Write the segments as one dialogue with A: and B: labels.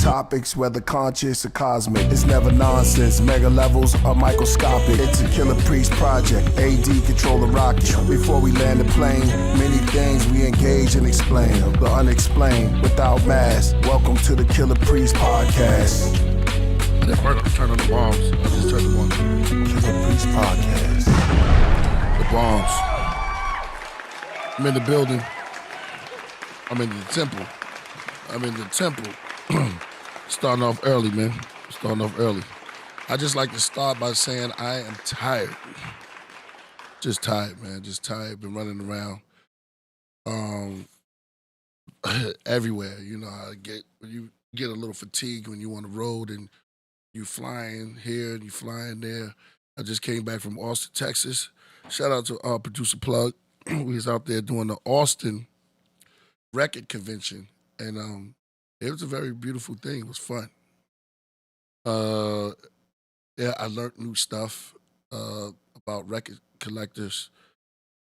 A: topics, whether conscious or cosmic. It's never nonsense, mega levels are microscopic. It's a Killah Priest project, AD control the rocket. Before we land the plane, many things we engage and explain. The unexplained, without mask. Welcome to the Killah Priest podcast.
B: That part, turn on the bombs. I just turned them on.
A: Killah Priest podcast.
B: The bombs. I'm in the building. I'm in the temple. Starting off early, man. I just like to start by saying I am tired. Just tired, man. Just tired. Been running around everywhere. You know how you get a little fatigued when you on the road and you flying here and you flying there. I just came back from Austin, Texas. Shout out to our producer Plug. We was out there doing the Austin record convention, and it was a very beautiful thing. It was fun. Yeah, I learned new stuff about record collectors,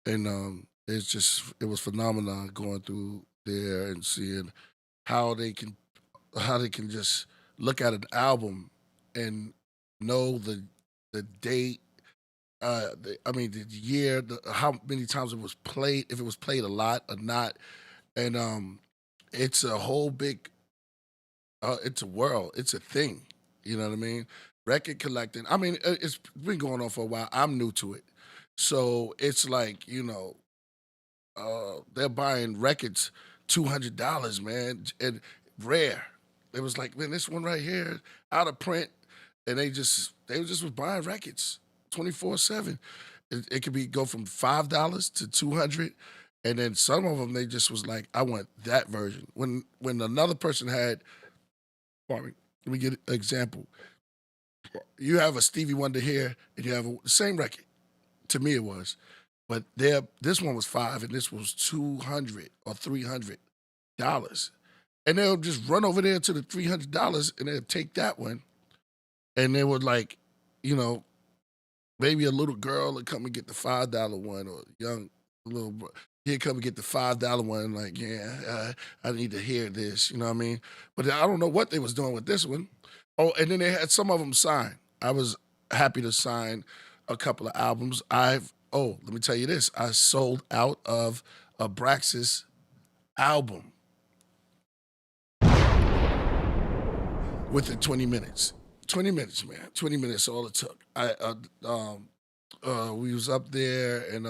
B: and it was phenomenal going through there and seeing how they can just look at an album and know the date, the year, how many times it was played, if it was played a lot or not, and it's a whole big, it's a world, it's a thing, you know what I mean? Record collecting, it's been going on for a while. I'm new to it, so it's like, you know, they're buying records $200, man, and rare. It was like, man, this one right here, out of print, and they just was buying records 24/7. It could go from $5 to $200, and then some of them they just was like, I want that version. When another person had, let me get an example. You have a Stevie Wonder here, and you have the same record. To me, it was, but this one was $5, and this was $200 or $300, and they'll just run over there to the $300, and they'll take that one. And they would, like, you know, maybe a little girl would come and get the $5 one, or young little boy, he'd come and get the $5 one, like, yeah, I need to hear this, you know what I mean? But I don't know what they was doing with this one. Oh, and then they had some of them signed. I was happy to sign a couple of albums. Let me tell you this. I sold out of a Braxis album within 20 minutes. 20 minutes, man. 20 minutes, all it took. We was up there, and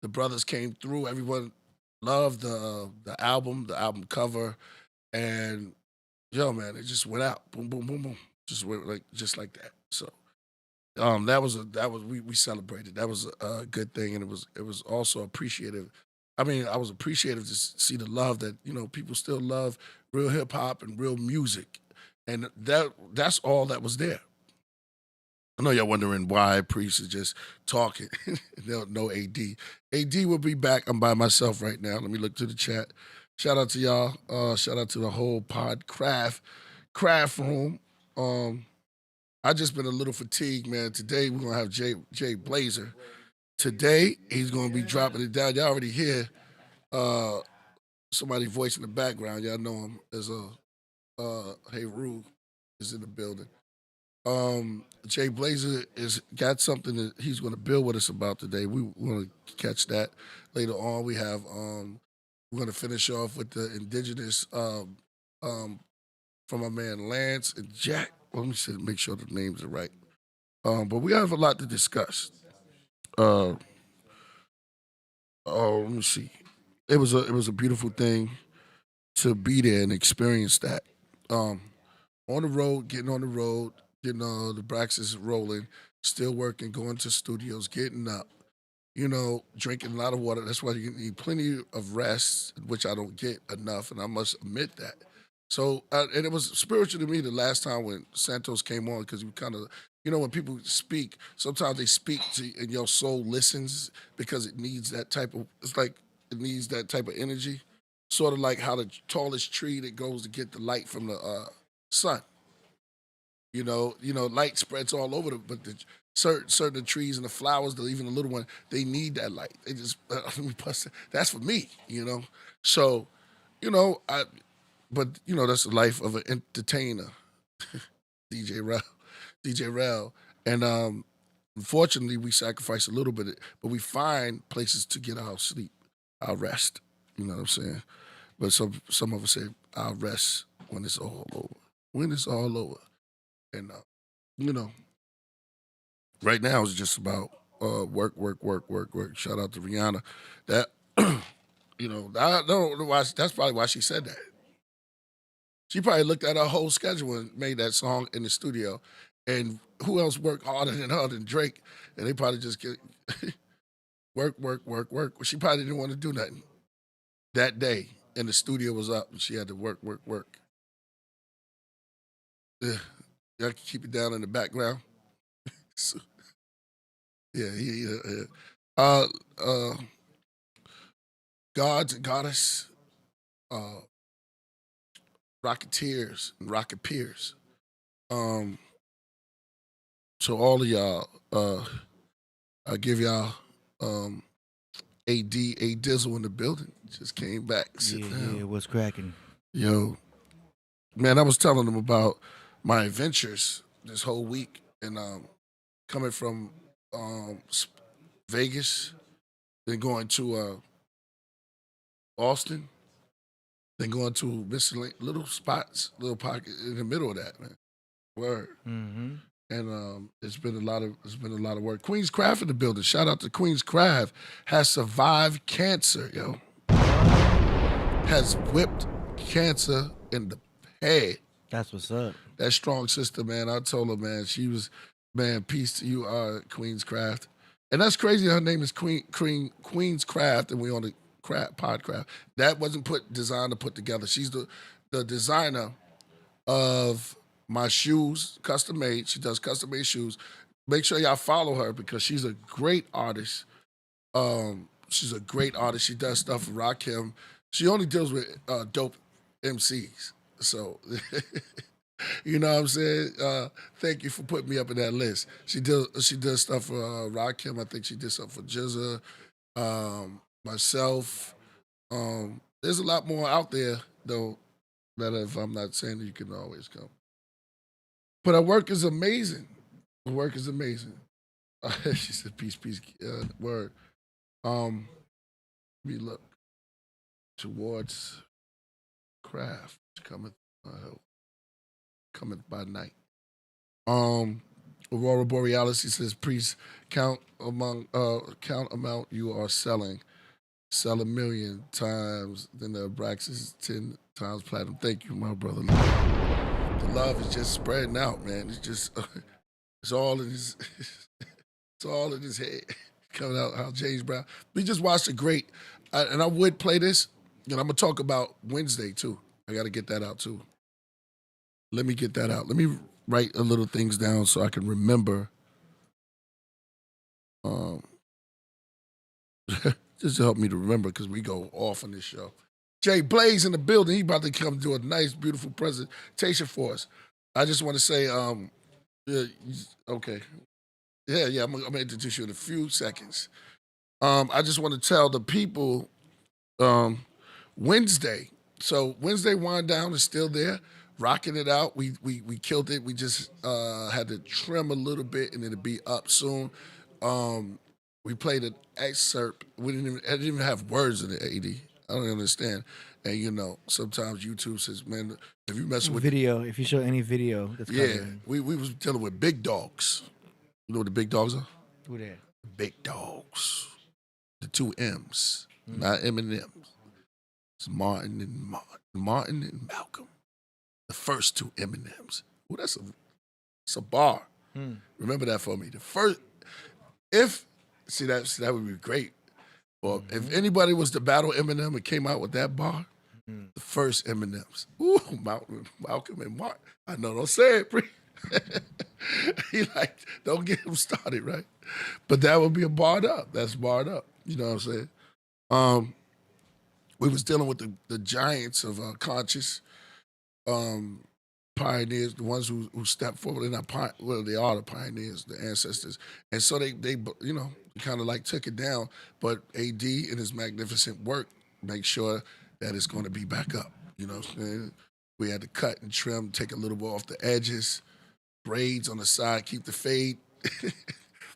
B: the brothers came through. Everyone loved the album cover, and yo, man, it just went out. Boom, boom, boom, boom. Just went just like that. So we celebrated. That was a good thing, and it was also appreciative. I was appreciative to see the love that, you know, people still love real hip hop and real music. And that's all that was there. I know y'all wondering why Priest is just talking. No AD. AD will be back. I'm by myself right now. Let me look to the chat. Shout out to y'all. Shout out to the whole Podcraft room. I just been a little fatigued, man. Today we're gonna have Jay Blazer. Today he's gonna be dropping it down. Y'all already hear somebody voice in the background. Y'all know him as Hey Rue is in the building. Jay Blazer got something that he's going to build with us about today. We want to catch that later on. We have we're going to finish off with the Indigenous from our man Lance and Jack. Well, let me make sure the names are right. But we have a lot to discuss. Let me see. It was a beautiful thing to be there and experience that. On the road, getting the Braxis rolling, still working, going to studios, getting up, you know, drinking a lot of water. That's why you need plenty of rest, which I don't get enough, and I must admit that. So, and it was spiritual to me the last time when Santos came on, because we kind of, you know, when people speak, sometimes they speak and your soul listens because it needs that type of, it needs that type of energy. Sort of like how the tallest tree that goes to get the light from the sun. You know, light spreads all over but the certain trees and the flowers, even the little one, they need that light. They just that's for me, you know. So, you know, but that's the life of an entertainer, DJ Rel, DJ Rel, and unfortunately we sacrifice a little bit, but we find places to get our sleep, our rest. You know what I'm saying? But some of us say I'll rest when it's all over. When it's all over, and you know, right now it's just about work, work, work, work, work. Shout out to Rihanna. That I don't know why. That's probably why she said that. She probably looked at her whole schedule and made that song in the studio. And who else worked harder than her than Drake? And they probably just get work, work, work, work. She probably didn't want to do nothing that day. And the studio was up and she had to work, work, work. Yeah. Y'all can keep it down in the background. So, yeah. Gods and goddess, rocketeers and rocketeers. So all of y'all, I give y'all A Dizzle in the building. Just came back.
C: Yeah, what's cracking?
B: Yo, man, I was telling them about my adventures this whole week, and coming from Vegas, then going to Austin, then going to little spots, little pocket in the middle of that, man. Word.
C: Mm-hmm.
B: And it's been a lot of work. Queen's Craft in the building. Shout out to Queen's Craft. Has survived cancer, yo. Has whipped cancer in the head.
C: That's what's up.
B: That strong sister, man. I told her, man, she was, man, peace to you, Queen's Craft. And that's crazy. Her name is Queen's Craft, and we on the Podcraft. That wasn't designed to put together. She's the designer of my shoes, custom made. She does custom made shoes. Make sure y'all follow her because she's a great artist. She's a great artist. She does stuff with Rakim. She only deals with dope MCs. So, you know what I'm saying? Thank you for putting me up in that list. She does stuff for Rakim. I think she did something for Jizza, myself. There's a lot more out there, though, that if I'm not saying that you can always come. But her work is amazing. Her work is amazing. She said, peace, word. We look towards craft cometh by night. Aurora Borealis, he says, priest, count amount you are selling. Sell 1 million times, then the Abraxas 10 times platinum. Thank you, my brother. The love is just spreading out, man. It's just, it's all in his, it's all in his head. Coming out, how James Brown. We just watched a great, and I would play this, and I'm gonna talk about Wednesday too. I gotta get that out too. Let me get that out. Let me write a little things down so I can remember. Just to help me to remember, because we go off on this show. Jay Blaze in the building. He about to come do a nice, beautiful presentation for us. I just want to say, okay. Yeah, I'm going to introduce you in a few seconds. I just want to tell the people Wednesday. So Wednesday Wind Down is still there, rocking it out. We killed it. We just had to trim a little bit, and it'll be up soon. We played an excerpt. I didn't even have words in it, AD. I don't understand. And sometimes YouTube says, man, if you messing with
C: video, if you show any video that's
B: coming. We was dealing with big dogs. You know what the big dogs are?
C: Who that?
B: Big dogs. The 2 M's, not Eminem's. It's Martin and Malcolm. The first 2 Eminems. Ooh, that's a bar. Remember that for me. The first, that would be great. Well, if anybody was to battle Eminem and came out with that bar, the first Eminems. Ooh, Malcolm and Martin. I know, don't say it, he don't get him started, right? But that would be a barred up. That's barred up. You know what I'm saying? We was dealing with the giants of conscious pioneers, the ones who stepped forward. They're not they are the pioneers, the ancestors. And so they kind of took it down. But AD in his magnificent work makes sure that it's going to be back up. You know what I'm saying? We had to cut and trim, take a little bit off the edges, braids on the side, keep the fade.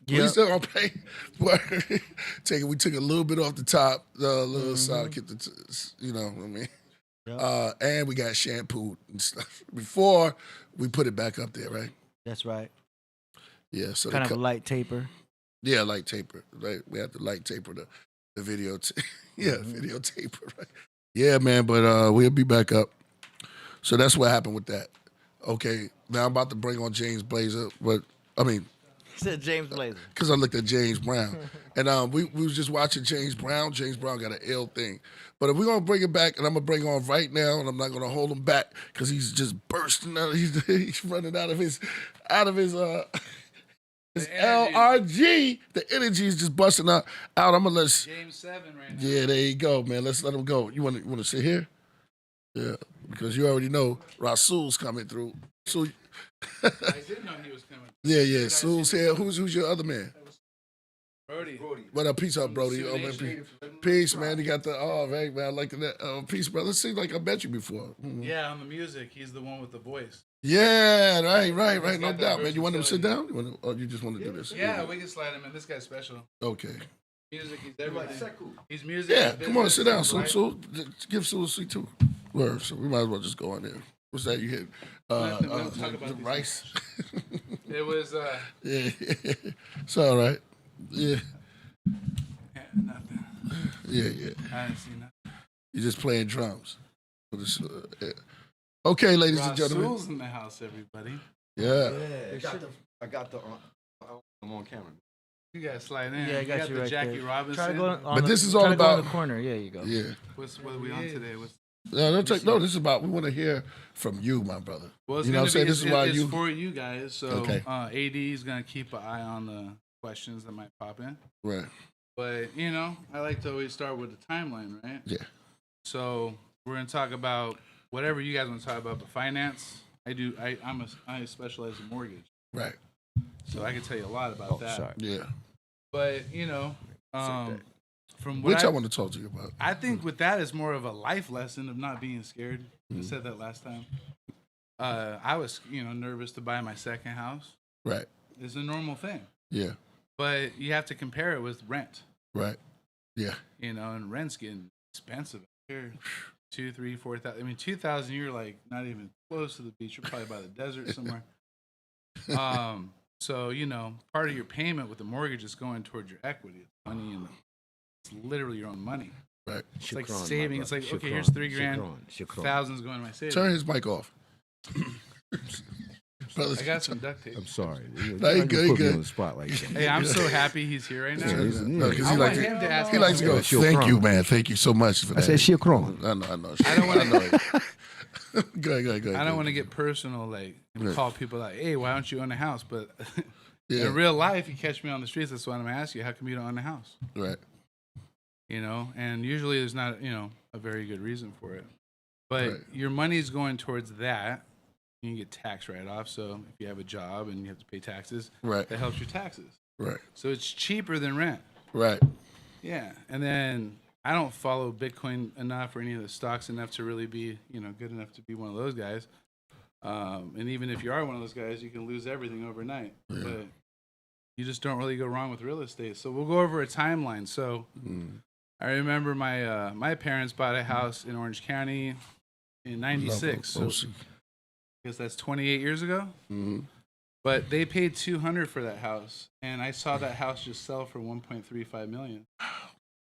B: Please don't pay. We took a little bit off the top, the little side, keep you know what I mean?
C: Yep.
B: And we got shampooed and stuff before we put it back up there, right?
C: That's right.
B: Yeah, so
C: Kind of a light taper.
B: Yeah, light taper. Right, we have to light taper the video. Video taper. Right. Yeah, man. But we'll be back up. So that's what happened with that. Okay, now I'm about to bring on James Blazer, but I mean.
C: He said James Blazer.
B: Because I looked at James Brown. And we was just watching James Brown. James Brown got an ill thing. But if we're going to bring it back, and I'm going to bring on right now, and I'm not going to hold him back because he's just bursting out. He's running out of his LRG. The energy is just busting out. I'm going to let
D: Game 7 right now.
B: Yeah, there you go, man. Let's let him go. You want to sit here? Yeah, because you already know Rasul's coming through. So
D: I didn't know he was coming.
B: Yeah. Sul's here. Who's your other man?
D: Brody.
B: What up? Peace out, Brody. Oh, man, peace, man. You got the right, man. I like that. Peace, brother. It seems like I met you before. Mm-hmm.
D: Yeah, on the music, he's the one with the voice.
B: Yeah, right. No doubt, man. You want him to sit down? You just want to do this?
D: Yeah, we can slide him in. This guy's special.
B: Okay.
D: Music, he's everything. He's music.
B: Yeah, come on, sit down.
D: Right?
B: So give Sue a seat too. Word. So we might as well just go in there. What's that you hit? The rice.
D: It was.
B: Yeah, it's all right. Yeah.
D: Nothing.
B: Yeah.
D: I didn't see nothing.
B: You're just playing drums. Okay, ladies and gentlemen.
D: Rasul's in the house, everybody.
B: Yeah.
E: I got the I'm on camera.
D: You guys slide in.
C: Yeah, I got you
D: the
C: right
D: Jackie
C: there.
D: Robinson.
C: Try to go on
B: But
C: the,
B: this is
C: try
B: all
C: to go in
B: about
C: the corner. Yeah, you go.
B: Yeah.
D: What are we on today?
B: No, this is about. We want to hear from you, my brother.
D: Well, it's
B: you know what I'm saying? This is why
D: it's for you guys. So
B: Okay.
D: AD is gonna keep an eye on the questions that might pop in.
B: Right.
D: But I like to always start with the timeline, right?
B: Yeah.
D: So we're gonna talk about whatever you guys want to talk about, but finance. I specialize in mortgage,
B: Right.
D: so I can tell you a lot about that.
E: Sorry.
B: Yeah.
D: But from what
B: Which I want to talk to you about.
D: I think with that is more of a life lesson of not being scared. I said that last time. I was nervous to buy my second house.
B: Right.
D: It's a normal thing.
B: Yeah.
D: But you have to compare it with rent.
B: Right. Yeah.
D: And rent's getting expensive here. 2,000, 3,000, 4,000. I mean, 2,000. You're like not even close to the beach. You're probably by the desert somewhere. So part of your payment with the mortgage is going towards your equity. It's money, and it's literally your own money.
B: Right.
D: It's like saving. It's like okay, here's $3,000. Thousands going to my savings.
B: Turn his mic off.
D: I got some duct tape.
E: I'm sorry.
B: No, you good,
E: put me
B: good.
E: on the spot like that.
D: Hey, I'm so happy he's here right now.
B: No, because
D: I
B: he
D: want
B: likes
D: him to ask
B: he likes to go.
E: She'll
B: Thank
E: cry.
B: you, man. Thank you so much for that.
E: I said shukran.
B: I know.
D: I don't want
B: to. Go ahead.
D: I don't want to get personal, and call people like, "Hey, why don't you own a house?" But
B: Yeah.
D: in real life, you catch me on the streets. That's why I'm gonna ask you, how come you don't own a house?
B: Right.
D: And usually there's not, a very good reason for it. But
B: Right.
D: your money's going towards that. You can get tax write-off. So if you have a job and you have to pay taxes,
B: Right.
D: that helps your taxes.
B: Right.
D: So it's cheaper than rent.
B: Right.
D: Yeah. And then I don't follow Bitcoin enough or any of the stocks enough to really be, good enough to be one of those guys. And even if you are one of those guys, you can lose everything overnight.
B: Yeah.
D: But you just don't really go wrong with real estate. So we'll go over a timeline. So I remember my parents bought a house in Orange County in '96. So I guess that's 28 years ago.
B: Mm-hmm.
D: But they paid $200 for that house, and I saw that house just sell for $1.35 million.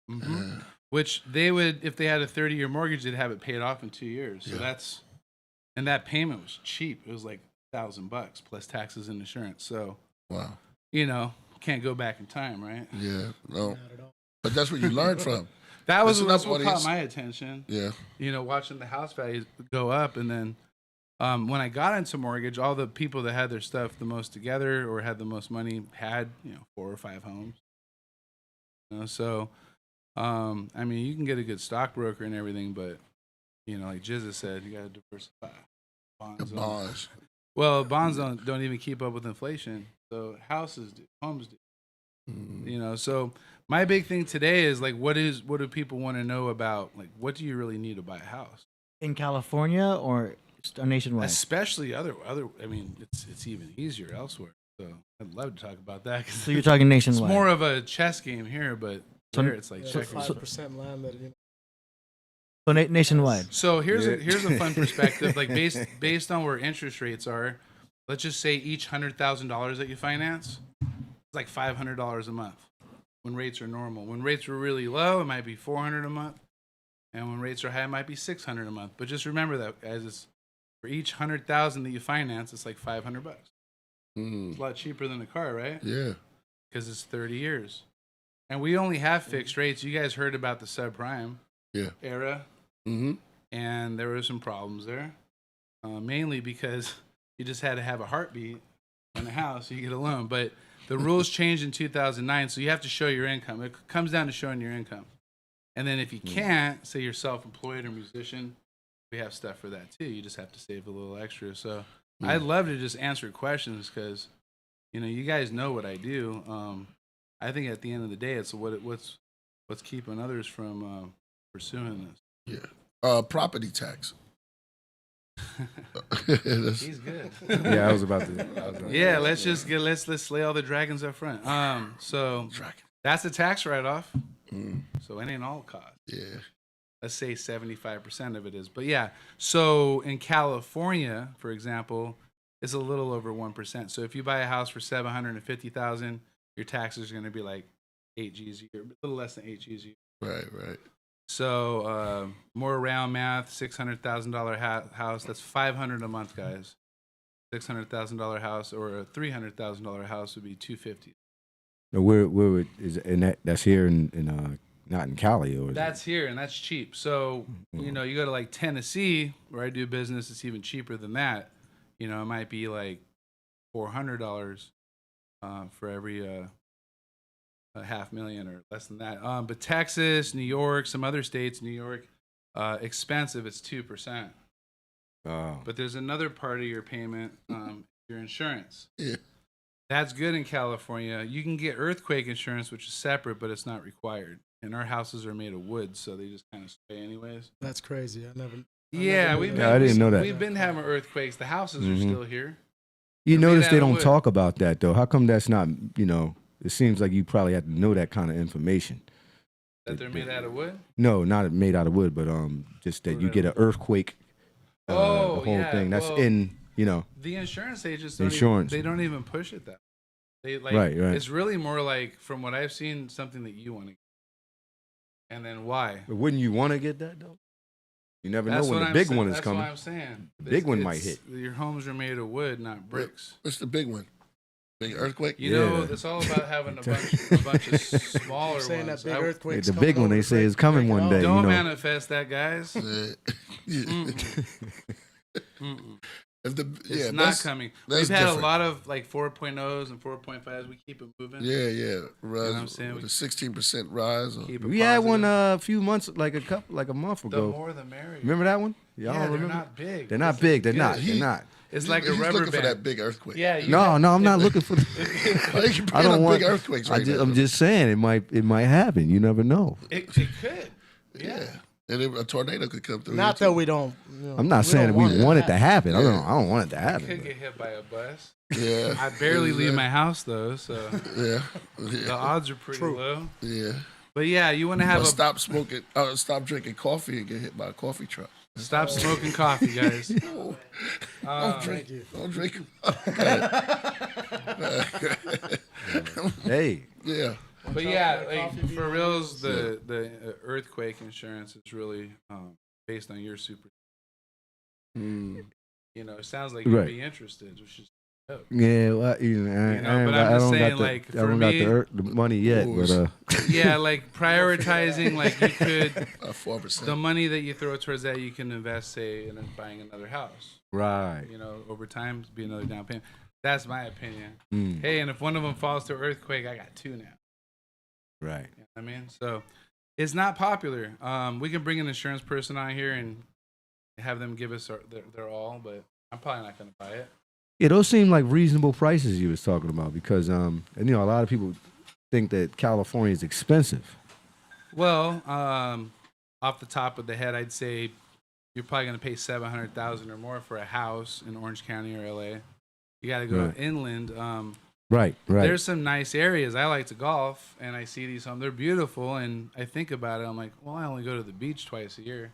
D: Mm-hmm. Which they would, if they had a 30-year mortgage, they'd have it paid off in 2 years. So and that payment was cheap. It was like $1,000 plus taxes and insurance. So
B: Wow.
D: Can't go back in time, right?
B: Yeah. No. But that's what you learned from.
D: That was
B: Listen
D: what
B: up,
D: caught
B: audience.
D: my attention.
B: Yeah.
D: Watching the house values go up, and then when I got into mortgage, all the people that had their stuff the most together or had the most money had 4 or 5 homes. So I mean, you can get a good stockbroker and everything, but like Jizza said, you got to diversify.
B: The bonds.
D: Well, bonds don't even keep up with inflation. So houses do, homes do.
B: Mm-hmm.
D: So my big thing today is like, what do people want to know about? Like, what do you really need to buy a house?
C: In California or nationwide?
D: Especially other. I mean, it's even easier elsewhere. So I'd love to talk about that.
C: So you're talking
D: It's
C: nationwide.
D: more of a chess game here, but
C: So-
D: there it's like
F: Yeah,
D: checkers.
F: 5% land that
C: So nationwide.
D: So here's a fun perspective. Like based on where interest rates are, let's just say each $100,000 that you finance, it's like $500 a month. When rates are normal, when rates are really low, it might be $400 a month, and when rates are high, it might be $600 a month. But just remember that, guys, it's for each 100,000 that you finance, it's like $500. It's a lot cheaper than a car, right?
B: Yeah.
D: Because it's 30 years, and we only have fixed rates. You guys heard about the subprime era.
B: Mm-hmm.
D: And there were some problems there, mainly because you just had to have a heartbeat in a house so you get a loan. But the rules changed in 2009, so you have to show your income. It comes down to showing your income. And then if you can't, say you're self-employed or musician, we have stuff for that too. You just have to save a little extra. So I'd love to just answer questions because, you guys know what I do. I think at the end of the day, it's what's keeping others from pursuing this.
B: Yeah. Property tax.
D: He's good.
G: Yeah, I was about to.
D: Yeah, let's lay all the dragons up front. So that's a tax write-off. So it ain't all cost.
B: Yeah.
D: Let's say 75% of it is. But yeah, so in California, for example, it's a little over 1%. So if you buy a house for $750,000, your taxes are going to be like 8 G's a year, a little less than 8 G's a year.
B: Right.
D: So more round math, $600,000 house. That's $500 a month, guys. $600,000 house or a $300,000 house would be $250.
G: Where is and that's here in not in Cali or
D: That's here and that's cheap. So you go to like Tennessee where I do business. It's even cheaper than that. It might be like $400 for every $500,000 or less than that. But Texas, New York, some other states, New York, expensive. It's 2%. But there's another part of your payment, your insurance.
B: Yeah.
D: That's good in California. You can get earthquake insurance, which is separate, but it's not required. And our houses are made of wood, so they just kind of stay anyways.
F: That's crazy. I didn't
G: I didn't know that.
D: We've been having earthquakes. The houses are still here.
G: You
D: They're
G: notice
D: made
G: they
D: out of
G: don't
D: wood.
G: talk about that though. How come that's not? It seems like you probably have to know that kind of information.
D: That they're made out of wood?
G: No, not made out of wood, but just that you get an earthquake. The whole thing. That's
D: well,
G: in.
D: The insurance agents they don't even push it that way. They
G: Right.
D: It's really more like, from what I've seen, something that you want to get. And then why?
G: But wouldn't you want to get that though? You never
D: That's
G: know when
D: what
G: the
D: I'm
G: big
D: saying.
G: one is
D: That's
G: coming.
D: what I'm saying.
G: The big one might hit.
D: Your homes are made of wood, not bricks.
B: What's the big one? Big earthquake?
D: You know, it's all about having a bunch of smaller
F: saying
D: ones.
F: that big earthquake.
G: The big one they say is coming one day.
D: Don't manifest that, guys.
B: Yeah.
D: It's not coming. We've had a lot of like 4.0s and 4.5s. We keep it moving.
B: Yeah. Rise,
D: You know what I'm saying?
B: with a 16% rise.
D: Keep it
G: We had one
D: positive.
G: a few months, like a month
D: The
G: ago.
D: more the merrier.
G: Remember that one? Y'all
D: Yeah, they're
G: remember?
D: not big.
G: They're not big. They're
D: good.
G: not. They're not.
D: It's like a
B: He's
D: rubber
B: looking for
D: band.
B: that big earthquake.
D: Yeah.
G: No, I'm not looking for.
B: Why you
G: I don't want
B: big earthquakes right now.
G: I'm just saying it might happen. You never know.
D: It could.
B: Yeah. And a tornado could come through.
F: Not
B: here,
F: that
B: too.
F: we don't.
G: I'm not saying that we want it to happen. I don't want it to
D: I
G: happen.
D: could get hit by a bus.
B: Yeah.
D: I barely leave my house though, so
B: Yeah.
D: the odds are pretty low.
B: Yeah.
D: But yeah, you want to have
B: Or
D: a
B: stop smoking. Stop drinking coffee and get hit by a coffee truck.
D: stop smoking coffee, guys.
B: Don't drink. Don't drink.
G: Hey,
B: Yeah.
D: But yeah, like, for reals, the earthquake insurance is really based on your super. It sounds like you'd
G: Right.
D: be interested, which is dope.
G: yeah, well,
D: but I'm just saying, like,
G: I
D: for
G: don't
D: me-
G: got the money yet, but
D: Yeah, like prioritizing, like you could
B: 4%.
D: the money that you throw towards that you can invest, say, in buying another house.
G: right.
D: Over time, be another down payment. That's my opinion.
G: Mm,
D: Hey, and if one of them falls to earthquake, I got two now.
G: right.
D: You know what I mean? So it's not popular. We can bring an insurance person on here and have them give us their all, but I'm probably not going to buy it.
G: Yeah, those seem like reasonable prices you was talking about because a lot of people think that California is expensive.
D: Well, off the top of the head, I'd say you're probably going to pay $700,000 or more for a house in Orange County or LA. You got to go
G: Right.
D: inland.
G: Right.
D: There's some nice areas. I like to golf, and I see these homes. They're beautiful, and I think about it. I'm like, well, I only go to the beach twice a year.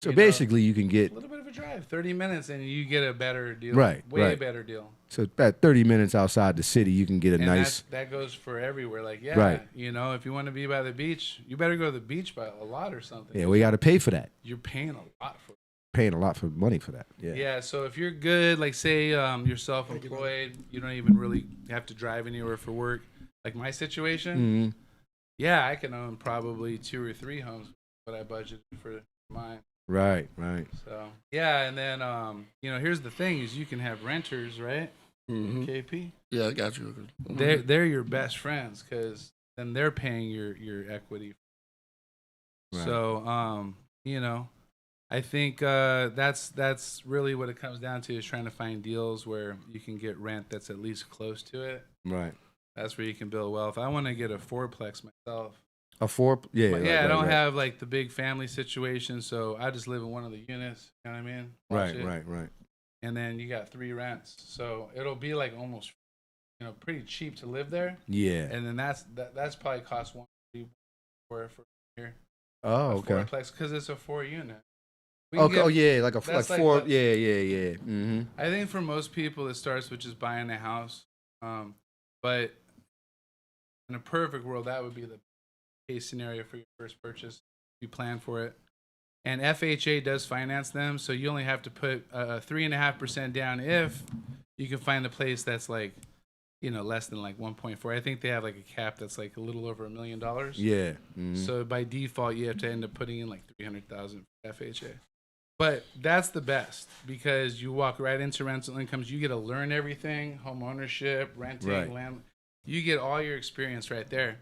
G: So
D: You know,
G: basically, you can get
D: a little bit of a drive, 30 minutes, and you get a better deal.
G: Right,
D: Way
G: right.
D: better deal.
G: so about 30 minutes outside the city, you can get a
D: And
G: nice.
D: that goes for everywhere. Like, yeah,
G: Right.
D: you know, if you want to be by the beach, you better go to the beach by a lot or something.
G: Yeah, we got to pay for that.
D: You're paying a lot for it.
G: Paying a lot for money for that. Yeah.
D: Yeah, so if you're good, like say you're self-employed, you don't even really have to drive anywhere for work. Like my situation,
G: hmm
D: yeah, I can own probably 2 or 3 homes, but I budgeted for mine.
G: Right. Right.
D: So yeah, and then you know, here's the thing: is you can have renters, right?
B: Mhm.
D: KP,
B: Yeah, I got you.
D: they're your best friends because then they're paying your equity.
G: Right.
D: So you know, I think that's really what it comes down to is trying to find deals where you can get rent that's at least close to it.
G: Right.
D: That's where you can build wealth. I want to get a 4-plex myself.
G: A 4. Yeah.
D: But
G: right,
D: yeah, I
G: right,
D: don't
G: right.
D: have like the big family situation, so I just live in one of the units. You know what I mean? Watch
G: Right.
D: it.
G: Right. Right.
D: And then you got 3 rents, so it'll be like almost, you know, pretty cheap to live there.
G: Yeah.
D: And then that's probably cost $150 for here.
G: Oh.
D: A
G: Okay.
D: 4-plex because it's a 4 unit. We can
G: Okay.
D: get-
G: Oh yeah. Like
D: that's like
G: 4.
D: the-
G: Yeah. Yeah. Yeah. Mm-hmm.
D: I think for most people, it starts with just buying a house. But in a perfect world, that would be the case scenario for your first purchase. You plan for it. And FHA does finance them, so you only have to put 3.5% down if you can find a place that's like, you know, less than like 1.4. I think they have like a cap that's like a little over $1 million.
G: Yeah. Mm-hmm.
D: So by default, you have to end up putting in like 300,000 for FHA. But that's the best because you walk right into rental incomes. You get to learn everything: home ownership, renting,
G: Right.
D: land. You get all your experience right there,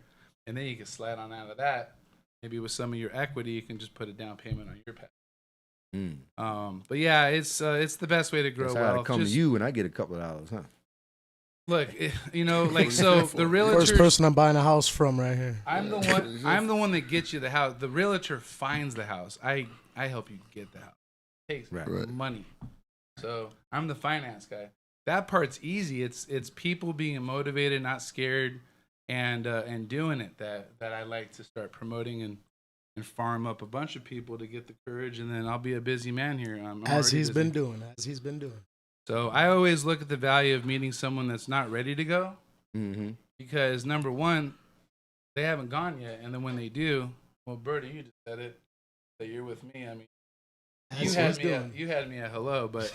D: and then you can slide on out of that. Maybe with some of your equity, you can just put a down payment on your pet. But yeah, it's the best way to grow
G: Guess I gotta
D: wealth.
G: come
D: Just-
G: to you and I get a couple of dollars, huh?
D: Look, you know, like so the realtor.
F: First person I'm buying a house from right here.
D: I'm the one. I'm the one that gets you the house. The realtor finds the house. I help you get the house. It takes
G: Right.
D: money. So I'm the finance guy. That part's easy. It's people being motivated, not scared, and doing it that I like to start promoting and farm up a bunch of people to get the courage, and then I'll be a busy man here. I'm
F: As
D: already
F: he's
D: busy.
F: been doing.
D: So I always look at the value of meeting someone that's not ready to go.
G: Mm-hmm.
D: Because number one, they haven't gone yet, and then when they do, well, Bertie, you just said it that you're with me. I mean, you had me at hello, but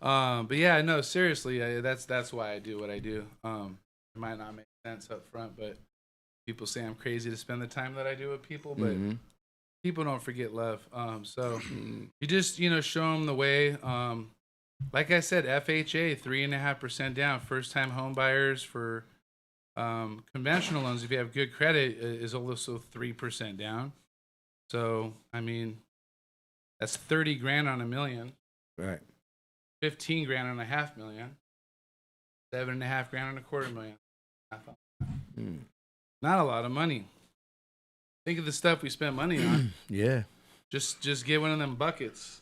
D: yeah, no, seriously, that's why I do what I do. It might not make sense up front, but people say I'm crazy to spend the time that I do with people, but
G: Mm-hmm.
D: people don't forget love. So you just show them the way. Like I said, FHA 3.5% down. First time home buyers for conventional loans, if you have good credit, is also 3% down. So I mean, that's 30 grand on $1 million,
G: Right.
D: 15 grand on $500,000, 7.5 grand on $250,000.
G: Mm.
D: Not a lot of money. Think of the stuff we spend money on.
G: Yeah.
D: Just get one of them buckets.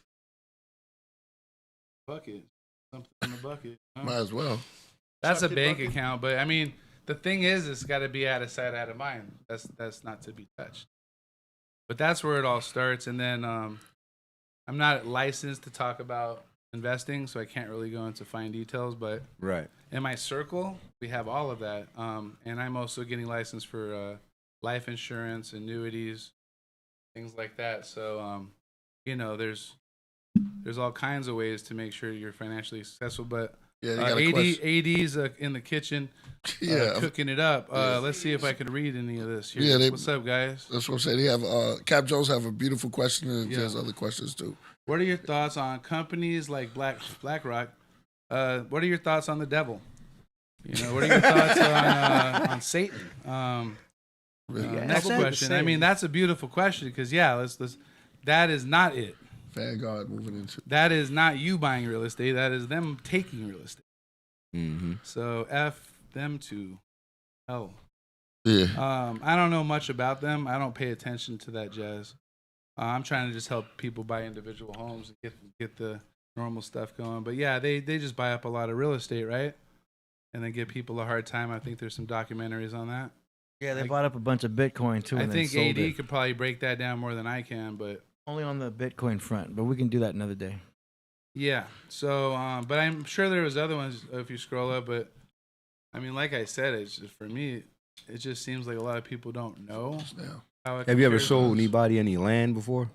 D: Bucket. Something in the bucket. Huh?
B: Might as well.
D: That's a
E: Chuck it
D: bank
E: bucket.
D: account, but I mean, the thing is, it's got to be out of sight, out of mind. That's not to be touched. But that's where it all starts. And then I'm not licensed to talk about investing, so I can't really go into fine details. But
G: Right.
D: in my circle, we have all of that. And I'm also getting licensed for life insurance, annuities, things like that. So, there's all kinds of ways to make sure you're financially successful. But
B: Yeah, you got a question.
D: AD's in the kitchen
B: Yeah,
D: cooking it up.
B: Yeah.
D: Let's see if I could read any of this here.
B: Yeah,
D: What's up, guys?
B: that's what I'm saying. They have Cap Jones have a beautiful question, and
D: Yeah.
B: there's other questions too.
D: What are your thoughts on companies like BlackRock? What are your thoughts on the devil? What are your thoughts on Satan? Next
F: said the
D: question. I
F: same.
D: mean, that's a beautiful question because let's. That is not it.
B: Vanguard moving into.
D: That is not you buying real estate. That is them taking real estate.
G: Mm-hmm.
D: So F them to hell.
B: Yeah.
D: I don't know much about them. I don't pay attention to that jazz. I'm trying to just help people buy individual homes and get the normal stuff going. But yeah, they just buy up a lot of real estate, right? And then give people a hard time. I think there's some documentaries on that.
C: Yeah, they bought up a bunch of Bitcoin too.
D: I
C: And
D: think
C: then sold
D: AD
C: it.
D: could probably break that down more than I can, but
C: Only on the Bitcoin front, but we can do that another day.
D: yeah. So, but I'm sure there was other ones if you scroll up. But I mean, like I said, it's just, for me, it just seems like a lot of people don't know how it
G: Have you ever
D: compares
G: sold
D: to us.
G: anybody any land before?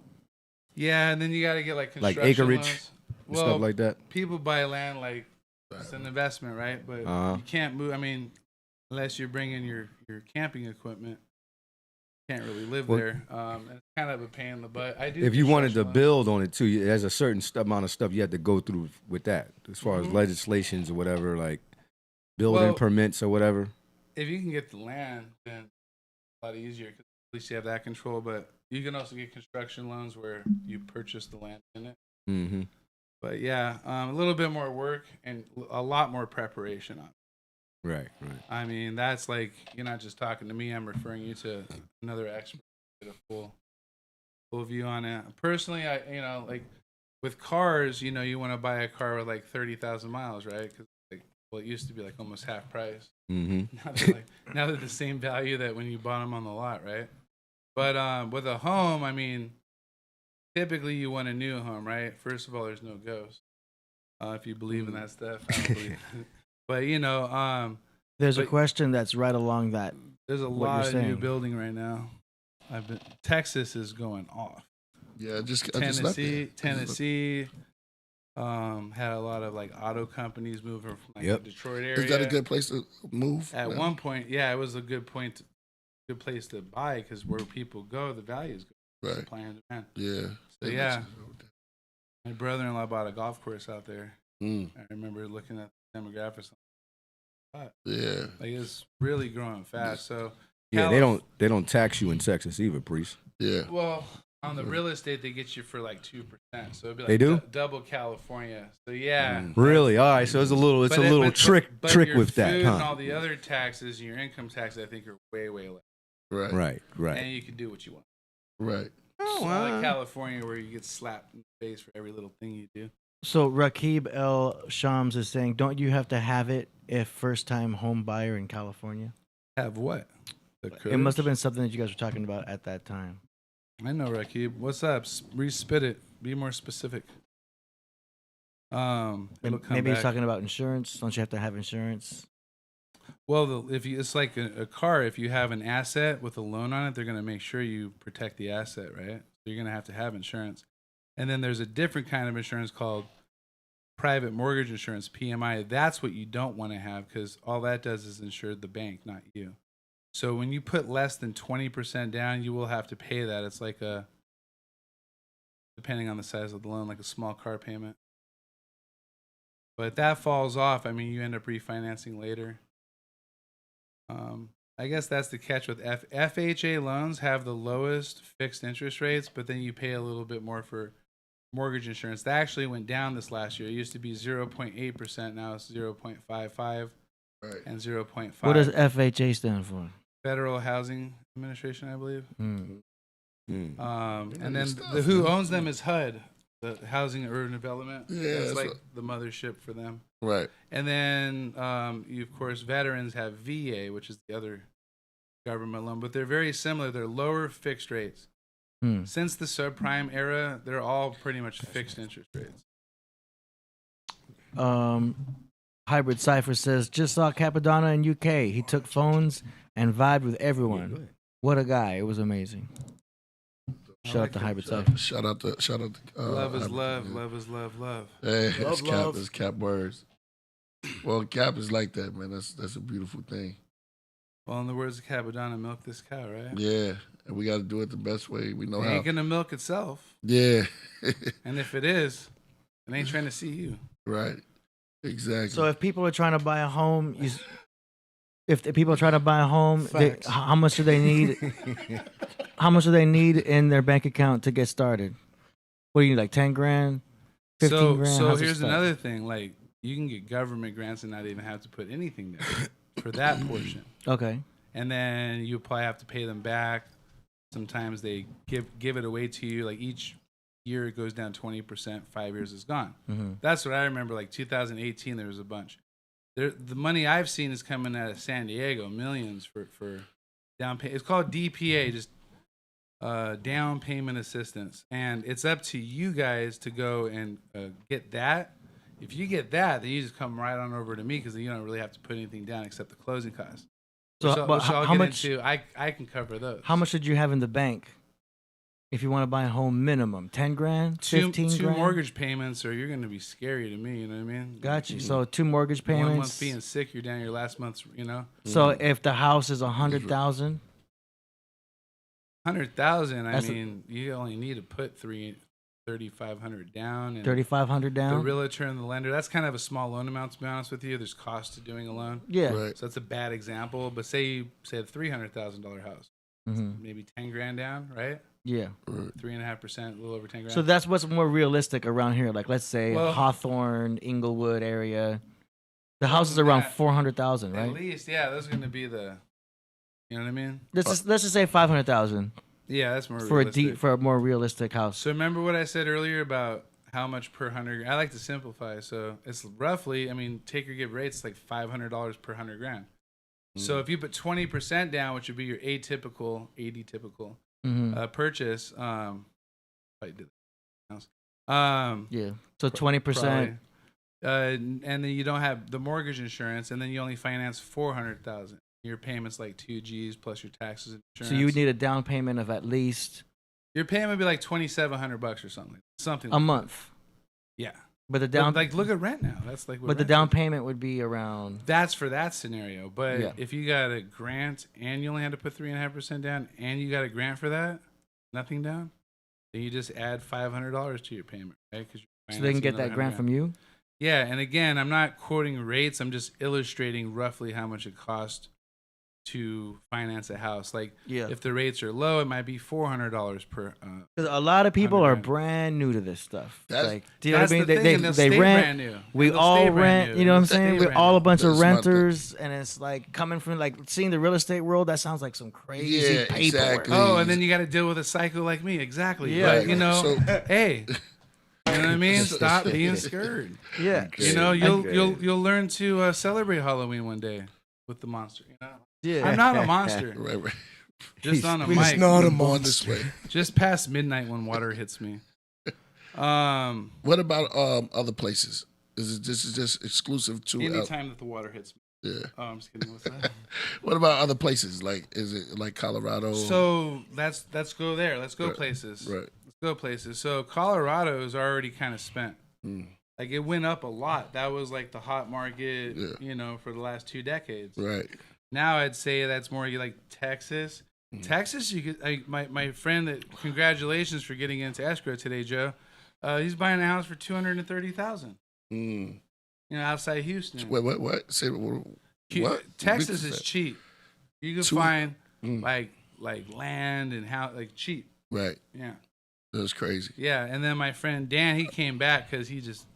D: Yeah, and then you got to get like
G: Like
D: construction
G: acreage
D: loans.
G: and stuff like that?
D: People buy land like it's an investment, right? But you can't move. I mean, unless you're bringing your camping equipment, you can't really live there. It's kind of a pain in the butt. I do.
G: If you wanted to
D: construction
G: build on it too, there's a certain amount of stuff you have to go through with that, as far as
D: Mhm.
G: legislations or whatever, like building
D: Well,
G: permits or whatever.
D: loans. If you can get the land, then it's a lot easier because at least you have that control. But you can also get construction loans where you purchase the land in it.
G: Mm-hmm.
D: But yeah, a little bit more work and a lot more preparation on it.
G: Right.
D: I mean, that's like, you're not just talking to me. I'm referring you to another expert to get a full view on it. Personally, like with cars, you want to buy a car with like 30,000 miles, right? Because it used to be like almost half price.
G: Mm-hmm.
D: Now they're the same value that when you bought them on the lot, right? But with a home, I mean, typically you want a new home, right? First of all, there's no ghosts. If you believe in that stuff, I don't believe it. But
C: There's a
D: But-
C: question that's right along that.
D: there's a
C: What
D: lot
C: you're
D: of new
C: saying.
D: building right now. Texas is going off.
B: Yeah, I just left there.
D: Tennessee had a lot of like auto companies moving from like
G: Yep.
D: the Detroit area.
B: Is that a good place to move?
D: At
B: Yeah.
D: one point, yeah, it was a good place to buy because where people go, the value is good.
B: Right.
D: Supply and demand.
B: Yeah.
D: So yeah, my brother-in-law bought a golf course out there.
B: Mm,
D: I remember looking at the demographics.
B: yeah.
D: Like it's really growing fast. So
G: Yeah, they don't tax you in Texas either, Priest.
B: Yeah.
D: well, on the real estate, they get you for like 2%. So it'd be like
G: They do?
D: double California. So yeah.
G: Really? All right. So it's a little trick
D: but
G: with
D: your
G: that,
D: food and
G: huh?
D: all the other taxes, your income tax, I think, are way less.
B: Right.
G: Right.
D: And you can do what you want.
B: Right.
D: It's not like California where you get slapped in the face for every little thing you do.
C: So Rakib El Shams is saying, don't you have to have it if first-time home buyer in California?
D: Have what?
C: It must have been something that you guys were talking about at that time.
D: I know, Rakib. What's up? Re-spit it. Be more specific. It'll come
C: Maybe he's
D: back.
C: talking about insurance. Don't you have to have insurance?
D: Well, it's like a car. If you have an asset with a loan on it, they're going to make sure you protect the asset, right? So you're going to have insurance. And then there's a different kind of insurance called private mortgage insurance, PMI. That's what you don't want to have because all that does is insure the bank, not you. So when you put less than 20% down, you will have to pay that. It's like depending on the size of the loan, like a small car payment. But if that falls off, I mean, you end up refinancing later. I guess that's the catch with FHA loans have the lowest fixed interest rates, but then you pay a little bit more for mortgage insurance. That actually went down this last year. It used to be 0.8%. Now it's 0.55
B: Right.
D: and 0.5.
C: What does FHA stand for?
D: Federal Housing Administration, I believe.
C: Hmm.
D: And then
B: stuff,
D: who
B: man.
D: owns them is HUD, the Housing and Urban Development.
B: Yeah,
D: It's
B: that's
D: like
B: what-
D: the mothership for them.
B: Right.
D: And then, you, of course, veterans have VA, which is the other government loan, but they're very similar. They're lower fixed rates.
C: Hmm.
D: Since the subprime era, they're all pretty much fixed interest rates.
C: Hybrid Cypher says, just saw Capadonna in UK. He took phones and vibed with everyone. What a guy. It was amazing. Shout out to Hybrid Cypher.
B: Shout out to
D: Love is
B: Hybrid,
D: love.
B: yeah.
D: Love is love. Love.
B: Hey,
F: Love,
B: it's
F: love.
B: Cap words. Well, Cap is like that, man. That's a beautiful thing.
D: Well, in the words of Capadonna, milk this cow, right?
B: Yeah, and we got to do it the best way we know
D: It
B: how.
D: ain't gonna milk itself.
B: Yeah,
D: And if it is, it ain't trying to see you.
B: right. Exactly.
C: So if people are trying to buy a home, if the people are trying to buy a home,
F: Facts.
C: how much do they need? How much do they need in their bank account to get started? What do you need, like 10 grand, 15 grand?
D: So
C: How's it
D: here's
C: start?
D: another thing. Like, you can get government grants and not even have to put anything there for that portion.
C: Okay.
D: And then you probably have to pay them back sometimes they give it away to you. Like each year it goes down 20%. 5 years is gone.
C: Mm-hmm.
D: That's what I remember. Like 2018, there was a bunch. The money I've seen is coming out of San Diego, millions for down payment. It's called DPA, just down payment assistance, and it's up to you guys to go and get that. If you get that, then you just come right on over to me because you don't really have to put anything down except the closing costs.
C: So, but
D: I'll
C: how
D: get
C: much?
D: into. I can cover those.
C: How much did you have in the bank? If you want to buy a home, minimum 10 grand, 15
D: two
C: grand.
D: mortgage payments, or you're going to be scary to me. You know what I mean?
C: Got you. So 2 mortgage payments.
D: 1 month being sick, you're down your last month's. You know.
C: So if the house is 100,000,
D: 100,000. I mean, you only need to put 3,500 down. And
C: 3,500
D: the
C: down.
D: realtor and the lender. That's kind of a small loan amount, to be honest with you. There's cost to doing a loan.
C: Yeah.
B: Right.
D: So that's a bad example. But say a $300,000 house,
C: Mm-hmm.
D: maybe 10 grand down, right?
C: Yeah.
D: 3.5%, a little over 10 grand.
C: So that's what's more realistic around here. Like let's say
D: Well-
C: Hawthorne, Inglewood area. The house is around
D: that,
C: 400,000,
D: at
C: right?
D: least, yeah, those are going to be the, you know what I mean?
C: Let's just say 500,000
D: Yeah, that's more
C: for
D: realistic.
C: a more realistic house.
D: So remember what I said earlier about how much per 100? I like to simplify. So it's roughly, I mean, take or give rates like $500 per 100 grand. So if you put 20% down, which would be your atypical
C: Mm-hmm.
D: purchase, I did that.
C: Yeah. So 20%.
D: Probably. And then you don't have the mortgage insurance, and then you only finance 400,000. Your payment's like 2 G's plus your taxes and insurance.
C: So you would need a down payment of at least
D: your payment would be like $2,700 or something. Something.
C: a month.
D: Yeah.
C: But the
D: But,
C: down
D: like look at rent now. That's like. What
C: but the
D: rent
C: down
D: is.
C: payment would be around
D: That's for that scenario. But
C: Yeah.
D: if you got a grant and you only had to put 3.5% down, and you got a grant for that, nothing down, then you just add $500 to your payment, right? Because
C: so they can get that grant from you.
D: Yeah, and again, I'm not quoting rates. I'm just illustrating roughly how much it costs to finance a house. Like,
C: Yeah.
D: if the rates are low, it might be $400 per.
C: Because a lot of people are
D: 100 grand.
C: brand new to this stuff.
B: That's-
C: Like, do you know what I mean?
D: the thing, and they'll
C: They
D: stay
C: rent.
D: brand new.
C: We
D: And they'll
C: all
D: stay brand
C: rent.
D: new.
C: You know what I'm
D: They'll stay
C: saying? We're
D: brand
C: all a
D: new.
C: bunch of
B: That's my thing.
C: renters, and it's like coming from like seeing the real estate world. That sounds like some crazy
B: Yeah,
C: paperwork.
B: exactly.
D: Oh, and then you got to deal with a psycho like me. Exactly.
C: Yeah.
D: But, you know,
B: So-
D: hey, you know what I mean? Stop being scared.
C: Yeah.
D: You know,
G: Okay.
D: you'll learn to celebrate Halloween one day with the monster. You know,
C: Yeah.
D: I'm not a monster.
B: Right.
D: Just on a
F: He's
D: mic.
F: not a
B: Born this
F: monster.
B: way.
D: Just past midnight when water hits me.
B: What about other places? This is just exclusive to?
D: Anytime that the water hits me.
B: Yeah.
D: Oh, I'm just kidding. What's that?
B: What about other places? Like, is it like Colorado?
D: So let's go there. Let's go
B: Right.
D: places.
B: Right.
D: Let's go places. So Colorado is already kind of spent.
B: Mm.
D: Like it went up a lot. That was like the hot market,
B: Yeah.
D: you know, for the last 2 decades.
B: Right.
D: Now I'd say that's more like Texas. Texas, you could. My friend. Congratulations for getting into escrow today, Joe. He's buying a house for $230,000.
B: Mm.
D: You know, outside Houston.
B: What? Say what?
D: Texas
B: Repeat
D: is
B: that.
D: cheap. You can
B: Two-
D: find
B: Mm.
D: like land and how like cheap.
B: Right.
D: Yeah,
B: That's crazy.
D: yeah. And then my friend Dan, he came back because he just,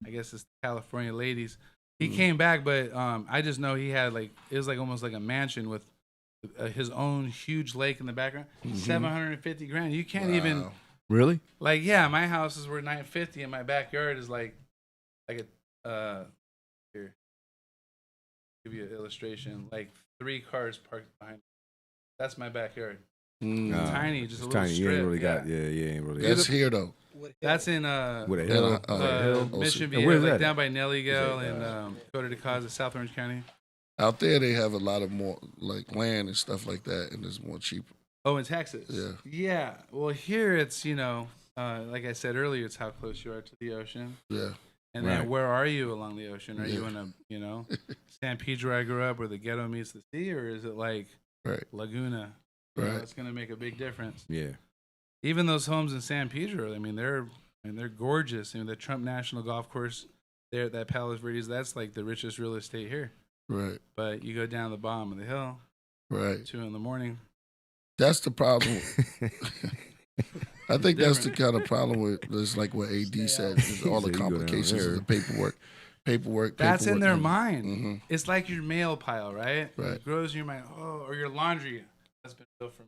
D: I guess it's the California ladies. He came back, but I just know he had like it was like almost like a mansion with his own huge lake in the background. 750 grand. You can't even
B: Wow.
G: Really?
D: like yeah. My house is worth 950, and my backyard is like a here. Give you an illustration. Like 3 cars parked behind. That's my backyard.
B: Mm.
D: Tiny, just a
G: It's
D: little
G: tiny. You
D: strip.
G: ain't really
D: yeah.
G: got. Yeah, you ain't really.
B: That's here though.
D: That's in
G: With a
B: Yeah,
G: hill.
D: Mission
G: And
D: Viejo,
G: where's
D: like
G: that
D: down
G: at?
D: by Nellyville and Costa de Casa, South Orange County.
B: Out there, they have a lot of more like land and stuff like that, and it's more cheaper.
D: Oh, in Texas.
B: Yeah.
D: Yeah. Well, here it's like I said earlier, it's how close you are to the ocean,
B: Yeah.
D: and then
G: Right.
D: where are you along the ocean? Are you
B: Yeah.
D: in a San Pedro I grew up where the ghetto meets the sea, or is it like
B: Right.
D: Laguna? You know,
B: Right.
D: it's gonna make a big difference.
G: Yeah.
D: Even those homes in San Pedro, I mean, they're gorgeous. I mean, the Trump National Golf Course there at that Palos Verdes, that's like the richest real estate here.
B: Right.
D: But you go down the bottom of the hill,
B: Right.
D: 2 a.m.
B: That's the problem. I think that's the kind of problem with this, like what AD said, is all the
G: So you go down
B: complications
G: there.
B: of the paperwork.
D: That's in their mind.
B: hmm
D: It's like your mail pile, right?
B: Right.
D: It grows in your mind. Oh, or your laundry has been built from.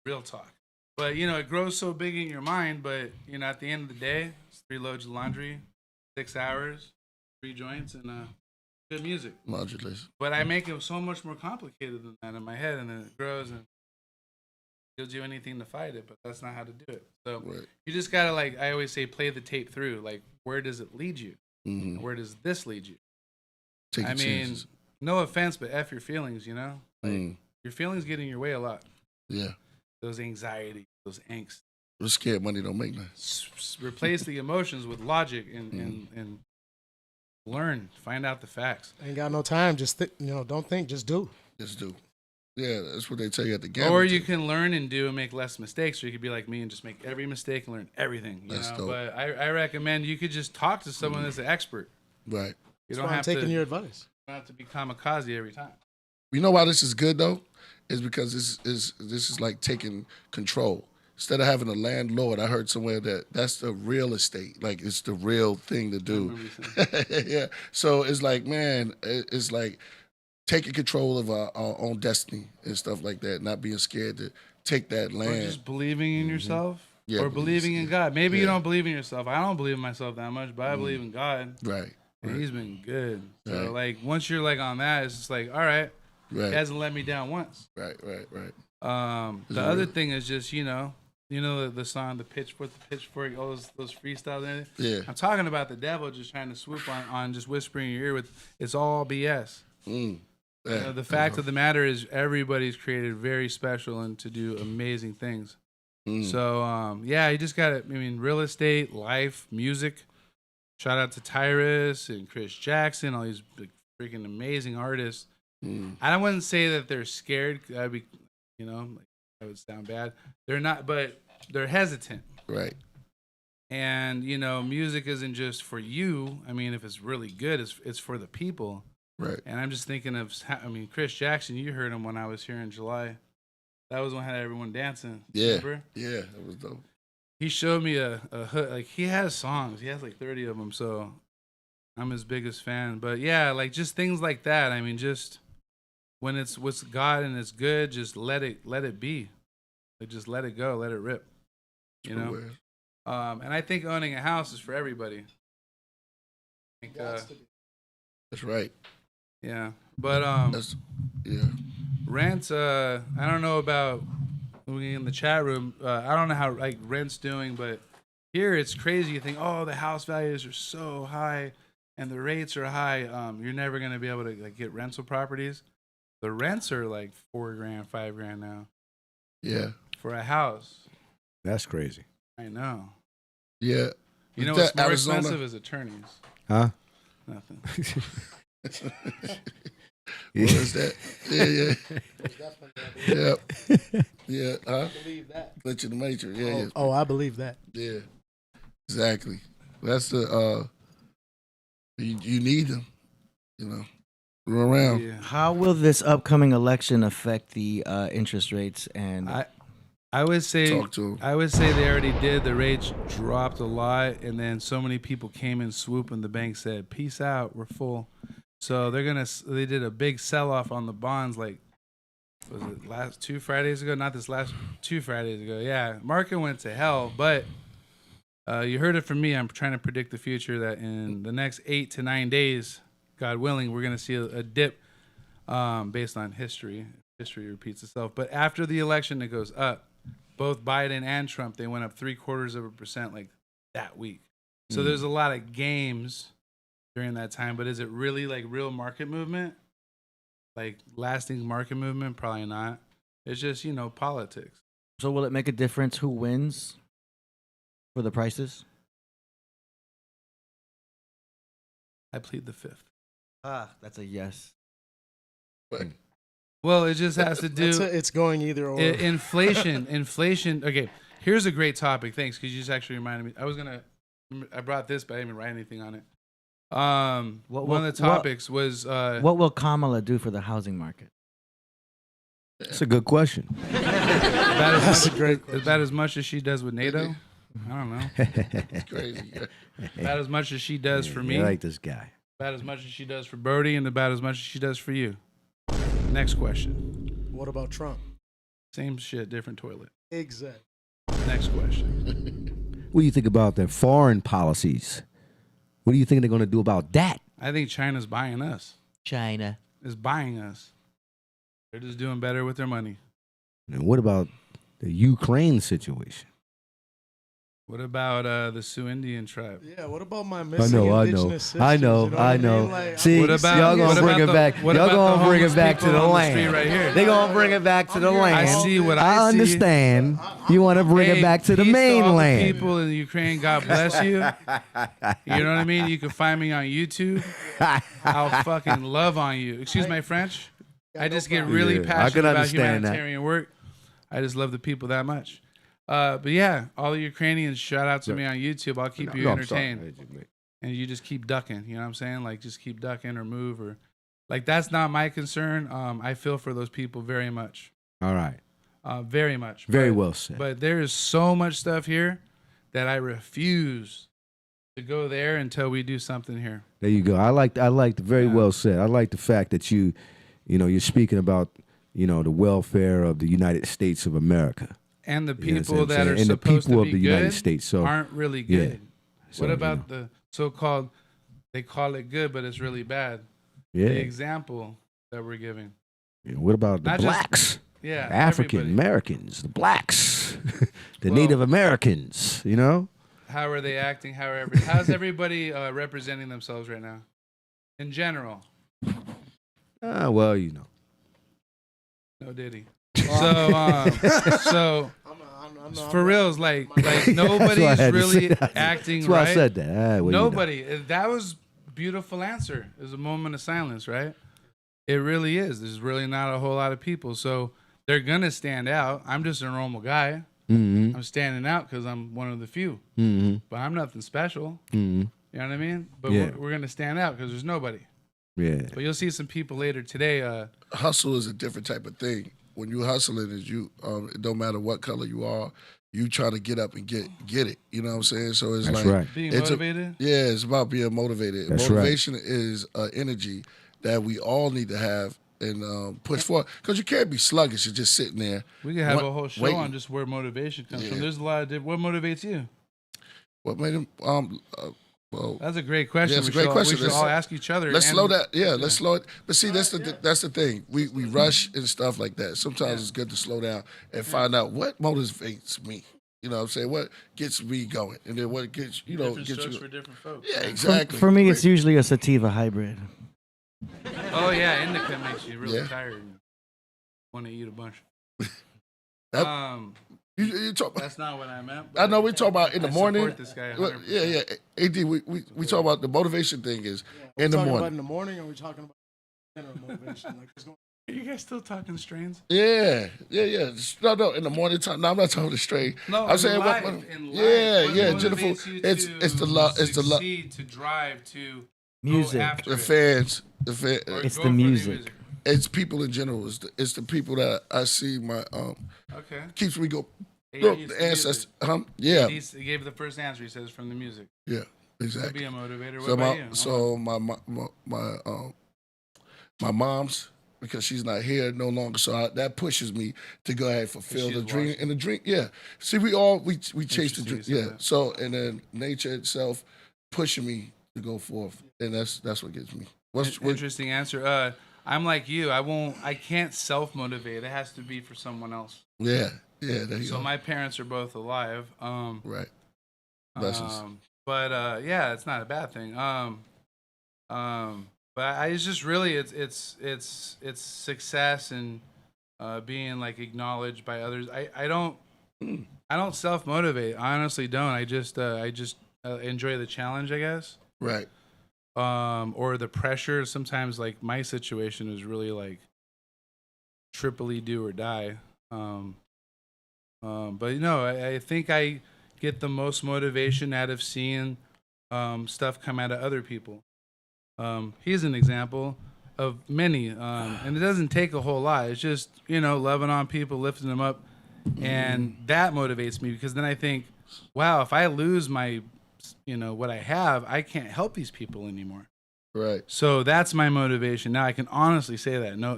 D: Real talk. But, you know, it grows so big in your mind, but, you know, at the end of the day, it's 3 loads of laundry, 6 hours, 3 joints, and good music.
B: Modulation.
D: But I make it so much more complicated than that in my head, and then it grows, and you'll do anything to fight it, but that's not how to do it. So
B: Right.
D: you just got to, like, I always say, play the tape through. Like, where does it lead you?
B: Mm-hmm.
D: Where does this lead you?
B: Take
D: I
B: your
D: mean,
B: chances.
D: no offense, but F your feelings, you know? Like,
B: Mm.
D: your feelings get in your way a lot.
B: Yeah.
D: Those anxiety, those angst.
B: We're scared money don't make nothing.
D: Replace the emotions with logic and learn, find out the facts.
F: Ain't got no time. Just don't think. Just do.
B: Just do. Yeah, that's what they tell you at the game.
D: Or you can learn and do and make less mistakes, or you could be like me and just make every mistake and learn everything. You
B: That's
D: know?
B: dope.
D: But I recommend you could just talk to someone that's an expert.
B: Right.
D: You
F: That's
D: don't
F: why I'm
D: have
F: taking
D: to.
F: your advice.
D: You don't have to be kamikaze every time.
B: You know why this is good though? Is because this is like taking control. Instead of having a landlord, I heard somewhere that's the real estate. Like it's the real thing to do. Yeah. So it's like, man, it's like taking control of our own destiny and stuff like that. Not being scared to take that
D: Or
B: land.
D: just believing in yourself.
B: Yeah,
D: or believing in God. Maybe you
B: yeah.
D: don't believe in yourself. I don't believe in myself that much, but I believe in God.
B: Right.
D: And He's been good. So
B: Right.
D: like once you're like on that, it's just like, all right,
B: Right.
D: He hasn't let me down once.
B: Right. Right.
D: The other thing is just, you know the song, the pitchfork, all those freestyles and everything.
B: Yeah.
D: I'm talking about the devil just trying to swoop on just whispering in your ear with, it's all BS.
B: Mm.
D: You
B: Yeah.
D: know, the fact of the matter is everybody's created very special and to do amazing things.
B: Mm.
D: So, yeah, you just got to, I mean, real estate, life, music. Shout out to Tyrus and Chris Jackson, all these big, freaking amazing artists.
B: Mm.
D: I wouldn't say that they're scared. That'd be, like, that would sound bad. They're not, but they're hesitant.
B: Right.
D: And, music isn't just for you. I mean, if it's really good, it's for the people.
B: Right.
D: And I'm just thinking of, Chris Jackson, you heard him when I was here in July. That was when I had everyone dancing.
B: Yeah.
D: Remember?
B: Yeah. That was dope.
D: He showed me a hood. Like, he has songs. He has like 30 of them. So I'm his biggest fan. But yeah, like just things like that. I mean, just when it's what's God and it's good, just let it be. Like, just let it go. Let it rip.
B: Aware.
D: And I think owning a house is for everybody. I think,
B: That's right.
D: yeah. But
B: That's yeah.
D: rent, I don't know about in the chat room. I don't know how like rent's doing, but here it's crazy. You think, oh, the house values are so high and the rates are high. You're never gonna be able to like get rental properties. The rents are like $4,000, $5,000 now
B: Yeah.
D: for a house.
G: That's crazy.
D: I know.
B: Yeah.
D: You know
B: Is
D: what's
B: that
D: more
B: Arizona?
D: expensive is attorneys.
G: Huh?
D: Nothing.
B: What is that? Yeah. Yeah. Huh?
F: Believe that.
B: Glitch in the matrix. Yeah. Yeah.
F: Oh, I believe that.
B: Yeah. Exactly. That's the you need them. Run around.
D: Yeah.
C: How will this upcoming election affect the interest rates and
D: I would say
B: Talk to 'em.
D: I would say they already did. The rates dropped a lot, and then so many people came in swoop, and the bank said, "Peace out, we're full." So they did a big sell off on the bonds. Like, was it last 2 Fridays ago? Not this last 2 Fridays ago. Yeah, market went to hell. But you heard it from me. I'm trying to predict the future. That in the next 8 to 9 days, God willing, we're going to see a dip based on history. History repeats itself. But after the election, it goes up. Both Biden and Trump, they went up 0.75% like that week. So there's a lot of games during that time. But is it really like real market movement? Like lasting market movement? Probably not. It's just, politics.
C: so will it make a difference who wins for the prices?
D: I plead the fifth.
C: That's a yes.
B: But
D: Well, it just has to do
F: It's going either or.
D: inflation. Okay, here's a great topic. Thanks, because you just actually reminded me. I brought this, but I didn't even write anything on it. One of the topics was
C: What will Kamala do for the housing market?
G: That's a good question.
D: about as much as she does with NATO. I don't know.
B: it's crazy. Yeah.
D: About as much as she does for me.
G: I like this guy.
D: About as much as she does for Brody, and about as much as she does for you. Next question.
F: What about Trump?
D: Same shit, different toilet.
F: Exactly.
D: Next question.
G: What do you think about their foreign policies? What do you think they're going to do about that?
D: I think China's buying us.
C: China.
D: Is buying us. They're just doing better with their money.
G: And what about the Ukraine situation?
D: What about the Sioux Indian tribe?
F: Yeah, what about my
G: I
F: missing
G: know.
F: indigenous sisters?
G: I know.
F: You know what I mean? Like,
G: See,
D: What about-
G: y'all
D: what
G: gonna bring
D: about
G: it
D: the-
G: back.
D: what
G: Y'all
D: about
G: gonna
D: the
G: bring it
D: homeless
G: back to
D: people
G: the
D: on the
G: land.
D: street right here?
G: They gonna bring it back to the land.
D: I see what I see.
G: understand. You want to bring
D: Hey,
G: it back to the
D: peace all the
G: mainland.
D: people in Ukraine, God bless you. You know what I mean? You can find me on YouTube. I'll fucking love on you. Excuse my French. I just get really
G: Yeah, I
D: passionate
G: can
D: about
G: understand that.
D: humanitarian work. I just love the people that much. But yeah, all the Ukrainians, shout out to me on YouTube. I'll keep you
G: No, I'm sorry.
D: entertained. And you just keep ducking. You know what I'm saying? Like, just keep ducking or move or. Like, that's not my concern. I feel for those people very much.
G: All right.
D: Very much.
G: Very
D: But-
G: well said.
D: But there is so much stuff here that I refuse to go there until we do something here.
G: There you go. I like very
D: Yeah.
G: well said. I like the fact that you're speaking about, the welfare of the United States of America.
D: And the
G: You know what
D: people
G: I'm
D: that
G: saying?
D: are
G: And the
D: supposed
G: people
D: to
G: of
D: be
G: the United
D: good
G: States. So
D: aren't really
G: yeah.
D: good.
G: So,
D: What
G: you
D: about the so-called, they call it good, but it's really bad.
G: yeah.
D: The example that we're giving.
G: What about the
D: Not just-
G: blacks?
D: Yeah.
G: African
D: everybody.
G: Americans, the blacks, the
D: Well-
G: Native Americans,
D: How are they acting? How's everybody representing themselves right now? In general.
G: Well,
D: No diddy. So
F: I'm
D: for reals, like
G: That's why I
D: nobody's
G: had to
D: really
G: say that.
D: acting
G: That's why
D: right.
G: I said that. Well,
D: Nobody. That was beautiful answer. It was a moment of silence, right? It really is. There's really not a whole lot of people, so they're gonna stand out. I'm just a normal guy.
G: Mm-hmm.
D: I'm standing out because I'm one of the few,
G: Mm-hmm.
D: but I'm nothing special.
G: Mm-hmm.
D: You know what I mean? But
G: Yeah.
D: we're gonna stand out because there's nobody.
G: Yeah.
D: But you'll see some people later today.
B: Hustle is a different type of thing. When you hustling, is you it don't matter what color you are, you try to get up and get it. You know what I'm saying? So it's
G: That's
B: like
G: right.
D: Being
B: it's
D: motivated.
B: yeah, it's about being motivated.
G: That's right.
B: Motivation is energy that we all need to have and push forward. Because you can't be sluggish and just sitting there.
D: We could have
B: What-
D: a whole show
B: waiting.
D: on just where motivation comes from.
B: Yeah.
D: There's a lot of what motivates you.
B: What made him? Well,
D: That's a great question.
B: Yeah, it's a
D: we
B: great
D: should,
B: question.
D: We should
B: Let's-
D: all ask each other.
B: let's
D: and-
B: slow that. Yeah, let's slow it. But see, that's the thing. We rush and stuff like that. Sometimes it's good to slow down and find out what motivates me. You know what I'm saying? What gets me going? And then what gets,
D: Different
B: gets
D: strokes
B: you.
D: for different folks.
B: Yeah, exactly.
C: For me, it's usually a sativa hybrid.
D: Oh yeah, indica makes you really
B: Yeah.
D: tired. And want to eat a bunch.
B: That- You talk about,
D: That's not what I meant.
B: I know we talk about in the
D: I
B: morning.
D: support this guy
B: Well,
D: 100%.
B: yeah. AD, we talk about the motivation thing is
F: We're
B: in the
F: talking about
B: morning.
F: in the morning, or are we talking about general motivation? Like, there's no-
D: Are you guys still talking strains?
B: Yeah. No, in the morning time. No, I'm not talking straight.
D: No,
B: I'm saying what?
D: in life,
B: Yeah,
D: what
B: yeah. Jennifer,
D: motivates you
B: it's
D: to
B: the love. It's the love.
D: succeed, to drive, to
C: Music.
D: go after
B: The
D: it,
B: fans.
D: or
C: It's
D: go
C: the
D: for
C: music.
B: It's people in general. It's the people that I see. My
D: Okay.
B: keeps me go.
D: Hey,
B: No,
D: it's
B: the
D: the
B: ancestors.
D: music.
B: Yeah,
D: He gave the first answer. He says from the music.
B: yeah,
D: Could
B: exactly.
D: be a motivator. What
B: So
D: about you?
B: my mom's, because she's not here no longer, so that pushes me to go ahead and fulfill
D: she's
B: the dream.
D: watching.
B: And the dream, yeah. See, we chase the
D: Interesting
B: dream,
D: you said
B: yeah.
D: that.
B: So and then nature itself pushing me to go forth, and that's what gets me. What,
D: Interesting answer. I'm like you. I can't self motivate. It has to be for someone else.
B: yeah, there you
D: So
B: go.
D: my parents are both alive.
B: Right. Blessings.
D: But yeah, it's not a bad thing. But it's just really it's success and being like acknowledged by others. I don't self motivate. I honestly don't. I just enjoy the challenge, I guess.
B: Right.
D: Or the pressure. Sometimes like my situation is really like triply do or die. But I think I get the most motivation out of seeing stuff come out of other people. He's an example of many, and it doesn't take a whole lot. It's just loving on people, lifting them up, and that motivates me because then I think, wow, if I lose my, what I have, I can't help these people anymore.
B: Right.
D: So that's my motivation. Now I can honestly say that. No,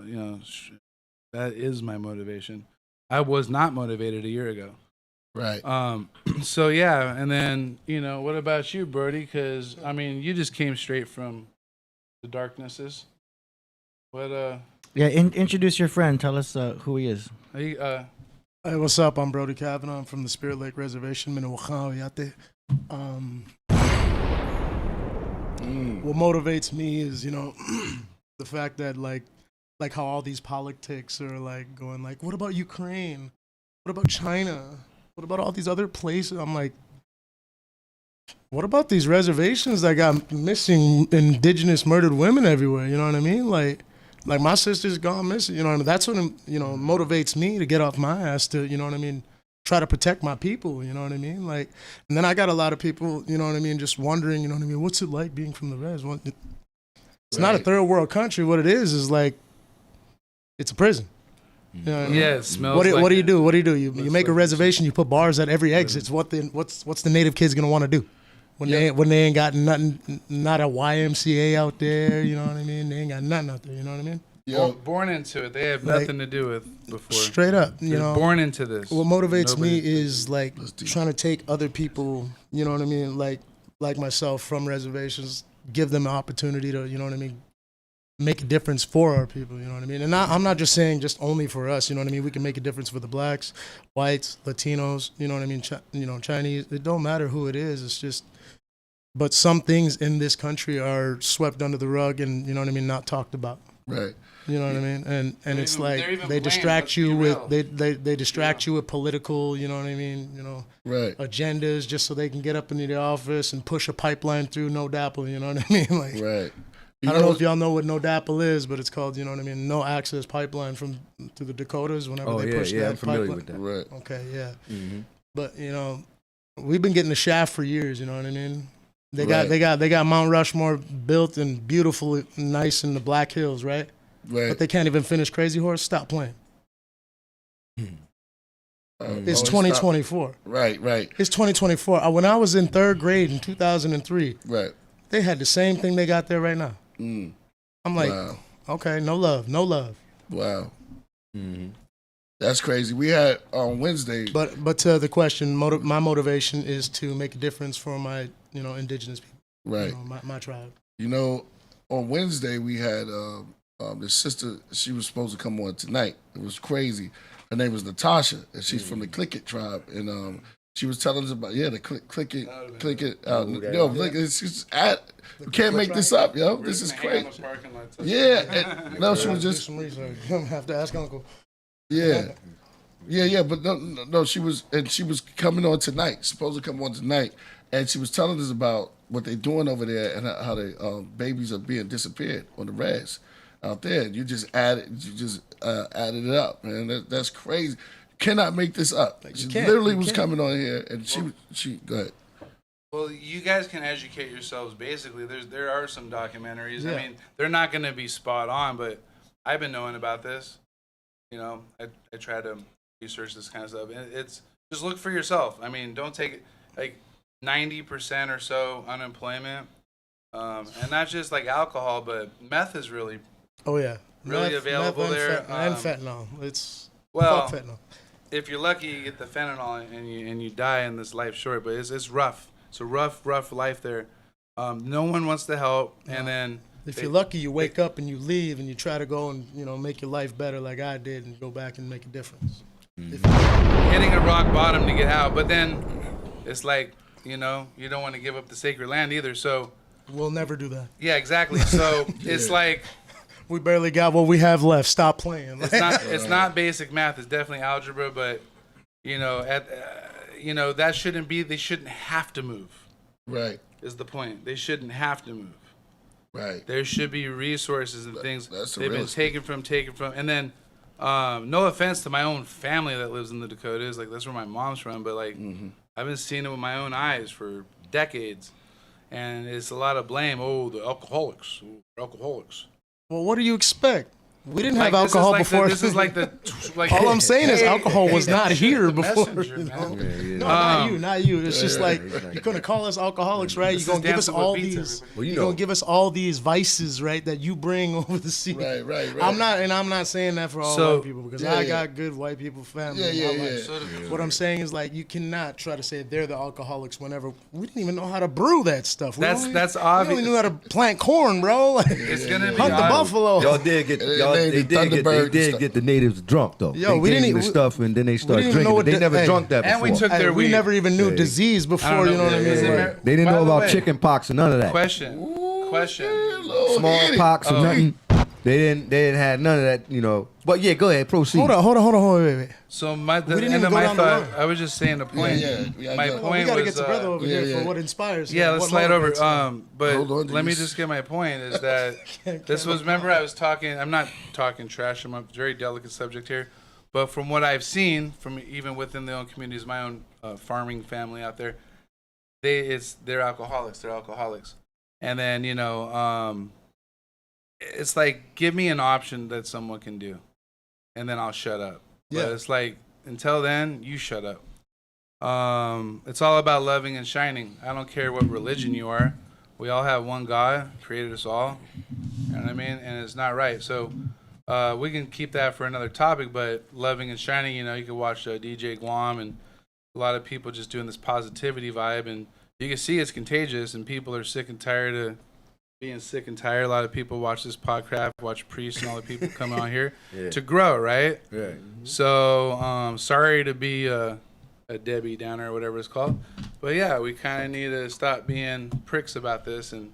D: that is my motivation. I was not motivated a year ago.
B: Right.
D: So yeah, and then what about you, Brody? Because I mean, you just came straight from the darknesses. What
C: Yeah, introduce your friend. Tell us who he is.
D: are you,
F: Hey, what's up? I'm Brody Kavanaugh. I'm from the Spirit Lake Reservation, Minnewacha. What motivates me is, the fact that like how all these politics are like going like, what about Ukraine? What about China? What about all these other places? I'm like, what about these reservations that got missing indigenous murdered women everywhere? You know what I mean? Like my sister's gone missing. You know what I mean? That's what motivates me to get off my ass to, you know what I mean, try to protect my people. You know what I mean? Like, and then I got a lot of people, you know what I mean, just wondering, you know what I mean, what's it like being from the res? Well, it's not a third world country. What it is like, it's a prison. You know what I mean?
D: yeah, it smells.
F: What do you do? What do you do? You
D: Looks
F: make a
D: like
F: reservation. You put bars at every exit. What's the native kids gonna want to do when they ain't got nothing, not a YMCA out there? You know what I mean? They ain't got nothing out there. You know what I mean?
D: born into it. They have
F: Like,
D: nothing to do with before.
F: Straight up,
D: They're born into this.
F: What motivates
D: Nobody-
F: me is like trying to take other people, you know what I mean, like myself from reservations, give them an opportunity to, you know what I mean, make a difference for our people, you know what I mean? And I'm not just saying just only for us, you know what I mean? We can make a difference for the blacks, whites, Latinos, you know what I mean? Chinese. It don't matter who it is. It's just, but some things in this country are swept under the rug and, you know what I mean, not talked about.
B: Right.
F: You know what I mean? And it's
D: even-
F: like
D: they're even
F: they
D: blamed,
F: distract
D: let's
F: you
D: be
F: with
D: real.
F: they distract you with political, you know what I mean,
B: Right.
F: agendas just so they can get up into the office and push a pipeline through No Dapple, you know what I mean? Like
B: Right.
F: I don't know if y'all know what No Dapple is, but it's called, you know what I mean, no access pipeline from to the Dakotas whenever
G: Oh
F: they
G: yeah,
F: push
G: yeah,
F: that
G: I'm familiar
F: pipeline.
G: with that.
B: Right.
F: Okay, yeah.
G: Mm-hmm.
F: But we've been getting the shaft for years, you know what I mean? They
B: Right.
F: got Mount Rushmore built and beautiful, nice in the Black Hills, right?
B: Right.
F: But they can't even finish Crazy Horse. Stop playing. It's
B: oh,
F: 2024.
B: Right. Right.
F: It's 2024. When I was in third grade in 2003,
B: Right.
F: they had the same thing they got there right now.
B: Mm.
F: I'm like,
B: Wow.
F: okay, no love, no love.
B: Wow.
G: Mm-hmm.
B: That's crazy. We had on Wednesday.
F: But to the question, my motivation is to make a difference for my indigenous people,
B: Right.
F: my tribe.
B: On Wednesday we had this sister. She was supposed to come on tonight. It was crazy. Her name was Natasha, and she's from the Click It tribe. And she was telling us about the Click It. Look, it's just you can't make this up, yo. This is crazy. Yeah. And, she was
F: Do
B: just
F: some research. I'm gonna have to ask Uncle.
B: yeah. But no, she was coming on tonight. Supposed to come on tonight, and she was telling us about what they're doing over there and how the babies are being disappeared on the res out there. And you just added it up, man. That's crazy. You cannot make this up. She
F: can't.
B: literally
F: You
B: was
F: can't.
B: coming on here, and she go ahead.
D: Well, you guys can educate yourselves. Basically, there are some documentaries.
F: Yeah.
D: I mean, they're not going to be spot on, but I've been knowing about this. I try to research this kind of stuff. And it's just look for yourself. I mean, don't take it like 90% or so unemployment, and not just like alcohol, but meth is really
F: Oh yeah,
D: Really available
F: and
D: there,
F: and fentanyl. It's
D: well.
F: fuck fentanyl.
D: If you're lucky, you get the fentanyl and you die in this life short. But it's rough. It's a rough life there. No one wants to help, and then
F: If you're lucky, you wake up and you leave and you try to go and make your life better like I did and go back and make a difference.
D: hitting a rock bottom to get out. But then it's like you don't want to give up the sacred land either. So
F: We'll never do that.
D: yeah, exactly. So it's like
F: We barely got what we have left. Stop playing.
D: it's not basic math. It's definitely algebra. But that shouldn't be. They shouldn't have to move.
B: Right.
D: Is the point? They shouldn't have to move.
B: Right.
D: There should be resources and things
B: that's the
D: they've been
B: realest
D: taken from. And then, no offense to my own family that lives in the Dakotas, like that's where my mom's from, but like I've been seeing it with my own eyes for decades, and it's a lot of blame. Oh, the alcoholics.
F: Well, what do you expect? We didn't have alcohol before.
D: This is like the. Like,
F: All I'm saying is alcohol was not here before.
D: messenger,
F: You know?
D: man.
F: No, not you. It's just like you're gonna call us alcoholics, right?
D: This
F: You're
D: is
F: gonna give us
D: Dancing with
F: all
D: Beats,
F: these.
D: everybody.
F: You're gonna give us all these vices, right? That you bring over the sea.
B: Right.
F: I'm not saying that for all
D: So-
F: white people because
B: Yeah,
F: I
B: yeah.
F: got good white people family. in
B: Yeah,
F: my
B: yeah,
F: life.
B: yeah.
F: What I'm saying is like you cannot try to say they're the alcoholics whenever we didn't even know how to brew that stuff.
D: That's
F: We
D: obvious.
F: only knew how to plant corn, bro. Like,
D: It's gonna be
F: hunt the
D: obvious.
F: buffalo.
G: Y'all did get they did get the natives drunk though.
F: Yo,
G: they
F: we
G: gave
F: didn't
G: them the
F: even-
G: stuff and then they started
F: didn't even know
G: drinking.
F: what
G: They
F: the-
G: never
F: hey.
G: drunk that before.
D: And we took
F: Hey,
D: their
F: we
D: weed.
F: never even knew
G: Yeah.
F: disease before. You know what I mean?
D: Is it
F: Like,
D: Mar-
G: They didn't
D: By
G: know
D: the
G: about
D: way,
G: chicken pox and none of that.
D: Question.
G: Smallpox or nothing. They didn't have none of that, you know. But yeah, go ahead, proceed.
F: hold on, wait.
D: So
F: We didn't
D: end
F: even
D: of
F: go
D: my
F: down the
D: thought,
F: line.
D: I was just saying the point.
B: Yeah.
D: My
B: Go.
F: Well, we
D: point
F: gotta
D: was,
F: get to brother over
B: yeah,
F: here
B: yeah.
F: for what inspires.
D: yeah,
F: him,
D: let's
F: what
D: slide over.
F: motivates him.
D: But
B: Hold on,
D: let me
B: Denise.
D: just get my point. Is that this was? Remember, I was talking. I'm not talking trash. I'm a very delicate subject here. But from what I've seen, from even within their own communities, my own farming family out there, they're alcoholics. They're alcoholics, and then it's like give me an option that someone can do, and then I'll shut up.
F: Yeah.
D: But it's like until then, you shut up. It's all about loving and shining. I don't care what religion you are. We all have one God, created us all. You know what I mean? And it's not right. So we can keep that for another topic, but loving and shining, you can watch DJ Guam and a lot of people just doing this positivity vibe. And you can see it's contagious and people are sick and tired of being sick and tired. A lot of people watch this Podcraft, watch Priest and all the people come out here to grow, right?
G: Yeah.
D: So sorry to be a Debbie Downer or whatever it's called. But yeah, we kind of need to stop being pricks about this. And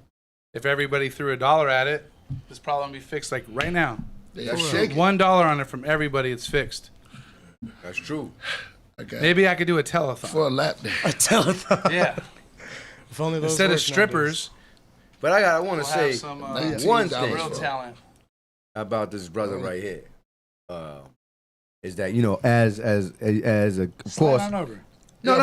D: if everybody threw $1 at it, this problem would be fixed like right now.
B: That's shaking.
D: $1 on it from everybody, it's fixed.
G: That's true.
B: Okay.
D: Maybe I could do a telethon.
B: For a lap day.
F: A telethon.
D: Yeah.
F: If only those
D: Instead of
F: worked
D: strippers,
G: But I want
D: we'll
G: to say
D: have some
G: one
B: $19
G: thing
D: real talent.
G: about this brother right here. Is that as a of
D: Slide
G: course.
D: on over.
G: No.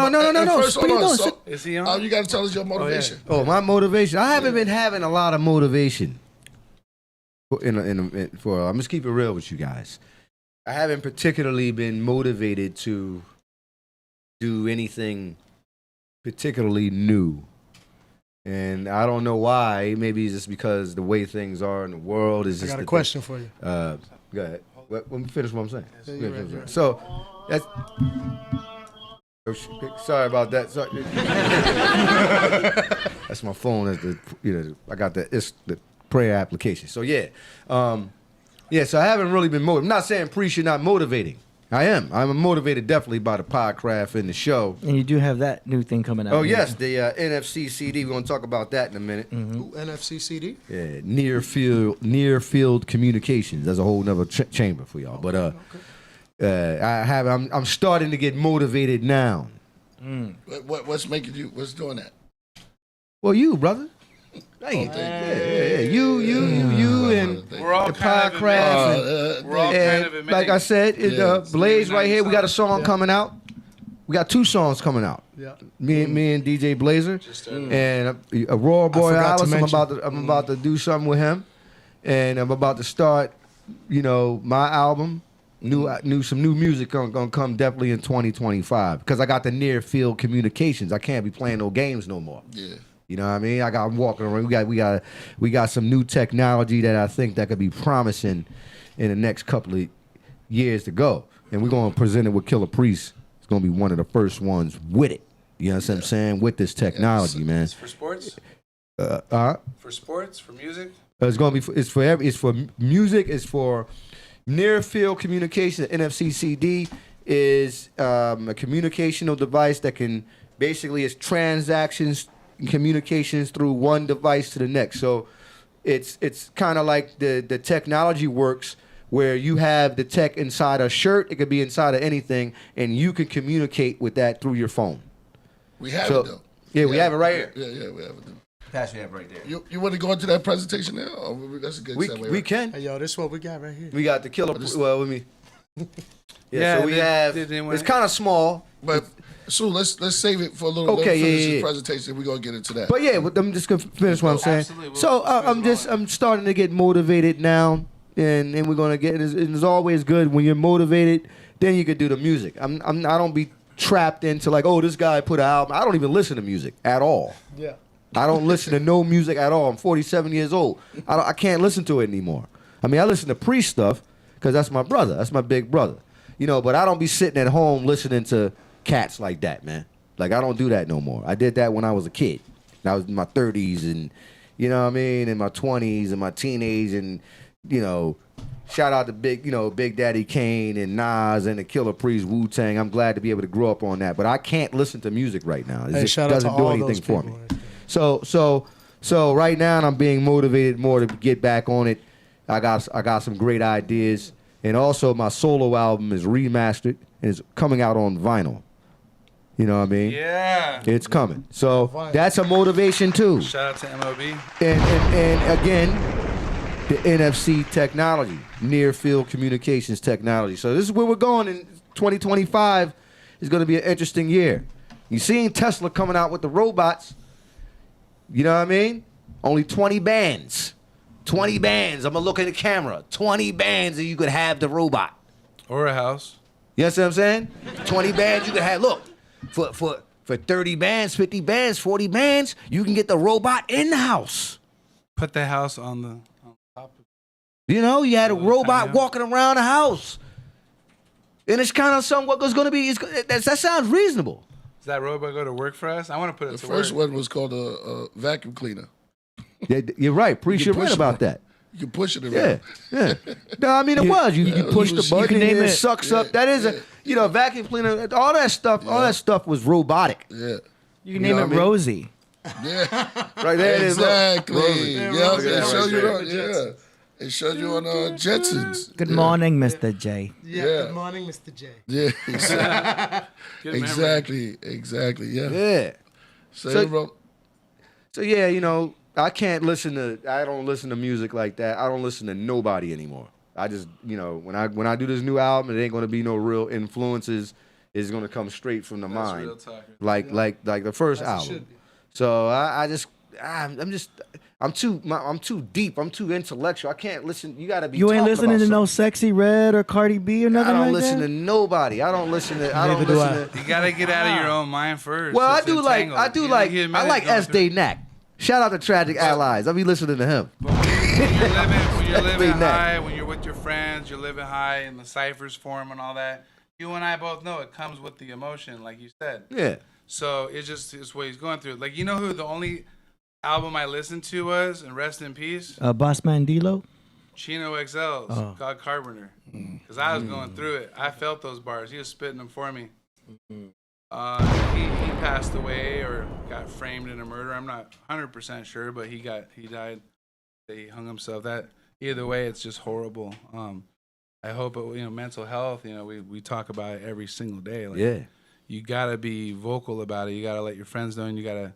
B: First,
G: What are you
B: hold on.
G: doing?
B: So,
D: Is he on?
B: you got to tell us your motivation.
G: Oh, my motivation. I haven't been having a lot of motivation. I'm just keep it real with you guys. I haven't particularly been motivated to do anything particularly new. And I don't know why. Maybe it's just because the way things are in the world is
F: I
G: just
F: got a
G: the
F: question for you.
G: Go ahead. Let me finish what I'm saying.
F: Yeah, you're right, you're right.
G: So that's. Sorry about that. Sorry. That's my phone. That's I got the prayer application. So yeah, So I haven't really been motivated. I'm not saying Priest you're not motivating. I am. I'm motivated definitely by the Podcraft and the show.
C: And you do have that new thing coming out.
G: Oh yes, the NFC CD. We're gonna talk about that in a minute.
F: Ooh, NFC CD.
G: Yeah, near field communications. That's a whole nother chamber for y'all. But I'm starting to get motivated now.
B: What's making you? What's doing that?
G: Well, you brother. Hey, yeah. You, and
D: We're all
G: the
D: kind of
G: Podcraft.
D: We're all kind of admitting.
G: Like I said, Blaze right here. We got a song
F: Yeah.
G: coming out. We got 2 songs coming out.
F: Yeah.
G: Me and DJ Blazer and a Raw Boy
F: forgot to
G: Alice.
F: mention.
G: I'm about to do something with him, and I'm about to start, my album. Some new music gonna come definitely in 2025 because I got the near field communications. I can't be playing no games no more.
B: Yeah.
G: You know what I mean? I'm walking around. We got some new technology that I think that could be promising in the next couple of years to go, and we're gonna present it with Killah Priest. It's gonna be one of the first ones with it. You know what I'm saying? With this technology, man.
D: It's for sports? For sports? For music?
G: It's gonna be. It's for music. It's for near field communication. The NFC CD is a communicational device that can basically it's transactions, communications through one device to the next. So it's kind of like the technology works where you have the tech inside a shirt. It could be inside of anything, and you can communicate with that through your phone.
B: We have
G: So-
B: it though.
G: Yeah, we have it right here.
B: Yeah, we have it.
G: Pass me that right there.
B: You want to go into that presentation now? That's a good segue.
G: We can.
F: Hey, yo, this is what we got right here.
G: We got the Killah. Well, with me.
D: Yeah,
G: So we have.
D: they
G: It's kind of small.
B: But so let's save it for a little.
G: Okay,
B: Let's finish
G: yeah.
B: this presentation. We're gonna get into that.
G: But yeah, I'm just gonna finish what I'm saying.
D: Absolutely.
G: So
D: We'll
G: I'm starting to get motivated now. and we're gonna get. It's always good when you're motivated. Then you could do the music. I don't be trapped into like, oh, this guy put an album. I don't even listen to music at all.
F: Yeah.
G: I don't listen to no music at all. I'm 47 years old. I can't listen to it anymore. I mean, I listen to Priest stuff because that's my brother. That's my big brother. You know, but I don't be sitting at home listening to cats like that, man. Like, I don't do that no more. I did that when I was a kid. I was in my 30s and, you know what I mean, in my 20s and my teenage and, you know, shout out to Big Daddy Kane and Nas and the Killah Priest, Wu-Tang. I'm glad to be able to grow up on that. But I can't listen to music right now. It just doesn't do anything for me. So right now I'm being motivated more to get back on it. I got some great ideas. And also my solo album is remastered and it's coming out on vinyl. You know what I mean?
D: Yeah.
G: It's coming. So that's a motivation too.
D: Shout out to MOB.
G: And again, the NFC technology, near field communications technology. So this is where we're going in 2025 is going to be an interesting year. You seen Tesla coming out with the robots. You know what I mean? Only 20 bands. 20 bands. I'm going to look at the camera. 20 bands and you could have the robot.
D: Or a house.
G: You know what I'm saying? 20 bands you could have. Look, for 30 bands, 50 bands, 40 bands, you can get the robot in the house.
D: Put the house on the top.
G: You know, you had a robot walking around the house. And it's kind of something what was going to be, that sounds reasonable.
D: Does that robot go to work for us? I want to put it
B: The
D: to work.
B: first one was called a vacuum cleaner.
G: Yeah, you're right. Priest, you're right about that.
B: You can push it around.
G: Yeah. No, I mean, it was. You push the button and it sucks up. That is a, vacuum cleaner, all that stuff was robotic.
B: Yeah.
C: You can name it Rosie.
B: Yeah.
G: Right there it is. Look.
B: Exactly. Yeah,
G: Look at that
B: it shows
G: right
B: you
G: there.
B: on, it shows you on Jetsons.
C: Good morning, Mr. J.
F: Yeah.
B: Yeah.
F: Good morning, Mr. J.
B: Yeah, exactly.
D: Good memory.
B: exactly. Yeah.
G: Yeah.
B: So,
G: So yeah, I don't listen to music like that. I don't listen to nobody anymore. I just, when I do this new album, it ain't gonna be no real influences. It's gonna come straight from the mind,
D: real talk.
G: like the first album. So I'm too deep. I'm too intellectual. I can't listen. You gotta be.
C: You ain't
G: talking
C: listening
G: about
C: to no
G: something.
C: Sexy Red or Cardi B or nothing
G: I don't
C: like
G: listen
C: that?
G: to nobody. I don't listen to.
D: You gotta get out of your own mind first.
G: Well,
D: It's entangled.
G: I like
D: going
G: S.
D: through-
G: Day Knack. Shout out to Tragic Allies. I'll be listening to him.
D: But when you're living
G: Big neck.
D: high, when you're with your friends, you're living high in the ciphers form and all that. You and I both know it comes with the emotion, like you said.
G: Yeah.
D: So it's what he's going through. Like, you know who the only album I listened to was, and rest in peace?
C: Bossman D-Lo?
D: Chino XL's
C: Oh.
D: God Carpenter. Because I was going through it. I felt those bars. He was spitting them for me. He passed away or got framed in a murder. I'm not 100% sure, but he died. He hung himself. That either way, it's just horrible. I hope mental health. We talk about it every single day. Like,
G: Yeah.
D: you gotta be vocal about it. You gotta let your friends know, and you gotta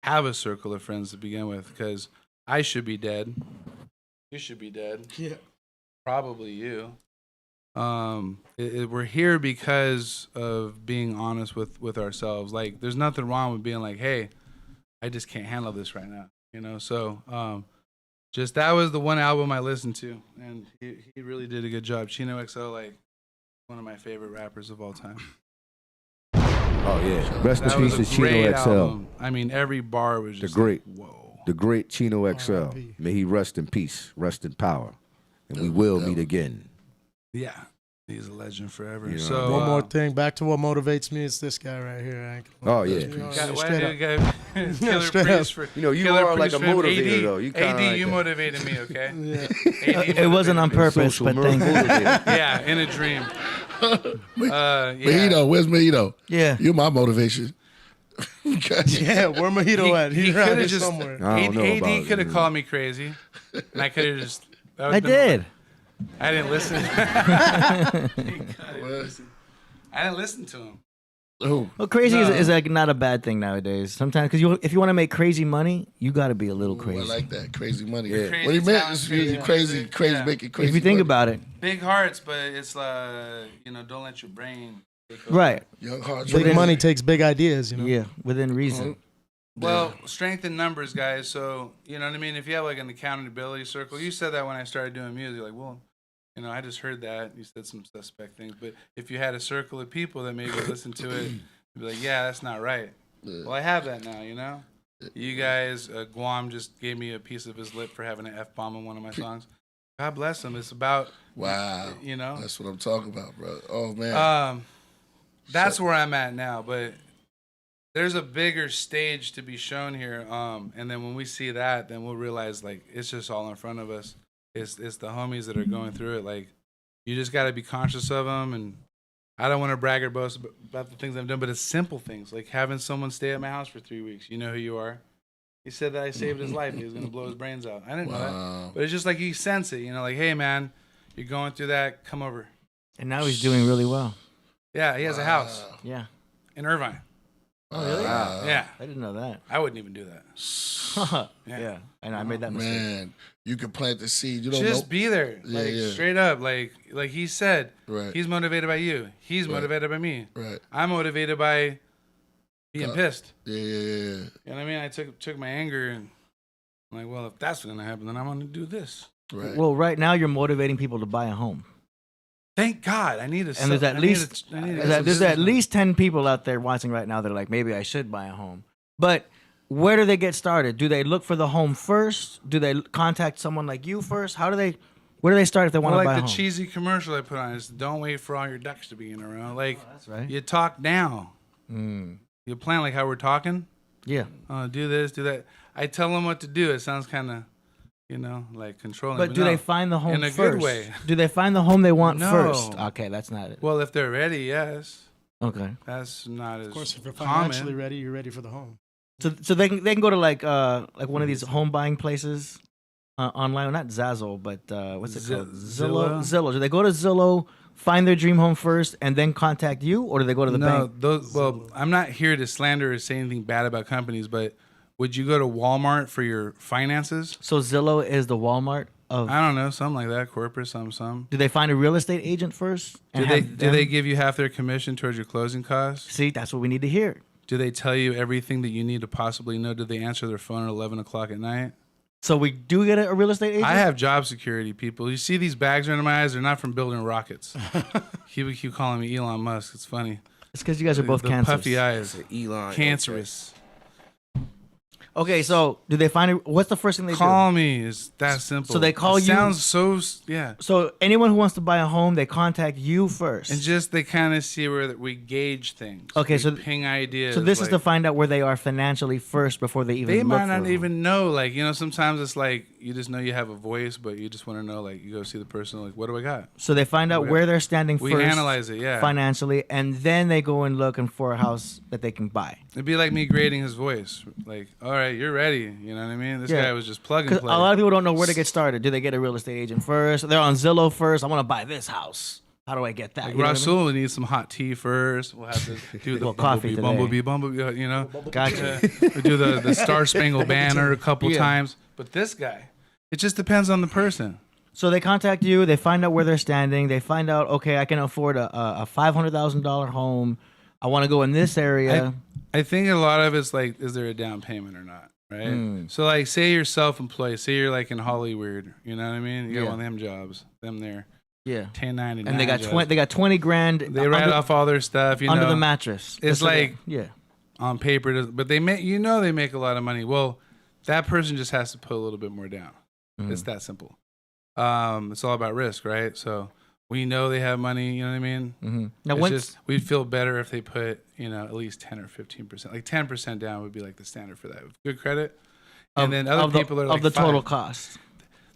D: have a circle of friends to begin with. Because I should be dead. You should be dead.
F: Yeah.
D: Probably you. We're here because of being honest with ourselves. Like, there's nothing wrong with being like, hey, I just can't handle this right now. So just that was the one album I listened to, and he really did a good job. Chino XL, like, one of my favorite rappers of all time.
G: Oh yeah. Rest in
D: That was
G: peace
D: a
G: to
D: great
G: Chino XL.
D: album. I mean, every bar was just
G: great.
D: like, whoa.
G: The great Chino XL.
F: R.I.P.
G: May he rest in peace, rest in power, and we will meet again.
D: Yeah, he's a legend forever.
G: You know,
D: So
F: One more thing. Back to what motivates me is this guy right here. I ain't gonna-
G: Oh yeah.
D: Why did you go Killer
F: Straight
D: Priest for
G: You
D: Killer
G: are like a
D: Priest for
G: motivator
D: AD,
G: though. You kind
D: AD,
G: of
D: you motivated me, okay?
F: Yeah.
D: AD
C: It wasn't on
D: motivated me.
C: purpose, but thank you.
G: motivator.
D: Yeah, in a dream. Yeah.
B: Mojito, where's Mojito?
C: Yeah.
B: You're my motivation.
F: Yeah, where Mojito at?
D: He
F: He's
D: could
F: around
D: have
F: here
D: just
F: somewhere.
G: I don't know
D: AD
G: about
D: could have
G: it.
D: called me crazy, and I could have just. that would've
C: I
D: been-
C: did.
D: I didn't listen. I didn't listen to him.
B: Oh,
C: Well, crazy
D: No.
C: is like not a bad thing nowadays. Sometimes, because if you want to make crazy money, you got to be a little
B: I
C: crazy.
B: like that. Crazy money.
G: Yeah.
B: What he meant is
D: Crazy
B: crazy,
D: talent, yeah.
B: making crazy.
C: If you think
B: money.
C: about it,
D: Big hearts, but it's don't let your brain take over.
C: right?
B: Young Hearts.
F: Big money takes big ideas,
C: Yeah, within reason.
D: Well, strength in numbers, guys. So, you know what I mean? If you have like an accountability circle, you said that when I started doing music, like, well, you know, I just heard that. You said some suspect things. But if you had a circle of people that maybe listen to it and be like, yeah, that's not right. Well, I have that now, you know? You guys, Guam just gave me a piece of his lip for having an F-bomb in one of my songs. God bless him. It's about,
B: Wow.
D: you know?
B: That's what I'm talking about, bro. Oh, man.
D: That's where I'm at now. But there's a bigger stage to be shown here. And then when we see that, then we'll realize, like, it's just all in front of us. It's the homies that are going through it. Like, you just got to be conscious of them. And I don't want to brag or boast about the things I've done, but it's simple things. Like having someone stay at my house for 3 weeks. You know who you are. He said that I saved his life. He was going to blow his brains out. I didn't know that. But it's just like you sense it. You know, like, hey, man, you're going through that. Come over.
C: And now he's doing really well.
D: Yeah, he has a house
C: Yeah.
D: in Irvine.
C: Oh, really?
D: Yeah.
C: I didn't know that.
D: I wouldn't even do that.
C: Yeah. And I made that mistake.
B: Man, you can plant the seed. You don't
D: Just
B: know.
D: be there.
B: Yeah,
D: Like,
B: yeah.
D: straight up. Like he said,
B: Right.
D: he's motivated by you. He's motivated by me.
B: Right.
D: I'm motivated by being pissed.
B: Yeah.
D: You know what I mean? I took my anger and I'm like, well, if that's going to happen, then I'm going to do this.
B: Right.
C: Well, right now you're motivating people to buy a home.
D: Thank God. I need to.
C: And there's at least 10 people out there watching right now that are like, maybe I should buy a home. But where do they get started? Do they look for the home first? Do they contact someone like you first? Where do they start if they want to buy a
D: like
C: home?
D: the cheesy commercial I put on is don't wait for all your ducks to be in a row. Like,
C: That's right.
D: you talk now. You plan like how we're talking.
C: Yeah.
D: Do this, do that. I tell them what to do. It sounds kind of, you know, like controlling.
C: But do
D: no,
C: they find the home
D: in a
C: first?
D: good way?
C: Do they find the home they want
D: No.
C: first? Okay, that's not it.
D: Well, if they're ready, yes.
C: Okay.
D: That's not as
F: Of course, if you're
D: common.
F: financially ready, you're ready for the home.
C: So they can go to like one of these home buying places online. Not Zazzle, but what's it called?
D: Zillow?
C: Zillow. Do they go to Zillow, find their dream home first, and then contact you, or do they go to the bank?
D: Well, I'm not here to slander or say anything bad about companies, but would you go to Walmart for your finances?
C: So Zillow is the Walmart of.
D: I don't know, something like that, corporate, some.
C: Do they find a real estate agent first?
D: Do they give you half their commission towards your closing costs?
C: See, that's what we need to hear.
D: Do they tell you everything that you need to possibly know? Do they answer their phone at 11 o'clock at night?
C: So we do get a real estate agent?
D: I have job security people. You see these bags under my eyes? They're not from building rockets. He would keep calling me Elon Musk. It's funny.
C: It's because you guys are both
D: the
C: cancerous.
D: puffy eyes.
E: Elon.
D: Cancerous.
C: Okay, so do they find what's the first thing they
D: Call
C: do?
D: me. It's that simple.
C: So they call
D: it
C: you-
D: Sounds so, yeah.
C: So anyone who wants to buy a home, they contact you first.
D: And just they kind of see where we gauge things.
C: Okay,
D: we
C: so
D: ping ideas.
C: So this is
D: like,
C: to find out where they are financially first before they even
D: they
C: look
D: might
C: for a
D: not
C: home.
D: even know. Like, you know, sometimes it's like you just know you have a voice, but you just want to know. Like, you go see the person. Like, what do I got?
C: So they find out where they're standing
D: We
C: first.
D: analyze it, yeah.
C: Financially, and then they go and looking for a house that they can buy.
D: It'd be like me grading his voice. Like, all right, you're ready. You know what I mean? This
C: Yeah.
D: guy was just plug and
C: Because a
D: play.
C: lot of people don't know where to get started. Do they get a real estate agent first? They're on Zillow first. I want to buy this house. How do I get that?
D: Like
C: You know what I mean?
D: Rasul needs some hot tea first. We'll have to do the
C: Well, coffee
D: bumblebee,
C: today.
D: bumblebee, you know.
C: Gotcha.
D: We do the Star Spangled Banner a couple
C: Yeah.
D: times. But this guy, it just depends on the person.
C: So they contact you. They find out where they're standing. They find out, okay, I can afford a $500,000 home. I want to go in this area.
D: I think a lot of it's like, is there a down payment or not? Right. So like, say you're self-employed. Say you're like in Hollywood. You know what I mean? You got
C: Yeah.
D: one of them jobs. Them there.
C: Yeah.
D: 1099.
C: And they got
D: jobs.
C: They got 20 grand.
D: They write off all their stuff. You
C: under
D: know,
C: the mattress.
D: It's
C: That's what
D: like
C: yeah.
D: on paper, but they make they make a lot of money. Well, that person just has to put a little bit more down. It's that simple. It's all about risk, right? So we know they have money. You know what I mean?
C: Mm-hmm. Now,
D: It's
C: once
D: just we'd feel better if they put at least 10 or 15%. Like 10% down would be like the standard for that. With good credit, and then other people are like
C: of the total
D: 5.
C: cost.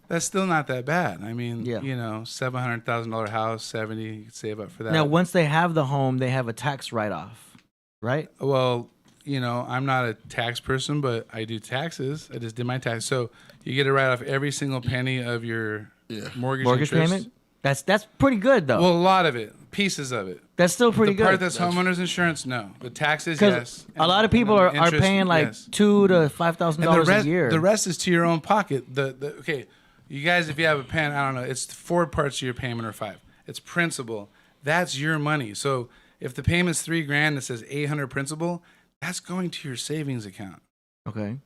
D: That's still not that bad. I mean,
C: Yeah.
D: $700,000 house, 70, you could save up for that.
C: Now, once they have the home, they have a tax write-off, right?
D: Well, I'm not a tax person, but I do taxes. I just did my tax. So you get to write off every single penny of your mortgage interest.
C: Payment. That's pretty good though.
D: Well, a lot of it, pieces of it.
C: That's still pretty
D: the
C: good.
D: part that's homeowners insurance, no. The taxes,
C: Because
D: yes.
C: a lot of people
D: And
C: are
D: interest,
C: paying like
D: yes.
C: $2,000 to $5,000
D: rest,
C: a year.
D: The rest is to your own pocket. Okay, you guys, if you have a pen, I don't know, it's 4 parts of your payment or 5. It's principal. That's your money. So if the payment's $3,000 and it says 800 principal, that's going to your savings account.
C: Okay.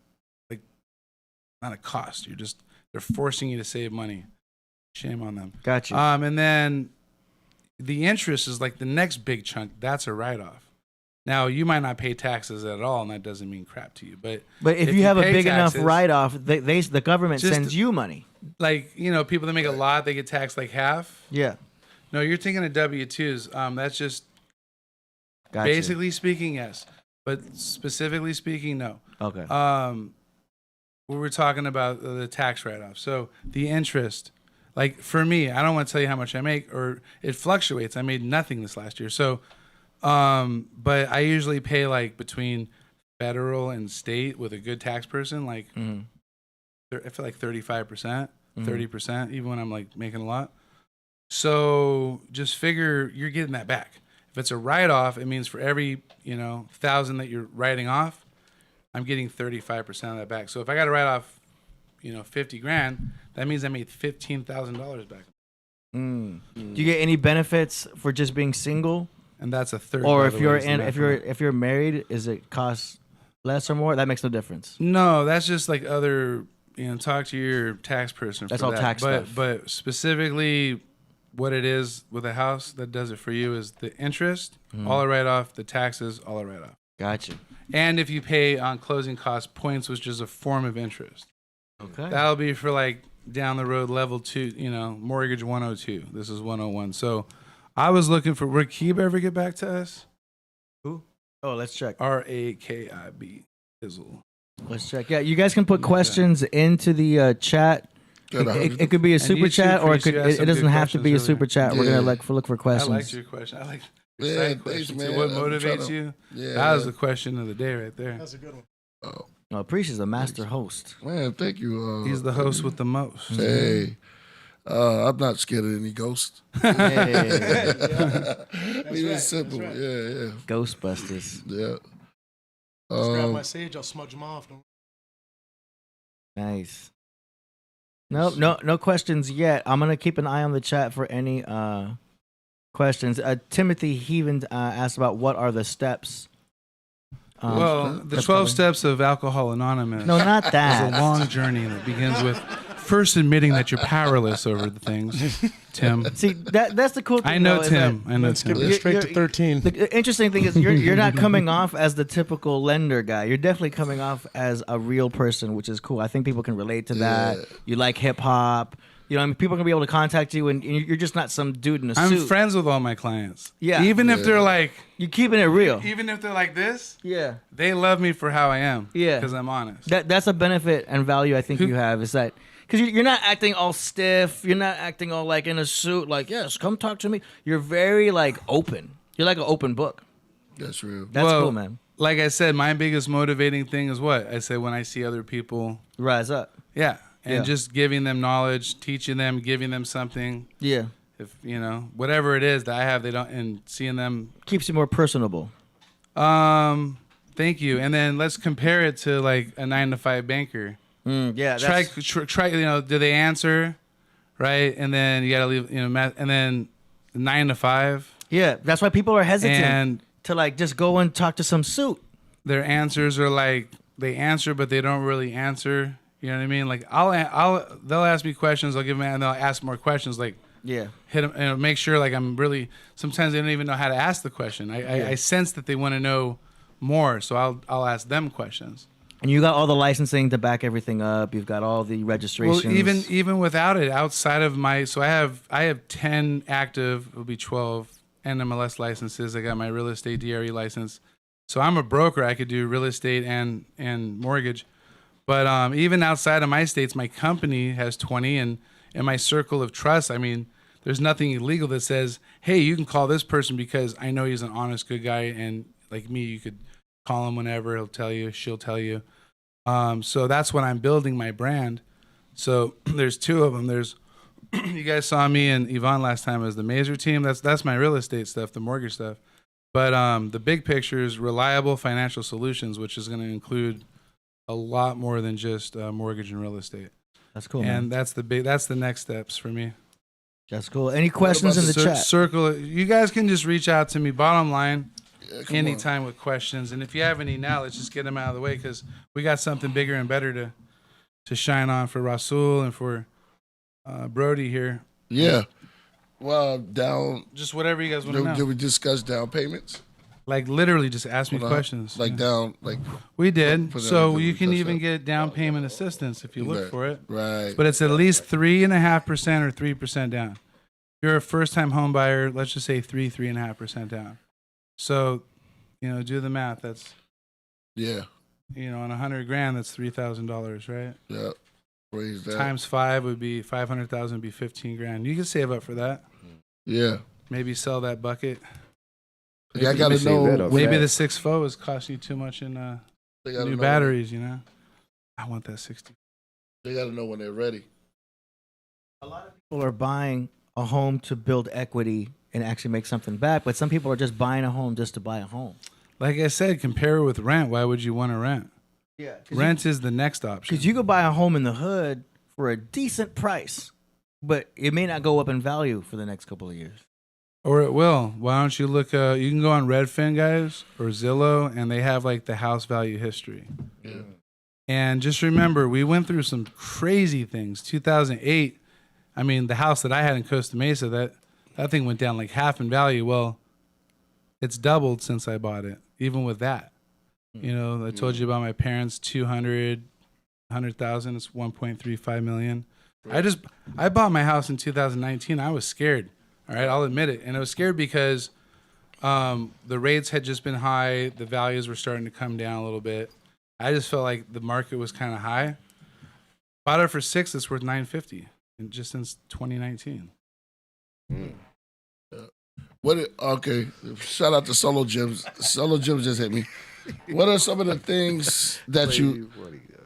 D: Not a cost. They're forcing you to save money. Shame on them.
C: Gotcha.
D: And then the interest is like the next big chunk. That's a write-off. Now you might not pay taxes at all, and that doesn't mean crap to you. But
C: if you have a
D: pay
C: big
D: taxes,
C: enough write-off, the government
D: Just-
C: sends you money.
D: like people that make a lot, they get taxed like half.
C: Yeah.
D: No, you're thinking of W-2s. That's just
C: Gotcha.
D: basically speaking, yes, but specifically speaking, no.
C: Okay.
D: We were talking about the tax write-off. So the interest, like for me, I don't want to tell you how much I make, or it fluctuates. I made nothing this last year. So, but I usually pay like between federal and state with a good tax person, like I feel like 35%, 30%, even when I'm like making a lot. So just figure you're getting that back. If it's a write-off, it means for every 1,000 that you're writing off, I'm getting 35% of that back. So if I got to write off, 50 grand, that means I made $15,000 back.
C: Do you get any benefits for just being single?
D: And that's a third.
C: Or
D: by
C: if
D: the
C: you're
D: way, is the
C: in,
D: math
C: if
D: on
C: you're
D: it.
C: if you're married, is it cost less or more? That makes no difference.
D: No, that's just like other. Talk to your tax person.
C: That's
D: for
C: all
D: that.
C: tax
D: but,
C: stuff.
D: But specifically, what it is with a house that does it for you is the interest, all a write off, the taxes, all a write off.
C: Gotcha.
D: And if you pay on closing cost points, which is a form of interest,
C: Okay.
D: that'll be for like down the road level 2, mortgage 102. This is 101. So I was looking for, would Keeb ever get back to us?
C: Oh, let's check.
D: RAKIB. Izzle.
C: Let's check. Yeah, you guys can put questions into the chat. It could be a super
D: you
C: chat,
D: too,
C: or
D: Priest, you had
C: it
D: some
C: doesn't
D: good
C: have to be a
D: questions
C: super chat. We're
B: Yeah.
C: gonna look for
D: I
C: questions.
D: liked your question. I like
B: Yeah,
D: side
B: thanks,
D: questions.
B: man.
D: What
B: I'm trying
D: motivates
B: to-
D: you?
B: Yeah.
D: That was the question of the day right there.
F: That's a good one.
B: Oh,
C: No, Priest is a master host.
B: man, thank you.
D: He's the host with the most.
B: Hey, I'm not scared of any ghosts.
C: Hey,
B: Leave it
F: right,
B: simple.
F: that's right.
B: Yeah,
C: Ghostbusters.
B: yeah.
F: Just grab my
B: Um,
F: sage, I'll smudge them off.
C: Nice. No questions yet. I'm gonna keep an eye on the chat for any questions. Timothy Heaven asked about what are the steps.
D: Well, the
C: that's
D: 12
C: probably-
D: steps of Alcohol Anonymous.
C: No, not
D: It's
C: that.
D: a long journey that begins with first admitting that you're powerless over the things. Tim.
C: See, that's the cool thing.
D: I know
C: though, is
D: Tim. I know
F: Let's skip
D: Tim.
F: it straight to
C: You're-
F: 13.
C: The interesting thing is you're not coming off as the typical lender guy. You're definitely coming off as a real person, which is cool. I think people can relate to that.
B: Yeah.
C: You like hip hop. I mean, people are gonna be able to contact you, and you're just not some dude in a
D: I'm
C: suit.
D: friends with all my clients.
C: Yeah.
D: Even if they're like,
C: You're keeping it real.
D: even if they're like this,
C: Yeah.
D: they love me for how I am.
C: Yeah.
D: Because I'm honest.
C: That's a benefit and value I think you have is that because you're not acting all stiff. You're not acting all like in a suit. Like, yes, come talk to me. You're very like open. You're like an open book.
B: that's real.
C: That's
D: Well,
C: cool, man.
D: Like I said, my biggest motivating thing is what? I say when I see other people,
C: Rise up.
D: yeah. And
C: Yeah.
D: just giving them knowledge, teaching them, giving them something.
C: Yeah.
D: If, whatever it is that I have, they don't, and seeing them.
C: Keeps you more personable.
D: Thank you. And then let's compare it to like a 9-to-5 banker.
C: Yeah.
D: Try,
C: That's,
D: try, do they answer? Right. And then you got to leave, and then 9-to-5.
C: yeah. That's why people are hesitant
D: And
C: to like just go and talk to some suit.
D: their answers are like, they answer, but they don't really answer. You know what I mean? Like they'll ask me questions, I'll give them, and they'll ask more questions. Like
C: Yeah.
D: hit them and make sure like I'm really. Sometimes they don't even know how to ask the question. I sense that they want to know more, so I'll ask them questions.
C: And you got all the licensing to back everything up. You've got all the registrations.
D: Well, even without it, outside of my, so I have 10 active. It'll be 12 NMLS licenses. I got my real estate DRE license. So I'm a broker. I could do real estate and mortgage. But even outside of my states, my company has 20, and in my circle of trust, I mean, there's nothing illegal that says, hey, you can call this person because I know he's an honest, good guy, and like me, you could call him whenever. He'll tell you, she'll tell you. So that's when I'm building my brand. So there's 2 of them. There's you guys saw me and Yvonne last time as the Mazer team. That's my real estate stuff, the mortgage stuff. But the big picture is reliable financial solutions, which is going to include a lot more than just mortgage and real estate.
C: That's cool,
D: And
C: man.
D: that's the next steps for me.
C: That's cool. Any questions in the chat?
D: Circle. You guys can just reach out to me. Bottom line, anytime with questions. And if you have any now, let's just get them out of the way because we got something bigger and better to shine on for Rasul and for Brody here.
B: Yeah. Well, down.
D: Just whatever you guys want to know.
B: Did we discuss down payments?
D: Like literally just ask me questions.
B: Like down, like.
D: We did.
B: Put
D: So
B: everything
D: you
B: we
D: can
B: touched
D: even
B: up.
D: get down payment assistance if you look
B: Right.
D: for it.
B: Right.
D: But it's at least 3.5% or 3% down. If you're a first-time home buyer, let's just say 3.5% down. So, do the math. That's,
B: Yeah.
D: on $100,000, that's $3,000, right?
B: Yeah. Raise that.
D: Times 5 would be 500,000. Would be 15 grand. You can save up for that.
B: Yeah.
D: Maybe sell that bucket.
B: Yeah, I gotta know.
D: Maybe the 6.4 is costing you too much in
B: They gotta
D: new
B: know
D: batteries. I want that 60.
B: They gotta know when they're ready.
C: A lot of people are buying a home to build equity and actually make something back, but some people are just buying a home just to buy a home.
D: Like I said, compare it with rent. Why would you want to rent?
C: Yeah,
D: Rent is the next option.
C: because you could buy a home in the hood for a decent price, but it may not go up in value for the next couple of years.
D: Or it will. Why don't you look? You can go on Redfin, guys, or Zillow, and they have like the house value history.
B: Yeah.
D: And just remember, we went through some crazy things. 2008. I mean, the house that I had in Costa Mesa, that thing went down like half in value. Well, it's doubled since I bought it. Even with that, I told you about my parents. 100,000. It's 1.35 million.
B: Right.
D: I bought my house in 2019. I was scared. All right, I'll admit it. And I was scared because the rates had just been high. The values were starting to come down a little bit. I just felt like the market was kind of high. Bought it for $6. It's worth $950, and just since 2019.
B: Okay, shout out to Solo Gyms. Solo Gyms just hit me. What are some of the things that you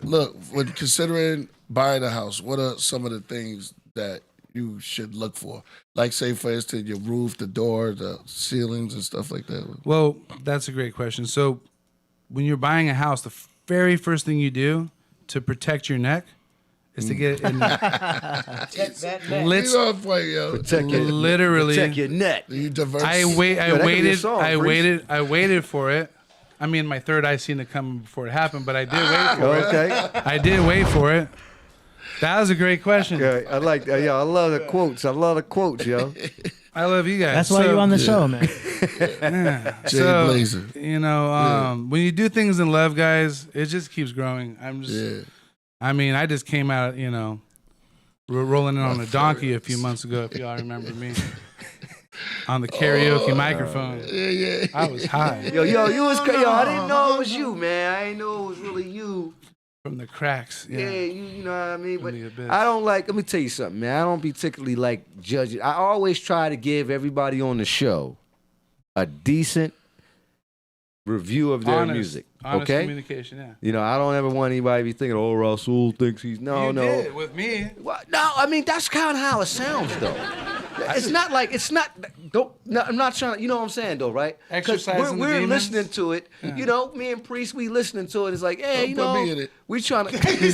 B: look when considering buying a house? What are some of the things that you should look for? Like, say, for instance, your roof, the door, the ceilings, and stuff like that.
D: Well, that's a great question. So, when you're buying a house, the very first thing you do to protect your neck is to get in.
G: Protect your neck.
B: You diverse.
D: I waited for it. I mean, my third eye seen it coming before it happened, but I did wait for it.
G: Okay.
D: I did wait for it. That was a great question.
G: Yeah, I like that. Yeah, I love the quotes. Yo.
D: I love you guys.
C: That's why you're on the show, man.
D: Yeah.
B: Jay
D: So,
B: Blazer.
D: when you do things in love, guys, it just keeps growing. I mean, I just came out, rolling in on a donkey a few months ago, if y'all remember me. On the karaoke microphone.
B: Yeah.
D: I was high.
G: Yo, you was crazy. Yo, I didn't know it was you, man. I didn't know it was really you.
D: From the cracks.
G: Yeah, you know what I mean? But
D: the abyss.
G: I don't let me tell you something, man. I don't particularly like judging. I always try to give everybody on the show a decent review of their music.
D: Honest
G: Okay?
D: communication, yeah.
G: I don't ever want anybody to be thinking, oh, Rasul thinks he's... No.
D: You did with me.
G: Well, no, I mean, that's kind of how it sounds, though. It's not like, I'm not trying to, you know what I'm saying, though, right? Because
D: Exercising the
G: we're
D: demons?
G: listening to it.
D: Yeah.
G: Me and Priest, we listening to it. It's like, hey,
B: Don't put me in it.
G: we trying to...
F: He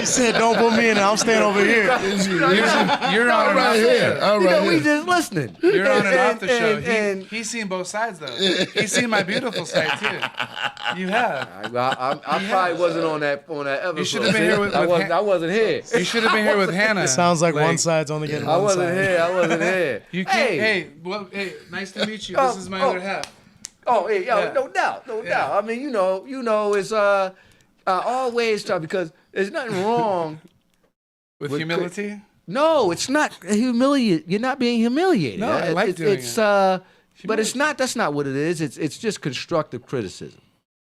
F: said, "Don't put me in it. I'm staying over here."
D: You're on
B: I'm
D: and
B: right
D: off
B: here.
D: the show.
B: I'm right
G: we
B: here.
G: just listening.
D: You're on and off the show.
G: And
D: He's seen both sides, though. He's seen my beautiful side, too. You have.
G: I probably wasn't on that episode.
D: You should have been here with
G: I wasn't here.
D: You should have been here with Hannah.
F: It sounds like one side's only getting
G: I
F: one
G: wasn't
F: side.
G: here. I wasn't here.
D: You can't. Hey, nice to meet you. This is my other half.
G: Oh, hey, yo,
D: Yeah.
G: no doubt. I mean, it's always tough because there's nothing wrong.
D: With
G: With
D: humility?
G: No, it's not humiliate. You're not being humiliated.
D: No, I like doing
G: it. But it's
D: Humility.
G: not. That's not what it is. It's just constructive criticism.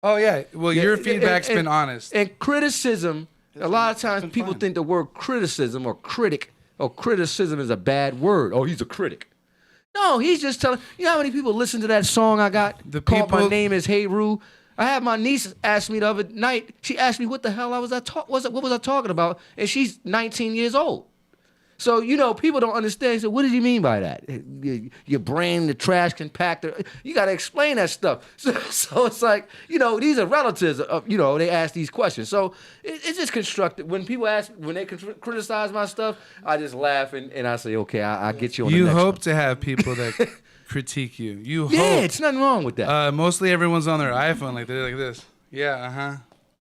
D: Oh, yeah. Well,
G: Yeah,
D: your feedback's been honest.
G: And criticism, a lot of times
D: been
G: people
D: fun.
G: think the word criticism or critic or criticism is a bad word. Oh, he's a critic. No, he's just telling. You know how many people listen to that song I got called My Name Is Hey Roo? I had my niece ask me the other night. She asked me what the hell what was I talking about? And she's 19 years old. So, people don't understand. So, what did you mean by that? Your brain, the trash compactor. You got to explain that stuff. So it's like, these are relatives. They ask these questions. So it's just constructive. When people when they criticize my stuff, I just laugh and I say, okay, I get you on the
D: You
G: next
D: hope
G: one.
D: to have people that critique you. You
G: Yeah,
D: hope.
G: it's nothing wrong with that.
D: Mostly everyone's on their iPhone, like they're like this. Yeah, uh-huh.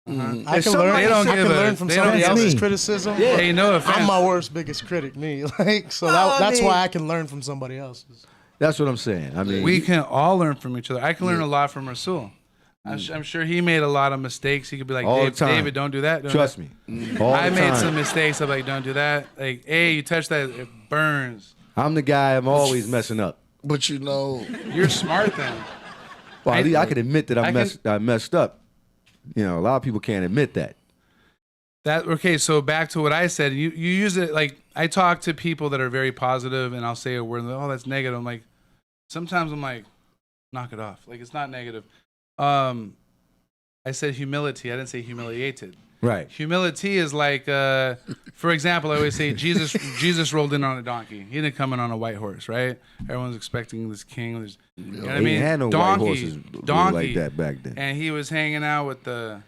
F: I can learn.
D: They don't
F: I
D: give
F: can
D: a-
F: learn from
D: they don't
F: somebody
D: give a-
F: else's criticism.
G: Yeah.
D: Hey, no offense.
F: I'm my worst, biggest critic, me. Like, so
G: No, I
F: that's
G: mean-
F: why I can learn from somebody else's.
G: That's what I'm saying. I mean,
D: We can all learn from each other. I can learn a lot from Rasul. I'm sure he made a lot of mistakes. He could be like,
G: All the time.
D: David, don't do that. Don't
G: trust
D: do
G: me.
D: that."
G: All
D: I
G: the
D: made
G: time.
D: some mistakes. I'm like, don't do that. Like, hey, you touch that, it burns.
G: I'm the guy. I'm always messing up.
B: But you know,
D: You're smart then.
G: Well, at least I can admit that
D: I
G: I messed up. You know, a lot of people can't admit that.
D: Okay, so back to what I said. You use it like I talk to people that are very positive, and I'll say a word, and oh, that's negative. I'm like, sometimes I'm like, knock it off. Like it's not negative. I said humility. I didn't say humiliated.
G: Right.
D: Humility is like, for example, I always say Jesus rolled in on a donkey. He didn't come in on a white horse, right? Everyone's expecting this king. You know what I
G: He
D: mean?
G: ain't had no white horses really like that back then.
D: And he was hanging out with the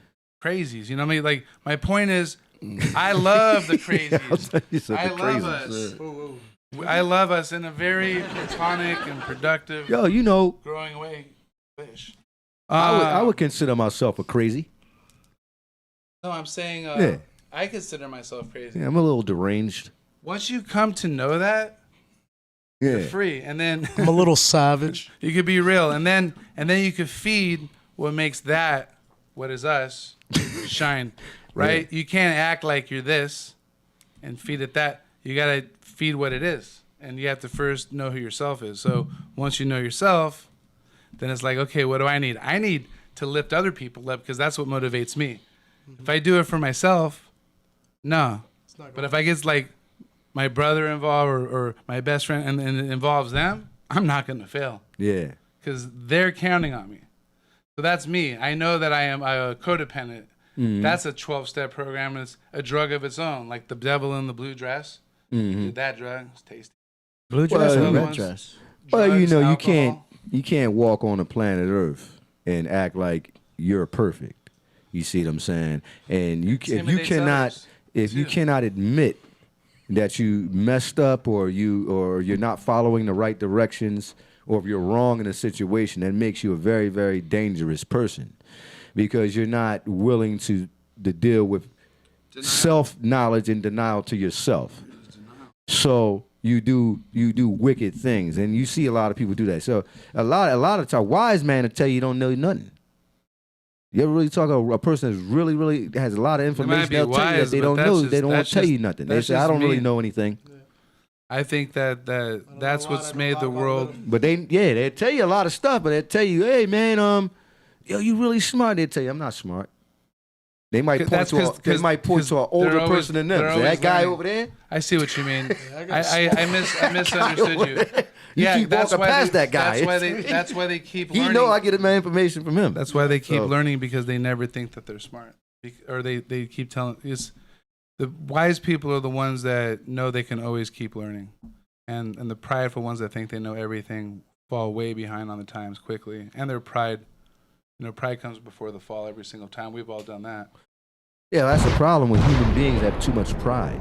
D: crazies. You know what I mean? Like my point is, I love the crazies.
G: You said
D: I
G: the
D: love
G: crazies.
D: us. I love us in a very platonic and productive,
G: Yo, you know,
D: growing away fish.
G: I would consider myself a crazy.
D: No, I'm saying
G: Yeah.
D: I consider myself crazy.
G: Yeah, I'm a little deranged.
D: Once you come to know that, you're
G: Yeah.
D: free, and then
F: I'm a little savage.
D: you could be real, and then you could feed what makes that what is us shine, right? You can't act like you're this and feed it that. You gotta feed what it is, and you have to first know who yourself is. So once you know yourself, then it's like, okay, what do I need? I need to lift other people up because that's what motivates me. If I do it for myself, no. But if I get like my brother involved or my best friend and it involves them, I'm not going to fail
G: Yeah.
D: because they're counting on me. So that's me. I know that I am a codependent. That's a 12-step program. It's a drug of its own, like the devil in the blue dress. Did that drug. It's tasty.
C: Blue dress
G: Well,
C: or
D: you-
C: red dress?
G: Well, you
D: Drugs,
G: know,
D: alcohol.
G: you can't walk on the planet Earth and act like you're perfect. You see what I'm saying? And if you
D: Intimidates
G: cannot,
D: others,
G: if you
D: too.
G: cannot admit that you messed up or you're not following the right directions or if you're wrong in a situation, that makes you a very, very dangerous person because you're not willing to deal with self-knowledge and denial to yourself. So you do wicked things, and you see a lot of people do that. So a lot of time, wise man will tell you don't know nothing. You ever really talk to a person that's really has a lot of information?
D: be
G: They'll tell you that
D: wise,
G: they
D: but
G: don't
D: that's
G: know.
D: just-
G: They don't want
D: that's
G: to tell
D: just-
G: you nothing. They
D: that's
G: say I
D: just
G: don't really
D: me.
G: know anything.
D: I think that that's what's made the world.
G: But they tell you a lot of stuff, but they tell you, hey man, yo, you really smart. They tell you I'm not smart. They might point
D: That's
G: to
D: 'cause-
G: they might point to an
D: 'cause they're
G: older
D: always-
G: person than them.
D: they're
G: Say,
D: always
G: that guy
D: learning.
G: over there.
D: I see what you mean.
F: I got
D: I misunderstood you.
G: You keep
D: that's
G: walking
D: why
G: past
D: they,
G: that guy.
D: That's why they keep
G: He
D: learning.
G: know I get my information from him.
D: That's why they keep
G: So-
D: learning because they never think that they're smart, or they keep telling. It's the wise people are the ones that know they can always keep learning, and the prideful ones that think they know everything fall way behind on the times quickly, and their pride. You know, pride comes before the fall every single time. We've all done that.
G: Yeah, that's the problem when human beings have too much pride,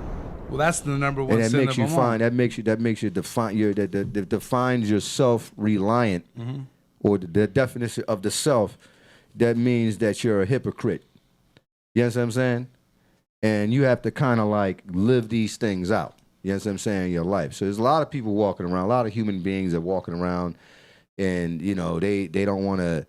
D: Well, that's the number one
G: and that
D: sin
G: makes
D: of
G: you
D: them all.
G: find that makes you define that defines your self-reliant or the definition of the self. That means that you're a hypocrite. You know what I'm saying? And you have to kind of like live these things out. You know what I'm saying? In your life. So there's a lot of people walking around, a lot of human beings that are walking around, and you know they don't want to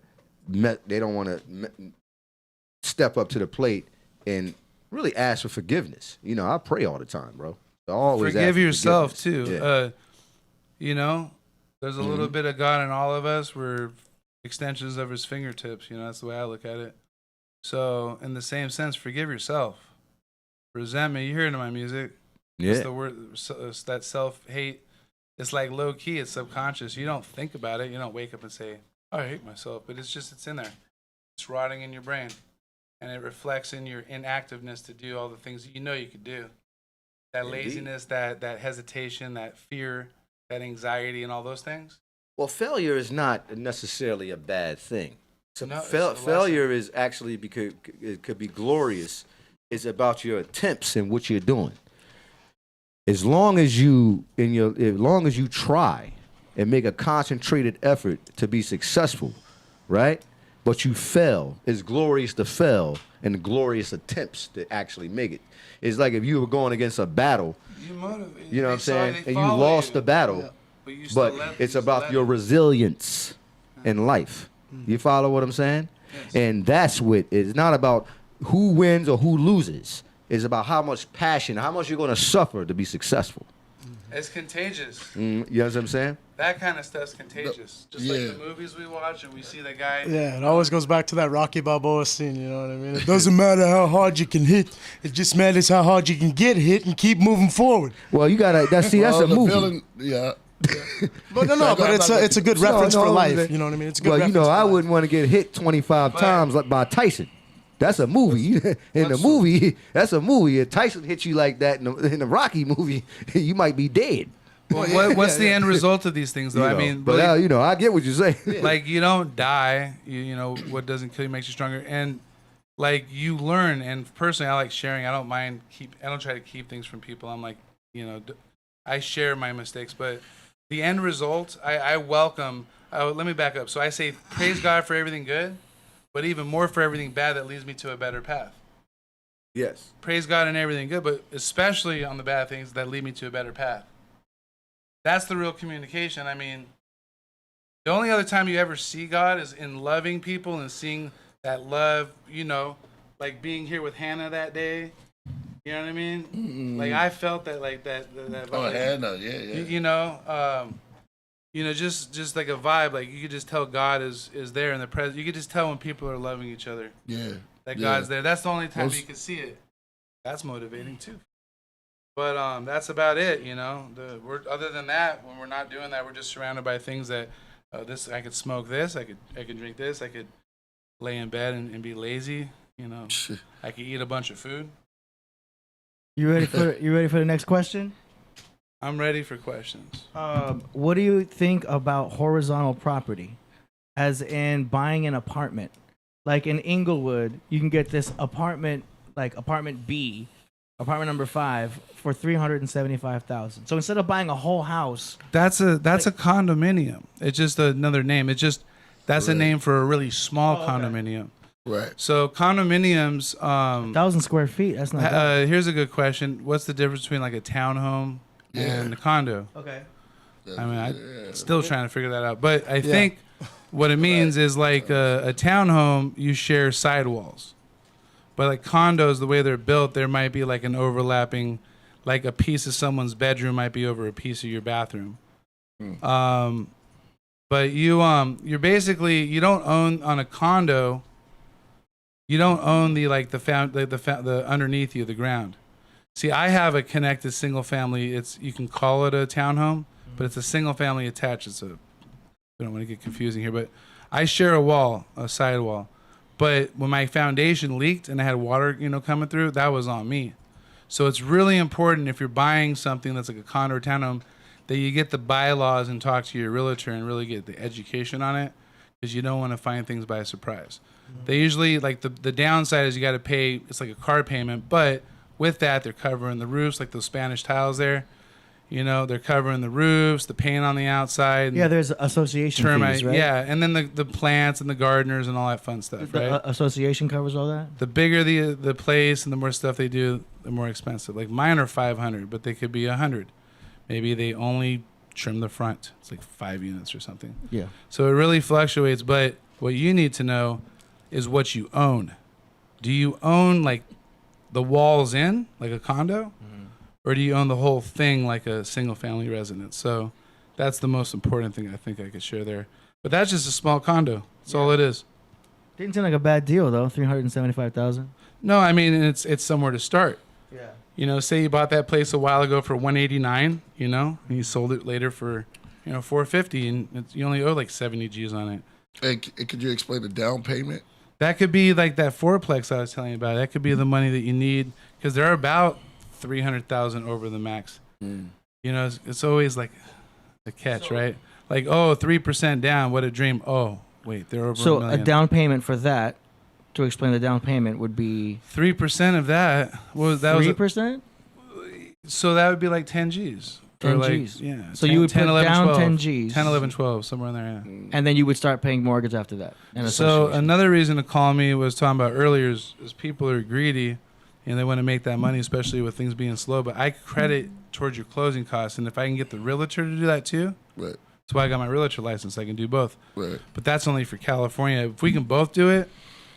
G: step up to the plate and really ask for forgiveness. You know, I pray all the time, bro. I always ask
D: Forgive
G: for
D: yourself
G: forgiveness.
D: too.
G: Yeah.
D: You know, there's a little bit of God in all of us. We're extensions of His fingertips. You know, that's the way I look at it. So, in the same sense, forgive yourself. Resentment. You hear it in my music. It's
G: Yeah.
D: the word. It's that self-hate. It's like low key. It's subconscious. You don't think about it. You don't wake up and say, "Oh, I hate myself," but it's in there. It's rotting in your brain, and it reflects in your inactiveness to do all the things that you know you could do. That
G: Indeed.
D: laziness, that hesitation, that fear, that anxiety, and all those things.
G: Well, failure is not necessarily a bad thing. So
D: No, it's a lesson.
G: failure is actually because it could be glorious. It's about your attempts and what you're doing. As long as you try, and make a concentrated effort to be successful, right? But you fail. It's glorious to fail and glorious attempts to actually make it. It's like if you were going against a battle, you know what I'm saying, and you lost the battle, but it's about your resilience in life. You follow what I'm saying?
D: Yes.
G: And that's what it's not about who wins or who loses. It's about how much passion, how much you're going to suffer to be successful.
D: It's contagious.
G: You know what I'm saying?
D: That kind of stuff's contagious. Just like the movies we watch and we see the guy.
F: Yeah, it always goes back to that Rocky Balboa scene, you know what I mean? It doesn't matter how hard you can hit. It just matters how hard you can get hit and keep moving forward.
G: Well, you got to, that's a movie.
B: Villain, yeah.
F: But but it's a good reference for life, you know what I mean? It's a good
G: well,
F: reference for
G: I
F: life.
G: wouldn't want to get hit 25 times like by Tyson. That's a movie. In the movie, that's a movie. If Tyson hits you like that in the Rocky movie, you might be dead.
D: Well, what's the end result of these things, though?
G: You
D: I
G: know,
D: mean,
G: but I get what you're saying.
D: like you don't die. You know what doesn't kill you makes you stronger, and like you learn. And personally, I like sharing. I don't mind I don't try to keep things from people. I'm like, I share my mistakes, but the end result, I welcome. Let me back up. So I say praise God for everything good, but even more for everything bad that leads me to a better path.
G: Yes.
D: Praise God in everything good, but especially on the bad things that lead me to a better path. That's the real communication. I mean, the only other time you ever see God is in loving people and seeing that love, like being here with Hannah that day. You know what I mean? Mm-hmm. Like I felt that, like that
B: Oh, Hannah, yeah.
D: Just like a vibe. Like you could just tell God is there in the presence. You could just tell when people are loving each other.
B: Yeah.
D: That God's there. That's the only time you can see it. That's motivating too. But that's about it, other than that, when we're not doing that, we're just surrounded by things that I could smoke this, I could drink this, I could lay in bed and be lazy, I could eat a bunch of food.
C: You ready for the next question?
D: I'm ready for questions.
C: What do you think about horizontal property, as in buying an apartment? Like in Inglewood, you can get this apartment, like apartment B, apartment number 5, for $375,000. So instead of buying a whole house,
D: that's a condominium. It's just another name. That's a name for a really small condominium.
B: Right.
D: So condominiums,
C: 1,000 square feet. That's not.
D: Here's a good question. What's the difference between like a townhome and a condo?
C: Okay.
D: I mean, I'm still trying to figure that out. But I think what it means is like a townhome, you share sidewalls. But like condos, the way they're built, there might be like an overlapping, like a piece of someone's bedroom might be over a piece of your bathroom. But you're basically, you don't own on a condo. You don't own the underneath you, the ground. See, I have a connected single family. You can call it a townhome, but it's a single family attached. We don't want to get confusing here, but I share a side wall. But when my foundation leaked and I had water, coming through, that was on me. So it's really important if you're buying something that's like a condo or townhome that you get the bylaws and talk to your realtor and really get the education on it, because you don't want to find things by surprise. They usually, like the downside is you got to pay, it's like a car payment, but with that, they're covering the roofs, like those Spanish tiles there. They're covering the roofs, the paint on the outside.
C: Yeah, there's association fees, right?
D: Yeah, and then the plants and the gardeners and all that fun stuff, right?
C: Association covers all that?
D: The bigger the place and the more stuff they do, the more expensive. Like mine are $500, but they could be $100. Maybe they only trim the front. It's like 5 units or something.
C: Yeah.
D: So it really fluctuates, but what you need to know is what you own. Do you own like the walls in, like a condo? Or do you own the whole thing like a single family residence? So that's the most important thing I think I could share there. But that's just a small condo. That's all it is.
C: Didn't seem like a bad deal though, $375,000.
D: No, I mean it's somewhere to start.
C: Yeah.
D: Say you bought that place a while ago for $189, and you sold it later for, $450, and you only owe like 70 G's on it.
B: Hey, could you explain the down payment?
D: That could be like that fourplex I was telling you about. That could be the money that you need, because they're about $300,000 over the max. It's always like the catch, right? Like, 3% down, what a dream. Oh, wait, they're over
C: So
D: $1 million.
C: a down payment for that, to explain the down payment, would be
D: 3% of that. What was that?
C: 3%?
D: So that would be like 10 G's.
C: 10
D: like,
C: G's.
D: Yeah.
C: So you would
D: 10,
C: put
D: 11,
C: down
D: 12.
C: 10 G's.
D: 10, 11, 12, somewhere in there, yeah.
C: And then you would start paying mortgage after that. And
D: So another reason to call me was talking about earlier is people are greedy and they want to make that money, especially with things being slow. But I credit towards your closing costs. And if I can get the realtor to do that too,
B: Right.
D: that's why I got my realtor license. I can do both.
B: Right.
D: But that's only for California. If we can both do it,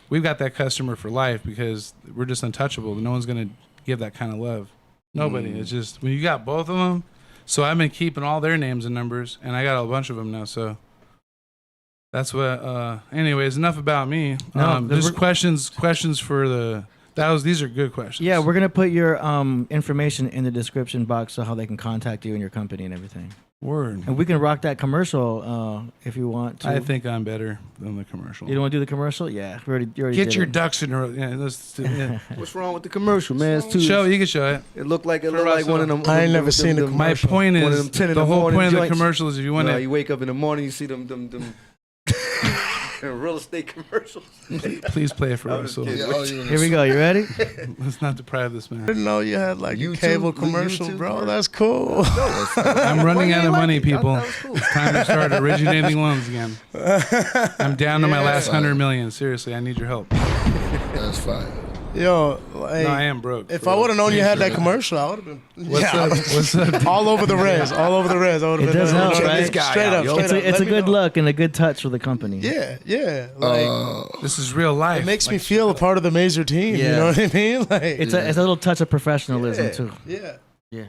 D: we've got that customer for life because we're just untouchable. No one's going to give that kind of love. Nobody. It's just when you got both of them. So I've been keeping all their names and numbers, and I got a bunch of them now. So that's what. Anyways, enough about me.
C: No,
D: Just questions for the. These are good questions.
C: Yeah, we're gonna put your information in the description box so how they can contact you and your company and everything.
D: Word.
C: And we can rock that commercial if you want to.
D: I think I'm better than the commercial.
C: You don't want to do the commercial? Yeah, you already
D: Get
C: did
D: your
C: it.
D: ducks in a row. Yeah, yeah.
G: What's wrong with the commercial, man? It's too.
D: You can show it.
G: It looked like
D: For
G: one of them.
F: I ain't never seen a
G: them-
D: My
F: commercial.
D: point
G: One of
D: is
G: them 10 in
D: the
G: the
D: whole
G: morning
D: point of the
G: joints.
D: commercial is if you want
G: No,
D: to.
G: you wake up in the morning, you see them real estate commercials.
D: Please play it for
G: I
D: us.
G: was
D: So
G: kidding.
B: Yeah, oh, you
C: Here we go. You ready?
D: let's not deprive this
F: I
D: man.
F: didn't know you had like a
G: YouTube?
F: cable
G: The
F: commercial,
G: YouTube
F: bro.
G: part?
F: That's cool.
D: I'm running out of money, people.
G: That was cool.
D: It's time to start originating loans again. I'm down to my last 100 million. Seriously, I need your help.
B: That's fine.
F: Yo, like,
D: No, I am broke.
F: if
D: for
F: I would have known you had that
B: Sure.
F: commercial, I would have been.
D: What's up? What's up?
F: all over the res, all over the res. I would have
C: It
F: been.
C: does
F: there.
C: help,
F: Straight
C: right?
F: up, straight up.
C: It's
F: Straight up.
C: a
F: Let me
C: good
F: know.
C: look and a good touch for the company.
F: Yeah, yeah. Like
D: This is real life.
F: it makes me
D: Like,
F: feel a part of the Mazer team. You
C: Yeah.
F: know what I mean? Like
C: It's a little touch of professionalism
G: Yeah.
C: too.
F: yeah.
C: Yeah.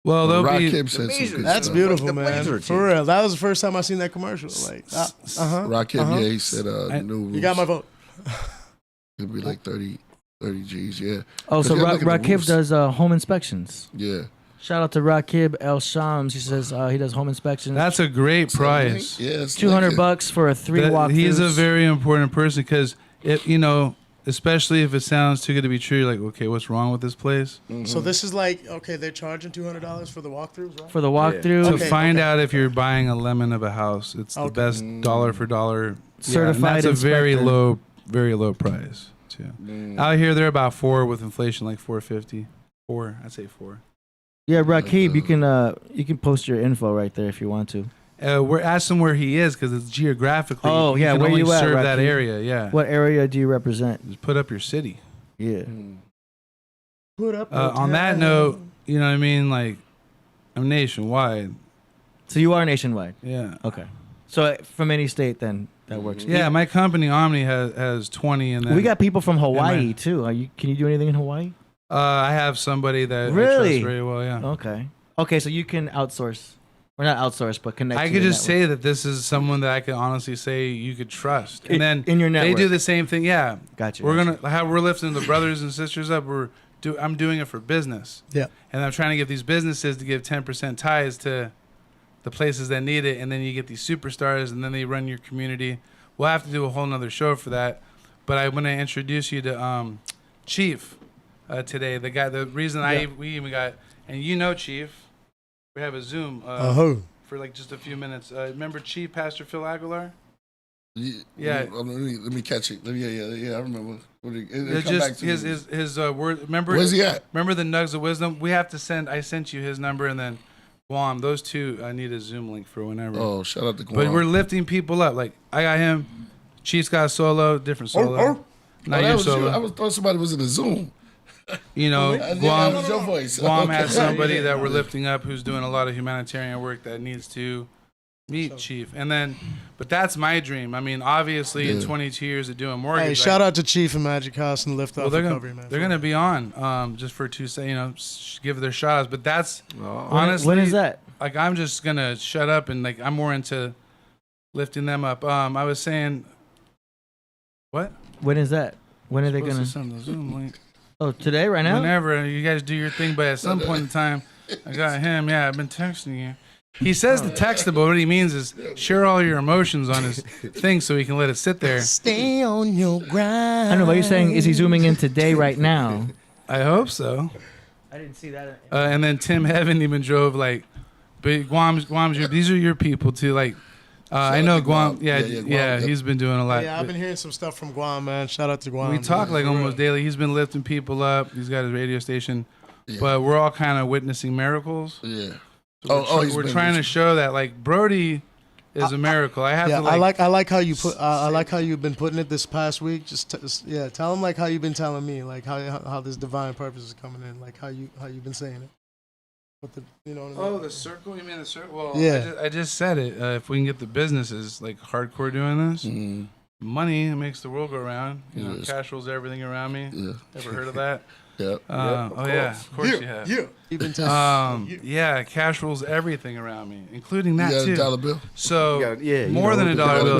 D: Well, they'll
B: Rock
D: be.
B: Kim said some
G: Amazing.
B: good
F: That's
B: stuff.
F: beautiful,
G: The
F: man.
G: Blazer team.
F: For real. That was the first time I seen that commercial. Like,
B: Rock Kim, yeah, he said
D: I-
B: new rules.
F: You got my vote.
B: It'd be like 30 G's, yeah.
C: Oh, so
B: Because you gotta look at the
C: Rakib
B: roofs.
C: does home inspections.
B: Yeah.
C: Shout out to Rakib El Shams. He says he does home inspections.
D: That's a great price.
B: Yeah, it's
C: $200
B: like
C: for a 3
D: That-
C: walkthroughs.
D: he's a very important person because if especially if it sounds too good to be true, like, okay, what's wrong with this place?
F: So this is like, okay, they're charging $200 for the walkthroughs, right?
C: for the walkthrough.
D: To
F: Okay,
D: find out if you're buying a lemon of a house, it's the
F: Okay.
D: best dollar for dollar.
C: Certified
D: and that's a very
C: inspector.
D: very low price too. Out here, they're about 4 with inflation, like 450. 4, I'd say 4.
C: Yeah, Rakib, you can post your info right there if you want to.
D: We're asking where he is because it's geographically.
C: Oh, yeah,
D: can
C: where
D: only
C: you at,
D: serve that
C: Rakib?
D: area. Yeah,
C: What area do you represent?
D: just put up your city.
C: Yeah.
F: Put up
D: On that note, you know what I mean? Like, I'm nationwide.
C: So you are nationwide.
D: Yeah.
C: Okay. So from any state, then that works.
D: Yeah, my company Omni has 20, and then
C: We got people from Hawaii
D: mine.
C: too. Can you do anything in Hawaii?
D: I have somebody that I
C: Really?
D: trust very well. Yeah.
C: Okay. Okay, so you can outsource. Or not outsource, but connect.
D: I
C: to
D: could
C: the
D: just
C: network.
D: say that this is someone that I could honestly say you could trust, and then
C: in your
D: they
C: network.
D: do the same thing. Yeah,
C: Gotcha.
D: we're
C: gotcha.
D: gonna how we're lifting the brothers and sisters up. I'm doing it for business.
F: Yeah.
D: And I'm trying to get these businesses to give 10% ties to the places that need it, and then you get these superstars, and then they run your community. We'll have to do a whole nother show for that, but I want to introduce you to Chief today. The guy, the reason we even got, and Chief. We have a Zoom for like just a few minutes. Remember Chief Pastor Phil Aguilar? Yeah.
B: Let me catch it. Yeah, I remember.
D: It's just his word. Remember,
B: Where's he at?
D: Remember the nugs of wisdom? We have to send. I sent you his number, and then Guam. Those two, I need a Zoom link for whenever.
B: Oh, shout out to Guam.
D: But we're lifting people up. Like I got him. Chief's got a solo, different solo. Not
B: that
D: your
B: was
D: solo.
B: you. I was thought somebody was in the Zoom.
D: Guam.
B: That was your voice.
D: Guam
B: Okay.
D: has somebody that we're lifting up who's doing a lot of humanitarian work that needs to meet Chief. And then, but that's my dream. I mean, obviously, in 22 years of doing mortgage.
F: Hey, shout out to Chief and Magic House and Lift Off
D: they're
F: Recovery,
D: gonna,
F: man.
D: they're gonna be on just for give their shout outs. But that's honestly,
C: when is that?
D: Like, I'm just gonna shut up and like I'm more into lifting them up. I was saying, what?
C: When is that? When are they
D: Supposed
C: gonna?
D: to send the Zoom link.
C: Oh, today, right now?
D: Whenever you guys do your thing, but at some point in time, I got him. Yeah, I've been texting you. He says to text it, but what he means is share all your emotions on his thing so he can let it sit there.
F: Stay on your grind.
C: I don't know. But you're saying is he zooming in today, right now?
D: I hope so.
C: I didn't see that.
D: And then Tim Heaven even drove like, but Guam's these are your people too. Like, I know
B: out to
D: Guam.
B: Guam.
D: Yeah,
B: Yeah, Guam,
D: he's been doing a lot.
F: Yeah, I've been hearing some stuff from Guam, man. Shout out to Guam.
D: We talk like
F: For real.
D: almost daily. He's been lifting people up. He's got his radio station,
B: Yeah.
D: but we're all kind of witnessing miracles.
B: Yeah.
D: We're trying to show that like Brody is a miracle. I have to like.
F: I like how you put. I like how you've been putting it this past week. Tell them like how you've been telling me, like how this divine purpose is coming in, like how you've been saying it. What the, you know what I mean?
D: Oh, the circle. You mean the circle? Well,
F: yeah.
D: I just said it. If we can get the businesses like hardcore doing this, money makes the world go around. You know, cash rules everything around me.
B: Yeah.
D: Ever heard of that?
B: Yep.
D: Of course you have.
F: Yeah. You've been telling.
D: Yeah, cash rules everything around me, including that
B: You got
D: too.
B: a dollar bill?
D: So more than a dollar bill.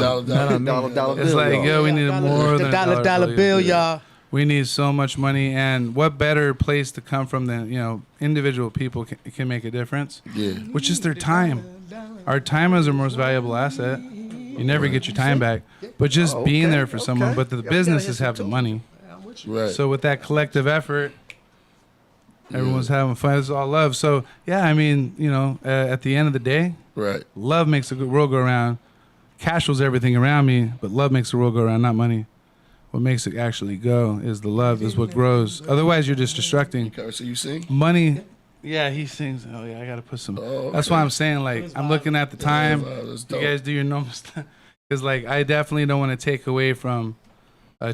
G: Dollar
D: It's
G: bill,
D: like,
G: y'all.
D: yo, we need more than a
F: dollar bill, y'all.
D: We need so much money, and what better place to come from than individual people can make a difference.
B: Yeah.
D: Which is their time. Our time is our most valuable asset. You never get your time back, but just being there for someone. But the businesses have the money.
B: Right.
D: So with that collective effort, everyone's having fun. It's all love. So yeah, I mean, at the end of the day,
B: Right.
D: love makes the world go around. Cash rules everything around me, but love makes the world go around, not money. What makes it actually go is the love, is what grows. Otherwise, you're just destructing.
B: Okay, so you sing?
D: Money. Yeah, he sings. Oh yeah, I gotta put some.
B: Oh,
D: That's
B: okay.
D: why I'm saying like I'm looking at the time.
B: That's
D: You
B: dope.
D: guys do your normal stuff because like I definitely don't want to take away from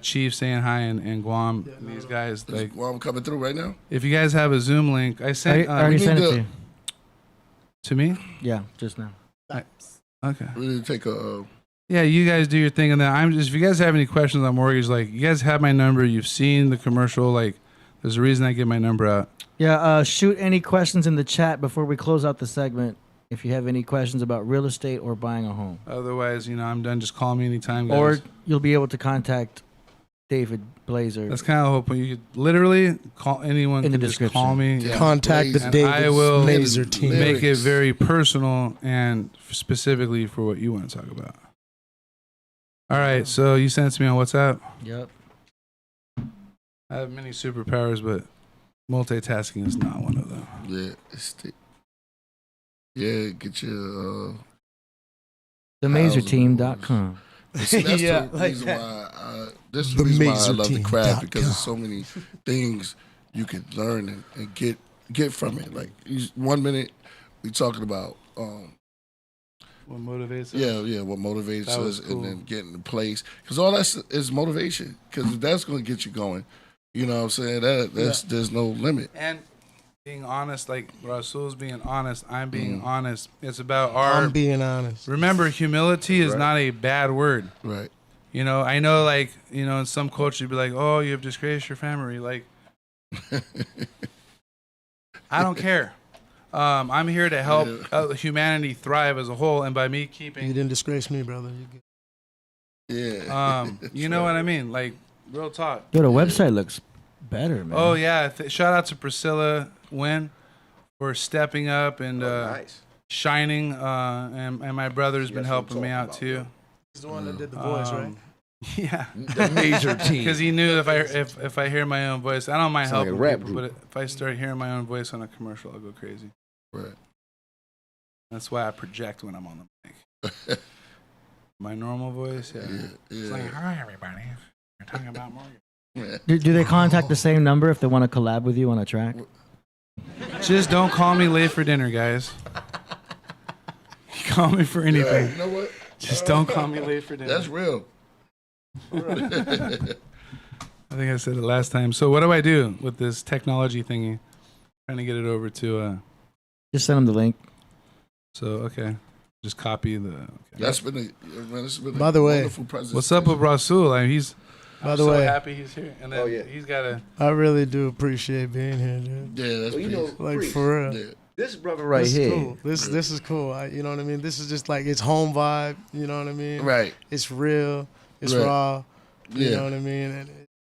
D: Chief saying hi and Guam. And these guys like.
B: Well, I'm coming through right now.
D: If you guys have a Zoom link, I sent.
C: I already
B: we
C: sent
B: need
C: it
B: to-
C: to you.
D: To me.
C: Yeah, just now.
D: Okay.
B: We need to take a.
D: Yeah, you guys do your thing, and then I'm just. If you guys have any questions on mortgage, like you guys have my number, you've seen the commercial. Like, there's a reason I give my number out.
C: Yeah, shoot any questions in the chat before we close out the segment. If you have any questions about real estate or buying a home,
D: Otherwise, I'm done. Just call me anytime, guys.
C: or you'll be able to contact David Blazer.
D: That's kind of hoping you could literally call anyone.
C: In the
D: can just
C: description.
D: call me.
B: Yeah.
F: Contact the
B: And
F: David
D: I will
F: Blazer team.
D: Make it
B: Lyrics.
D: very personal and specifically for what you want to talk about. All right, so you sent it to me on WhatsApp.
C: Yep.
D: I have many superpowers, but multitasking is not one of them.
B: Yeah, get your.
C: TheMazerTeam.com.
B: See, that's
F: Yeah,
B: the
F: like
B: reason
F: that.
B: why this is the reason why I love the craft, because
F: TheMazerTeam.com.
B: there's so many things you can learn and get from it. Like 1 minute we talking about
D: What motivates us?
B: yeah, what motivates
D: That was
B: us,
D: cool.
B: and then getting in place, because all that's is motivation, because that's going to get you going. You know what I'm saying? There's no limit.
D: And being honest, like Rasul's being honest, I'm being honest. It's about our.
F: I'm being honest.
D: Remember, humility is not a bad word.
B: Right.
D: I know, like, in some cultures, you'd be like, oh, you have disgraced your family. Like, I don't care. I'm here to help humanity thrive as a whole, and by me
F: You
D: keeping,
F: didn't disgrace me, brother.
B: Yeah.
D: you know what I mean? Like, real talk.
C: Yo, the website looks better, man.
D: Oh yeah! Shout out to Priscilla Wynn for stepping up and
G: Nice.
D: shining, and my brother's been
G: That's what I'm
D: helping me
G: talking
D: out
G: about,
D: too.
F: He's the one that did the voice, right?
D: Yeah,
G: The Major Team.
D: because he knew if I hear my own voice, I don't mind
G: Sound like a
D: helping
G: rap
D: people,
G: group.
D: but if I start hearing my own voice on a commercial, I'll go crazy.
B: Right.
D: That's why I project when I'm on the mic. My normal voice, yeah. It's like, hi everybody, we're talking about mortgage.
C: Do they contact the same number if they want to collab with you on a track?
D: Just don't call me late for dinner, guys. Call me for anything.
B: You know what?
D: Just don't call me late for dinner.
B: That's real.
D: I think I said it last time. So what do I do with this technology thingy? Trying to get it over to.
C: Just send them the link.
D: So okay, just copy the. Okay.
B: That's been a
F: By the way,
B: wonderful presentation.
D: What's up with Rasul? Like,
F: By
D: I'm
F: the
D: so
F: way,
D: happy he's here, and then
G: Oh, yeah.
D: he's got a.
F: I really do appreciate being here, dude.
B: Yeah, that's
G: Well, you know,
F: Like
G: Priest,
F: for real.
B: yeah.
G: this brother right
F: This is
G: here.
F: cool. This is cool. You know what I mean? This is just like it's home vibe. You know what I mean?
B: Right.
F: It's real. It's
B: Right.
F: raw. You
B: Yeah.
F: know what I mean? And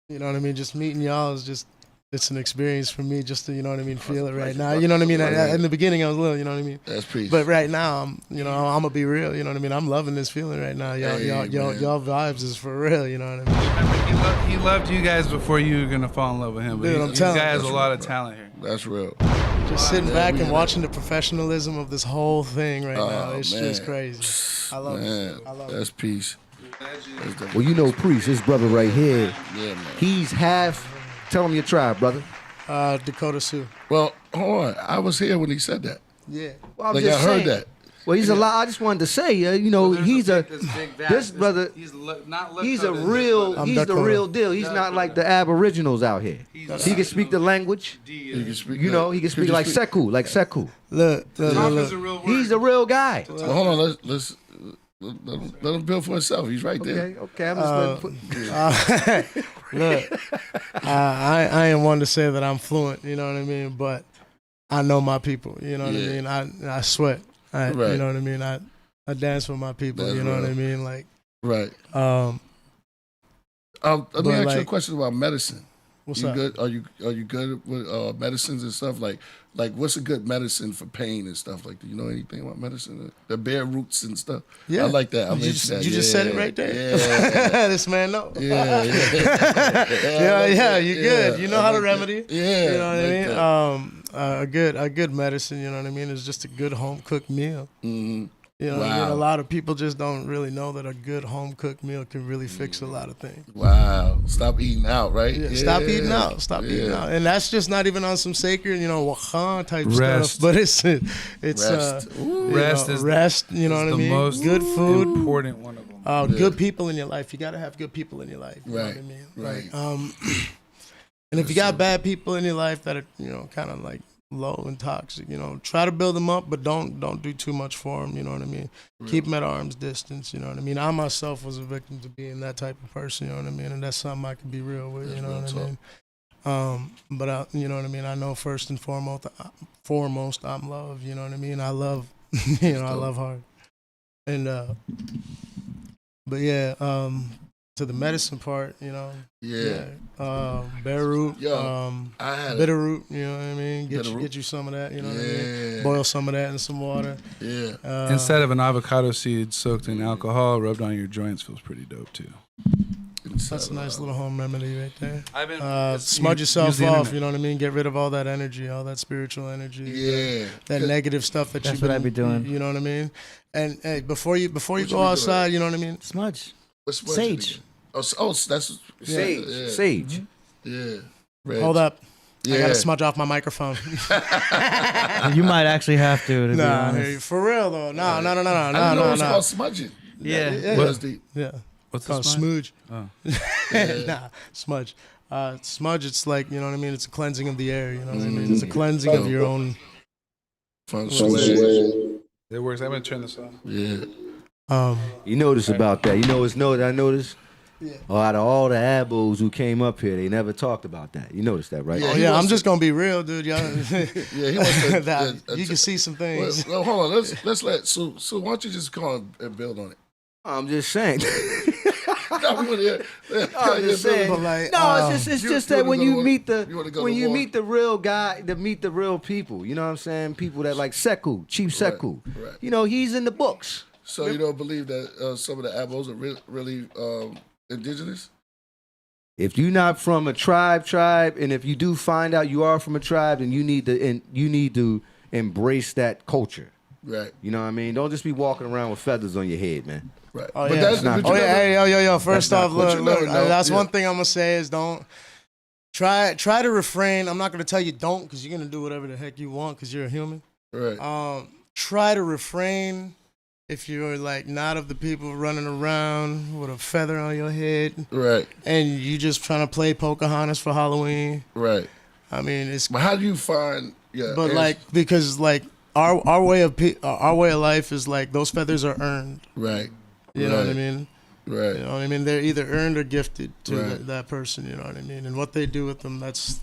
F: you know what I mean? Just meeting y'all is just it's an experience for me. Just to feel it right now. You know what I mean? In the beginning, I was little. You know what I mean?
B: That's peace.
F: But right now, I'm gonna be real. You know what I mean? I'm loving this feeling right now. Y'all
B: man.
F: vibes is for real. You know what I mean?
D: Remember, he loved you guys before you were gonna fall in love with him. But
F: Dude, I'm
D: this
F: telling
D: guy
F: you.
D: has a lot of talent here.
B: That's real.
F: Just sitting
B: Yeah,
F: back
B: we
F: and
B: got-
F: watching the professionalism of this whole thing right now. It's
B: man.
F: just crazy. I love
B: Man,
F: it. I love
B: that's
F: it.
B: peace.
G: Well, you know, Priest, this brother right here,
B: Yeah, man.
G: he's half. Tell him your tribe, brother.
F: Dakota Sioux.
B: Well, hold on. I was here when he said that.
F: Yeah.
G: Well, I'm
B: Like
G: just
B: I heard
G: saying.
B: that.
G: Well, he's a lot. I just wanted to say, you know, he's a this brother.
D: He's
G: He's a real.
F: I'm
G: He's the
F: Dakota.
G: real deal. He's not like the Aboriginals out here. He can speak the language.
B: You can speak
G: You know, he can speak like Sekou, like Sekou.
F: Look.
G: He's the real guy.
B: Well, hold on. Let's let him build for himself. He's right there.
G: Okay. I'm just letting put.
F: Look, I ain't one to say that I'm fluent, you know what I mean? But I know my people, you know what I mean? I sweat,
B: Right.
F: you know what I mean? I dance for my people,
B: That's
F: you know what I
B: right.
F: mean? Like,
B: Right. Let me
F: But,
B: ask you a
F: like-
B: question about medicine.
F: what's
B: You
F: up?
B: good? Are you good with medicines and stuff? Like what's a good medicine for pain and stuff like that? You know anything about medicine? The bare roots and stuff.
F: Yeah.
B: I like that. I'm
F: You
B: into
F: just,
B: that.
F: you just said it right there.
B: Yeah.
F: This man know.
B: Yeah.
F: Yeah, you good. You know how to remedy.
B: Yeah.
F: You know what
B: like
F: I mean? A good medicine, you know what I mean, is just a good home cooked meal.
B: Mhm.
F: You know what I mean?
B: Wow.
F: A lot of people just don't really know that a good home cooked meal can really fix a lot of things.
B: Wow. Stop eating out, right?
F: Yeah, stop eating out. Stop eating out. And that's just not even on some sacred, you know, wahan type
D: Rest.
F: stuff. But it's
B: Rest.
D: Rest is
F: rest. You know what I
D: the
F: mean?
D: most
F: Good food.
D: important one of them.
F: Good people in your life. You gotta have good people in your life. You know what I
B: Right,
F: mean?
B: right.
F: Like, and if you got bad people in your life that are, you know, kind of like low and toxic, you know, try to build them up, but don't do too much for them. You know what I mean? Keep them at arm's distance. You know what I mean? I myself was a victim to being that type of person. You know what I mean? And that's something I can be real with. You know what I mean? But I, you know what I mean? I know first and foremost, I'm love. You know what I mean? I love, you know, I love hard. And but yeah, to the medicine part, you know.
B: Yeah.
F: Bare root,
B: Yo, I had
F: bitter root, you know what I mean?
B: Bitter root.
F: Get you some of that, you know what I mean?
B: Yeah.
F: Boil some of that in some water.
B: Yeah.
D: Instead of an avocado seed soaked in alcohol, rubbed on your joints feels pretty dope too.
F: That's a nice little home remedy right there.
D: I've been
F: Smudge yourself
D: use the
F: off,
D: internet.
F: you know what I mean? Get rid of all that energy, all that spiritual energy.
B: Yeah.
F: That negative stuff that
C: That's
F: you've
C: what
F: been,
C: I be doing.
F: You know what I mean? And hey, before you
B: you
F: go
B: be doing?
F: outside, you know what I mean?
C: Smudge.
B: What's what
C: Sage.
B: again? Oh, that's
G: Sage.
B: Yeah.
G: Sage.
B: Yeah. Reg.
F: Hold up. I
B: Yeah.
F: gotta smudge off my microphone.
C: You might actually have to be
F: Nah,
C: honest.
F: for real though. No.
B: I didn't know it's
F: No.
B: called smudging.
C: Yeah.
F: Yeah.
B: That's deep.
F: Yeah.
D: What's
F: Called
D: this one?
F: smudge.
D: Oh.
F: Nah, smudge. Smudge, it's like, you know what I mean? It's a cleansing of the air, you know what I mean? It's a cleansing of your own.
B: Fun
D: It works. I'm gonna turn this off.
B: Yeah.
G: You notice about that? You know what's noted? I noticed.
F: Yeah.
G: Out of all the abos who came up here, they never talked about that. You noticed that, right?
B: Yeah,
F: Oh
B: he
F: yeah,
B: wants
F: I'm just gonna be real, dude. Y'all,
B: Yeah, he wants to.
F: that, you can see some things.
B: Well, hold on. Let's let Sue. Sue, why don't you just call and build on it?
G: I'm just saying.
B: No, we want to hear.
G: I'm just saying.
F: But like,
G: No, it's
B: you-
G: just
B: you
G: that
B: wanna
G: when
B: go
G: you
B: to-
G: meet
B: you wanna go to war?
G: meet the real guy, to meet the real people. You know what I'm saying? People that like Sekou, Chief Sekou.
B: right.
G: You know, he's in the books.
B: So you don't believe that some of the abos are really indigenous?
G: If you're not from a tribe, and if you do find out you are from a tribe, then you need to embrace that culture.
B: Right.
G: You know what I mean? Don't just be walking around with feathers on your head, man.
B: Right.
F: Oh,
B: But
F: yeah.
B: that's
G: not
B: but you
F: Oh yeah,
B: never-
F: hey, yo. First
G: That's
F: off,
G: not what
F: look,
B: you never know.
F: that's
B: Yeah.
F: one thing I'm gonna say is don't try to refrain. I'm not gonna tell you don't, because you're gonna do whatever the heck you want, because you're a human.
B: Right.
F: Try to refrain if you're like not of the people running around with a feather on your head
B: Right.
F: and you just trying to play Pocahontas for Halloween.
B: Right.
F: I mean, it's
B: But how do you find? Yeah.
F: but
B: answers?
F: like, because like our way of life is like those feathers are earned.
B: Right.
F: You know what I
B: Right.
F: mean?
B: Right.
F: You know what I mean? They're either earned or gifted to
B: Right.
F: that person. You know what I mean? And what they do with them, that's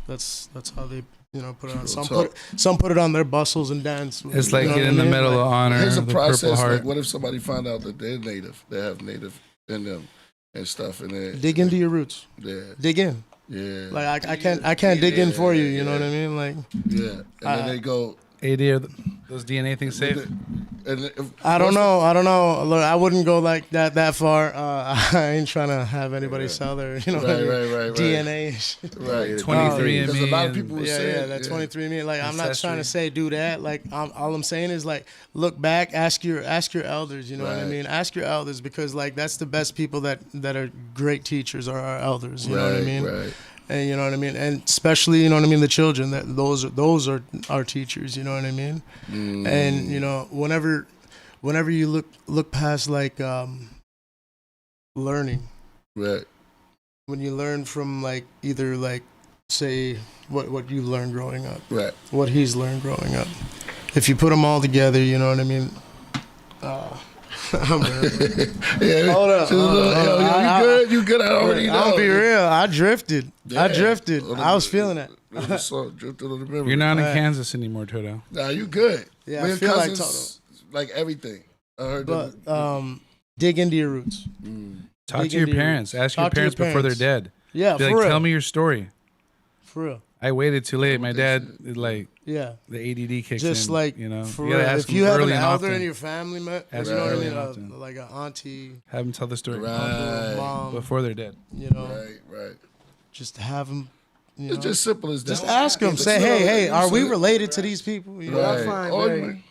F: how they, you know, put it on.
B: True.
F: Some put it on their bustles and dance.
D: It's
F: You
D: like
F: know what
D: getting
F: I
D: the
F: mean?
D: Medal
F: Like,
D: of Honor,
B: Here's a
D: the Purple
B: process.
D: Heart.
B: Like, what if somebody found out that they're native? They have native in them and stuff, and they
F: dig into your roots.
B: Yeah.
F: Dig in.
B: Yeah.
F: Like I can't dig in for you. You know what I mean? Like
B: Yeah. And then they go.
D: AD, are those DNA things safe?
B: And if,
F: I don't know. Look, I wouldn't go like that far. I ain't trying to have anybody sell their, you know, what I mean?
B: Right.
F: DNA. and shit.
B: Right.
D: 23andMe.
B: There's a lot of
D: and-
B: people who
F: Yeah,
B: say
F: that 23andMe. Like, I'm not trying to
D: Ancestry.
F: say do that. Like, all I'm saying is like, look back, ask your elders. You know what I
B: Right.
F: mean? Ask your elders, because like that's the best people that are great teachers are our elders. You know what I mean?
B: Right.
F: And you know what I mean, and especially, you know what I mean, the children, that those are our teachers, you know what I mean. And you know, whenever you look past like learning,
B: Right.
F: when you learn from like either like say what you learned growing up,
B: Right.
F: what he's learned growing up, if you put them all together, you know what I mean. I'm
B: Yeah.
F: Hold up.
B: You good? You good? I already know.
F: I'll be real. I drifted.
B: Yeah.
F: I was feeling it.
B: Drifted on the memory.
D: You're not in Kansas anymore, Toto.
B: Nah, you good.
F: Yeah,
B: Me
F: I
B: and
F: feel like
B: cousins, like everything. I heard
F: But
B: them.
F: dig into your roots.
D: Talk
F: Dig
D: to your
F: into your
D: parents.
F: roots.
D: Ask your
F: Talk to your
D: parents before they're
F: parents.
D: dead.
F: Yeah,
D: Be
F: for
D: like,
F: real.
D: tell me your story.
F: For real.
D: I waited too late. My dad, like,
F: Yeah.
D: the ADD kicks
F: Just
D: in.
F: like,
D: you know,
F: for
D: you gotta
F: real.
D: ask
F: If you
D: them
F: have an
D: early and
F: elder
D: often.
F: in your family, man,
D: Ask
F: you know what I
B: them
F: mean?
D: early and often.
F: Like an auntie,
D: Have them tell the story
F: uncle,
B: Right.
F: mom,
D: before they're dead.
F: you know,
B: Right.
F: just have them, you know.
B: It's just simple as that.
F: Just ask them.
B: It's
F: Say,
B: little-
F: hey, are we
B: it's-
F: related to these people? You know?
G: What
B: Right.
G: I find
B: Oh,
G: very,
B: man.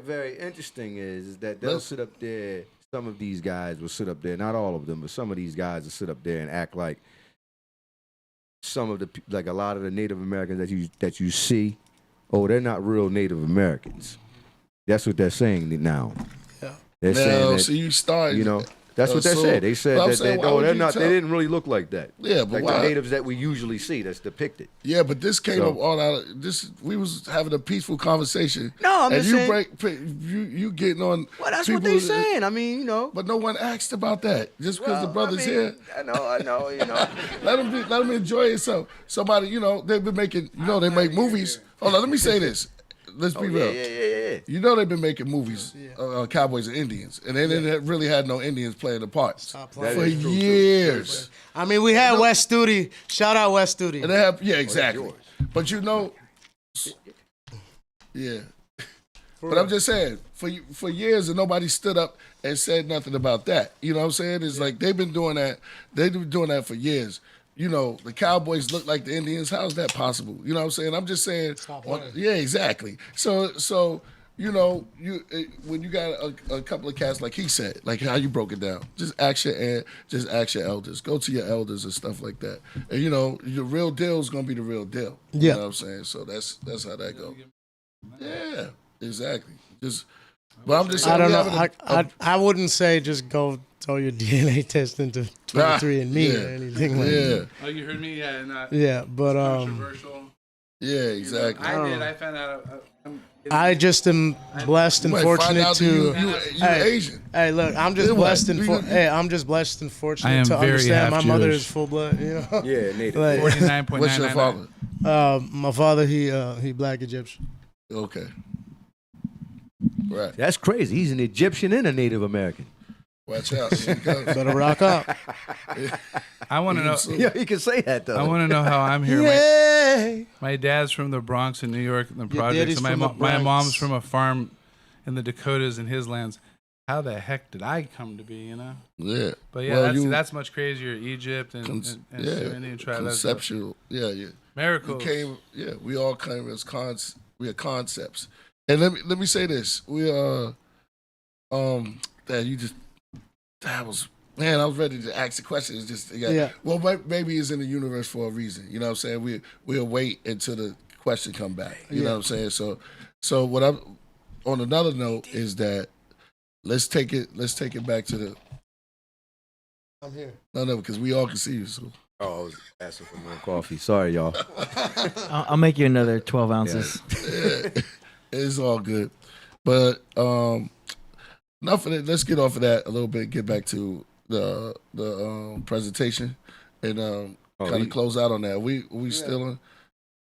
G: very interesting is that they'll
B: Let's-
G: sit up there. Some of these guys will sit up there, not all of them, but some of these guys will sit up there and act like some of the like a lot of the Native Americans that you see. Oh, they're not real Native Americans. That's what they're saying now.
F: Yeah.
G: They're saying
B: Now,
G: that,
B: so you start.
G: you know. That's what they
B: so-
G: said. They said
B: but I'm
G: that
B: saying, why would
G: they're
B: you
G: not.
B: tell-
G: They didn't really look like that.
B: Yeah, but
G: like
B: why?
G: the natives that we usually see that's depicted.
B: Yeah, but this came
G: So-
B: up all out of this. We was having a peaceful conversation.
G: No, I'm
B: and
G: just
B: you
G: saying-
B: you getting on.
G: Well, that's what
B: people-
G: they saying. I mean, you know.
B: But no one asked about that. Just because the
G: Well,
B: brother's
G: I mean,
B: here,
G: I know, you know.
B: let him enjoy himself. Somebody, you know, they've been making. You know, they make movies. Hold on, let me say this. Let's be real.
G: Yeah.
B: You know they've been making movies, Cowboys and Indians, and they didn't really had no Indians playing the parts
F: Stop
B: for
F: playing.
G: That is true, too.
B: years.
F: I mean, we had West Studi. Shout out West Studi.
B: And they have, yeah, exactly. But you know, yeah. But I'm just saying, for years, and nobody stood up and said nothing about that. You know what I'm saying? It's like they've been doing that. They've been doing that for years. You know, the Cowboys look like the Indians. How's that possible? You know what I'm saying? I'm just saying. Yeah, exactly. So you know, when you got a couple of cats, like he said, like how you broke it down, just ask your elders. Go to your elders and stuff like that. And you know, your real deal is gonna be the real deal. You
F: Yeah.
B: know what I'm saying? So that's how that goes. Yeah, exactly. But I'm just saying.
F: I don't
B: we
F: know.
B: having
F: I wouldn't say just go throw your DNA test into 23andMe
B: yeah.
F: or anything like
B: Yeah,
F: that.
D: Oh, you heard me? Yeah, not
F: Yeah, but
D: controversial.
B: yeah, exactly.
D: I did. I found out.
F: I just am blessed and
B: You might find
F: fortunate
B: out that
F: to.
B: you
F: Hey,
B: Asian.
F: Hey, look, I'm just
B: Then
F: blessed
B: what?
F: I'm just blessed and
D: I
F: fortunate
D: am
F: to
D: very
F: understand my
D: half
F: mother
D: Jewish.
F: is full blood. You know.
G: Yeah, native.
F: Like,
D: 49.999.
B: What's your father?
F: my father, he black Egyptian.
B: Okay. Right.
G: That's crazy. He's an Egyptian and a Native American.
B: Watch out. Here he comes.
F: Better rock out.
D: I want to know.
G: Yeah, he can say that though.
D: I want to know how I'm here.
F: Yay!
D: My dad's from the Bronx in New York, in the
F: Your
D: projects,
F: daddy's
D: and
F: from the
D: my
F: Bronx.
D: mom's from a farm in the Dakotas in his lands. How the heck did I come to be? You know.
B: Yeah.
D: But yeah,
B: Well,
D: that's much crazier. Egypt and
B: yeah,
D: Indian tribes. That's
B: conceptual. Yeah. You
D: miracles.
B: came. Yeah, we all came as we are concepts. And let me say this: we that was. Man, I was ready to ask the question. It's just
F: Yeah.
B: Well, maybe it's in the universe for a reason. You know what I'm saying? We'll wait until the question come back. You know what I'm saying? So what I'm on another note is that let's take it back to the
F: I'm here.
B: no because we all can see you. So
G: Oh, I was asking for more coffee. Sorry, y'all.
C: I'll make you another 12 ounces.
B: it's all good. But enough of that. Let's get off of that a little bit. Get back to the presentation and kind of close out on that. We still.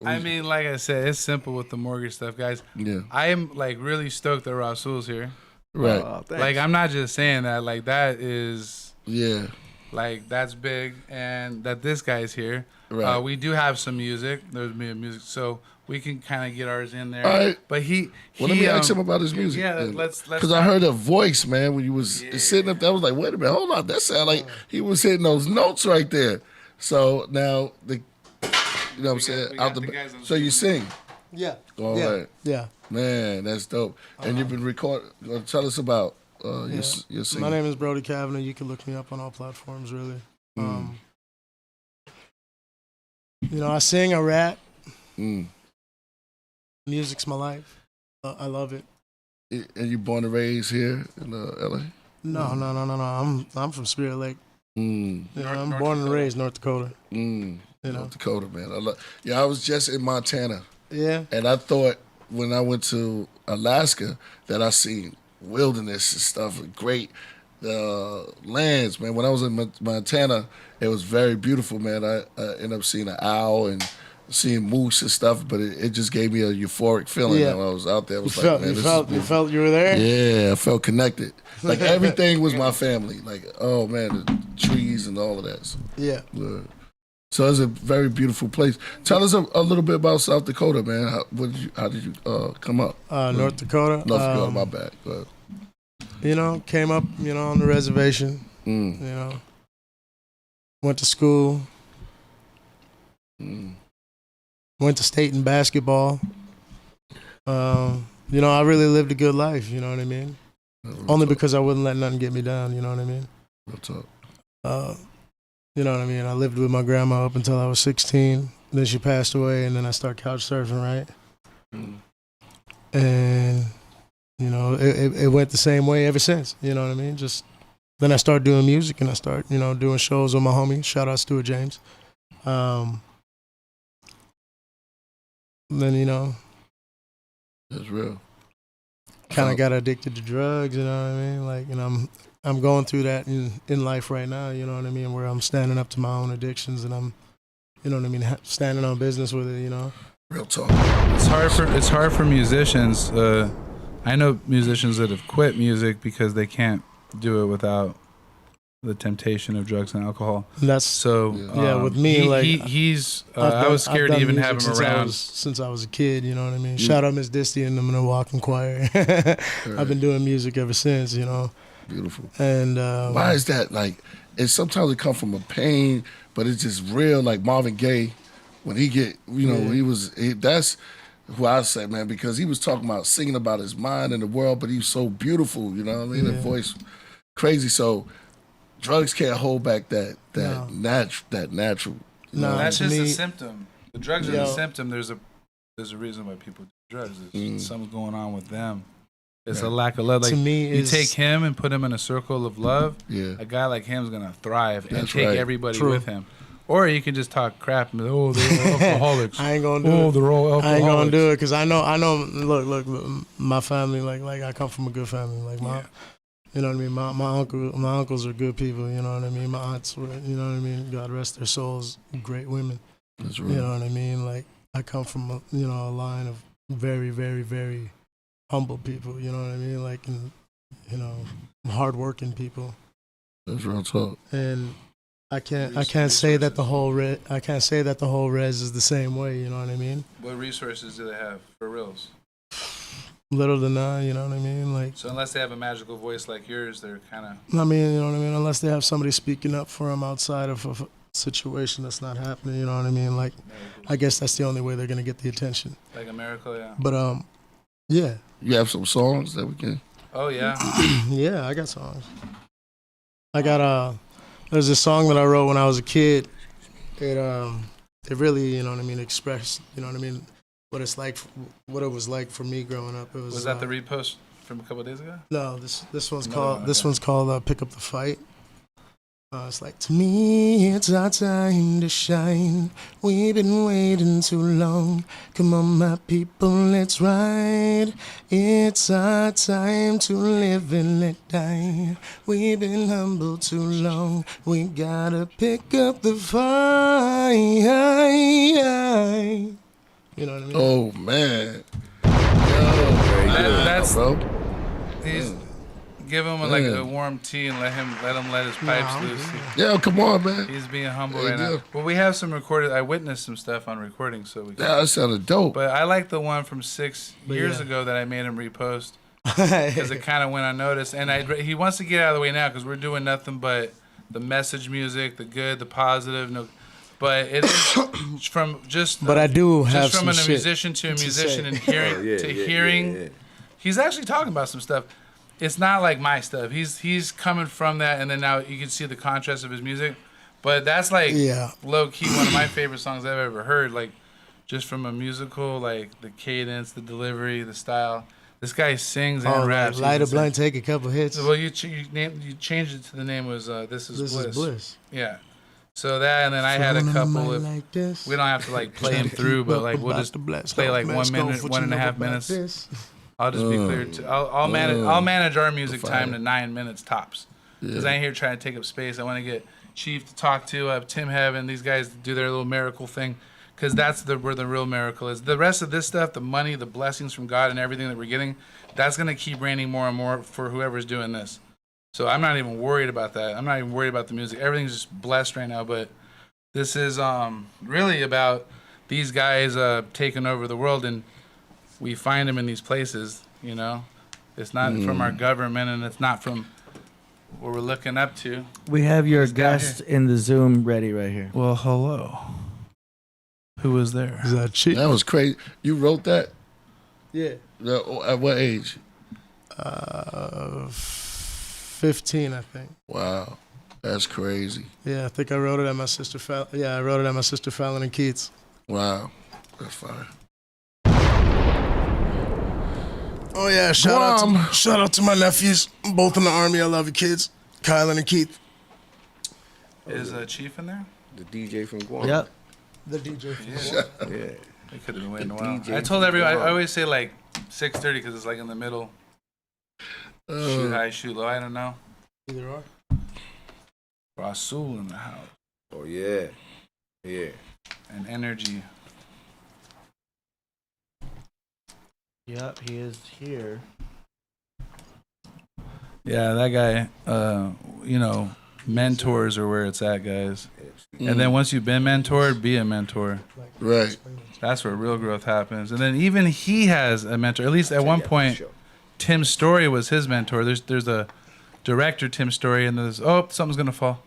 D: I mean, like I said, it's simple with the mortgage stuff, guys.
B: Yeah.
D: I am like really stoked that Rasul's here.
B: Right.
D: Like I'm not just saying that. Like that is
B: Yeah.
D: like that's big, and that this guy's here.
B: Right.
D: We do have some music. There's music, so we can kind of get ours in there.
B: All right.
D: But
B: Well, let me ask him about his music.
D: Yeah, let's.
B: Because I heard a voice, man, when you was sitting up there. I was like, wait a minute, hold on. That sounded like he was hitting those notes right there. So now you know what I'm saying?
D: got the guys on
B: So you sing.
F: Yeah.
B: All
F: yeah.
B: right.
F: Yeah.
B: Man, that's dope. And you've been recording. Tell us about your singing.
F: My name is Brody Kavanagh. You can look me up on all platforms, really. You know, I sing, I rap.
B: Mm.
F: Music's my life. I love it.
B: And you born and raised here in LA?
F: No. I'm from Spirit Lake.
B: Mm.
F: You know, I'm born and raised North Dakota.
B: Mm.
F: You know.
B: North Dakota, man. I was just in Montana.
F: Yeah.
B: And I thought when I went to Alaska that I seen wilderness and stuff, great lands, man. When I was in Montana, it was very beautiful, man. I ended up seeing an owl and seeing moose and stuff, but it just gave me a euphoric feeling when I was out there. It was
F: You felt you were there?
B: Yeah, I felt connected. Like everything was my family. Like, oh man, the trees and all of that. So it's a very beautiful place. Tell us a little bit about South Dakota, man. How did you come up?
F: North Dakota.
B: North Dakota, my bad. Go ahead.
F: You know, came up, you know, on the reservation.
B: Mm.
F: You know, went to school.
B: Mm.
F: Went to state in basketball. You know, I really lived a good life. You know what I mean? Only because I wouldn't let nothing get me down. You know what I mean?
B: Real talk.
F: You know what I mean? I lived with my grandma up until I was 16. Then she passed away, and then I started couch surfing, right?
B: Mm.
F: And you know, it went the same way ever since. You know what I mean? Just then I started doing music, and I started, you know, doing shows with my homie. Shout out Stuart James. Then, you know,
B: that's real.
F: Kind of got addicted to drugs. You know what I mean? Like, you know, I'm going through that in life right now. You know what I mean? Where I'm standing up to my own addictions, and I'm, you know what I mean, standing on business with it. You know.
B: Real talk.
D: It's hard for musicians. I know musicians that have quit music because they can't do it without the temptation of drugs and alcohol.
F: That's
D: so.
F: With me,
D: I was scared to even have him around
F: since I was a kid. You know what I mean? Shout out Miss Disty and I'm in a walking choir. I've been doing music ever since. You know.
B: Beautiful.
F: And
B: why is that? Like, sometimes it comes from a pain, but it's just real. Like Marvin Gaye, when he get, you know, that's who I say, man, because he was talking about singing about his mind and the world, but he was so beautiful. You know what I mean? The voice, crazy. So. Drugs can't hold back that natural.
F: No,
D: that's just
F: me,
D: a symptom. The drugs are the symptom. There's a reason why people do drugs. There's something going on with them. It's a lack of love. Like,
F: to me,
D: you take him and put him in a circle of love.
B: Yeah.
D: A guy like him is gonna thrive and
B: That's
D: take
B: right.
D: everybody
F: True.
D: with him. Or you can just talk crap and be, oh, they're all alcoholics.
F: I ain't gonna do it.
D: They're all alcoholics.
F: I ain't gonna do it because I know. Look, my family, like I come from a good family. Like you know what I mean? My uncles are good people, you know what I mean? My aunts were, you know what I mean? God rest their souls, great women.
B: That's right.
F: You know what I mean? Like, I come from, a line of very, very, very humble people, you know what I mean? Like, and, you know, hardworking people.
B: That's real talk.
F: And I can't say that the whole res is the same way, you know what I mean?
D: What resources do they have for reals?
F: Little to none, you know what I mean? Like,
D: so unless they have a magical voice like yours, they're kind of.
F: I mean, you know what I mean? Unless they have somebody speaking up for them outside of a situation that's not happening, you know what I mean? Like, I guess that's the only way they're gonna get the attention.
D: Like a miracle, yeah.
F: But yeah.
B: You have some songs that we can.
D: Oh yeah.
F: Yeah, I got songs. I got there's a song that I wrote when I was a kid. It really, you know what I mean, expressed, you know what I mean, what it's like, what it was like for me growing up. It was
D: that the repost from a couple of days ago?
F: No, this one's called "Pick Up the Fight." It's like, to me, it's our time to shine. We've been waiting too long. Come on, my people, let's ride. It's our time to live and let die. We've been humble too long. We gotta pick up the fight. You know what I mean?
B: Oh man.
D: That's
B: bro.
D: Give him a warm tea and let him let his pipes loose.
B: Yeah, come on, man.
D: He's being humble right now. Well, we have some recorded. I witnessed some stuff on recording, so we.
B: Yeah, that sounded dope.
D: But I like the one from 6 years ago that I made him repost because it kind of went unnoticed. And he wants to get out of the way now because we're doing nothing but the message music, the good, the positive. No, but it is from just.
F: But I do have
D: just from
F: some
D: a musician to a musician and hearing He's actually talking about some stuff. It's not like my stuff. He's coming from that, and then now you can see the contrast of his music. But that's like
F: Yeah.
D: low key one of my favorite songs I've ever heard. Like just from a musical, like the cadence, the delivery, the style. This guy sings and raps.
F: Light a blunt, take a couple hits.
D: Well, you changed it to the name was This Is
F: This
D: Bliss.
F: is bliss.
D: Yeah. So that, and then I had a couple of.
F: Like this.
D: We don't have to like play him through, but like we'll just play like 1 minute, 1.5 minutes. I'll just be clear. I'll manage our music time to 9 minutes tops. Because I ain't here trying to take up space. I want to get Chief to talk to. I have Tim Heaven. These guys do their little miracle thing. Because that's where the real miracle is. The rest of this stuff, the money, the blessings from God, and everything that we're getting, that's gonna keep raining more and more for whoever's doing this. So I'm not even worried about that. I'm not even worried about the music. Everything's just blessed right now. But this is really about these guys taking over the world, and we find them in these places. You know, it's not from our government, and it's not from what we're looking up to.
C: We have your guest in the Zoom ready right here.
D: Well, hello. Who was there?
F: Is that cheap?
B: That was crazy. You wrote that?
F: Yeah.
B: At what age?
F: 15, I think.
B: Wow, that's crazy.
F: Yeah, I think I wrote it at my sister. I wrote it at my sister Fallon and Keats.
B: Wow, that's fine.
F: Oh yeah, shout out to my nephews, both in the army. I love you, kids. Kylan and Keith.
D: Is Chief in there?
G: The DJ from Guam.
C: Yep.
F: The DJ.
G: Yeah.
D: They could have been waiting a while.
G: DJ
D: I told everyone. I always say like 6:30 because it's like in the middle. Shoot high, shoot low. I don't know.
F: Either or.
D: Rasul in the house.
G: Oh yeah. Yeah.
D: And energy.
C: Yep, he is here.
D: Yeah, that guy. Mentors are where it's at, guys. And then once you've been mentored, be a mentor.
B: Right.
D: That's where real growth happens. And then even he has a mentor. At least at one point, Tim Story was his mentor. There's a director, Tim Story, and there's something's gonna fall.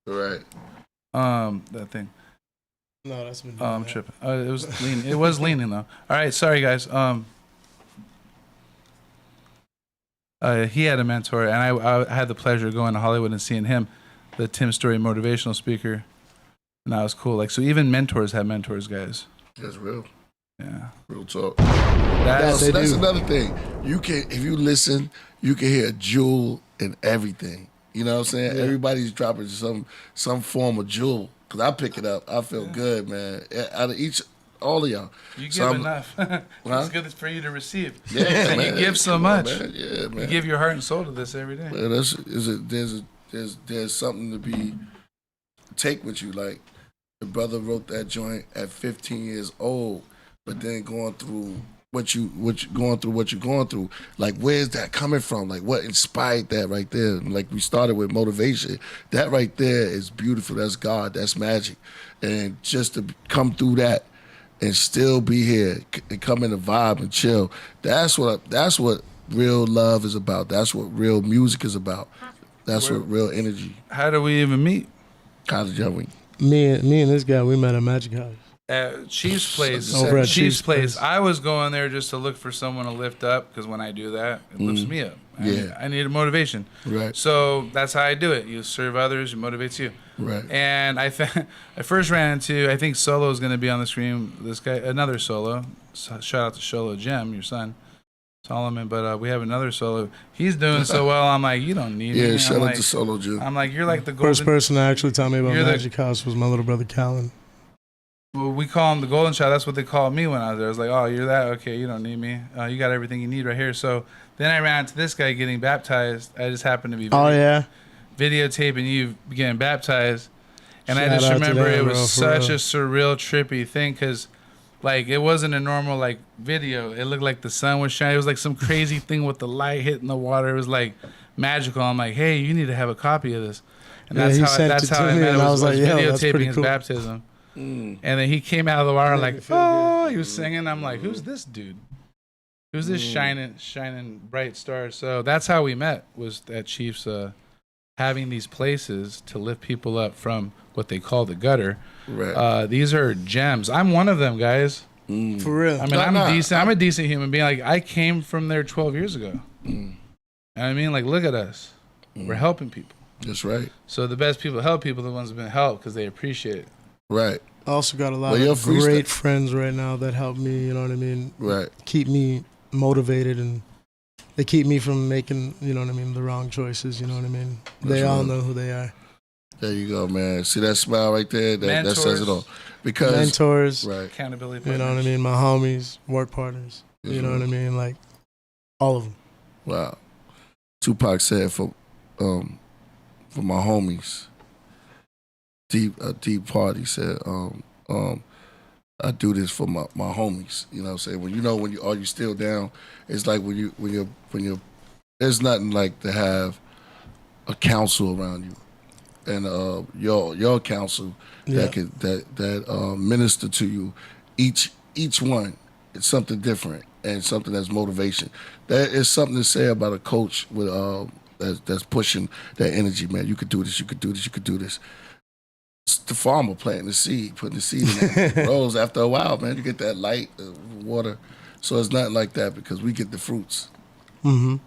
B: Right.
D: That thing.
F: No, that's been.
D: I'm tripping. It was leaning. It was leaning though. All right, sorry guys. He had a mentor, and I had the pleasure of going to Hollywood and seeing him, the Tim Story motivational speaker, and that was cool. Like, so even mentors have mentors, guys.
B: That's real.
D: Yeah.
B: Real talk.
D: That's
B: That's another thing. If you listen, you can hear a jewel in everything. You know what I'm saying?
F: Yeah.
B: Everybody's dropping some form of jewel. Cause I pick it up. I feel good, man. Out of all of y'all.
D: You give
B: So
D: enough. It's good for you to receive.
B: Yeah,
D: And
B: man.
D: you give so
B: Come on,
D: much.
B: man. Yeah, man.
D: You give your heart and soul to this every day.
B: Man, there's something to take with you. Like the brother wrote that joint at 15 years old, but then going through what you're going through. Like, where's that coming from? Like, what inspired that right there? Like, we started with motivation. That right there is beautiful. That's God. That's magic. And just to come through that and still be here and come in the vibe and chill. That's what real love is about. That's what real music is about. That's what real energy.
D: How do we even meet?
B: College young.
F: Me and this guy, we met at Magic House.
D: At Chief's Place.
F: Over at
D: Chief's
F: Chief's
D: Place.
F: Place.
D: I was going there just to look for someone to lift up, because when I do that, it lifts me up.
B: Yeah.
D: I need a motivation.
B: Right.
D: So that's how I do it. You serve others, it motivates you.
B: Right.
D: And I first ran into, I think Solo is going to be on the screen. This guy, another Solo. Shout out to Solo Jem, your son, Solomon. But we have another Solo. He's doing so well. I'm like, you don't need me.
B: Yeah,
D: I'm
B: shout out
D: like,
B: to Solo Jim.
D: I'm like, you're like the golden.
F: First person to actually tell me about
D: You're the-
F: Magic House was my little brother Callan.
D: Well, we call him the golden child. That's what they called me when I was there. I was like, oh, you're that? Okay, you don't need me. You got everything you need right here. So then I ran into this guy getting baptized. I just happened to be videotaping you getting baptized. And I
F: Shout
D: just
F: out to
D: remember
F: them,
D: it was
F: bro, for
D: such
F: real.
D: a surreal, trippy thing, because like it wasn't a normal like video. It looked like the sun was shining. It was like some crazy thing with the light hitting the water. It was like magical. I'm like, hey, you need to have a copy of this. And
F: Yeah,
D: that's
F: he
D: how
F: sent
D: that's
F: it
D: how
F: to
D: I
F: me,
D: met. It
F: and I
D: was
F: was like, yo, that's
D: videotaping
F: pretty
D: his
F: cool.
D: baptism. And then he came out of the water
F: Made
D: like,
F: me feel
D: oh,
F: good.
D: he was singing. I'm like, who's this dude? Who's this shining bright star? So that's how we met, was at Chiefs having these places to lift people up from what they call the gutter.
B: Right.
D: These are gems. I'm one of them, guys.
F: For real.
D: I mean, I'm decent. I'm a decent human being. Like, I came from there 12 years ago. And I mean, like, look at us. We're helping people.
B: That's right.
D: So the best people help people are the ones that have been helped because they appreciate it.
B: Right.
F: I also got a lot
B: Well, your
F: of great friends right now that help me, you know what I mean?
B: Right.
F: Keep me motivated, and they keep me from making, you know what I mean, the wrong choices, you know what I mean? They all know who they are.
B: There you go, man. See that smile right there? That says it all. Because
F: mentors,
B: right.
D: Accountability
F: you
D: partners.
F: know what I mean? My homies, work partners, you know what I mean? Like, all of them.
B: Wow. Tupac said for my homies, deep party said, I do this for my homies. You know what I'm saying? When you still down, it's like when you're there's nothing like to have a council around you. And your counsel that minister to you, each one, it's something different and something that's motivation. There is something to say about a coach with that's pushing that energy, man. You could do this. You could do this. You could do this. It's the farmer planting the seed, putting the seed in it. It grows after a while, man. You get that light, water. So it's not like that because we get the fruits.
F: Mm-hmm.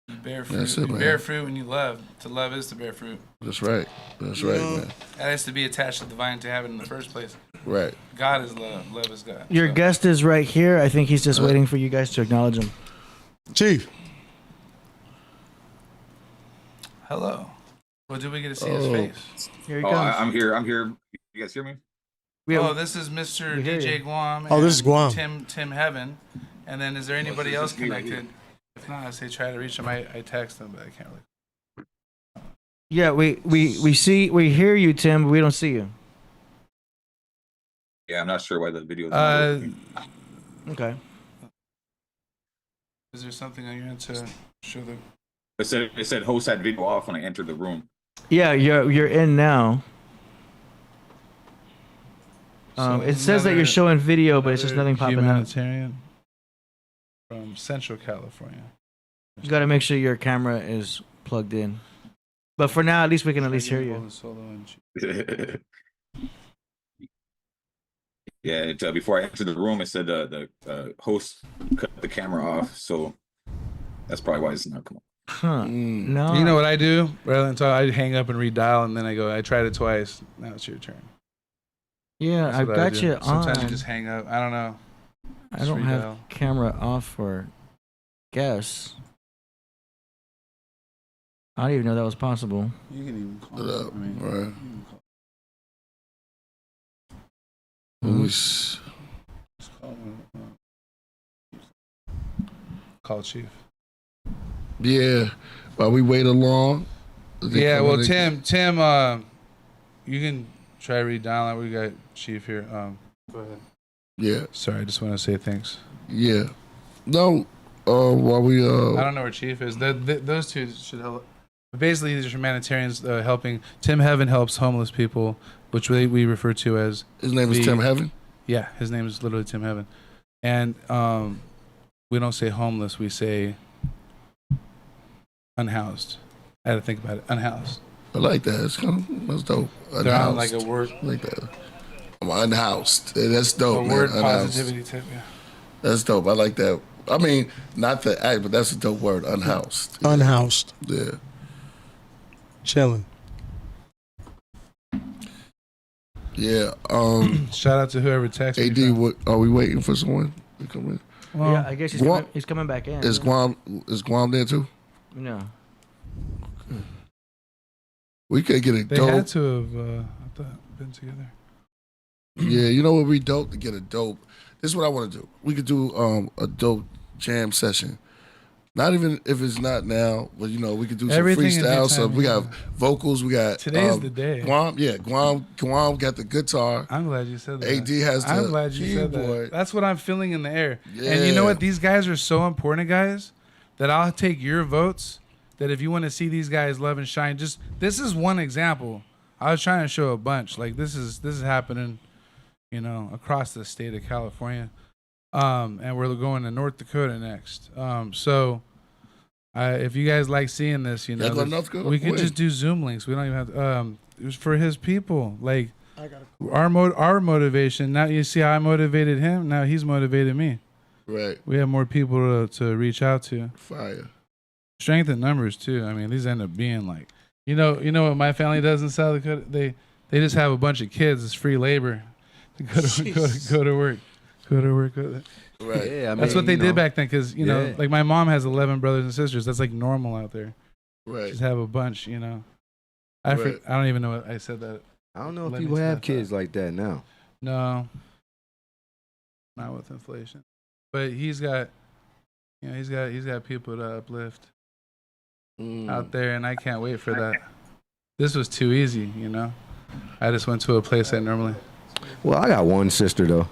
D: You bear fruit.
B: That's it,
D: You
B: man.
D: bear fruit when you love. To love is to bear fruit.
B: That's right. That's right, man.
D: That is to be attached to the divine to have it in the first place.
B: Right.
D: God is love. Love is God.
C: Your guest is right here. I think he's just waiting for you guys to acknowledge him.
F: Chief.
D: Hello. Well, did we get to see his face?
C: Here he comes.
H: I'm here. You guys hear me?
D: This is Mr. DJ Guam.
F: Oh, this is
D: and
F: Guam.
D: Tim Heaven. And then is there anybody else connected? If not, I say try to reach him. I text him, but I can't really.
C: Yeah, we hear you, Tim, but we don't see you.
H: Yeah, I'm not sure why the video is not working.
C: Okay.
D: Is there something on your end to show the?
H: It said host had video off when I entered the room.
C: Yeah, you're in now. It says that you're showing video, but it's just nothing popping up.
D: Humanitarian from Central California.
C: You got to make sure your camera is plugged in. But for now, at least we can at least hear you.
H: Yeah, before I entered the room, it said the host cut the camera off, so that's probably why it's not coming.
C: Huh. No.
D: You know what I do? Rather than talk, I hang up and redial, and then I tried it twice. Now it's your turn.
C: Yeah,
D: That's
C: I've
D: what I
C: got
D: do.
C: you on.
D: Sometimes you just hang up. I don't know.
C: I don't have camera off for guests. I didn't even know that was possible.
D: You can even call
B: It up.
D: I mean,
B: Right.
D: you can
B: Just
D: call Chief.
B: yeah. While we wait along.
D: Yeah, well, Tim, you can try redialing. We got Chief here. Go ahead.
B: Yeah.
D: Sorry, I just want to say thanks.
B: Yeah. No. While we
D: I don't know where Chief is. Those two should help. Basically, these are humanitarians helping. Tim Heaven helps homeless people, which we refer to as.
B: His name is Tim Heaven.
D: Yeah, his name is literally Tim Heaven, and we don't say homeless. We say unhoused. I had to think about it. Unhoused.
B: I like that. That's dope. Unhoused.
D: They're on like a word.
B: I like that. I'm unhoused. That's dope,
D: A
B: man.
D: word
B: Unhoused.
D: positivity tip. Yeah.
B: That's dope. I like that. I mean, not the act, but that's a dope word. Unhoused. Yeah.
F: Unhoused.
B: Yeah.
F: Chilling.
B: Yeah.
D: Shout out to whoever texted me.
B: AD, what are we waiting for someone to come in?
D: Well,
C: Yeah, I guess he's coming back in.
B: Is Guam there too?
C: No.
B: We could get a
D: they
B: dope.
D: had to have I thought, been together.
B: Yeah, you know what would be dope to get a dope. This is what I want to do. We could do a dope jam session. Not even if it's not now, but you know, we could do some
D: Everything in
B: freestyle.
D: due
B: So
D: time,
B: we
D: yeah.
B: got vocals. We got
D: Today's the day.
B: Guam got the guitar.
D: I'm glad you said that.
B: AD has the
D: I'm glad you said that.
B: keyboard.
D: That's what I'm feeling in the air. And you know what? These guys are so important, guys, that I'll take your votes. That if you want to see these guys love and shine, this is one example. I was trying to show a bunch. Like this is happening, you know, across the state of California, and we're going to North Dakota next. So, if you guys like seeing this, you know, we could just do Zoom links. We don't even have to. It was for his people. Like our motivation. Now you see how I motivated him. Now he's motivated me.
B: Right.
D: We have more people to reach out to.
B: Fire.
D: Strength in numbers too. I mean, these end up being like You know what my family does in South Dakota? They just have a bunch of kids. It's free labor. Go to work.
B: Right.
G: Yeah, I
D: That's
G: mean,
D: what they
G: you
D: did
G: know.
D: back then, because
G: Yeah.
D: like my mom has 11 brothers and sisters. That's like normal out there.
B: Right.
D: Just have a bunch. I
B: Right.
D: don't even know what I said that.
G: I don't know if
D: Let me
G: people have
D: step
G: kids like that now.
D: No, not with inflation. But he's got people to uplift out there, and I can't wait for that. This was too easy, I just went to a place that normally.
G: Well, I got one sister though.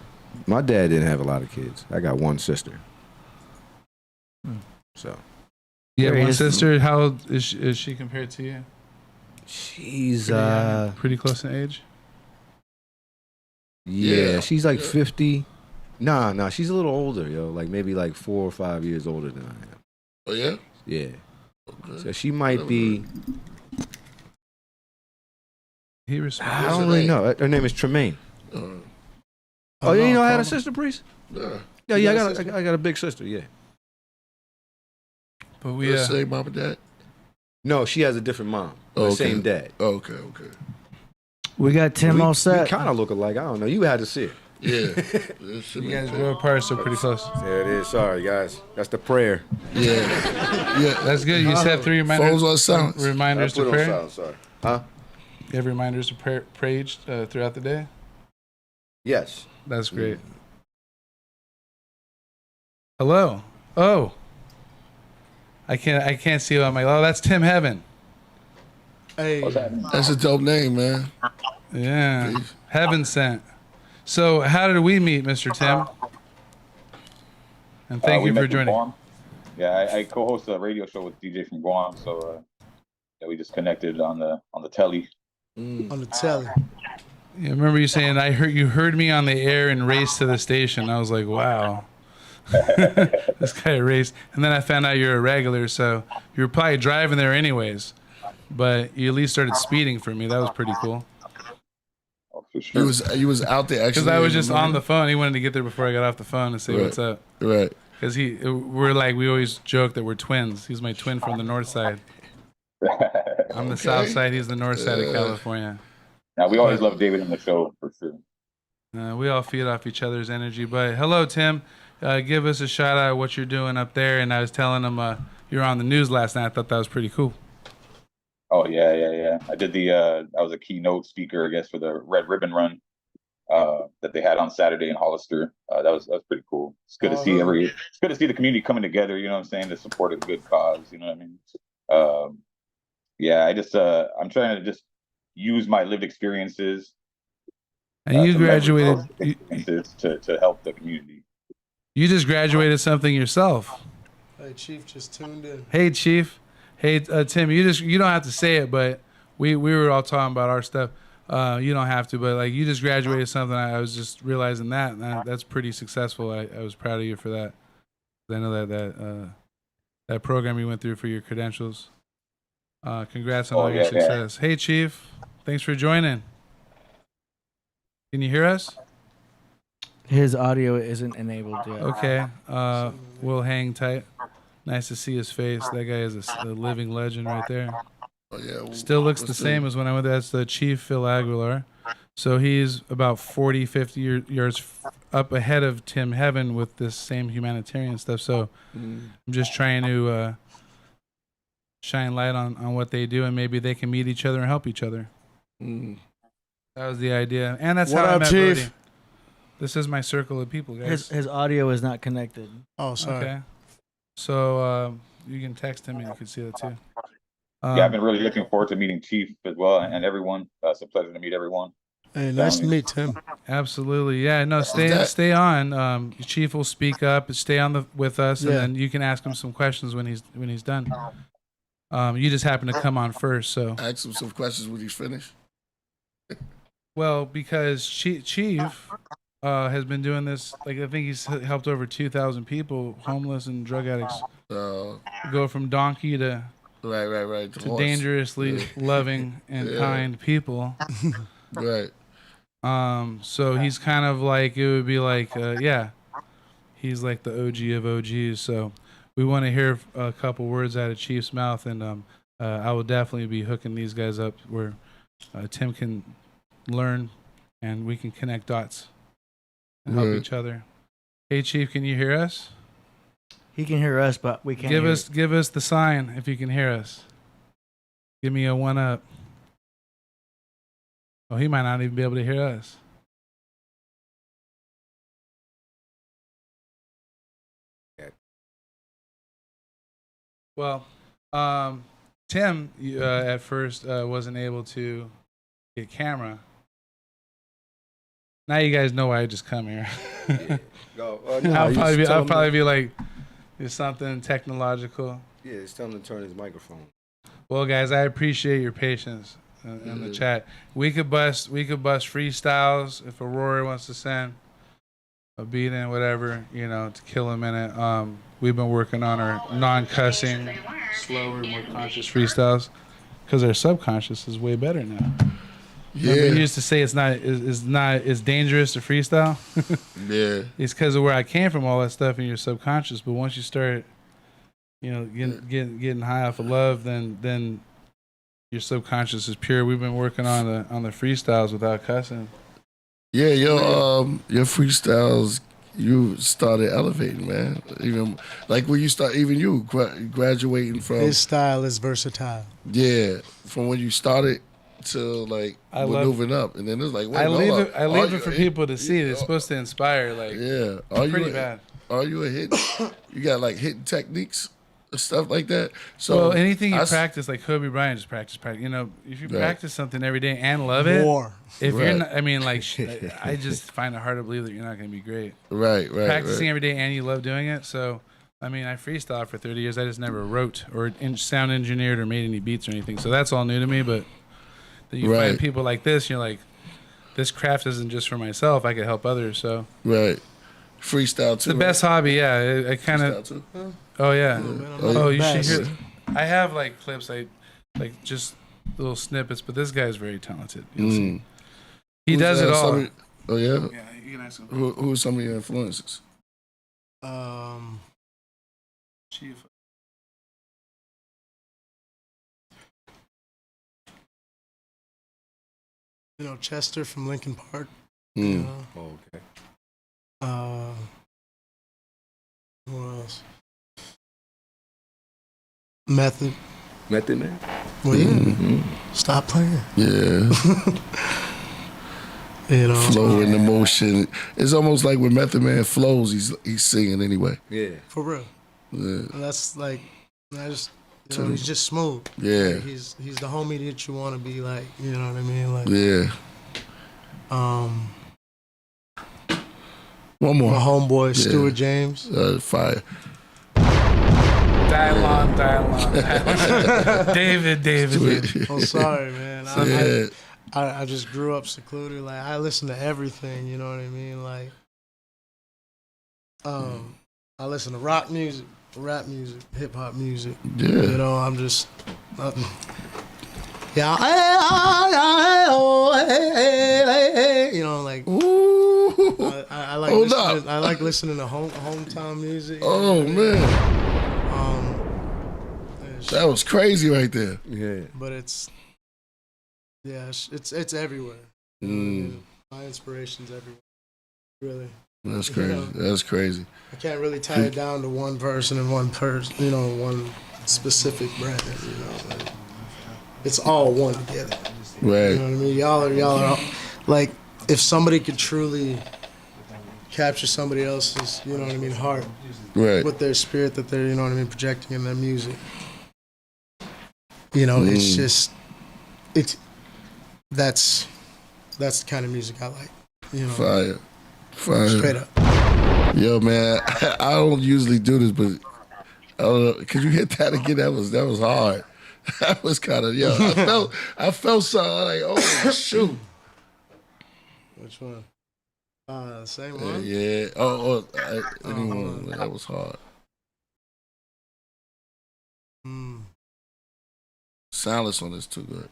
G: My dad didn't have a lot of kids. I got one sister. So
D: You have
C: There
D: one
C: is-
D: sister. How old is she compared to you?
G: she's
D: Pretty close in age.
G: yeah, she's like 50. Nah, she's a little older, yo. Like maybe like 4 or 5 years older than I am.
B: Oh yeah.
G: Yeah.
B: Okay.
G: So she might be.
D: He
G: I
D: responds.
G: don't really know. Her name is Tremaine. Oh, you know I had a sister, Priest?
B: Yeah.
G: Yeah. I got a big sister. Yeah.
D: But we
B: The same mom and dad.
G: No, she has a different mom. But
B: Okay.
G: Same dad.
B: Oh, okay.
C: We got Tim all
G: We
C: set.
G: kind of look alike. I don't know. You had to see it.
B: Yeah. It should
D: you
B: be
D: guys
B: okay.
D: grew apart, so pretty close.
G: There it is. Sorry, guys. That's the prayer.
B: Yeah. Yeah.
D: That's good. You set 3 reminders.
B: Phones on silence.
D: Reminders
G: I
D: to
G: put on
D: pray.
G: silent, sorry. Huh?
D: You have reminders to pray throughout the day.
G: Yes.
D: That's great. Hello. Oh. I can't see on my. Oh, that's Tim Heaven.
F: Hey,
B: That's a dope name, man.
D: Yeah.
B: Peace.
D: Heaven sent. So, how did we meet, Mr. Tim? And thank
H: We
D: you
H: met
D: for
H: through
D: joining.
H: Guam. Yeah, I co-host a radio show with DJ from Guam, so we just connected on the telly.
F: on the telly.
D: Yeah, I remember you saying you heard me on the air and raced to the station. I was like, wow. This guy raced. And then I found out you're a regular, so you were probably driving there anyways. But you at least started speeding for me. That was pretty cool.
H: Oh, for sure.
B: You was out there actually.
D: Because I was just on the phone. He wanted to get there before I got off the phone and say
B: Right.
D: what's up.
B: Right.
D: Because we always joke that we're twins. He's my twin from the north side. I'm the
B: Okay.
D: south side. He's the north side of California.
H: Now we always love David on the show for sure.
D: We all feed off each other's energy. But hello, Tim. Give us a shout out what you're doing up there. And I was telling him you were on the news last night. I thought that was pretty cool.
H: Oh yeah. I did I was a keynote speaker, I guess, for the Red Ribbon Run that they had on Saturday in Hollister. That was pretty cool. It's good to see it's good to see the community coming together. You know what I'm saying, to support a good cause. You know what I mean? Yeah, I'm trying to just use my lived experiences.
D: And you
H: to leverage
D: graduated.
H: those experiences to help the community.
D: You just graduated something yourself.
F: Hey, Chief just tuned in.
D: Hey, Chief. Hey, Tim. You don't have to say it, but we were all talking about our stuff. You don't have to, but like you just graduated something. I was just realizing that's pretty successful. I was proud of you for that. I know that program you went through for your credentials. Congrats on all your success. Hey, Chief. Thanks for joining. Can you hear us?
C: His audio isn't enabled yet.
D: Okay. We'll hang tight. Nice to see his face. That guy is a living legend right there.
B: Oh, yeah.
D: Still looks the same as when I went there. That's the Chief Phil Aguilar. So he's about 40, 50 years up ahead of Tim Heaven with this same humanitarian stuff. So I'm just trying to shine light on what they do, and maybe they can meet each other and help each other. That was the idea. And that's
F: What
D: how I
F: up,
D: met
F: Chief?
D: Brody. This is my circle of people, guys.
C: His audio is not connected.
F: Oh, sorry.
D: Okay. So you can text him and you can see that too.
H: Yeah, I've been really looking forward to meeting Chief as well and everyone. It's a pleasure to meet everyone.
F: Hey, nice to meet Tim.
D: Absolutely, yeah. No, stay on. Chief will speak up. Stay on with us, and then you can ask him some questions when he's done. You just happen to come on first, so
B: Ask him some questions when he's finished.
D: well because Chief has been doing this. Like I think he's helped over 2,000 people, homeless and drug addicts, go from donkey to
B: Right.
D: to dangerously loving and kind people.
B: Right.
D: So he's kind of like, it would be like, he's like the OG of OGs. So we want to hear a couple words out of Chief's mouth, and I will definitely be hooking these guys up where Tim can learn and we can connect dots and help each other. Hey, Chief, can you hear us?
C: He can hear us, but we can't.
D: Give us the sign if you can hear us. Give me a 1 up. Oh, he might not even be able to hear us. Well, Tim at first wasn't able to get camera. Now you guys know why I just come here.
G: Go.
D: I'll probably be like, it's something technological.
G: Yeah, it's time to turn his microphone.
D: Well, guys, I appreciate your patience in the chat. We could bust freestyles if Aurora wants to send a beat in, whatever, to kill a minute. We've been working on our non-cussing, slower, more conscious freestyles because our subconscious is way better now.
B: Yeah.
D: Remember you used to say it's not as dangerous to freestyle.
B: Yeah.
D: It's because of where I came from, all that stuff in your subconscious. But once you start, getting high off of love, then your subconscious is pure. We've been working on the freestyles without cussing.
B: Yeah, your freestyles, you started elevating, man. Even like when you start, even you graduating from.
F: His style is versatile.
B: Yeah, from when you started to like moving up, and then it's like, wait,
D: I leave it for people to see. It's supposed to inspire. Like,
B: yeah,
D: pretty bad.
B: Are you a hit? You got like hitting techniques, stuff like that. So
D: well, anything you practice, like Kobe Bryant, just practice. If you practice something every day and love it, if you're not, I just find it hard to believe that you're not going to be great.
B: Right.
D: Practicing every day and you love doing it. So, I freestyled for 30 years. I just never wrote or sound engineered or made any beats or anything. So that's all new to me. But you find people like this, you're like, this craft isn't just for myself. I could help others. So
B: freestyle too.
D: It's the best hobby. Yeah, I kind of. Oh yeah. Oh, you should hear. I have like clips, like just little snippets. But this guy's very talented. You'll see. He does it all.
B: Oh yeah.
D: Yeah, you can ask him.
B: Who are some of your influences?
D: Chief.
F: Chester from Linkin Park.
G: Okay.
F: Who else? Method Man. Well, yeah. Stop playing.
B: Yeah. Flow and emotion. It's almost like when Method Man flows, he's singing anyway.
G: Yeah.
F: For real.
B: Yeah.
F: And that's like, he's just smooth.
B: Yeah.
F: Like, he's the homie that you want to be like. You know what I mean? Like.
B: Yeah. One more.
F: My homeboy Stuart James.
B: Fire.
D: Dialogue. David.
F: I'm sorry, man. I just grew up secluded. Like, I listen to everything, you know what I mean? Like, I listen to rock music, rap music, hip hop music.
B: Yeah.
F: I'm just, like,
B: ooh.
F: I like listening to hometown music.
B: Oh man. That was crazy right there.
G: Yeah.
F: But it's everywhere. My inspiration's everywhere. Really.
B: That's crazy. That's crazy.
F: I can't really tie it down to one person and one one specific brand. Like, it's all one together.
B: Right.
F: You know what I mean? Y'all are like, if somebody could truly capture somebody else's, heart with their spirit that they're, projecting in their music. It's just, that's the kind of music I like.
B: Fire.
F: Straight up.
B: Yo, man, I don't usually do this, but I don't know. Could you hit that again? That was hard. That was kind of, I felt something like, oh shoot.
F: Which one? The same one?
B: Yeah. Anyone. That was hard. Silence on this too good.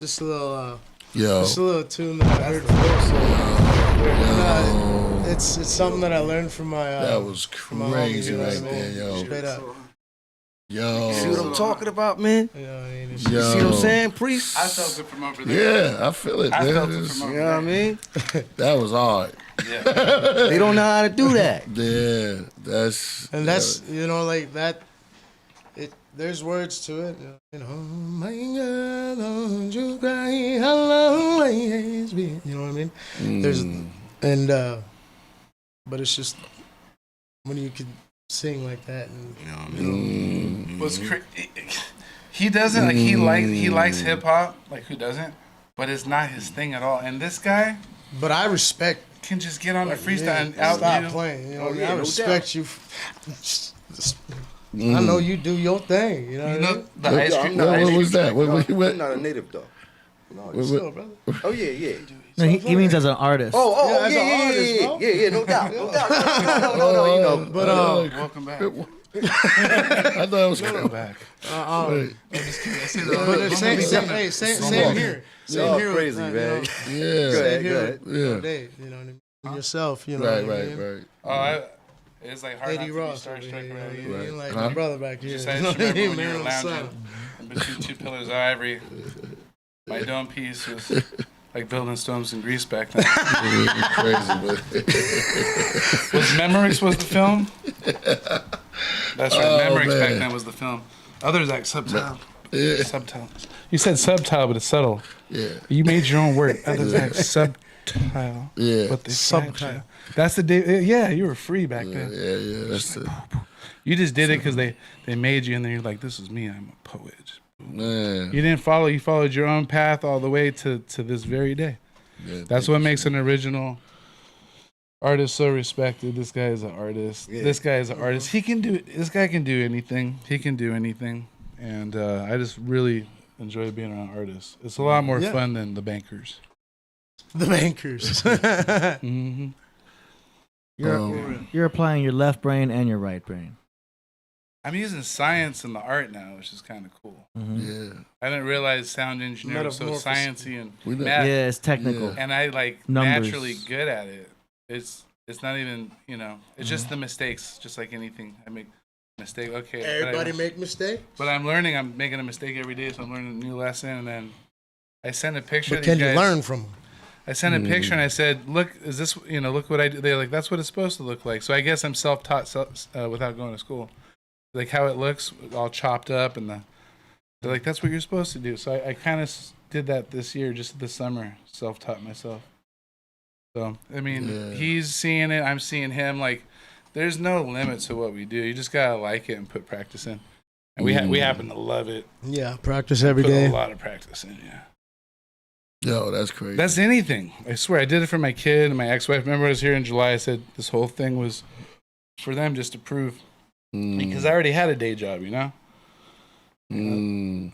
F: Just a little,
B: Yo.
F: just a little tune that I heard. It's something that I learned from my.
B: That was
F: from my homie,
B: crazy
F: you know
B: right
F: what I mean?
B: there, yo.
F: Straight up.
B: Yo.
E: See what I'm talking about, man?
F: You know what I mean?
B: Yo.
E: You see what I'm saying, Priest?
D: I felt it from over there.
B: Yeah, I feel it,
D: I
B: man.
D: felt it
B: It's-
D: from over
E: You know what I mean?
B: That was hard.
D: Yeah.
E: They don't know how to do that.
B: Yeah, that's
F: And that's, you know, like that. There's words to it. You know, my God, don't you cry, I'll always be. You know what I mean? There's, but it's just when you can sing like that, and
E: You know what I mean?
D: Was he doesn't like he likes hip hop, like who doesn't? But it's not his thing at all. And this guy
F: but I respect.
D: can just get on the freestyle
F: Yeah,
D: and
F: stop
D: outdo.
F: playing. You know,
E: Oh,
F: what I mean?
E: yeah,
F: I
E: no
F: respect you. I know you do your thing. You know
D: You
F: what I
D: know
F: mean?
D: the ice cream.
B: What was that?
E: I'm not a native, though.
F: Still, brother.
E: Oh, yeah.
C: No, he means as an artist.
E: Oh,
F: Yeah, as an artist, bro.
E: yeah, no doubt. No, you know.
F: But
D: Welcome back.
B: I thought it was
D: Welcome back.
B: Wait.
F: but same here. Same here.
E: Crazy, man.
B: Yeah.
E: Go ahead.
B: Yeah.
F: Dave, you know what I mean? Yourself, you know.
B: Right,
F: what I
B: right,
F: mean?
B: right.
D: It's like hard not
F: Eddie
D: to be
F: Ross, over
D: starstruck
F: here,
D: around
F: you
D: you.
F: know,
B: Right.
F: you like
B: Huh?
F: my brother back here.
D: Just
F: You
D: I
F: know
D: just
F: what I
D: remember
F: mean?
D: when you
F: Man
D: were
F: on the
D: lounging
F: side.
D: between two pillars of ivory. My dome piece was like building stones in Greece back then.
B: Crazy, but
D: Was Memorex was the film? That's right.
B: Oh,
D: Memorex back
B: man.
D: then was the film. Others like subtitle.
B: yeah,
D: Subtitle. You said subtitle, but it's subtle.
B: yeah,
D: You made your own word. Others like subtitle.
B: yeah,
D: But they
F: Subtitle.
D: subtitle. That's the day. Yeah, you were free back
B: yeah,
D: then.
B: yeah. That's the
D: You just did it because they made you, and then you're like, this is me. I'm a poet.
B: man.
D: You didn't follow. You followed your own path all the way to this very day.
B: Yeah,
D: That's what makes an original artist so respected. This guy is an artist.
E: Yeah.
D: This guy is an artist. He can do. This guy can do anything. He can do anything. And I just really enjoy being around artists. It's a lot more
F: Yeah.
D: fun than the bankers.
F: The bankers.
D: Mm-hmm.
C: You're applying your left brain and your right brain.
D: I'm using science in the art now, which is kind of cool.
B: Yeah,
D: I didn't realize sound engineering was so
F: Metamorphosis.
D: sciencey and
B: We know-
D: math.
C: Yeah, it's technical.
D: And I like
C: Numbers.
D: naturally good at it. It's not even, it's just the mistakes, just like anything. I make mistake. Okay.
F: Everybody make mistakes.
D: But I'm learning. I'm making a mistake every day, so I'm learning a new lesson. And then I sent a picture.
F: But
D: of these
F: can you
D: guys.
F: learn from them?
D: I sent a picture and I said, "Look, is this? Look what I do." They're like, "That's what it's supposed to look like." So I guess I'm self-taught without going to school. Like how it looks, all chopped up, and they're like, "That's what you're supposed to do." So I kind of did that this year, just this summer, self-taught myself. So I mean,
B: Yeah.
D: he's seeing it, I'm seeing him. Like, there's no limit to what we do. You just gotta like it and put practice in. And we happen to love it.
F: Yeah, practice every
D: Put
F: day.
D: a lot of practice in. Yeah.
B: yo, that's crazy.
D: That's anything. I swear, I did it for my kid and my ex-wife. Remember, I was here in July. I said this whole thing was for them just to prove because I already had a day job, you know. You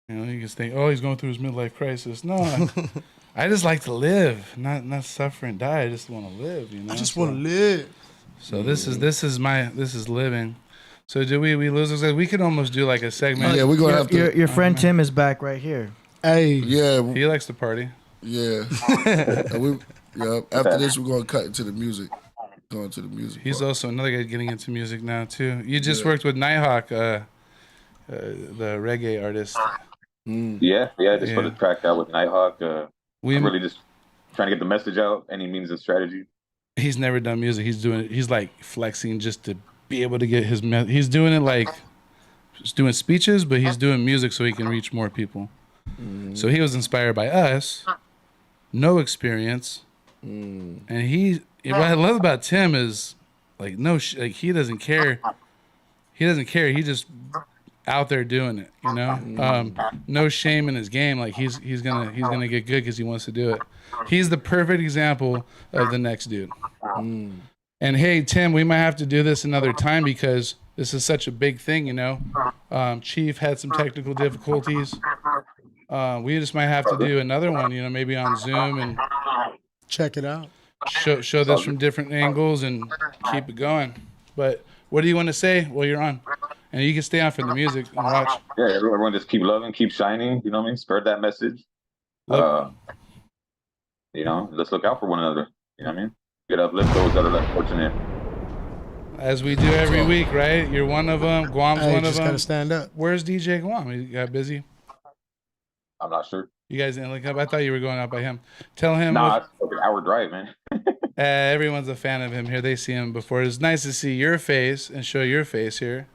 D: can just think, oh, he's going through his midlife crisis. No, I just like to live, not suffer and die. I just want to live, you know.
F: I just want to live.
D: So this is living. So do we lose this? We could almost do like a segment.
B: Yeah, we're gonna have to.
C: Your friend Tim is back right here.
F: Hey,
B: Yeah,
D: He likes to party.
B: yeah. After this, we're gonna cut into the music. Going to the music.
D: He's
B: part.
D: also another guy getting into music now too. You just worked with Nighthawk, the reggae artist.
H: Yeah, I just put a track out with Nighthawk. I'm really just trying to get the message out. Any means of strategy.
D: He's never done music. He's doing it. He's like flexing just to be able to get his. He's doing it like just doing speeches, but he's doing music so he can reach more people. So he was inspired by us. No experience, and what I love about Tim is like he doesn't care. He doesn't care. He just out there doing it, you know. No shame in his game. Like he's gonna get good because he wants to do it. He's the perfect example of the next dude. And hey, Tim, we might have to do this another time because this is such a big thing, you know. Chief had some technical difficulties. We just might have to do another one, you know, maybe on Zoom and
F: check it out.
D: show this from different angles and keep it going. But what do you want to say while you're on? And you can stay on for the music and watch.
H: Yeah, everyone just keep loving, keep shining. You know what I mean? Spread that message. You know, let's look out for one another. You know what I mean? Get uplift those that are less fortunate.
D: As we do every week, right? You're one of them. Guam's one of
F: just
D: them.
F: gotta stand up.
D: Where's DJ Guam? He got busy.
H: I'm not sure.
D: You guys didn't look up. I thought you were going out by him. Tell him.
H: Nah, it's like an hour drive, man.
D: Everyone's a fan of him here. They see him before. It's nice to see your face and show your face here.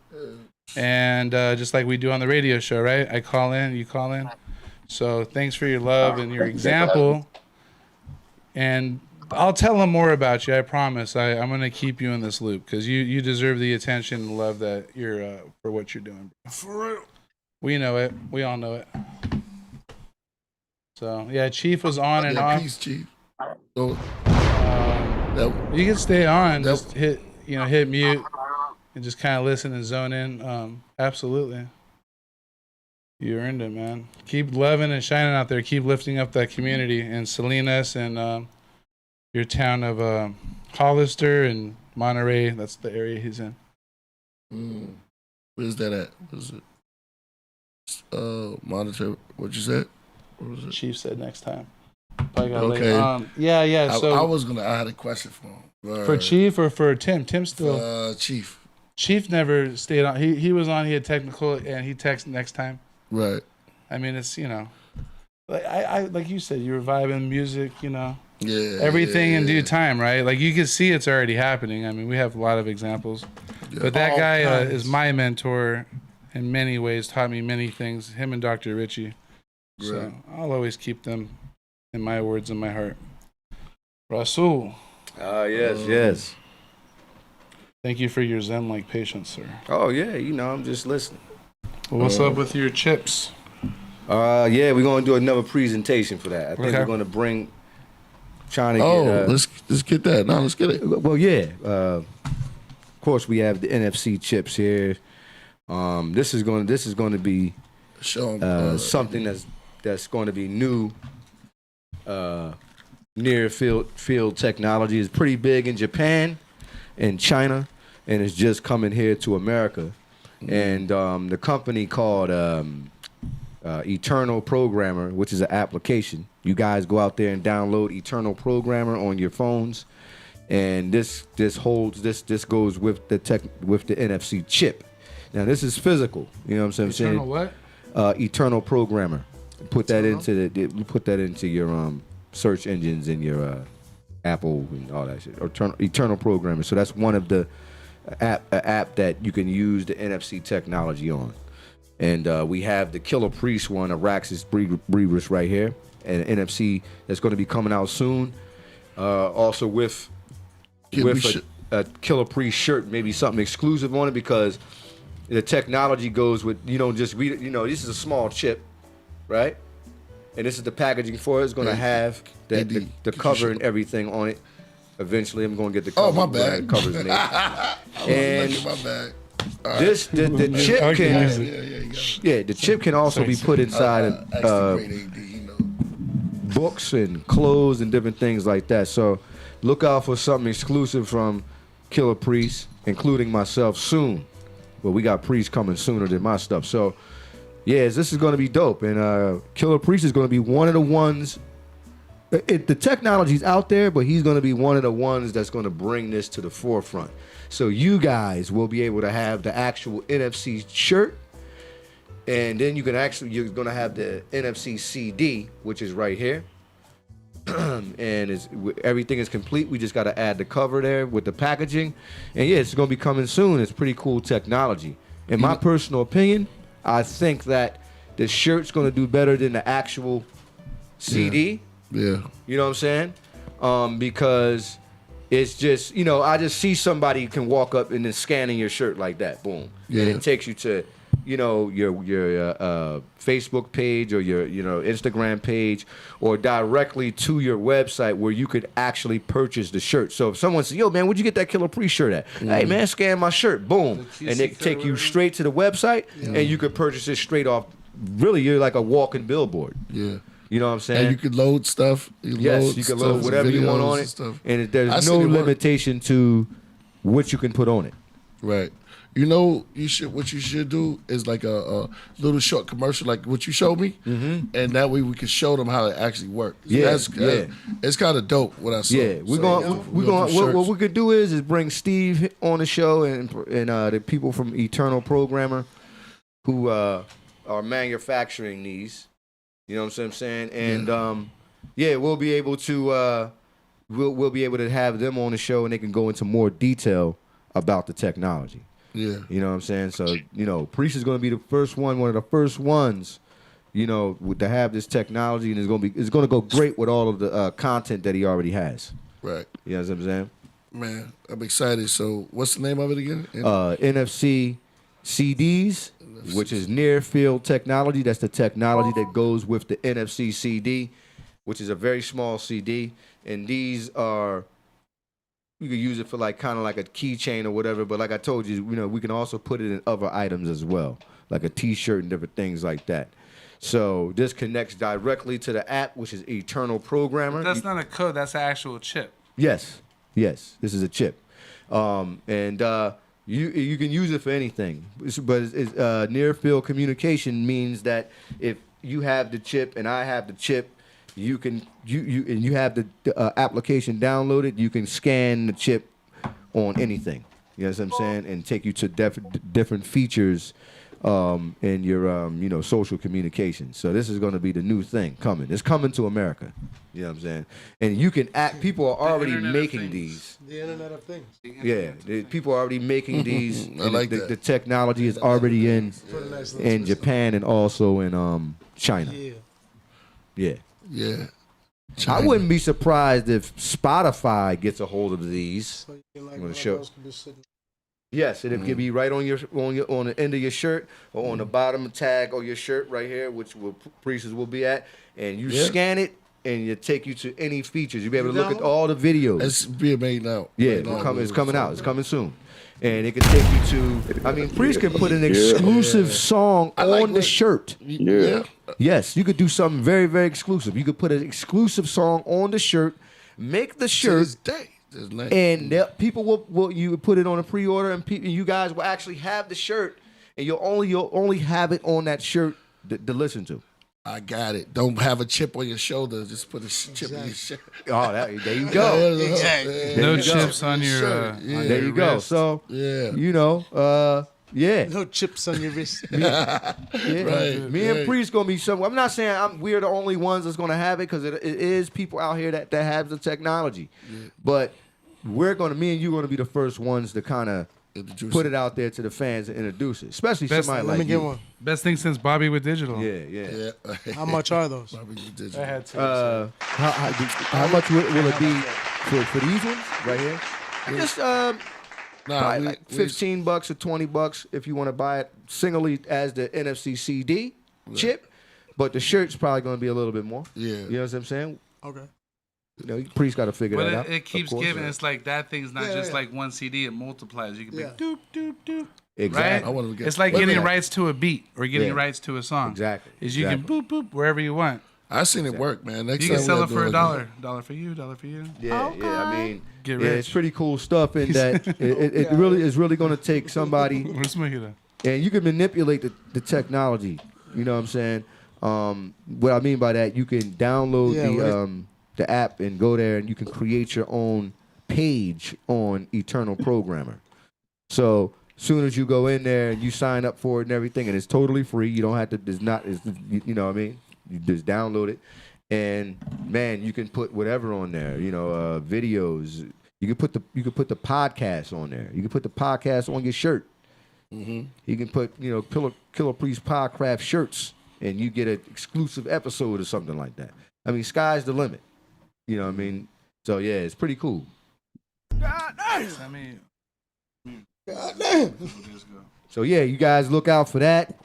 D: And just like we do on the radio show, right? I call in, you call in. So thanks for your love and your example. And I'll tell him more about you. I promise. I'm going to keep you in this loop because you deserve the attention and love that you're for what you're doing.
B: For real.
D: We know it. We all know it. So, yeah, Chief was on and off.
B: Peace, Chief. So,
D: you can stay on. Just hit mute and just kind of listen and zone in. Absolutely. You earned it, man. Keep loving and shining out there. Keep lifting up that community in Salinas and your town of Hollister and Monterey. That's the area he's in.
B: Where's that at? What is it? Monitor. What you said? What was it?
D: Chief said next time. Okay.
B: Yeah.
D: So
B: I had a question for him.
D: For Chief or for Tim? Tim still.
B: Chief.
D: Chief never stayed on. He was on. He had technical, and he texted next time.
B: Right.
D: I mean, it's like I like you said, you were vibing music.
B: Yeah.
D: Everything in due time, right? Like you can see it's already happening. I mean, we have a lot of examples. Yeah. But that guy is my mentor in many ways. Taught me many things. Him and Dr. Richie. Right. So I'll always keep them in my words in my heart. Rasul.
G: Yes.
D: Thank you for your Zen-like patience, sir.
G: Oh, yeah, I'm just listening.
D: Well, what's up with your chips?
G: Yeah, we're going to do another presentation for that. I think we're going to trying to get...
B: let's get that. No, let's get it.
G: Well, yeah. Of course, we have the NFC chips here. This is going to be something that's going to be new. Near field technology is pretty big in Japan and China, and it's just coming here to America. And the company called Eternal Programmer, which is an application. You guys go out there and download Eternal Programmer on your phones, and this goes with the NFC chip. Now this is physical. You know what I'm saying?
D: Eternal what?
G: Eternal Programmer. Put that into your search engines in your Apple and all that shit. Or Eternal Programmer. So that's one of the app that you can use the NFC technology on. And we have the Killah Priest one, Araxis Brevis right here, and NFC that's going to be coming out soon. Also with a Killah Priest shirt, maybe something exclusive on it because the technology goes with this is a small chip, right? And this is the packaging for it. It's going to have the cover and everything on it. Eventually, I'm going to get the cover.
B: Oh, my bad.
G: The cover's name.
B: And my bad.
G: The chip can the chip can also be put inside books and clothes and different things like that. So look out for something exclusive from Killah Priest, including myself soon. But we got Priest coming sooner than my stuff. So this is going to be dope. And Killah Priest is going to be one of the ones. The technology's out there, but he's going to be one of the ones that's going to bring this to the forefront. So you guys will be able to have the actual NFC shirt, and then you're going to have the NFC CD, which is right here. And everything is complete. We just got to add the cover there with the packaging. And it's going to be coming soon. It's pretty cool technology. In my personal opinion, I think that the shirt's going to do better than the actual CD.
B: Yeah.
G: You know what I'm saying? Because it's just, I just see somebody can walk up and then scanning your shirt like that. Boom. Yeah. And it takes you to, your Facebook page or your, Instagram page or directly to your website where you could actually purchase the shirt. So if someone says, yo, man, where'd you get that Killah Priest shirt at? Hey, man, scan my shirt. Boom. And they take you straight to the website and you could purchase it straight off. Really, you're like a walking billboard.
B: Yeah.
G: You know what I'm saying?
B: And you can load stuff.
G: You can load
B: stuff,
G: whatever you want
B: videos
G: on
B: and
G: it,
B: stuff.
G: and there's
B: I
G: no
B: seen it work.
G: limitation to what you can put on it.
B: Right. You know, what you should do is like a little short commercial, like what you showed me, and that way we can show them how it actually works.
G: Yeah,
B: It's kind of dope what I saw.
G: Yeah, we're going. What we could do is bring Steve on the show and the people from Eternal Programmer, who are manufacturing these. You know what I'm saying? And we'll be able to we'll be able to have them on the show, and they can go into more detail about the technology.
B: Yeah.
G: You know what I'm saying? So, Priest is going to be the first one of the first ones, to have this technology, and it's going to go great with all of the content that he already has.
B: Right.
G: You know what I'm saying?
B: Man, I'm excited. So, what's the name of it again?
G: NFC CDs, which is near field technology. That's the technology that goes with the NFC CD, which is a very small CD. And these are, you can use it for kind of like a keychain or whatever. But like I told you, we can also put it in other items as well, like a T-shirt and different things like that. So this connects directly to the app, which is Eternal Programmer.
D: That's not a code. That's an actual chip.
G: Yes. This is a chip, and you can use it for anything. But it's near field communication means that if you have the chip and I have the chip, you have the application downloaded. You can scan the chip on anything. You know what I'm saying, and take you to different features in your social communication. So this is going to be the new thing coming. It's coming to America. You know what I'm saying? And you can people are already making these.
F: The Internet of Things.
G: Yeah, people are already making these.
B: I like
G: the,
B: that.
G: the technology is already in Japan and also in China. Yeah.
B: Yeah.
G: I wouldn't be surprised if Spotify gets a hold of these.
F: So you can,
G: I'm gonna show. Yes, and it could be right on the end of your shirt or on the bottom tag of your shirt right here, which Priestess will be at, and you scan it, and it take you to any features. You'll be able to look at all the videos.
B: It's being made now.
G: Yeah, it's coming out. It's coming soon. And it can take you to, Priest can put an exclusive song on the shirt.
B: Yeah.
G: Yes, you could do something very, very exclusive. You could put an exclusive song on the shirt, make the shirt, and people will you put it on a pre-order, and you guys will actually have the shirt, and you'll only have it on that shirt to listen to.
B: I got it. Don't have a chip on your shoulder. Just put a chip on your shirt.
G: Oh, there you go.
F: Exactly.
D: No chips on your.
G: There you go. So,
F: No chips on your wrist.
G: Yeah.
B: Right,
G: Me and Priest gonna be somewhere. I'm not saying we're the only ones that's gonna have it, because it is people out here that have the technology. Yeah. But me and you gonna be the first ones to kind of put it out there to the fans and introduce it, especially somebody like you.
F: Let me get one.
D: Best thing since Bobby with digital.
G: Yeah.
F: How much are those?
D: I had two.
G: How much will it be for these ones right here? Just like $15 or $20 if you want to buy it singly as the NFC CD chip, but the shirt's probably going to be a little bit more.
B: Yeah,
G: you know what I'm saying?
F: Okay.
G: Priest got to figure that out.
D: But it keeps giving. It's like that thing's not just like one CD. It multiplies. You can be doop doop doop.
G: Exactly.
D: Right? It's like getting rights to a beat or getting rights to a song.
G: Exactly.
D: You can boop boop wherever you want.
B: I seen it work, man.
D: You can sell it for $1. $1 for you. $1 for you.
G: Yeah.
D: Get rich.
G: It's pretty cool stuff in that it really is really going to take somebody, and you can manipulate the technology. You know what I'm saying? What I mean by that, you can download the app and go there, and you can create your own page on Eternal Programmer. So soon as you go in there and you sign up for it and everything, and it's totally free. You don't have to. You know what I mean? You just download it, and man, you can put whatever on there. Videos. You can put the podcast on there. You can put the podcast on your shirt. Mm-hmm. You can put Killah Priest Podcraft shirts, and you get an exclusive episode or something like that. Sky's the limit. You know what I mean? So yeah, it's pretty cool.
F: God damn.
G: So yeah, you guys look out for that.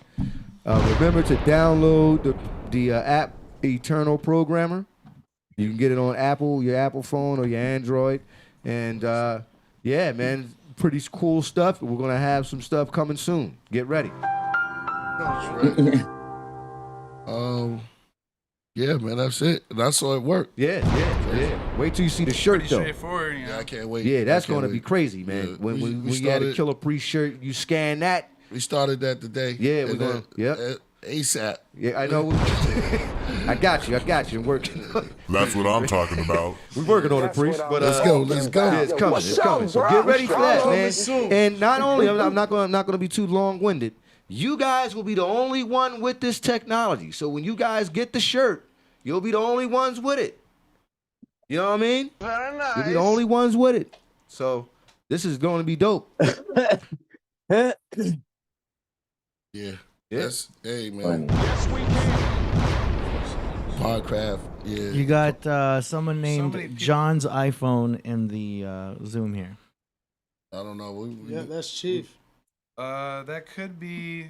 G: Remember to download the app Eternal Programmer. You can get it on your Apple phone or your Android. And yeah, man, pretty cool stuff. We're gonna have some stuff coming soon. Get ready.
B: Yeah, man, that's it. And I saw it work.
G: Yeah. Wait till you see the shirt
D: Pretty
G: though.
D: straightforward. You know?
B: Yeah, I can't wait.
G: Yeah, that's
B: I can't
G: going to be
B: wait.
G: crazy, man.
B: Yeah.
G: When
B: We
G: you had a
B: started-
G: Killah Priest shirt, you scan that.
B: We started that today.
G: Yeah, we're
B: and
G: gonna- yep.
B: ASAP.
G: Yeah, I know. I got you. I'm working.
I: That's what I'm talking about.
G: We're working on it, Priest. But
B: Let's go. Let's go.
G: yeah, it's coming. It's coming. So get ready for that, man. And not only, I'm not going to be too long-winded. You guys will be the only one with this technology. So when you guys get the shirt, you'll be the only ones with it. You know what I mean?
J: Very nice.
G: You'll be the only ones with it. So this is going to be dope.
B: Yeah.
G: Yeah.
B: That's, hey, man. Podcraft. Yeah.
C: You got someone named
D: many people-
C: John's iPhone in the Zoom here.
B: I don't know.
F: Yeah, that's Chief.
D: That could be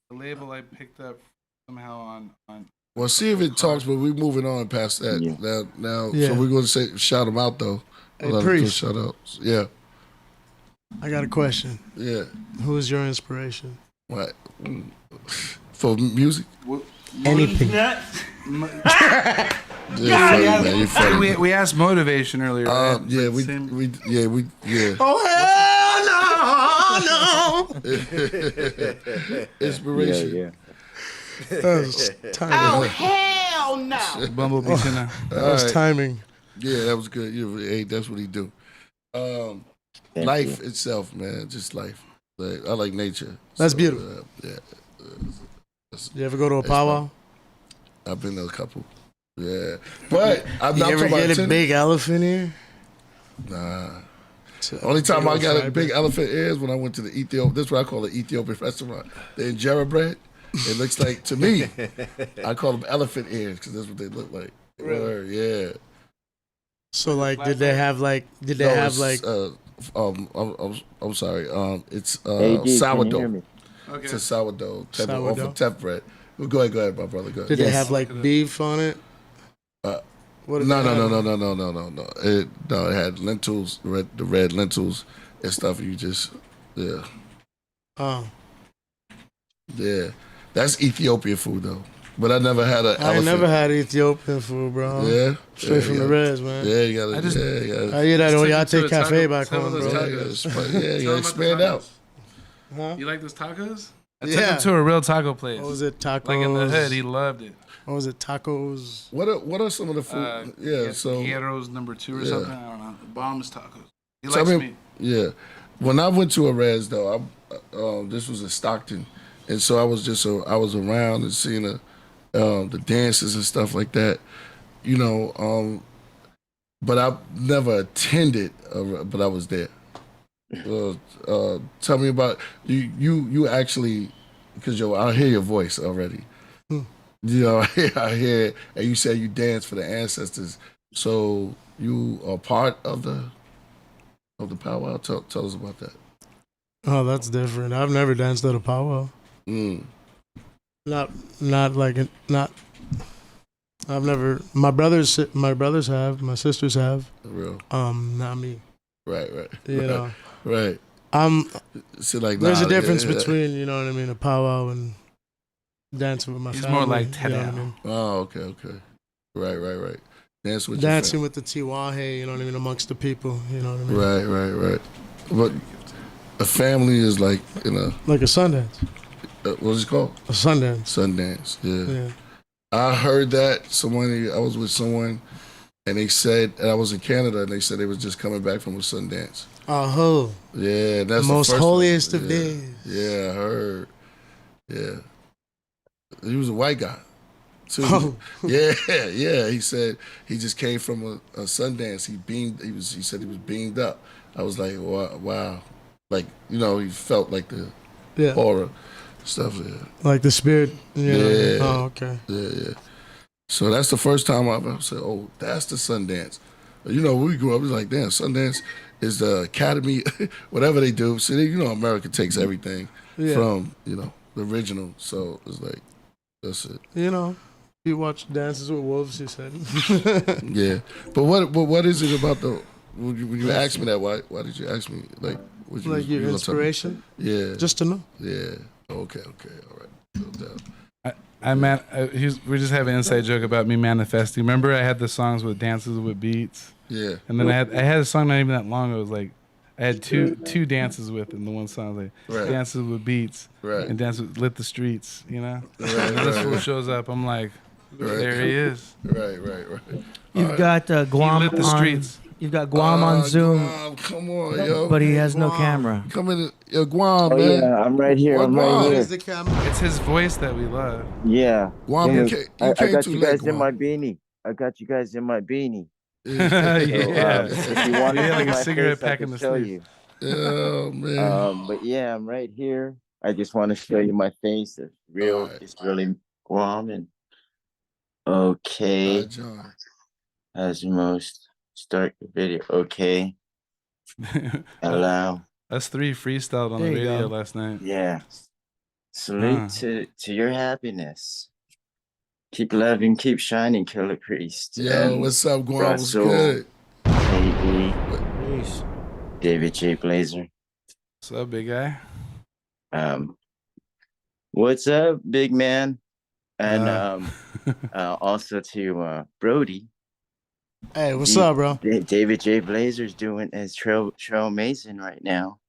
D: the label I picked up somehow on.
B: Well, see if it talks, but we're moving on past that. Now,
F: Yeah.
B: so we're going to say shout them out though.
F: Hey,
B: A lot of good
F: Priest.
B: shout outs. Yeah,
F: I got a question.
B: yeah.
F: Who is your inspiration?
B: What? For music?
F: Anything.
B: Yeah, funny, man. You're funny.
D: We asked motivation earlier. right?
B: Yeah,
D: But same-
B: we.
F: Oh hell no!
B: Inspiration.
H: Yeah.
F: That was timing.
D: Bumblebee tuna.
F: That was timing.
B: Yeah, that was good. Hey, that's what he do. Life itself, man, just life. Like, I like nature.
F: That's beautiful.
B: Yeah,
F: You ever go to a
B: That's
F: powwow?
B: I've been to a couple. Yeah, but I'm
F: You
B: not
F: ever
B: talking about
F: get a
B: ten-
F: big elephant here?
B: Nah. Only time I got a big elephant ear is when I went to the Ethiopian. This is what I call the Ethiopian restaurant. The injera bread. It looks like, to me, I call them elephant ears because that's what they look like. Word, yeah.
F: So like, did they have like? Did they
B: No,
F: have
B: it's,
F: like?
B: I'm sorry. It's
K: AD, can you hear
B: sourdough.
K: me?
B: It's a sourdough type of
F: Sourdough?
B: off of Tef bread. Well, go ahead, my brother. Go ahead.
F: Did they have like beef on it? What did
B: No,
F: they have?
B: no. It had lentils, the red lentils and stuff. You just, yeah,
F: Oh,
B: yeah. That's Ethiopian food though. But I never had an
F: I ain't
B: elephant.
F: never had Ethiopian food, bro.
B: Yeah,
F: Straight from the res, man.
B: Yeah, you gotta.
D: I just-
B: yeah, you gotta.
F: I eat that
D: Just
F: on
D: took
F: Yate
D: it to a
F: Cafe
D: taco-
F: back
D: some of
F: home,
D: those
F: bro.
B: Yeah,
D: tacos.
B: you gotta
D: Tell
B: you
D: them
B: gotta
D: about the
B: expand out.
D: tacos.
F: Huh?
D: You like those tacos? I took
F: Yeah.
D: him to a real taco place.
F: What was it? Tacos.
D: Like in the hood, he loved it.
F: What was it? Tacos.
B: What are some of the food? Yeah, so
D: Guerrero's #2 or
B: Yeah.
D: something. I don't know. Bomb's tacos. He
B: So, I
D: likes
B: mean,
D: me.
B: yeah. When I went to a res though, this was in Stockton, and so I was around and seeing the dances and stuff like that, you know. But I never attended, but I was there. Tell me about you actually, because I hear your voice already. You know, I hear, and you said you dance for the ancestors. So you are part of the powwow. Tell us about that.
F: Oh, that's different. I've never danced at a powwow. Not like it. Not. I've never. My brothers have. My sisters have.
B: Real.
F: Not me.
B: Right.
F: You know.
B: Right. So like,
F: There's
B: nah,
F: a difference
B: yeah.
F: between, you know what I mean, a powwow and dancing with my
D: He's
F: family.
D: more like
F: you know what I
D: Tedao.
F: mean?
B: Oh, okay. Right. Dance with
F: Dancing
B: your
F: with the Tiwahe, you know what I mean, amongst the people, you know what I mean?
B: Right. But a family is like, you know,
F: Like a Sundance.
B: what's it called?
F: A Sundance.
B: Sundance. Yeah.
F: Yeah.
B: I heard that I was with someone, and they said, and I was in Canada, and they said they was just coming back from a Sundance.
F: Oh,
B: Yeah, that's
F: the most
B: first
F: holiest
B: one.
F: of
B: Yeah.
F: days.
B: Yeah, I heard. Yeah, he was a white guy. Too.
F: Oh.
B: Yeah. He said he just came from a Sundance. He said he was beamed up. I was like, wow. Like, you know, he felt like the
F: Yeah.
B: horror stuff. Yeah.
F: Like the spirit. You know?
B: Yeah.
F: Oh, okay.
B: Yeah. So that's the first time I've ever said, oh, that's the Sundance. You know, when we grew up, it was like, damn, Sundance is the Academy, whatever they do. See, you know, America takes everything from, you know, the original. So it's like, that's it.
F: You know, you watch Dances with Wolves, you said.
B: Yeah. But what is it about when you asked me that, why did you ask me? Like, what you,
F: Like your
B: you gonna tell me?
F: inspiration?
B: Yeah.
F: Just to know.
B: Yeah. Okay. All right. No doubt.
D: We're just having an inside joke about me manifesting. Remember, I had the songs with dances with beats.
B: Yeah.
D: And then I had a song not even that long ago. It was like I had two dances with, and the one song was like dances with beats, and dances with lit the streets. You know. And this fool shows up. I'm like, there he is.
B: Right.
C: You've got Guam
D: lit the
C: on.
D: streets.
C: You've got Guam on Zoom.
B: Guam, come on, yo.
C: But he has no
B: Guam.
C: camera.
B: Come in, yo, Guam,
J: Oh
B: man.
J: yeah, I'm right here. I'm right here.
F: the camera?
D: It's his voice that we love.
J: Yeah.
B: Guam,
J: Yeah.
B: you came
J: I got
B: too
J: you
B: late,
J: guys in
B: Guam.
J: my beanie. I got you guys in my beanie.
D: Yeah.
J: If you want to
D: Yeah,
J: see
D: like a
J: my
D: cigarette
J: face, I
D: pack in
J: can
D: the
J: show
D: sleeve.
J: you.
B: Oh, man.
J: But yeah, I'm right here. I just want to show you my face. It's real.
B: Alright.
J: It's really Guam and
B: All
J: okay.
B: right, John.
J: As most start the video. Okay. Allow.
D: Us three freestyled on
C: There
D: the
C: you
D: radio
C: go.
D: last night.
J: Yeah. Salute to your happiness. Keep loving, keep shining, Killah Priest.
B: Yo,
J: And
B: what's up, Guam? What's
J: Russell.
B: good?
J: AD,
C: Peace.
J: David J. Blazer.
D: What's up, big guy?
J: What's up, big man? And also to Brody.
F: Hey, what's up, bro?
J: David J. Blazer's doing as Trailmason right now.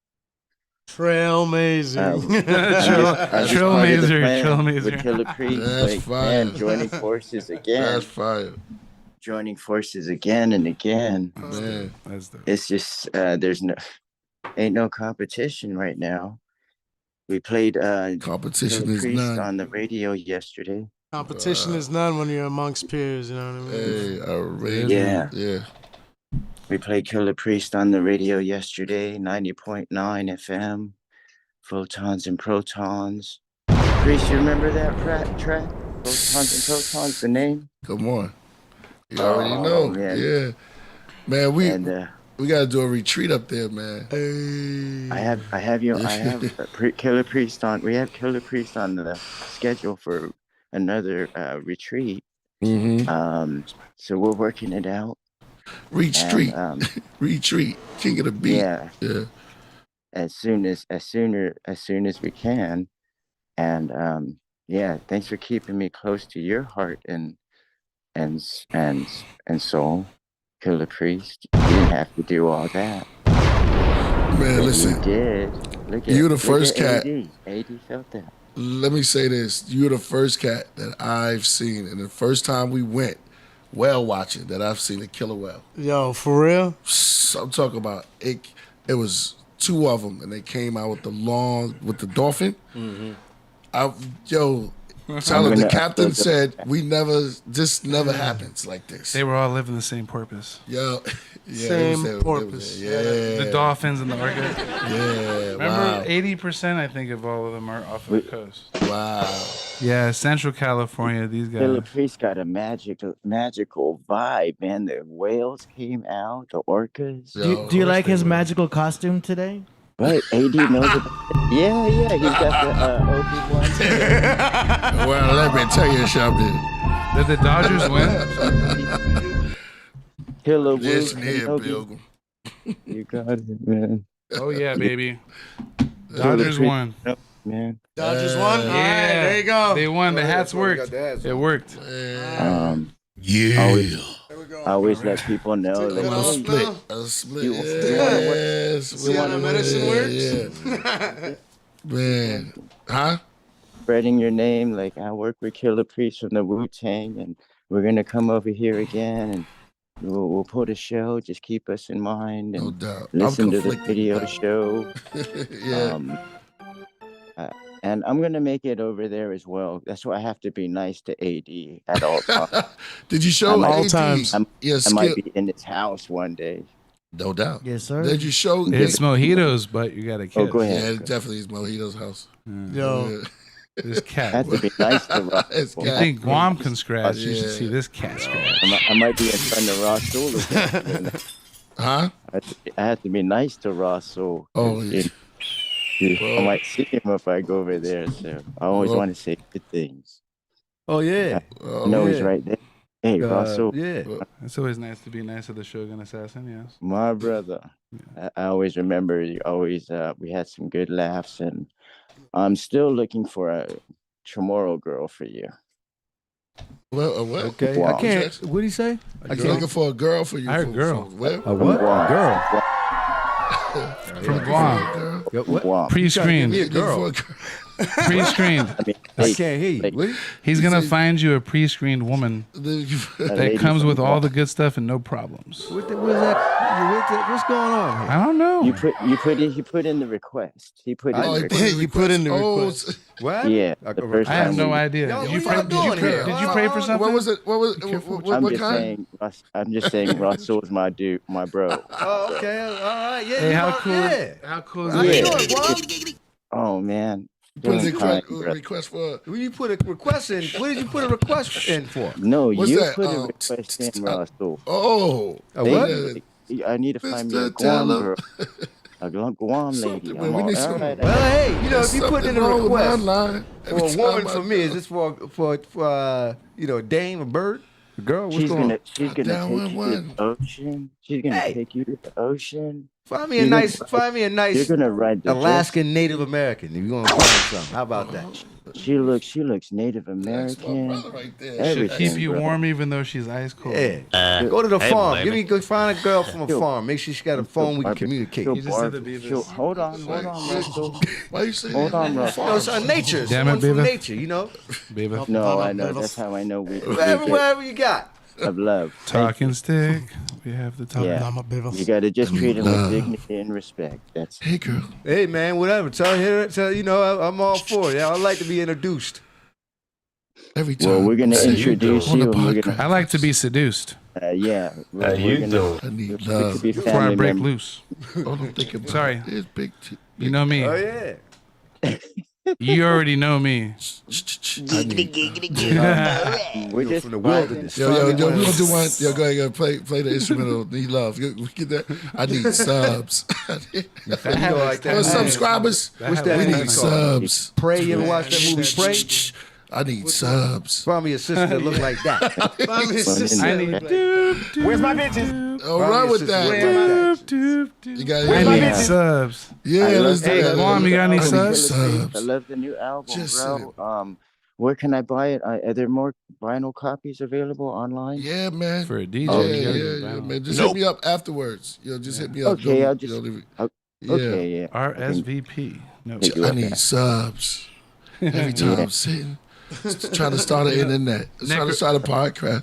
F: Trailmason.
D: Trailmazer.
J: With Killah Priest.
B: That's
J: Like,
B: fire.
J: man, joining forces again.
B: That's fire.
J: Joining forces again and again.
B: Man.
D: That's dope.
J: It's just ain't no competition right now. We played
B: Competition
J: Killah
B: is
J: Priest
B: none.
J: on the radio yesterday.
F: Competition is none when you're amongst peers, you know what I mean?
B: Hey, already.
J: Yeah.
B: Yeah.
J: We played Killah Priest on the radio yesterday, 90.9 FM, Photons and Protons. Priest, you remember that track? Photons and Protons, the name?
B: Come on. You already know.
J: man.
B: Yeah. Man, we
J: And
B: got to do a retreat up there, man.
F: Hey.
J: I have Killah Priest on. We have Killah Priest on the schedule for another retreat.
B: Mm-hmm.
J: So we're working it out.
B: Retreat.
J: And,
B: Retreat. King of the beat.
J: yeah,
B: Yeah.
J: as soon as we can. And yeah, thanks for keeping me close to your heart and soul, Killah Priest. You didn't have to do all that.
B: Man,
J: But
B: listen.
J: you did. Look
B: You the
J: look
B: first
J: at
B: cat.
J: AD felt that.
B: Let me say this. You're the first cat that I've seen, and the first time we went whale watching that I've seen a killer whale.
F: Yo, for real?
B: So I'm talking about it. It was two of them, and they came out with the dolphin. Tyler, the captain said, this never happens like this.
D: They were all living the same purpose.
B: Yo, yeah,
F: Same porpoise.
B: Yeah,
D: The dolphins and the orcas.
B: yeah,
D: Remember,
B: wow,
D: 80% I think of all of them are off the coast.
B: wow.
D: Yeah, Central California. These guys.
J: Killah Priest got a magical vibe, man. The whales came out, the orcas.
B: Yo,
C: Do you
B: of
C: like
B: course
C: his
B: they were.
C: magical costume today?
J: Right, AD knows about it. Yeah, he's got the Obi-Wan.
B: Well, let me tell you something.
D: Did the Dodgers win?
J: Killer
B: Listen
J: Wolf,
B: here,
J: Kenobi.
B: Pilgrim.
J: You got it, man.
D: Oh yeah, baby. Dodgers won.
J: Man.
F: Dodgers won? All right, there you go.
D: They won. The hats worked. It worked.
B: Yeah.
J: I always let people know. Like,
B: A
J: hey,
B: split. A split.
J: You-
B: Yes.
F: See how the medicine works?
B: Yeah. Man. Huh?
J: spreading your name. Like, I work with Killah Priest from the Wu-Tang, and we're gonna come over here again, and we'll put a show. Just keep us in mind and
B: No doubt.
J: listen to the
B: conflicted
J: video
B: with
J: show.
B: Yeah.
J: And I'm gonna make it over there as well. That's why I have to be nice to AD at all times.
B: Did you show
J: I might-
F: All
B: AD
F: times.
B: your
J: I might
B: skill?
J: be in his house one day.
B: No doubt.
C: Yes, sir.
B: Did you show?
D: It's mojitos, but you got to kiss.
J: Oh, go
B: Yeah,
J: ahead.
B: it definitely is Mojito's house.
F: Yo,
D: This
J: I
D: cat.
J: have to be nice to Ross.
B: It's
D: You
B: cat.
D: think Guam can scratch? You should
B: Yeah.
D: see this cat scratch.
J: I might be in front of Ross Soul.
B: Huh?
J: I have to be nice to Ross Soul.
B: Oh, yeah.
J: I might see him if I go over there. So I always
B: Well-
J: want to say good things.
G: Oh yeah.
B: Oh,
J: I know he's
G: yeah.
J: right there. Hey, Ross Soul,
G: Yeah.
D: It's always nice to be nice to the Shogun Assassin, yes.
J: my brother. I always remember you always we had some good laughs, and I'm still looking for Chamorro girl for you.
B: Well, what?
G: Okay,
J: Wow.
G: I can't. What did he say?
B: I'm looking for a girl for you.
D: I heard
B: for-
D: girl.
B: for where?
G: A what?
J: Guam.
G: Girl.
D: From Guam.
B: Girl.
G: Yo, what?
J: Guam.
D: Pre-screened.
G: Give me a
B: Looking
G: girl.
B: for a girl.
D: Pre-screened.
J: I mean,
G: I
J: hey,
G: can't hear you.
J: like-
G: What?
D: He's gonna find you a pre-screened woman that
J: lady
D: comes
J: from
D: with all
J: Guam.
D: the good stuff and no problems.
G: What's going on here?
D: I don't know.
J: He put in the request. He put in
B: Oh,
J: the
B: he
J: request.
F: You put in the
B: Oh,
F: request.
G: What?
J: Yeah,
G: I-
J: the first
D: I have
J: time
D: no
J: we-
D: idea.
G: Yo,
D: Did
G: what
D: you
G: y'all
D: pray?
G: doing here?
D: Did you pray for something?
B: What was it? What was?
D: careful
B: What,
J: I'm
B: what
J: just
B: kind?
J: saying. I'm just saying. Russell's my dude, my bro.
G: Oh, okay. All right. Yeah.
D: Hey,
G: you
D: how
G: know,
D: cool?
G: Yeah.
D: How cool is
G: How
D: it?
G: you
J: Yeah.
G: doing, Guam?
J: Oh man,
B: Put a
J: doing fine,
B: request,
J: bro.
B: request for.
G: When you put a request in, what did you put a request in for?
J: No,
B: What's
J: you
B: that?
J: put a request in, Russell.
B: Oh,
G: A
J: They-
G: what?
J: I need to find me a
B: Mr.
J: Guam
B: Teller.
J: girl, a Guam lady.
B: Something, man.
J: I'm
B: We
J: all,
B: need
J: all
B: some-
J: right.
G: Well, hey, you know, if you put in a
B: Something wrong with my
G: request
B: line.
G: for
B: Every
G: a woman,
B: time
G: for
B: I-
G: me, is this for you know, a dame, a bird, a girl? What's
J: She's
G: going on?
J: gonna take you to
B: 911.
J: the ocean. She's gonna
G: Hey.
J: take you to the ocean.
G: Find me a
J: You're
G: nice,
J: gonna-
G: find me a
J: You're
G: nice
J: gonna ride the
G: Alaskan Native American. If you want to find something, how about that?
J: jet. She looks Native
B: That's my
J: American.
B: brother right there.
D: Should
J: Everything,
D: keep you
J: bro.
D: warm even though she's ice cold.
G: Yeah. Go to the farm. Go find a girl from a farm. Make sure she got a phone we can communicate.
J: She'll
D: You just said
J: bark-
D: the Beavis.
J: she'll- Hold on, Russell.
B: Why you saying
J: Hold
B: that?
J: on, Russell.
G: You know, it's nature.
D: Damn it,
G: Someone from
D: baby.
G: nature, you know?
D: Baby.
J: No, I know. That's how I know we get
G: Whatever you got.
J: of love.
D: Talking stick. We have the talk.
J: Yeah.
F: Nah, my baby.
J: You gotta just treat him with
B: Love.
J: dignity and respect. That's
B: Hey, girl.
G: Hey, man, whatever. Tell you know, I'm all for it. I like to be introduced.
B: Every time.
J: well. We're gonna
B: I see
J: introduce
B: on
J: you.
B: the
J: And we're
B: podcast.
D: I like to be seduced
J: yeah. We're gonna,
B: I need
J: we could
B: love.
J: be
D: before I
J: family
D: break
J: members.
D: loose.
B: Oh, don't think about
D: Sorry.
B: it. It's big.
D: You know me.
G: Oh, yeah.
D: You already know me.
B: I need.
J: We're just
G: from the
J: vibing.
G: wilderness.
B: Yo,
G: Find me
B: we
G: one of
B: gonna do
G: those-
B: one. Yo, go ahead, play the instrumental. Need love. We get that. I need subs.
G: You know, like
B: Yo,
G: that.
B: subscribers.
G: What's that
B: We
G: movie
B: need
G: called?
B: subs.
G: Pray. You ever watch that movie, Pray?
B: I need subs.
G: Find me a sister that look like that.
F: Find me a sister.
D: I need.
F: Where's my bitches?
B: Oh,
G: Find me
B: run
G: a
B: with
G: sister
B: that.
G: that look like that.
B: You got.
D: I
B: Yeah,
D: need subs.
B: let's do
D: Hey,
B: that.
D: Guam, you got any
B: I need
D: subs?
J: I love the new album,
B: Just
J: bro. Where can I buy it? Are there more vinyl copies available online?
B: Yeah, man.
D: For a DJ.
B: Oh,
D: you gotta
B: yeah,
D: go down.
B: man. Just hit me up afterwards. Yo, just hit me up.
J: Okay,
B: Don't-
J: I'll just-
B: don't leave it-
J: I'll-
B: Yeah.
J: Okay, yeah.
D: RSVP. No.
J: Hey,
B: I need subs. Every time I'm sitting, trying to start an internet, trying to start a podcast.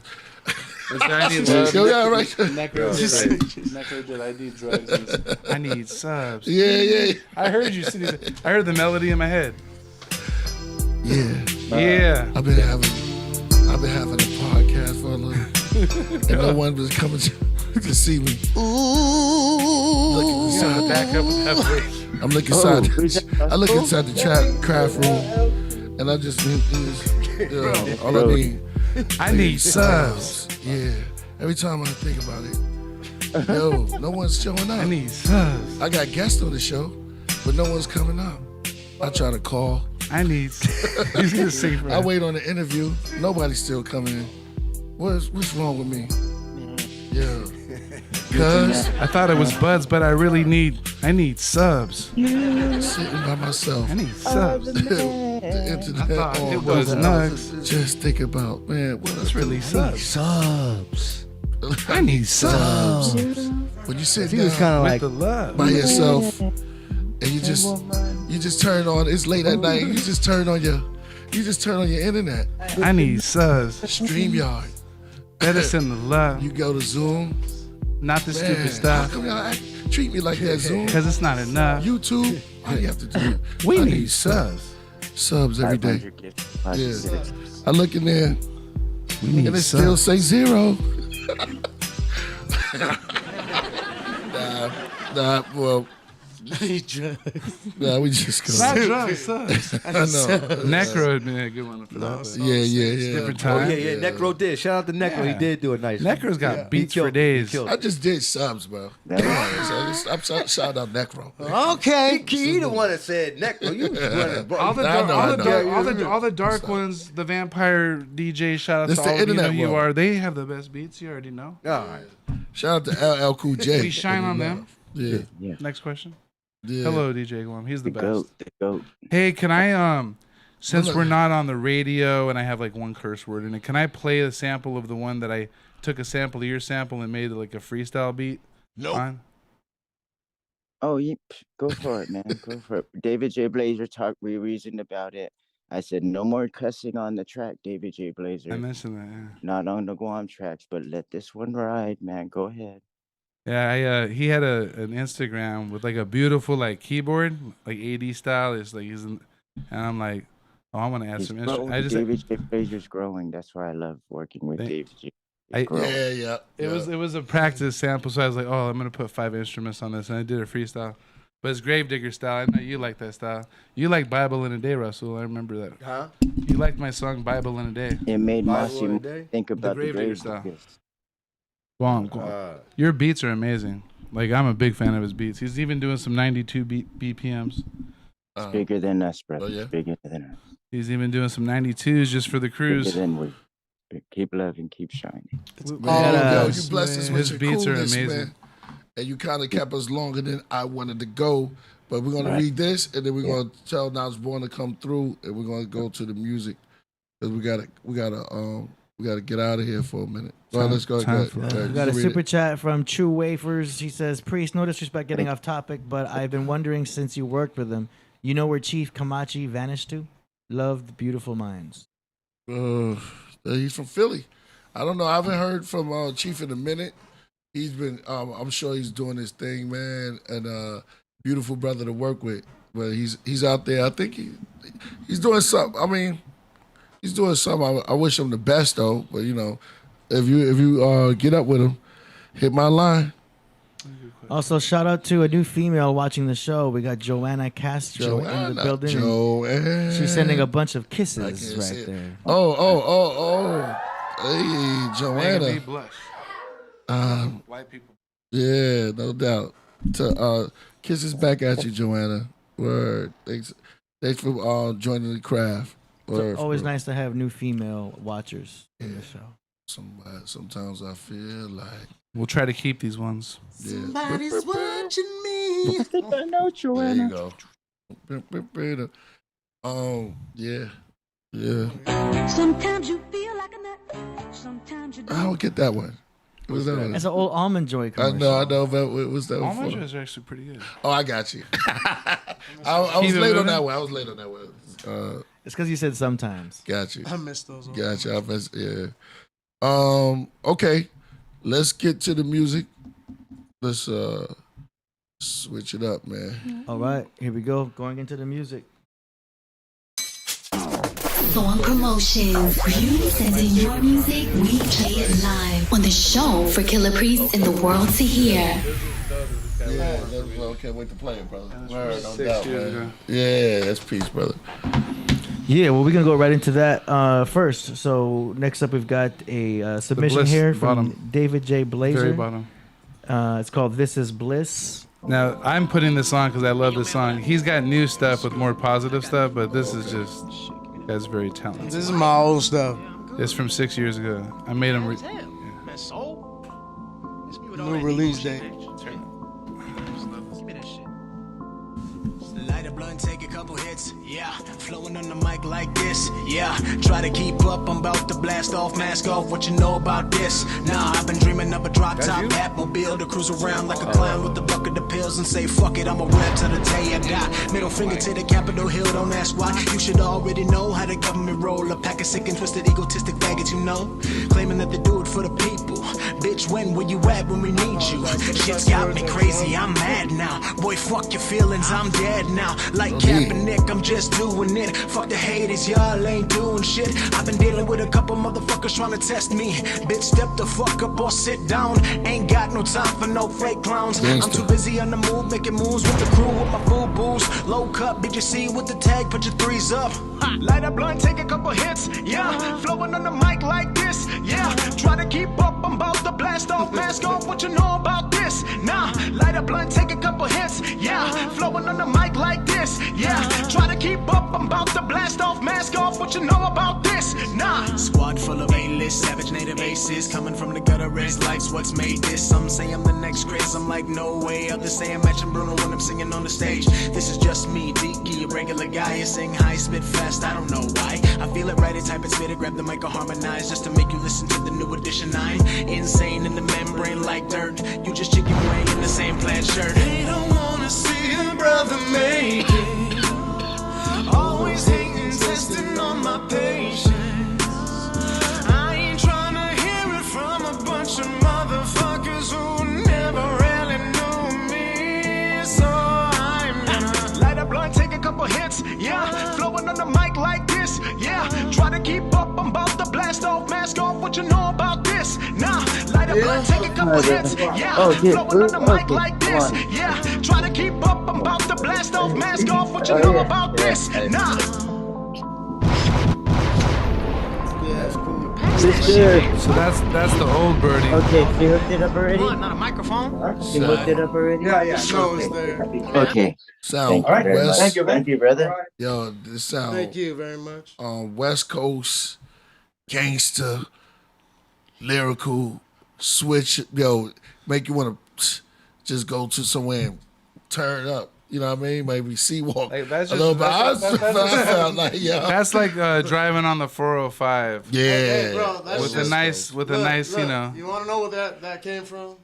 D: I need love.
B: Yo, yeah, right.
D: Necro did I need drugs? I need subs.
B: Yeah.
D: I heard you. I heard the melody in my head.
B: Yeah.
D: Yeah.
B: I've been having a podcast for a little, and no one was coming to see me. Looking inside
D: Back up with that voice.
B: I'm looking inside.
J: who's that?
B: I look inside the craft room, and I just all I need.
D: I need subs.
B: Yeah. Every time I think about it, yo, no one's showing up.
D: I need subs.
B: I got guests on the show, but no one's coming up. I try to call.
D: I need. He's gonna sing for
B: I
D: us.
B: wait on the interview. Nobody's still coming in. What's wrong with me? Yeah. Cause
D: I thought it was buds, but I really need. I need subs.
B: sitting by myself.
D: I need subs.
B: The internet
D: I thought
B: on
D: it was
B: doesn't-
D: nugs.
B: Just think about, man, what else
D: Really subs.
G: Subs.
D: I need subs.
B: when you sit
G: He was
B: down
G: kind of
D: With
G: like,
D: the love.
B: by yourself and you just turn on, it's late at night, you just turn on your internet,
D: I need subs.
B: StreamYard.
D: Better send the love,
B: You go to Zoom.
D: not the
B: Man,
D: stupid
B: how
D: stuff.
B: come y'all treat me like that, Zoom?
D: Because it's not enough.
B: YouTube, all you have to do.
D: We
B: I
D: need subs.
B: Subs every day.
J: 500 gifts,
B: Yeah.
J: 500 gifts.
B: I look in there
D: We need
B: and it still
D: subs.
B: say 0. Nah, well,
F: He drugs.
B: nah, we just
D: Not
B: go.
D: drugs, subs.
B: I know.
D: Necro would be a good one for that. but-
B: Yeah.
D: Different
G: oh,
D: time.
G: yeah, Necro did. Shout out to Necro. He
D: Yeah.
G: did do a nice one.
D: Necro's got
G: He
D: beats
G: killed
D: for
G: it.
D: days.
G: He killed
B: I
G: it.
B: just did subs, bro.
J: Yeah.
B: I'm shout out Necro.
F: Okay.
G: He the one that said Necro. You running, bro.
D: All the,
B: I know, I know.
D: all the dark ones, the vampire DJ, shout out
B: This
D: to
B: the
D: all of you, know
B: internet
D: who you
B: world.
D: are. They have the best beats. You already know.
G: All right.
B: Shout out to LL Cool J.
D: We shine on them.
B: Yeah.
J: Yeah.
D: Next question.
B: Yeah.
D: Hello, DJ Glum. He's the
J: The
D: best.
J: goat. The goat.
D: Hey, can I since we're not on the radio and I have like one curse word in it, can I play a sample of the one that I took a sample of your sample and made it like a freestyle beat?
J: Nope. Oh, yeah, go for it, man. Go for it. David J. Blazer we reasoned about it. I said, no more cussing on the track, David J. Blazer.
D: I mentioned that, yeah.
J: Not on the Guam tracks, but let this one ride, man. Go ahead.
D: Yeah, he had an Instagram with like a beautiful like keyboard, like AD style. It's like and I'm like, oh, I want to add some instruments.
J: David J. Blazer's growing. That's why I love working with David J.
D: It was a practice sample, so I was like, oh, I'm gonna put 5 instruments on this, and I did a freestyle. But it's Gravedigger style. I know you like that style. You like Bible in a Day, Russell. I remember that.
G: Huh?
D: You liked my song Bible in a Day.
J: It made Mossy think about the
D: Gravedigger style. Go on. Your beats are amazing. Like, I'm a big fan of his beats. He's even doing some 92 BPMs.
J: It's bigger than us, brother.
B: Oh, yeah?
J: It's bigger than us.
D: He's even doing some 92s just for the cruise.
J: Bigger than we. Keep loving, keep shining.
B: You blessed us with
D: his
B: your
D: beats are
B: coolness,
D: amazing.
B: man. And you kind of kept us longer than I wanted to go. But we're going to read this, and then we're going to tell Now It's Born to come through, and we're going to go to the music. Because we gotta get out of here for a minute. Well, let's go.
C: We got a super chat from True Wafers. He says, Priest, no disrespect getting off topic, but I've been wondering since you worked with him, you know where Chief Kamachi vanished to? Loved Beautiful Minds.
B: He's from Philly. I don't know. I haven't heard from Chief in a minute. He's been, I'm sure he's doing his thing, man, and beautiful brother to work with. But he's out there. I think he's doing something. I mean, he's doing something. I wish him the best, though. But, you know, if you get up with him, hit my line.
C: Also, shout out to a new female watching the show. We got Joanna Castro in the building.
B: Joanna.
C: She's sending a bunch of kisses right there.
B: Oh. Hey, Joanna.
D: Making me blush. White people.
B: Yeah, no doubt. Kisses back at you, Joanna. Word. Thanks for joining the craft.
C: It's always nice to have new female watchers in the show.
B: Sometimes I feel like
D: we'll try to keep these ones.
F: Somebody's watching me.
J: I think I know Joanna.
B: There you go. Yeah.
K: Sometimes you feel like a nut. Sometimes you don't.
B: I don't get that one. What was that one?
C: That's an old Almond Joy commercial.
B: I know. But what was that one
D: Almond
B: for?
D: Joys are actually pretty good.
B: Oh, I got you. I was late on that one.
C: It's because you said sometimes.
B: Got you.
F: I missed those.
B: Got you. Yeah. Okay. Let's get to the music. Let's switch it up, man.
C: All right. Here we go. Going into the music.
K: Thorn Promotions. You send in your music, we play it live on the show for Killah Priest and the world to hear.
B: Yeah, can't wait to play it, brother. Word, no doubt, man. Yeah, that's peace, brother.
C: Yeah, well, we're going to go right into that first. So next up, we've got a submission here from David J. Blazer.
D: Very bottom.
C: It's called This Is Bliss.
D: Now, I'm putting this on because I love this song. He's got new stuff with more positive stuff, but this is just, that's very talented.
F: This is my old stuff.
D: It's from 6 years ago. I made him.
F: New release date.
L: Light a blunt, take a couple hits, yeah. Flowing on the mic like this, yeah. Try to keep up, I'm about to blast off, mask off. What you know about this? Nah, I've been dreaming of a drop top Batmobile to cruise around like a clown with a bucket of pills and say fuck it, I'm a rap till the day I die. Middle finger to the Capitol Hill, don't ask why. You should already know how the government roll. A pack of sick and twisted, egotistic faggots, you know. Claiming that they do it for the people. Bitch, where you at when we need you? Shit's got me crazy, I'm mad now. Boy, fuck your feelings, I'm dead now. Like Kaepernick, I'm just doing it. Fuck the haters, y'all ain't doing shit. I've been dealing with a couple motherfuckers trying to test me. Bitch, step the fuck up or sit down. Ain't got no time for no fake clowns. I'm too busy on the move, making moves with the crew, with my food booze. Low cup, BGC with the tag, put your threes up. Light a blunt, take a couple hits, yeah. Flowing on the mic like this, yeah. Try to keep up, I'm about to blast off, mask off. What you know about this? Nah, light a blunt, take a couple hits, yeah. Flowing on the mic like this, yeah. Try to keep up, I'm about to blast off, mask off. What you know about this? Nah. Squad full of A-list, savage native aces. Coming from the gutter, raised life's what's made this. Some say I'm the next Chris, I'm like, no way. Others say I'm matching Bruno when I'm singing on the stage. This is just me, Deaky, a regular guy. I sing high, spit fast, I don't know why. I feel it right, I type it, spit it, grab the mic, or harmonize. Just to make you listen to the new edition. I'm insane in the membrane like dirt. You just chicken wing in the same plaid shirt. They don't wanna see a brother make it. Always hating, testing on my patience. I ain't trying to hear it from a bunch of motherfuckers who never really knew me. So I'm gonna light a blunt, take a couple hits, yeah. Flowing on the mic like this, yeah. Try to keep up, I'm about to blast off, mask off. What you know about this? Nah, light a blunt, take a couple hits, yeah. Flowing on the mic like this, yeah. Try to keep up, I'm about to blast off, mask off. What you know about this? Nah.
D: So that's the old birdie.
J: Okay, you hooked it up already?
L: What, not a microphone?
J: You hooked it up already?
F: Yeah. Show is there.
J: Okay.
B: Sound
J: Thank you very much.
B: West.
J: Thank you, brother.
B: Yo, this sound.
F: Thank you very much.
B: West Coast, gangster, lyrical, switch. Yo, make you want to just go to somewhere and turn up. You know what I mean? Maybe C-walk
D: Like, that's
B: a little bit. I
D: just-
B: felt like, yo.
D: That's like driving on the 405.
B: Yeah.
F: Hey, bro, that's
D: With a
F: just-
D: nice,
F: Look,
D: you know.
F: You want to know where that came from?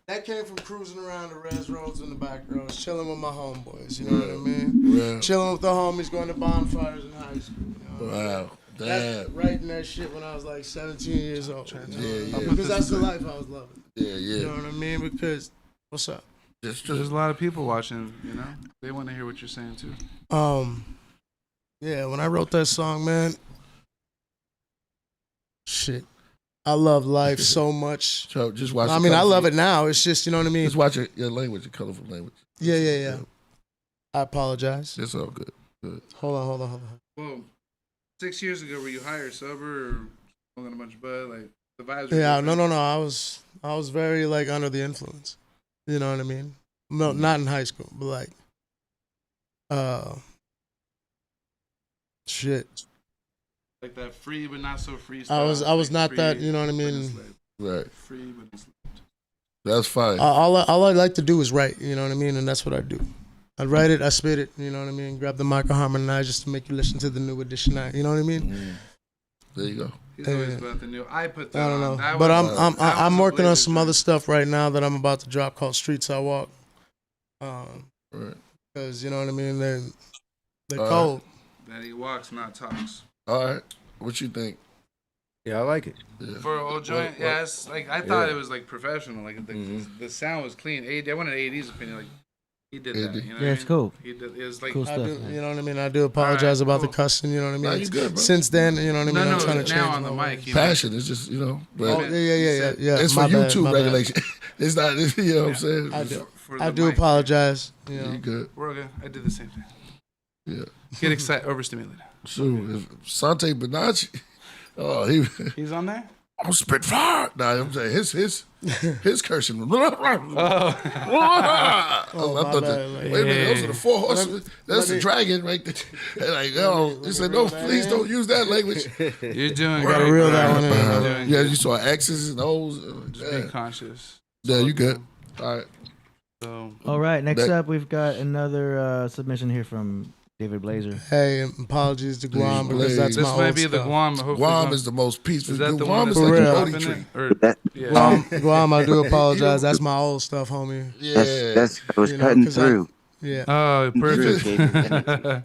F: That came from cruising around the res roads and the back roads, chilling with my homeboys. You know what I mean?
B: Yeah.
F: Chilling with the homies, going to bonfires in high school. You know?
B: Wow.
F: That's
B: Damn.
F: writing that shit when I was like 17 years old.
B: Yeah.
F: Because that's the life I was loving.
B: Yeah.
F: You know what I mean? Because, what's up?
B: Just
D: There's a lot of people watching, you know. They want to hear what you're saying too.
F: Yeah, when I wrote that song, man, shit, I love life so much.
B: So just watch.
F: I mean, I love it now. It's just, you know what I mean?
B: Just watch your language, your colorful language.
F: Yeah. I apologize.
B: It's all good.
F: Hold on.
D: Well, 6 years ago, were you high or sober or smoking a bunch of bud? Like the vibes. Were
F: Yeah,
D: different?
F: no. I was very like under the influence. You know what I mean? No, not in high school, but like, shit.
D: Like that free but not so free.
F: I was
D: like
F: not
D: free,
F: that. You know what I
D: but
F: mean?
D: enslaved.
B: Right.
D: Free but enslaved.
B: That's fine.
F: All I like to do is write. You know what I mean? And that's what I do. I write it, I spit it. You know what I mean? Grab the mic, harmonize just to make you listen to the new edition. You know what I mean?
B: There you go.
D: He's always about the new. I put that.
F: I don't know,
D: on. That
F: but
D: was-
F: I'm
D: a
F: working on
D: Blazer
F: some
D: joint.
F: other stuff right now that I'm about to drop called Streets I Walk.
B: Right.
F: Because you know what I mean, they're
B: All
F: cold.
D: That he walks, not talks.
B: All right. What you think?
G: Yeah, I like it.
B: Yeah.
D: For an old joint,
B: Well,
D: yeah, it's like I thought
B: yeah.
D: it was like professional. Like the,
B: Mhm.
D: the sound was clean. I wanted AD's opinion. Like he did that.
B: AD.
D: You know what
C: Yeah,
D: I
C: it's
D: mean?
C: cool.
D: He did. It was like
C: Cool
F: I
C: stuff.
F: do,
C: man.
F: you know what I mean. I do apologize
D: Alright,
F: about the
D: cool.
F: cussing. You know what I mean.
B: Nah, you good, bro.
F: Since then, you know what I mean. I'm trying to change
D: now on the
F: my
D: mic.
F: ways.
D: he
B: Passion. It's just, you know. But
F: Oh yeah.
B: It's
F: My
B: for
F: bad,
B: YouTube
F: my bad.
B: regulation. It's not, you know what I'm saying?
F: I do.
D: For
F: I
D: the
F: do
D: mic.
F: apologize. You
B: You
F: know.
B: good.
D: We're okay. I did the same thing.
B: Yeah.
D: Get excited, overstimulated.
B: Shoot. If Sante Bonacci,
D: He's on there.
B: I'm spit fire. Nah, I'm saying his cursing.
D: Oh,
B: I
F: my
B: thought
F: bad, like-
B: wait a minute, those are the four horses. That's
F: let
B: the
F: me-
B: dragon right there. And like, yo, he said, no, please don't use that language.
D: you're doing.
F: Gotta
D: great,
F: reel
D: bro.
F: that one in.
D: You're doing
B: Yeah,
D: good.
B: you saw X's and O's.
D: Just be conscious.
B: Yeah, you good. All right.
D: So
C: All right, next
B: That-
C: up, we've got another submission here from David Blazer.
F: Hey, apologies to Guam because that's
D: this
F: my
D: might
F: old
D: be the
F: stuff.
D: Guam. Hopefully
B: Guam is the most peaceful.
D: Is that the
B: Guam
D: one
B: is
D: that's
B: like
F: For
B: a
F: real.
B: Bodhi
D: up in
B: tree.
D: it? Or, yeah.
F: Guam, I do apologize. That's my old stuff, homie.
B: Yeah.
J: That's I was
F: You know,
J: cutting
F: 'cause I-
J: through.
F: Yeah.
D: Oh, perfect.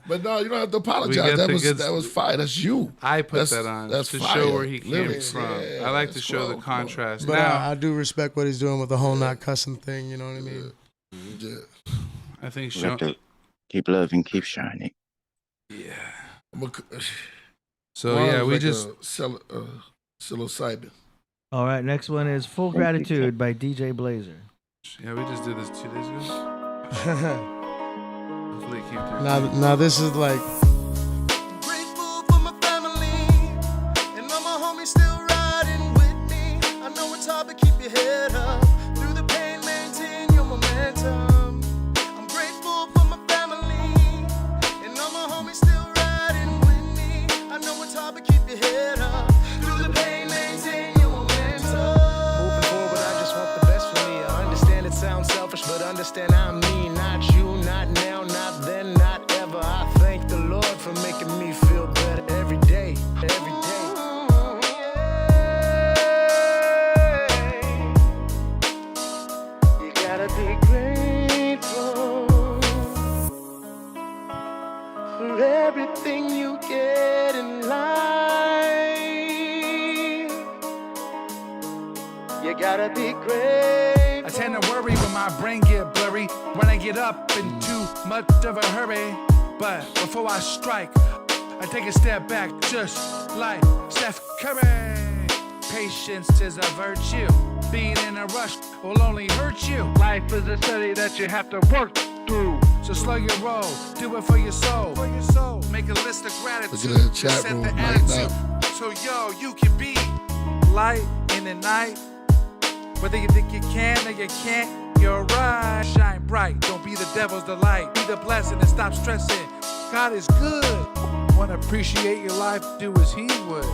B: But no, you don't have to
D: We
B: apologize.
D: get
B: That
D: the
B: was
D: good-
B: that was fire. That's you.
D: I put
B: That's-
D: that on
B: that's
D: to
B: fire.
D: show where he came
B: Lyrics,
D: from.
B: yeah,
D: I like to
B: that's
D: show the
B: cool.
D: contrast.
F: But
D: Now,
F: I do respect what he's doing with the whole not cussing thing. You know what I mean?
B: Yeah.
D: I think
J: We have to keep loving, keep shining.
D: yeah.
B: I'm a,
D: So
B: Guam
D: yeah,
B: is
D: we
B: like
D: just
B: psilocybin.
C: All right, next one is Full Gratitude by DJ Blazer.
D: we just did this 2 days ago. Hopefully it came through.
F: Now this is like
L: Grateful for my family and all my homies still riding with me. I know it's hard, but keep your head up. Through the pain, maintain your momentum. I'm grateful for my family and all my homies still riding. selfish, but understand I'm me, not you, not now, not then, not ever. I thank the Lord for making me feel better every day, every day. You gotta be grateful for everything you get in life. You gotta be great.
D: I tend to worry when my brain get blurry, when I get up in too much of a hurry. But before I strike, I take a step back, just like Steph Curry. Patience is a virtue. Being in a rush will only hurt you. Life is a study that you have to work through. So slow your roll, do it for your soul. Make a list of gratitude.
B: Look at that chat
D: set
B: room
D: the
B: right
D: attitude.
B: now.
D: So yo, you can be light in the night. Whether you think you can or you can't, you're right. Shine bright, don't be the devil's delight. Be the blessing and stop stressing. God is good. Wanna appreciate your life, do as he would.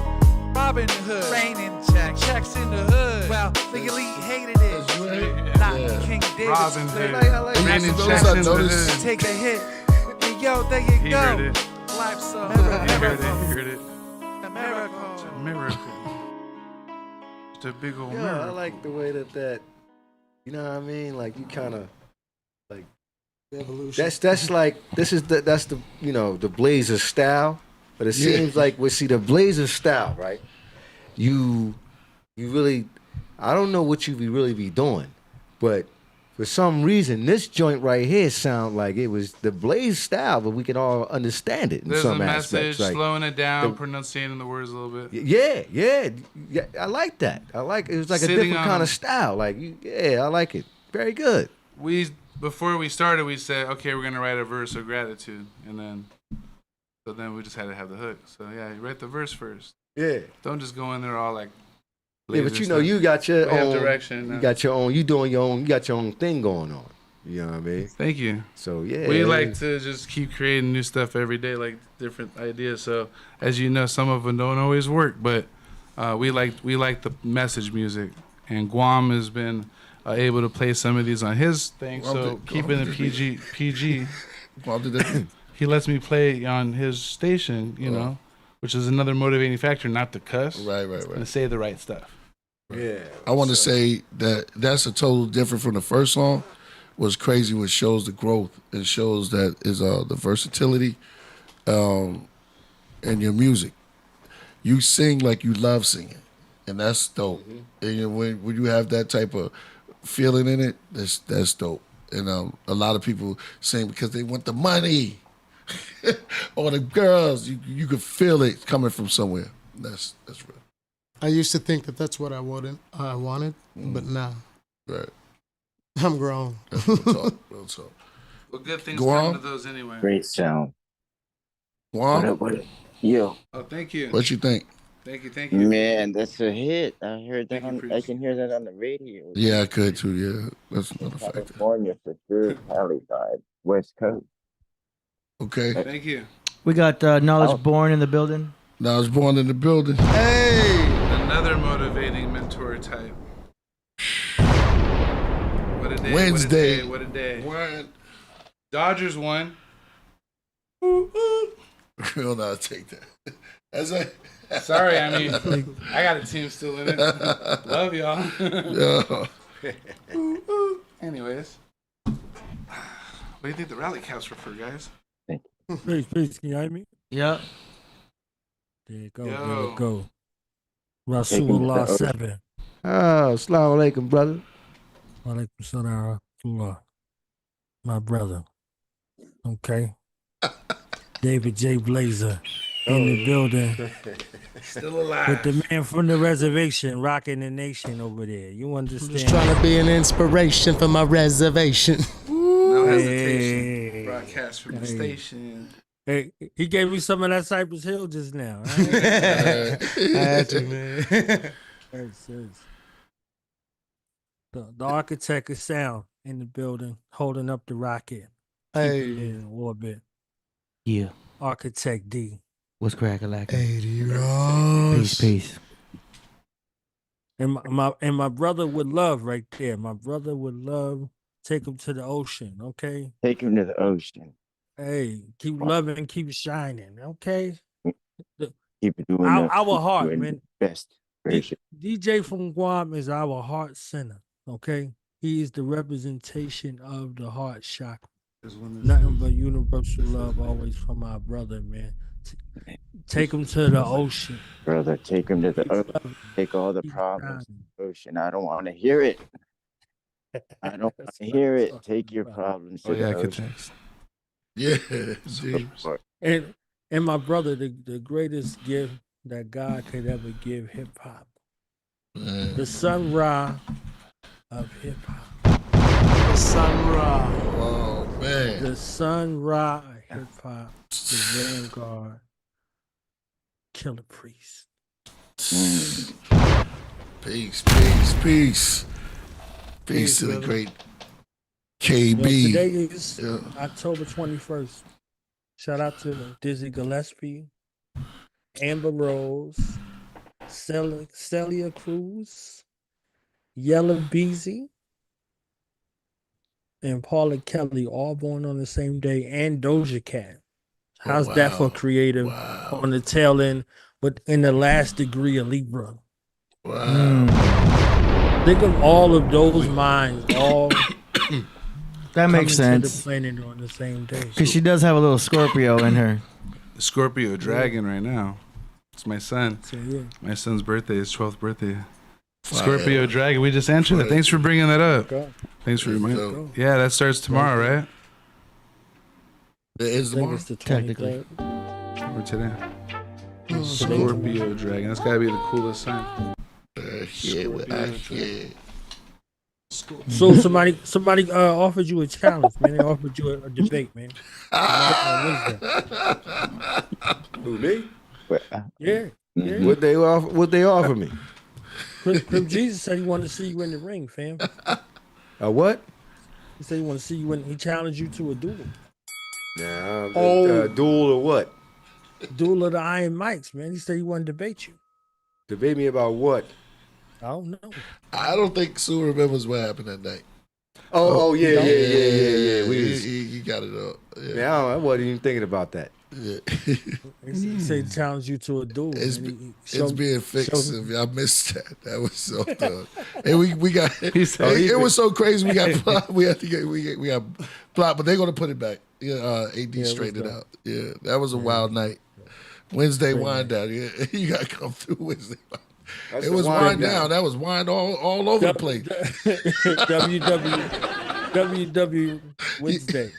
D: Robin Hood, raining checks in the hood. Well, the elite hated it. Not King David. Robin Hood,
B: raining
D: checks in the hood. Take a hit. And yo, there you
C: He
D: go.
C: heard it.
D: Life's a
C: He
D: a miracle.
C: It's
D: a miracle. It's a big old
G: Yeah,
D: miracle.
G: I like the way that you know what I mean? Like you kind of like
F: Evolution.
G: that's like that's the you know the Blazer style, but it
B: Yeah.
G: seems like we see the Blazer style, right? You really, I don't know what you really be doing, but for some reason this joint right here sound like it was the Blaze style, but we can all understand it in
D: There's
G: some
D: a
G: aspects.
D: message,
G: Like,
D: slowing it down,
G: the-
D: pronunciating the words a little bit.
G: yeah, I like that. I like it was like
D: Sitting
G: a different
D: on
G: kind
D: them.
G: of style. Like yeah, I like it. Very good.
D: Before we started, we said, okay, we're gonna write a verse of gratitude, and then we just had to have the hook. So yeah, you write the verse first.
G: Yeah.
D: Don't just go in there all like.
G: Yeah, but
D: laser
G: you know,
D: stuff.
G: you got your
D: We have
G: own
D: direction.
G: You got your own. You doing your own. You got your own thing going on. You know what I mean?
D: Thank you.
G: So yeah,
D: We like to just keep creating new stuff every day, like different ideas. So as you know, some of them don't always work, but we like the message music. And Guam has been able to play some of these on his thing. So keeping it PG. He lets me play on his station, you know, which is another motivating factor, not to cuss.
B: Right.
D: And say the right stuff.
G: Yeah.
B: I want to say that's a total different from the first song. What's crazy, what shows the growth and shows that is the versatility in your music. You sing like you love singing, and that's dope. And you know, when you have that type of feeling in it, that's dope. And a lot of people sing because they want the money or the girls. You can feel it coming from somewhere. That's real.
F: I used to think that that's what I wanted, but now
B: Right.
F: I'm grown.
B: Real talk.
D: Well, good things
B: Go
D: come
B: on.
D: to those anyway.
J: Great sound.
B: Juan,
J: What up? Yo,
D: Oh, thank you.
B: what you think?
D: Thank you.
J: man, that's a hit. I heard that.
D: Thank you,
J: I
D: Priest.
J: can hear that on the radio.
B: Yeah, I could too. Yeah, that's another factor.
J: California for sure. Cali side, West Coast.
B: Okay.
D: Thank you.
C: We got Knowledge Born in the building.
B: Now I was born in the building.
D: Another motivating mentor type. What a day.
B: Wednesday.
D: What a day.
B: What?
D: Dodgers won.
B: We don't know how to take that. That's a
D: Sorry, I mean, I got a team still in it. Love y'all.
B: Yeah.
D: Anyways. What do you think the rally caps were for, guys?
M: Please, can you hear me?
C: Yep.
M: There you go,
D: Yo.
M: there you go. Rasulullah 7.
G: Oh, assalamu alaikum, brother.
M: Walaikum salam Rasulullah. My brother. Okay. David J. Blazer in the building
D: Still alive.
M: with the man from the reservation rocking the nation over there. You understand?
F: Just trying to be an inspiration for my reservation.
D: No hesitation.
M: Hey.
D: Broadcast from the station.
M: Hey, he gave me some of that Cypress Hill just now. Right?
F: I had to, man.
M: Yes. The architect of sound in the building, holding up the rocket.
F: Hey.
M: In orbit.
C: Yeah.
M: Architect D.
C: What's crack-a-lack?
F: 80 Ross.
C: Peace.
M: And my brother would love right there. My brother would love take him to the ocean, okay?
J: Take him to the ocean.
M: Hey, keep loving, keep shining, okay?
J: Keep doing
M: Our heart,
J: doing
M: man.
J: the best version.
M: DJ from Guam is our heart center, okay? He is the representation of the heart chakra. Nothing but universal love always from our brother, man. Take him to the ocean.
J: Brother, take him to the ocean. Take all the problems to the ocean. I don't want to hear it. I don't want to hear it. Take your problems to the ocean.
B: Yeah.
M: And my brother, the greatest gift that God could ever give hip hop. The Sun Ra of hip hop.
F: The Sun Ra.
B: Oh man.
M: The Sun Ra of hip hop. The Vanguard. Killah Priest.
B: Peace, peace, peace. Peace to the great KB.
M: Today is October 21st. Shout out to Dizzy Gillespie, Amber Rose, Celia Cruz, Yella Beezy, and Paula Kelly, all born on the same day, and Doja Cat. How's that for creative on the tail end, but in the last degree of Libra?
B: Wow.
M: Think of all of those minds, all
C: that makes
M: coming to
C: sense.
M: the planet on the same day.
C: Because she does have a little Scorpio in her.
D: Scorpio dragon right now. It's my son.
M: So, yeah.
D: My son's birthday, his 12th birthday. Scorpio dragon. We just answered it. Thanks for bringing that up. Thanks for reminding. Yeah, that starts tomorrow, right?
B: It is tomorrow.
C: Technically.
D: Or today. Scorpio dragon. That's gotta be the coolest sign.
M: So somebody offered you a challenge, man. They offered you a debate, man.
G: Who, me?
M: Yeah.
G: What they offer me?
M: Crip Jesus said he wanted to see you in the ring, fam.
G: A what?
M: He said he wanted to see you he challenged you to a duel.
G: Nah, duel or what?
M: Duel of the Iron Mics, man. He said he wanted to debate you.
G: Debate me about what?
M: I don't know.
B: I don't think Sue remembers what happened that night.
G: Yeah.
B: You got it up. Yeah.
G: Man, I wasn't even thinking about that.
B: Yeah.
M: He said he challenged you to a duel.
B: It's being fixed. If y'all missed that, that was so done. And we got it was so crazy. We got plot. We had to get we got plot, but they're gonna put it back. AD straightened it out. Yeah, that was a wild night. Wednesday wind down. Yeah, you gotta come through Wednesday. It was wind down. That was wind all over the place.
M: WW Wednesday.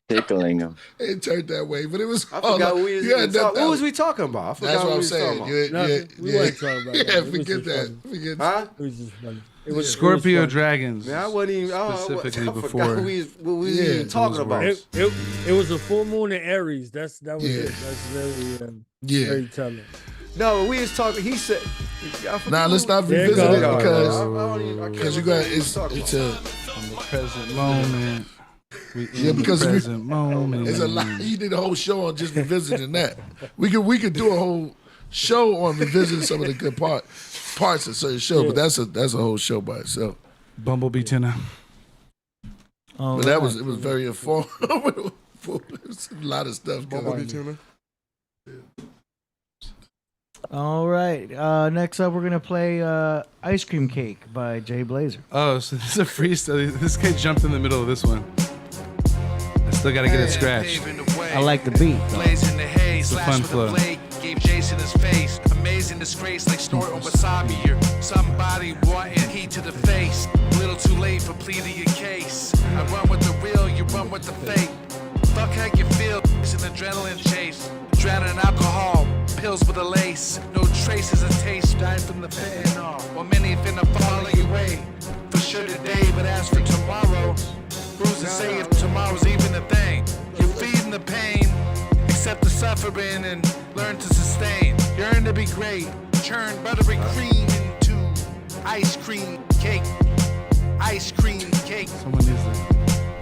J: Tickling him.
B: It turned that way, but it was.
G: I forgot what was we talking about? I forgot
B: that's what
G: we
B: I'm
G: was
B: saying.
G: talking about.
M: We weren't talking about that.
B: Yeah, forget that. Forget
G: huh?
M: It was just funny.
D: Scorpio dragons.
G: Man, I wasn't even
D: specifically
G: I
D: before.
G: forgot what we was even talking about.
M: It was a full moon in Aries. That was it. That's very telling.
G: No, we was talking. He said,
B: "Nah, let's not revisit it because you got it's a
D: in the present moment."
B: Because it's a lot. You did a whole show on just revisiting that. We could do a whole show on revisiting some of the good parts of certain show, but that's a whole show by itself.
D: Bumblebee Tina.
B: But it was very informative. It was a lot of stuff.
F: Bumblebee Tuna.
C: All right. Next up, we're gonna play "Ice Cream Cake" by Jay Blazer.
D: Oh, so this is a freestyle. This guy jumped in the middle of this one. I still gotta get it scratched.
C: I like the beat.
L: Blazing the haze,
D: It's a fun flow.
L: gave Jason his face. Amazing disgrace like snorting wasabi or somebody wanting heat to the face. A little too late for pleading your case. I run with the real, you run with the fake. Fuck how you feel, it's an adrenaline chase. Drowning in alcohol, pills with a lace. No traces of taste, dying from the fentanyl. While many finna fall your way. For sure today, but as for tomorrow, who's to say if tomorrow's even a thing? You're feeding the pain, accept the suffering and learn to sustain. Yearn to be great, churn buttery cream into ice cream cake. Ice cream cake.
D: Someone needs to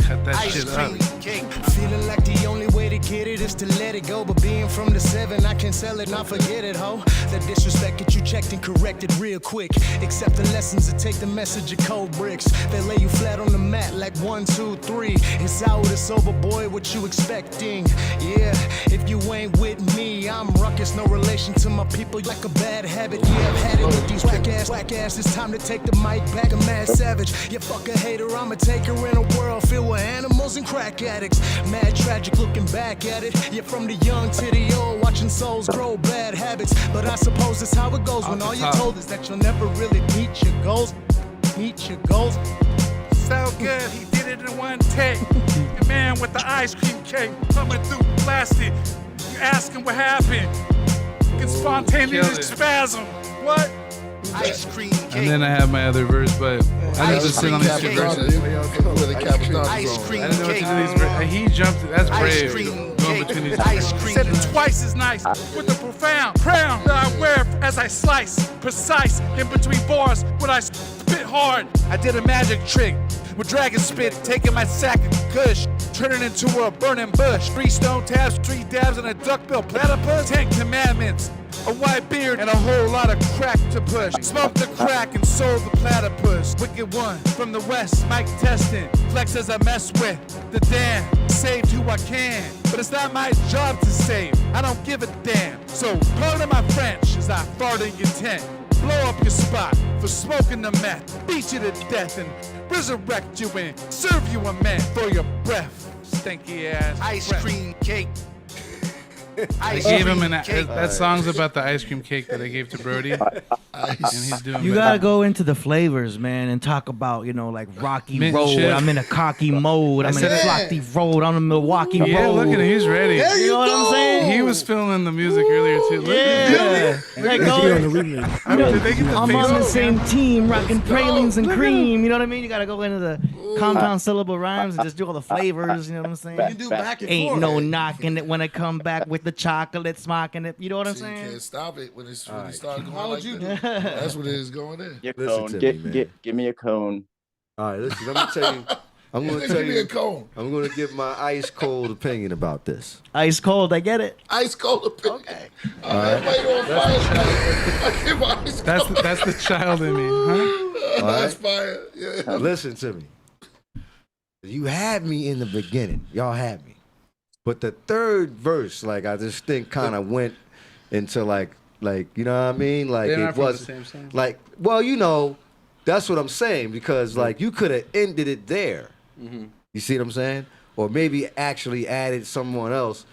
D: cut that
L: Ice
D: shit
L: cream
D: up.
L: cake. Feeling like the only way to get it is to let it go. But being from the 7, I can sell it, not forget it, ho. The disrespect get you checked and corrected real quick. Accept the lessons and take the message of cold bricks. They lay you flat on the mat like 1, 2, 3. It's out, it's over, boy, what you expecting? Yeah, if you ain't with me, I'm ruckus, no relation to my people, like a bad habit. Yeah, I've had it with these whack ass. It's time to take the mic back, a mad savage. You fuck a hater, I'm a taker in a world filled with animals and crack addicts. Mad tragic looking back at it. You're from the young to the old, watching souls grow bad habits. But I suppose it's how it goes when all you're told is that you'll never really meet your goals. Meet your goals.
N: So good, he did it in one take. The man with the ice cream cake coming through plastic. You asking what happened? It's spontaneous spasm. What?
L: Ice cream cake.
D: And then I have my other verse, but I need to sit on these two verses.
L: Ice cream
D: I didn't know what to do these verses. He jumped. That's brave. Going between these two.
N: Said it twice as nice with the profound crown that I wear as I slice. Precise in between bars when I spit hard. I did a magic trick with dragon spit, taking my sack of kush, turning into a burning bush. 3 stone tabs, 3 dabs, and a duckbill platypus. 10 commandments, a white beard, and a whole lot of crack to push. Smoked the crack and sold the platypus. Wicked one from the west, mic testing. Flex as I mess with the damn. Saved who I can, but it's not my job to save. I don't give a damn. So pardon my French as I fart in your tent. Blow up your spot for smoking the meth. Beat you to death and resurrect you and serve you a man for your breath. Stinky ass
L: Ice
N: breath.
L: cream cake.
D: I gave him that song's about the ice cream cake that I gave to Brody, and he's doing.
C: You gotta go into the flavors, man, and talk about like Rocky
D: Mint
C: Road.
D: chip.
C: I'm in a cocky mode. I'm in a flocky road. I'm in Milwaukee
D: Yeah,
C: Road.
D: look at him. He's ready.
C: You know what I'm saying?
D: He was feeling the music earlier too. Look
C: Yeah. Like, I'm on the same team, rocking pralines and cream. You know what I mean? You gotta go into the compound syllable rhymes and just do all the flavors. You know what I'm saying?
B: You do back and
C: Ain't
B: forth.
C: no knocking it when I come back with the chocolate smocking it. You know what I'm
B: So you
C: saying?
B: can't stop it when it starts going
F: How would
B: like
F: you
B: that.
F: do it?
B: That's what it is going in.
J: Your
G: Listen
J: cone.
G: to me, man.
J: Give me a cone.
G: All right, listen. I'm gonna tell you. I'm gonna
B: Give
G: tell
B: me
G: you.
B: a cone.
G: I'm gonna give my ice cold opinion about this.
C: Ice cold, I get it.
B: Ice cold opinion. Okay.
G: All right.
B: I give my ice cold.
D: That's the child in me, huh?
B: That's fire. Yeah.
G: Listen to me. You had me in the beginning. Y'all had me. But the third verse, I just think kind of went into like you know what I mean? Like
D: They're not
G: it
D: from
G: was
D: the same song?
G: that's what I'm saying because you could have ended it there.
D: Mm-hmm.
G: You see what I'm saying? Or maybe actually added someone else.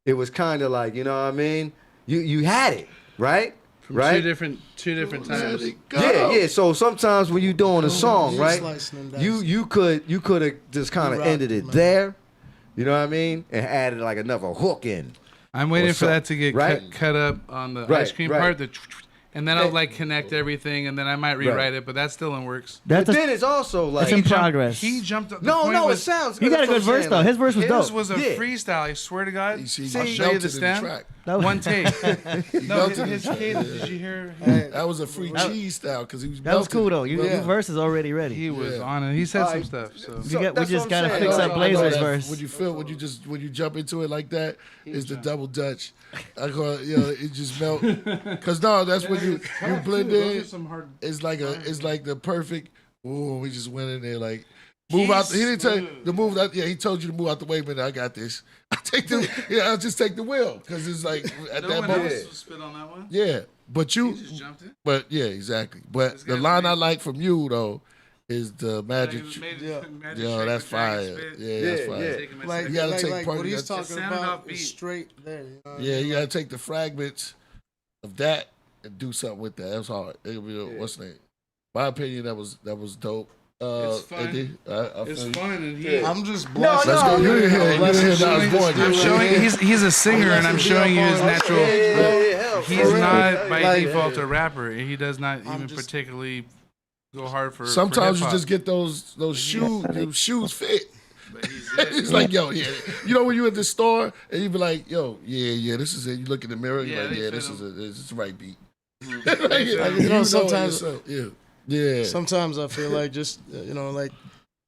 G: It was kind of like, you know what I mean? You had it, right?
D: From
G: right?
D: two different times.
G: Yeah. So sometimes when you're doing a song,
F: you're
G: right?
F: slicing and
G: You could have just kind of ended it there. You know what I mean? And added like another hook in.
D: I'm waiting for that to get
G: right?
D: cut up on the
G: Right,
D: ice cream
G: right.
D: part, and then I'll connect everything, and then I might rewrite it, but that's still in works.
G: But then it's also like
C: It's in progress.
D: He jumped up.
G: No, it sounds good.
C: You got a
G: That's
C: good
G: what I'm
C: verse
G: saying,
C: though.
G: like,
C: His verse was
D: His
C: dope.
D: was a
G: Yeah.
D: freestyle. I swear to God.
B: See,
D: I'll
B: he
D: show you
B: melted
D: the
B: in
D: stem.
B: track.
D: One take. No,
B: melted
D: his
B: in the
D: cadence.
B: track.
D: Did you hear?
B: That was a free cheese style because he was.
C: That was
B: melted.
C: cool though. Your verse is already ready.
D: He was on it. He said some stuff. So
C: we just gotta
G: saying.
C: fix
B: I
C: up
B: know
C: Blazer's
B: that
C: verse.
B: when you jump into it like that, it's the double Dutch. I call it, it just melt. Cause no, that's when you blend in. It's like the perfect. Ooh, we just went in there like move out. He didn't tell you to move out. Yeah, he told you to move out the way, man. I got this. I'll just take the wheel because it's like at that moment.
D: Spit on that one.
B: Yeah, but you
D: just jumped it.
B: But yeah, exactly. But the line I like from you though is the magic. Yo, that's fire. Yeah, that's fire.
F: Like,
B: you gotta take part
F: what
B: of
F: he's
B: that.
F: talking about is straight there. You know?
B: Yeah, you gotta take the fragments of that and do something with that. That was hard. What's the name? My opinion, that was dope.
D: It's fun.
B: AD, I
D: It's
B: feel
D: fun,
B: you.
D: and
F: I'm just
B: Let's
F: blessed.
B: go. You didn't hear that was
D: I'm showing he's a singer, and I'm showing you his natural. He's not by default a rapper. He does not even particularly go hard for.
B: Sometimes
D: for
B: you just get those shoes fit. It's like, yo, yeah. You know when you at the store and you be like, yo, yeah, this is it. You look in the mirror, you're like, yeah, this is the right beat.
F: Sometimes,
B: yeah.
F: sometimes I feel like just like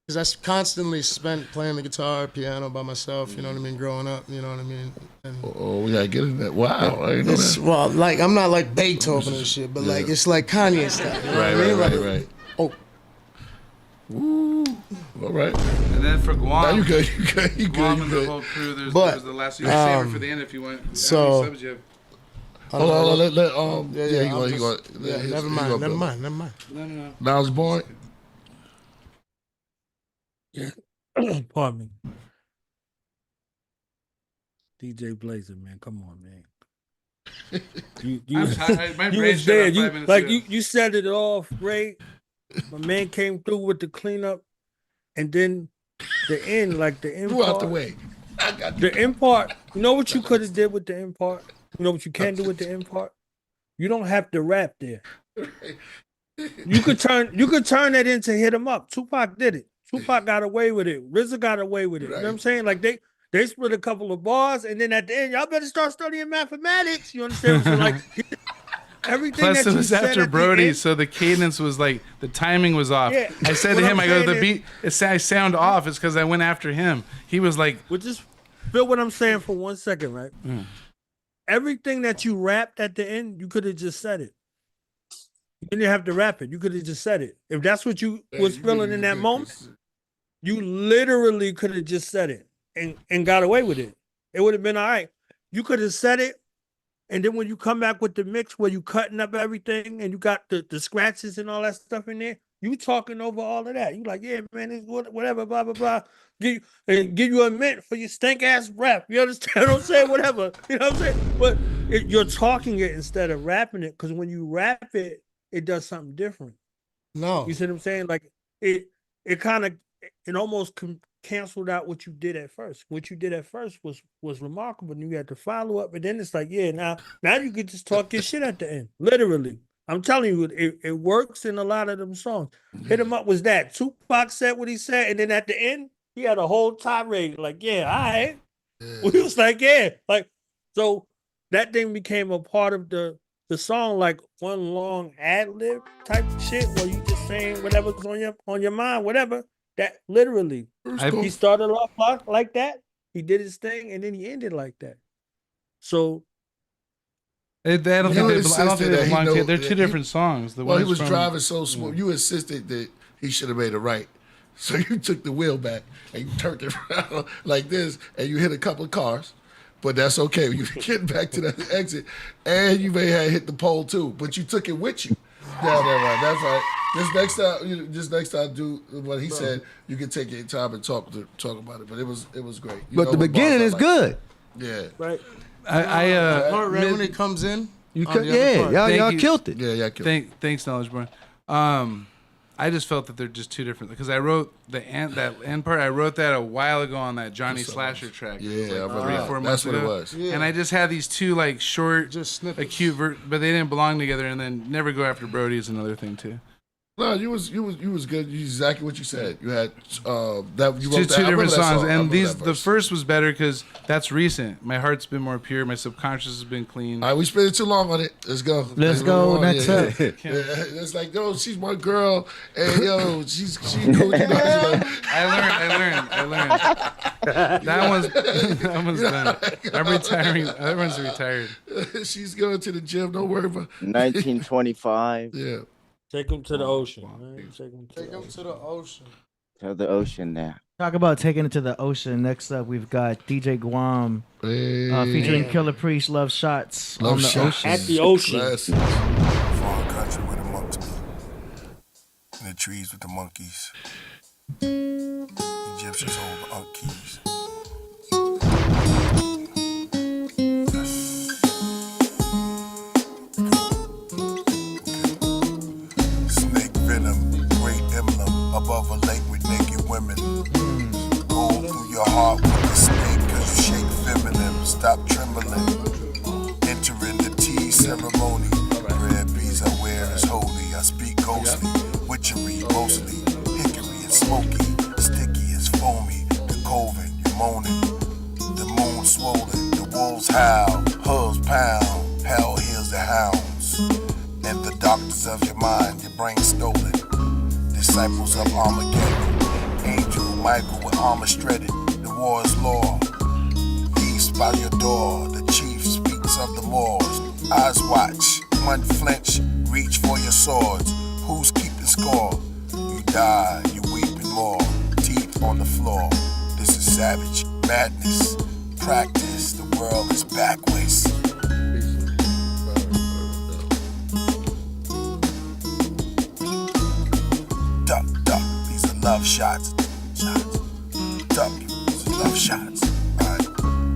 F: Because I constantly spent playing the guitar, piano by myself, you know what I mean, growing up, you know what I mean? And
B: Oh, we gotta get in that. Wow, I didn't know
F: it's,
B: that.
F: well, like, I'm not like Beethoven and shit, but like, it's like Kanye style. You know what I mean?
B: Right.
F: Oh.
B: Woo. All right.
D: And then for Guam,
B: Now you good.
D: Guam and the whole crew. There's the last. You can save it for the end if you want.
F: So.
D: How many subs you have?
B: Hold on, let
F: Never mind.
D: No.
B: Now it's born.
M: Yeah. Pardon me. DJ Blazer, man, come on, man. You
D: I'm tired. My
M: you
D: brain
M: was
D: shut
M: there.
D: off 5
M: You
D: minutes
M: like
D: ago.
M: you set it off great. My man came through with the cleanup, and then the end, like the end
B: Move
M: part.
B: out the way. I got
M: The end part. You know what you could have did with the end part? You know what you can do with the end part? You don't have to rap there. You could turn that into hit 'em up. Tupac did it. Tupac got away with it. RZA got away with it. You know what I'm saying? Like they split a couple of bars, and then at the end, y'all better start studying mathematics. You understand? So like everything
D: Plus,
M: that
D: it
M: you
D: was
M: said
D: after
M: at the
D: Brody,
M: end-
D: so the cadence was like the timing was off.
M: Yeah,
D: I said to
M: what
D: him,
M: I'm
D: I go,
M: saying
D: the beat, I sound off. It's because I went after him. He was like,
M: Well, just feel what I'm saying for 1 second, right? Everything that you rapped at the end, you could have just said it. You didn't have to rap it. You could have just said it. If that's what you was feeling in that moment, you literally could have just said it and got away with it. It would have been all right. You could have said it, and then when you come back with the mix where you cutting up everything and you got the scratches and all that stuff in there, you talking over all of that. You like, yeah, man, it's whatever, blah, blah, blah. Give you a mint for your stink ass rap. You understand what I'm saying? Whatever. You know what I'm saying? But you're talking it instead of rapping it, because when you rap it, it does something different.
F: No.
M: You see what I'm saying? Like it kind of, it almost canceled out what you did at first. What you did at first was remarkable, and you had to follow up. And then it's like, yeah, now you could just talk your shit at the end. Literally, I'm telling you, it works in a lot of them songs. Hit 'em up was that Tupac said what he said, and then at the end he had a whole tirade. Like, yeah, all right. We was like, yeah, like so that thing became a part of the song, like one long ad lib type shit where you just saying whatever's on your mind, whatever. That literally, he started off like that. He did his thing, and then he ended like that. So
D: I don't think they belong together. They're two
B: he-
D: different songs. The
B: Well, he
D: one's
B: was
D: from-
B: driving so smooth. You insisted that he should have made a right. So you took the wheel back and you turned it around like this, and you hit a couple of cars. But that's okay. You get back to the exit, and you may have hit the pole too. But you took it with you. Yeah, that's right. This next time, do what he said. You can take your time and talk about it. But it was great. You
G: But
B: know
G: the
B: what
G: beginning
B: bars I
G: is
B: like.
G: good.
B: Yeah.
M: Right.
F: Part right when it comes in.
G: You
F: on
G: could,
F: the other
G: yeah,
F: part.
G: y'all
D: you.
G: killed it.
B: Yeah, killed it.
D: Thanks, Knowledge Born. I just felt that they're just two different, because I wrote that end part. I wrote that a while ago on that Johnny Slasher track. It was
B: Yeah, I
D: like
B: remember that.
D: 3-4
B: That's
D: months
B: what it
D: ago.
B: was.
F: Yeah.
D: And I just had these two like short,
F: Just snippets.
D: acute, but they didn't belong together. And then Never Go After Brody is another thing too.
B: No, you was good. You exactly what you said. You had that. You wrote
D: Two
B: that. I remember
D: different
B: that
D: songs,
B: song. I
D: and
B: remember that
D: the
B: verse.
D: first was better because that's recent. My heart's been more pure. My subconscious has been clean.
B: All right, we spent too long on it. Let's go.
C: Let's go. Next
B: yeah.
C: up.
B: Yeah, it's like, yo, she's my girl, and yo, she cool.
D: I learned. That one's done. I'm retiring. That one's retired.
B: She's going to the gym. Don't worry about.
J: 1925.
B: Yeah.
M: Take him to the ocean. Man. Take him
F: to the ocean.
J: To the ocean now.
C: Talk about taking it to the ocean. Next up, we've got DJ Guam featuring Killah Priest, Love Shots
B: Love
C: on the
B: Shots.
C: ocean.
M: At the ocean.
B: Classic.
A: Foreign country with the monks in the trees with the monkeys. Egyptians hold the Ankh keys. Snake venom, great emblem above a lake with naked women. Go through your heart with the snake, cause you shake feminine. Stop trembling. Entering the tea ceremony. Red bees I wear is holy. I speak ghostly. Witchery mostly. Hickory is smoky. Sticky is foamy. The coven, you're moaning. The moon swollen. The wolves howl. Hooves pound. Hell hears the hounds. And the doctors of your mind, your brain stolen. Disciples of Armageddon. armor shredded, the war is law. East by your door, the chief speaks of the Moors. Eyes watch, one flinch, reach for your swords. Who's keeping score? You die, you weeping more. Teeth on the floor. This is savage madness. Practice, the world is backwards. Duck, duck, these are love shots. Duck, these are love shots. Alright,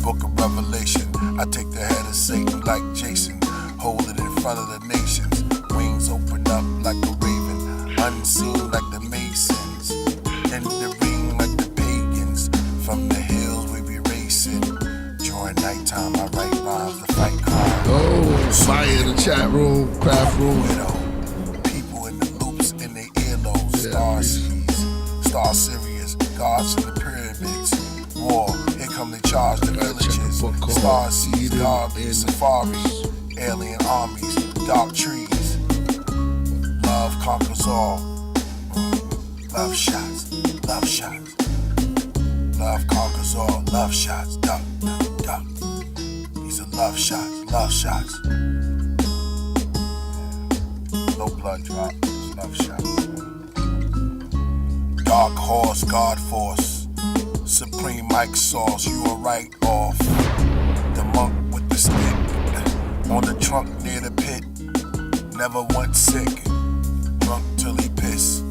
A: Book of Revelation. I take the head of Satan like Jason. Hold it in front of the nations. Wings open up like a raven. Unseen like the Masons. In the ring like the pagans. From the hills we be racing. During nighttime I write rhymes to fight crime.
B: Oh, fire in the chat room, craft room.
A: People in the loops in their earlobes. Star seas, Star Sirius. Gods in the pyramids. War, here come they charge the villages. Star seas, Garvey, Safari. Alien armies, dark trees. Love conquers all. Love shots, love shots. Love conquers all, love shots. Duck, duck. These are love shots, love shots. No blood drop, love shots. Dark horse, God force. Supreme Mike sauce, you are right off. The monk with the stick. On the trunk near the pit, never once sick, drunk till he piss.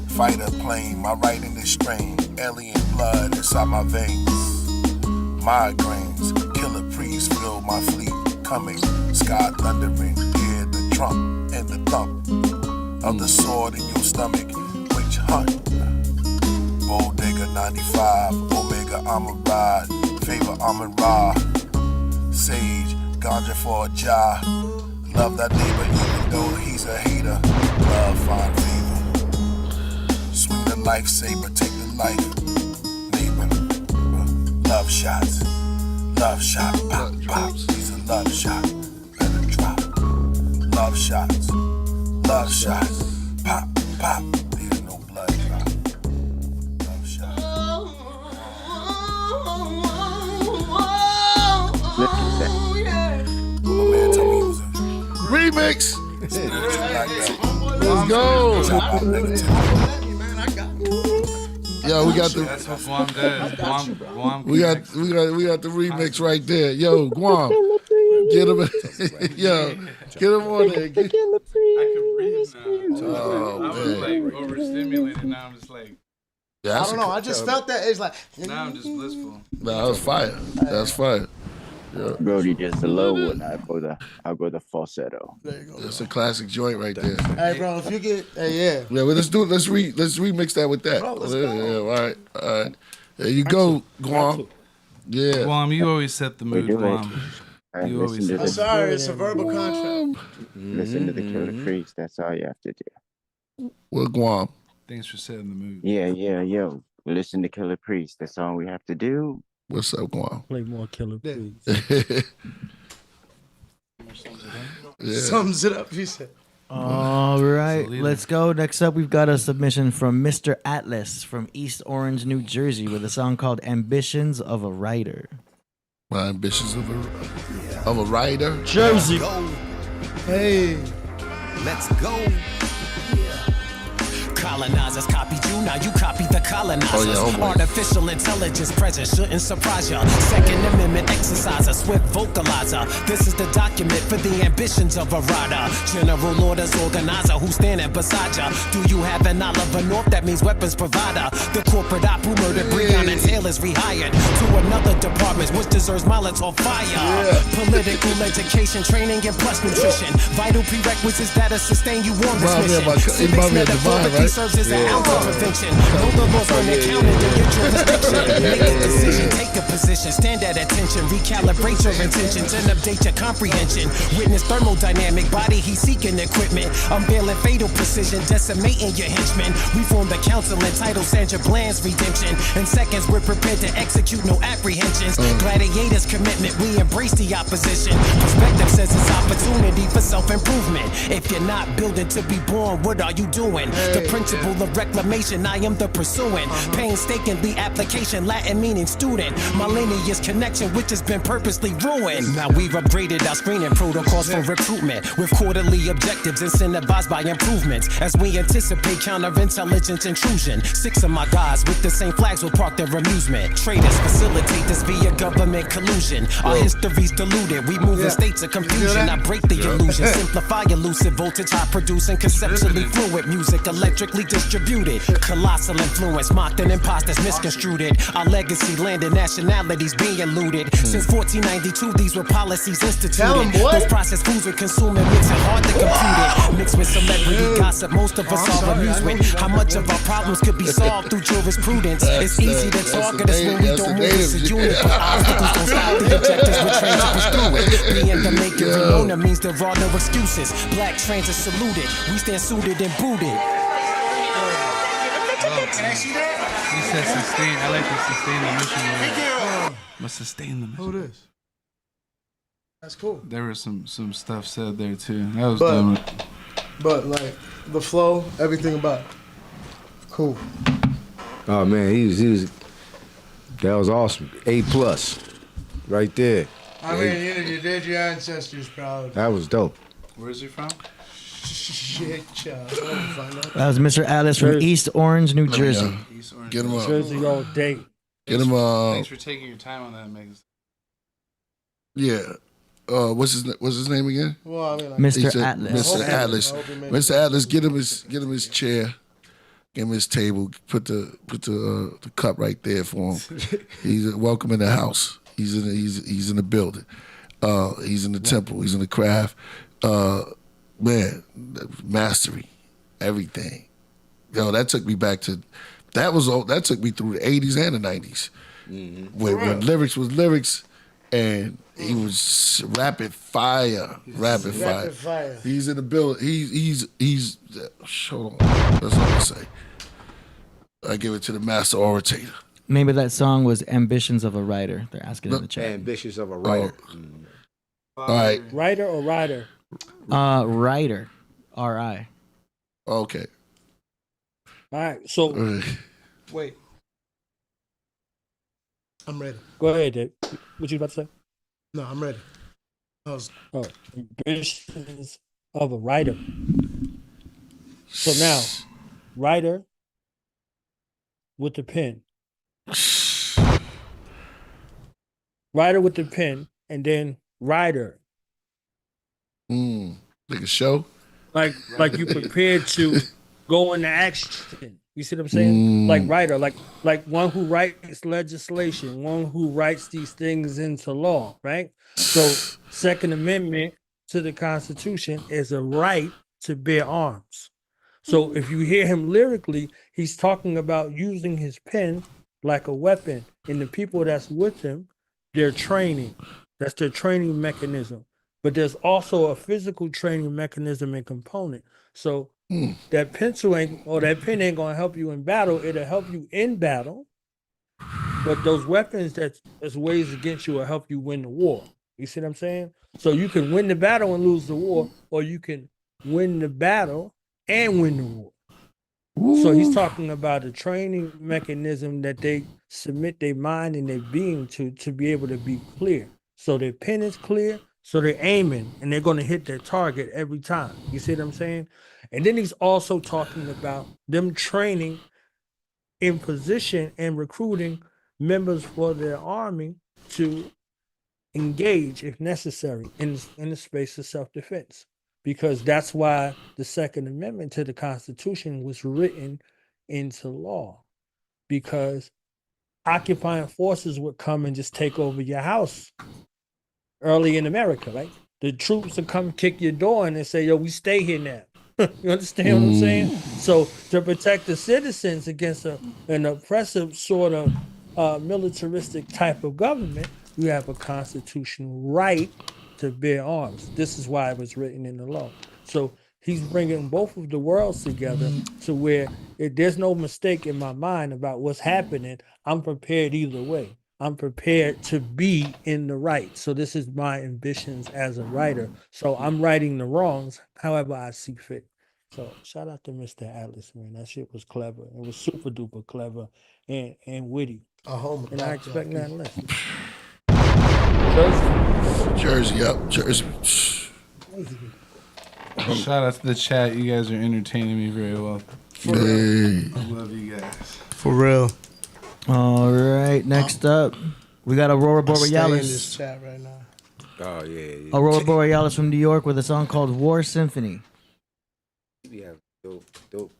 A: Fighter plane, my writing is strain, alien blood inside my veins. Migraines, Killah Priest fill my fleet, coming, sky thundering, hear the trump and the thump of the sword in your stomach, witch hunt. Bodega 95, Omega I'm a ride, favor Amun Ra, Sage, ganja for a jar. Love that neighbor even though he's a hater. Love find favor. Swing the lifesaver, take the life. Neighbor. Love shots. Love shot. Pop, pop. These are love shots. Better drop. Love shots. Love shots. Pop, pop. There's no blood drop. Love shots.
B: Remix. Let's go. Yo, we got the.
D: That's what Guam does. Guam
B: we got the remix right there. Yo, Guam, get him. Yo, get him on there.
D: I can breathe now.
B: Oh,
D: I was like overstimulated. Now I'm just like.
B: Yeah,
F: I don't know. I just felt that. It's like.
D: Now I'm just blissful.
B: Nah, that was fire. That's fire. Yeah.
J: Brody just the low one. I'll go the falsetto.
F: There you go.
B: That's a classic joint right there.
F: Hey, bro, if you get, yeah.
B: Yeah, well, let's remix that with that.
F: Bro, let's
B: Yeah,
F: go.
B: all right. There you go, Guam. Yeah.
D: Guam, you always set the mood, Guam. You always.
F: I'm sorry, it's a verbal contract.
J: Listen to the Killah Priest. That's all you have to do.
B: Well, Guam.
D: Thanks for setting the mood.
J: Yeah. Listen to Killah Priest. That's all we have to do.
B: What's up, Guam?
M: Play more Killah Priest.
B: Yeah.
F: Sums it up, he said.
C: All right, let's go. Next up, we've got a submission from Mr. Atlas from East Orange, New Jersey, with a song called "Ambitions of a Writer."
B: My ambitions of a writer.
C: Jersey.
F: Hey.
L: Let's go. Colonizers copied you, now you copy the colonizers. Artificial intelligence present shouldn't surprise ya. Second Amendment exerciser, swift vocalizer. This is the document for the ambitions of a rider. General orders organizer who's standing beside ya. Do you have an Oliver North? That means weapons provider. The corporate op who murdered Breonna Taylor's rehired to another department which deserves Molotov fire. Political education, training, and plus nutrition. Vital prerequisites that'll sustain you on this mission. Civics metaphorically serves as an ounce of prevention. Know the laws on your calendar, your jurisdiction. Make a decision, take a position, stand at attention. attention. Recalibrate your intentions and update your comprehension. Witness thermodynamic body, he's seeking equipment. Unveiling fatal precision, decimating your henchmen. We formed a council entitled Sandra Bland's Redemption. In seconds, we're prepared to execute, no apprehensions. Gladiators commitment, we embrace the opposition. Perspective says it's opportunity for self-improvement. If you're not building to be born, what are you doing? The principle of reclamation, I am the pursuing. Painstakingly application, Latin meaning student. My lineage connection, which has been purposely ruined. Now we've upgraded our screening protocols for recruitment, with quarterly objectives incentivized by improvements. As we anticipate counterintelligence intrusion, 6 of my guys with the same flags will park their amusement. Traitors facilitate this via government collusion. Our history's diluted, we move in states of confusion. I break the illusion, simplify elusive voltage, high producing, conceptually fluid music, electrically distributed. Colossal influence, mocked and imposters misconstrued it. Our legacy, land and nationalities being looted. Since 1492, these were policies instituted. Those processed foods we're consuming makes it hard to compute it. Mixed with celebrity gossip, most of us are amusement. How much of our problems could be solved through jurisprudence? It's easy to target us when we don't move as a unit, but obstacles don't stop the objectives we're trained to push through it. Being the making Renona means there are no excuses. Black transit saluted, we stand suited and booted.
D: Can I see that? He said sustain. I like to sustain the mission. But sustain the mission.
F: Who it is? That's cool.
D: There was some stuff said there too. That was dumb.
F: But like the flow, everything about it. Cool.
G: Oh man, he was. That was awesome. A+, right there.
F: I mean, you did your ancestors proud.
G: That was dope.
D: Where is he from?
F: Shit, child.
C: That was Mr. Atlas from East Orange, New Jersey.
B: Get him up.
M: Jersey all day.
B: Get him up.
D: Thanks for taking your time on that, Megan.
B: Yeah. What's his name again?
F: Well, I mean, like,
C: Mr. Atlas.
B: Mr. Atlas. Mr. Atlas, get him his chair. Give him his table. Put the cup right there for him. He's welcome in the house. He's in the building. He's in the temple. He's in the craft. Man, mastery, everything. Yo, that took me back to that took me through the 80s and the 90s. When lyrics was lyrics and he was rapid fire. He's in the building. He's hold on. That's what I say. I give it to the master orator.
C: Name of that song was Ambitions of a Writer. They're asking in the chat.
G: Ambitions of a Writer.
B: All right.
M: Writer or rider?
C: Writer. R-I.
B: Okay.
M: All right. So
F: wait. I'm ready.
M: Go ahead, Dave. What you about to say?
F: No, I'm ready.
M: Ambitions of a writer. So now, writer with the pen. Writer with the pen, and then rider.
B: Like a show?
M: Like you prepared to go into action. You see what I'm saying? Like writer, like one who writes legislation, one who writes these things into law, right? So Second Amendment to the Constitution is a right to bear arms. So if you hear him lyrically, he's talking about using his pen like a weapon. And the people that's with him, they're training. That's their training mechanism. But there's also a physical training mechanism and component. So that pencil that pen ain't gonna help you in battle. It'll help you in battle. But those weapons that's ways against you will help you win the war. You see what I'm saying? So you can win the battle and lose the war, or you can win the battle and win the war. So he's talking about a training mechanism that they submit their mind and their being to be able to be clear. So their pen is clear, so they're aiming and they're going to hit their target every time. You see what I'm saying? And then he's also talking about them training in position and recruiting members for their army to engage, if necessary, in the space of self-defense. Because that's why the Second Amendment to the Constitution was written into law. Because occupying forces would come and just take over your house early in America, right? The troops would come kick your door and they say, yo, we stay here now. You understand what I'm saying? So to protect the citizens against an oppressive sort of militaristic type of government, you have a constitutional right to bear arms. This is why it was written in the law. So he's bringing both of the worlds together to where there's no mistake in my mind about what's happening. I'm prepared either way. I'm prepared to be in the right. So this is my ambitions as a writer. So I'm righting the wrongs however I see fit. So shout out to Mr. Atlas, man. That shit was clever. It was super duper clever and witty. And I expect nothing less.
B: Jersey, yep, Jersey.
D: Shout out to the chat. You guys are entertaining me very well.
B: Hey.
D: I love you guys.
F: For real.
C: All right, next up, we got Aurora
F: Stay in
C: Borealis.
F: this chat right now.
G: Oh yeah.
C: Aurora Borealis from New York with a song called War Symphony.
O: Yeah, dope.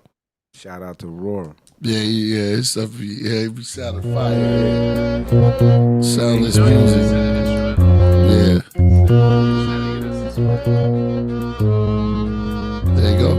O: Shout out to Aurora.
B: Yeah, it's stuff. Yeah, he be sounding fire. Yeah. Soundless music. Yeah. There you go.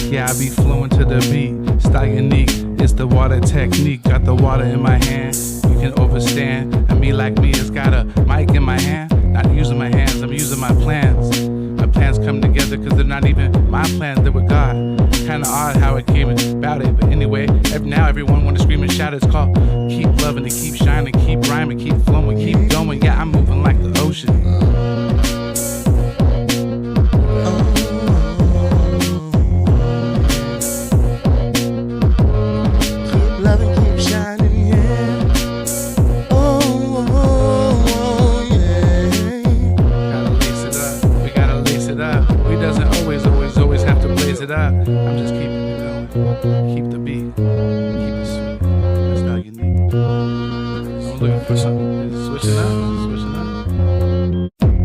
D: Yeah, I be flowing to the beat. Style unique, it's the water technique. Got the water in my hand, you can overstand. And me like me has got a mic in my hand. Not using my hands, I'm using my plans. My plans come together because they're not even my plans, they're with God. Kinda odd how it came about it, but anyway, now everyone wanna scream and shout. It's called keep loving and keep shining, keep rhyming, keep flowing, keep going. Yeah, I'm moving like the ocean. It up. I'm just keeping it going. Keep the beat. Keep it sweet. That's how you need. I'm looking for something. Switching up.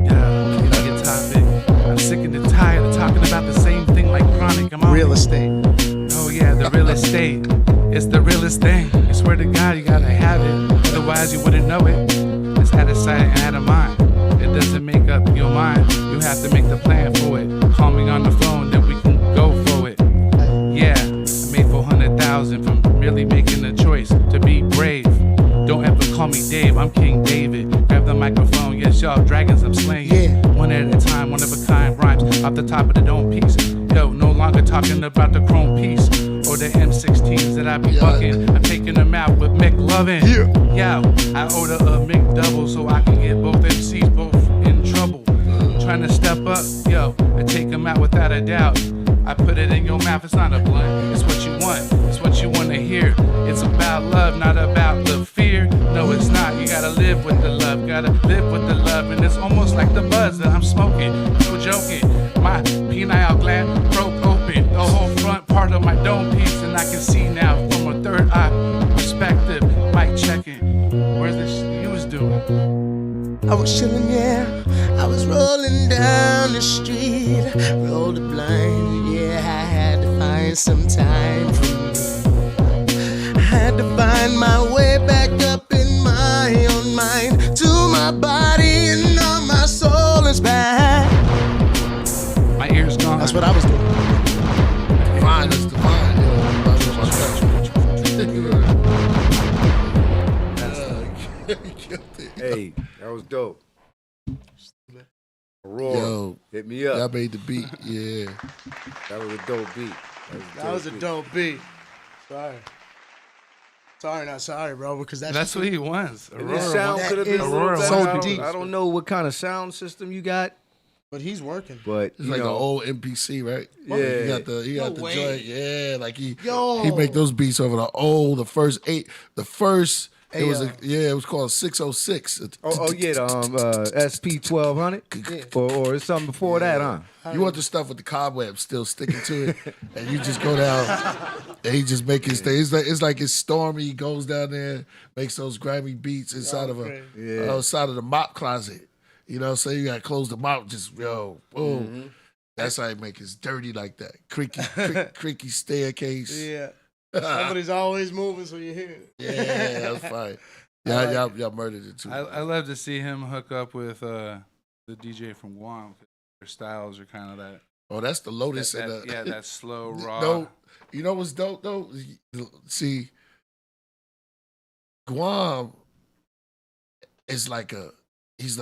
D: Yeah, keep a good topic. I'm sick and tired of talking about the same thing like chronic. I'm on
F: real estate.
D: Oh yeah, the real estate. It's the realest thing. I swear to God, you gotta have it. Otherwise, you wouldn't know it. It's out of sight and out of mind. It doesn't make up your mind. You have to make the plan for it. Call me on the phone, then we can go for it. Yeah, I made 400,000 from merely making a choice to be brave. Don't ever call me Dave, I'm King David. Grab the microphone, yes y'all, dragons I'm slaying. Yeah. One at a time, one of a kind rhymes off the top of the dome piece. Yo, no longer talking about the chrome piece or the M16s that I be bucking. I'm taking them out with McLovin. Yeah. Yo, I order a McDouble so I can get both MCs both in trouble. Trying to step up, yo, and take them out without a doubt. I put it in your mouth, it's not a blunt. It's what you want, it's what you want to hear. It's about love, not about the fear. No, it's not, you gotta live with the love. Gotta live with the love, and it's almost like the buzz that I'm smoking. No joking, my penile gland broke open. The whole front part of my dome piece, and I can see now from a third eye perspective. Mic checking, where's this you was doing?
P: I was chillin', yeah. I was rolling down the street, rolled the blind, yeah. I had to find some time for me. I had to find my way back up in my own mind, to my body and now my soul is back.
D: My ears gone.
F: That's what I was doing.
B: Divine is divine,
O: Hey, that was dope. Aurora,
B: Yo,
O: hit me up.
B: Y'all made the beat, yeah.
O: That was a dope beat.
F: That was a dope beat. Sorry, not sorry, bro, because
D: that's what he wants.
O: Aurora. This sound could have been
D: Aurora
O: so deep. I don't know what kind of sound system you got,
F: but he's working.
O: But
B: it's like an old MPC, right?
O: Yeah,
B: he got the joint. Yeah, like he make those beats over the first eight. It was it was called 606.
O: Oh yeah, the SP 1200, or something before that, huh?
B: You want the stuff with the cobwebs still sticking to it, and you just go down, and he just make his thing. It's like it's stormy. He goes down there, makes those grimy beats inside of outside of the mop closet. You know what I'm saying? You got to close the mouth, just, boom. That's how you make it dirty like that. Creaky staircase.
F: Yeah. Somebody's always moving, so you hear it.
B: Yeah, that's fine. Y'all murdered it too.
D: I love to see him hook up with the DJ from Guam. Their styles are kind of that.
B: Oh, that's the Lotus.
D: That slow, raw.
B: No, you know what's dope though? See, Guam is like he's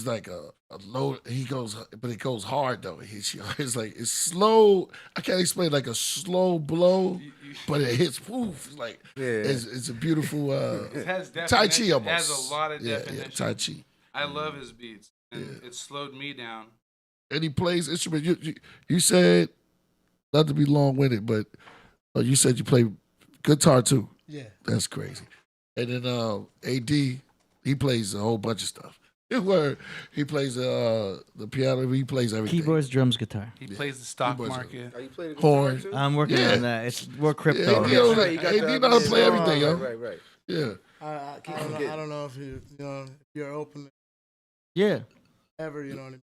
B: like a low. He goes, but it goes hard though. It's slow. I can't explain, like a slow blow, but it hits. Poof, like it's a beautiful
D: It has
B: Tai Chi almost.
D: It has a lot of definition.
B: Yeah, Tai Chi.
D: I love his beats, and it slowed me down.
B: And he plays instrument. You said, not to be long winded, but you said you play guitar too.
F: Yeah,
B: that's crazy. And then AD, he plays a whole bunch of stuff. Where he plays the piano, he plays everything.
C: Keyboards, drums, guitar.
D: He plays the stock market.
G: Oh, you play the guitar
B: Horn.
G: too?
C: I'm working on that. It's more crypto.
B: AD know how to play everything, yo.
G: Right.
B: Yeah.
F: I don't know if if you're open.
C: Yeah.
F: Ever, you know what I mean?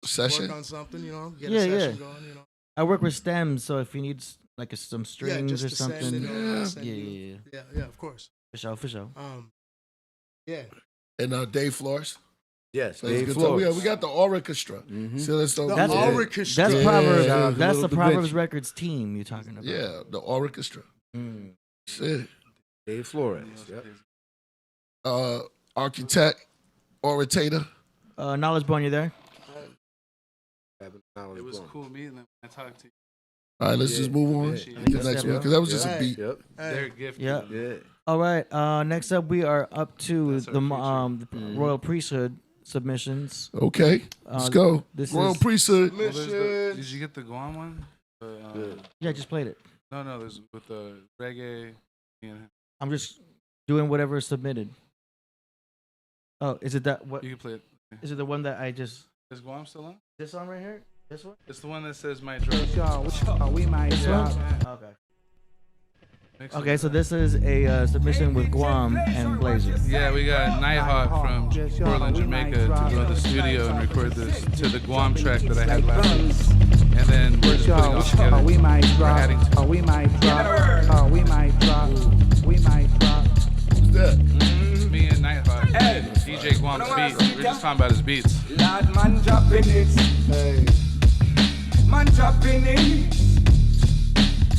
B: Session?
F: Work on something, get a session going,
C: I work with stems, so if you need like some strings or
F: just to send
C: something.
F: it or yeah, of course.
C: For sure.
F: Yeah.
B: And Dave Flores.
G: Yes,
B: Dave
G: Dave Flores.
B: We got the Orchestra. So that's
C: That's
F: Orchestra.
C: That's Proverbs. That's the Proverbs Records team you're talking about.
B: Yeah, the Orchestra. Shit.
G: Dave Flores. Yep.
B: Architect, orator.
C: Knowledge Bone, you there?
D: It was cool meeting them. I talked to you.
B: All right, let's just move on to the next one, because that was just a beat.
D: They're gifted.
C: Yeah. All right. Next up, we are up to the Royal Priesthood submissions.
B: Okay, let's go. Royal Priesthood.
D: Did you get the Guam one?
C: Yeah, I just played it.
D: No, there's with the reggae.
C: I'm just doing whatever is submitted. Oh, is it that? What?
D: You can play it.
C: Is it the one that I just?
D: Is Guam still on?
C: This one right here? This one?
D: It's the one that says my drop.
C: We might drop. Okay. Okay, so this is a submission with Guam and Blazer.
D: Yeah, we got Nighthawk from Portland, Jamaica to go to the studio and record this to the Guam track that I had last week. And then we're just putting it all together.
Q: We might drop.
D: Adding to
Q: We might drop. We might drop. We might drop.
B: Who's that?
D: Me and Nighthawk. DJ Guam's beat. We're just talking about his beats.
Q: Lord, man dropping it.
B: Hey.
Q: Man dropping it.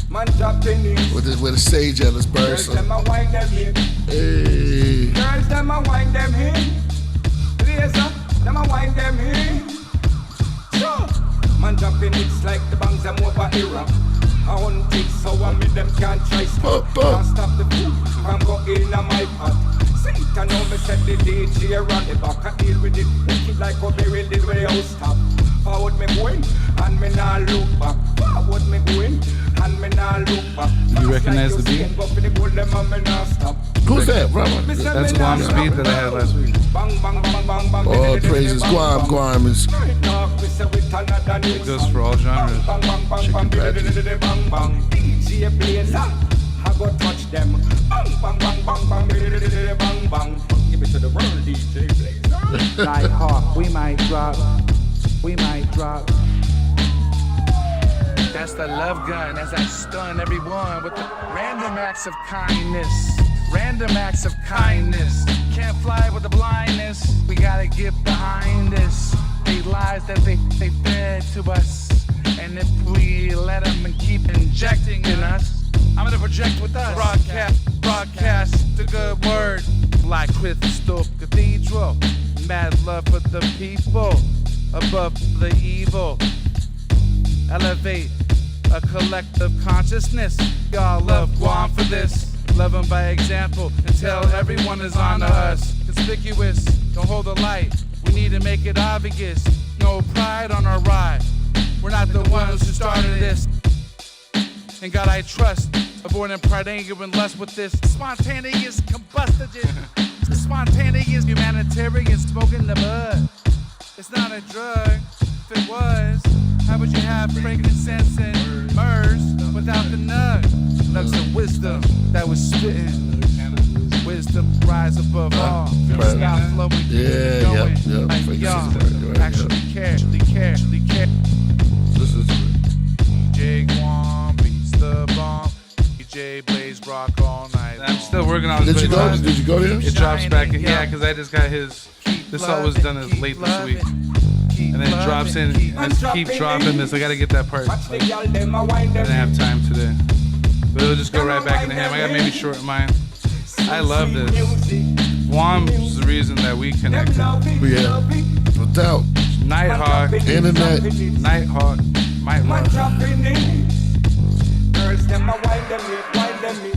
Q: Man dropping it.
B: With a sage at his birth.
Q: Girls, them a wind them in.
B: Hey.
Q: Girls, them a wind them in. Laser, them a wind them in. Sure. Man dropping it's like the bangs them over era. I want it so I make them can't try stop. Can't stop the food from going on my pot. I know me set the DJ around the back. I deal with it, wicked like a berry did when I stop. Forward me going, and me nah look back. Forward me going, and me nah look back.
D: You recognize the beat?
B: Who's that, brother?
D: That's Guam's beat that I had last week.
B: Oh, praises Guam. Guam is.
D: It goes for all genres.
B: Chicken patty.
Q: DJ Blazer, I go touch them. Bang bang bang bang bang bang bang. Give it to the world, DJ Blazer. Nighthawk, we might drop. We might drop.
N: That's the love gun as I stun everyone with the random acts of kindness. Random acts of kindness. Can't fly with the blindness. We gotta get behind this. They lies that they fed to us. And if we let them and keep injecting in us, I'm gonna project with us. Broadcast the good word. Like Crystal Cathedral. Mad love for the people. Above the evil. Elevate a collective consciousness. Y'all love Guam for this. Love them by example and tell everyone is on to us. Conspicuous, don't hold the light. We need to make it obvious. No pride on our ride. We're not the ones who started this. And God I trust. Avoiding pride, anger, and lust with this spontaneous combustogen. Spontaneous humanitarian smoking the bud. It's not a drug. If it was, how would you have frankincense and myrrhs without the nug? Nugs of wisdom that was spitting. wisdom rise above all. Stop flowing,
B: Yeah,
N: going
B: yep.
N: like
B: Frequencies
N: y'all.
B: right,
N: Actually care.
B: This is
N: DJ Guam beats the bomb. DJ Blaze rock all night.
D: I'm still working on.
B: Did you go? Did you go there?
D: It drops back. Yeah, because I just got his. This song was done late this week, and then it drops in. And I keep dropping this. I gotta get that part. Like, I didn't have time today, but it'll just go right back into him. I got maybe short in mind. I love this. Guam's the reason that we connected.
B: Yeah, no doubt.
D: Nighthawk,
B: Internet,
D: Nighthawk, might love.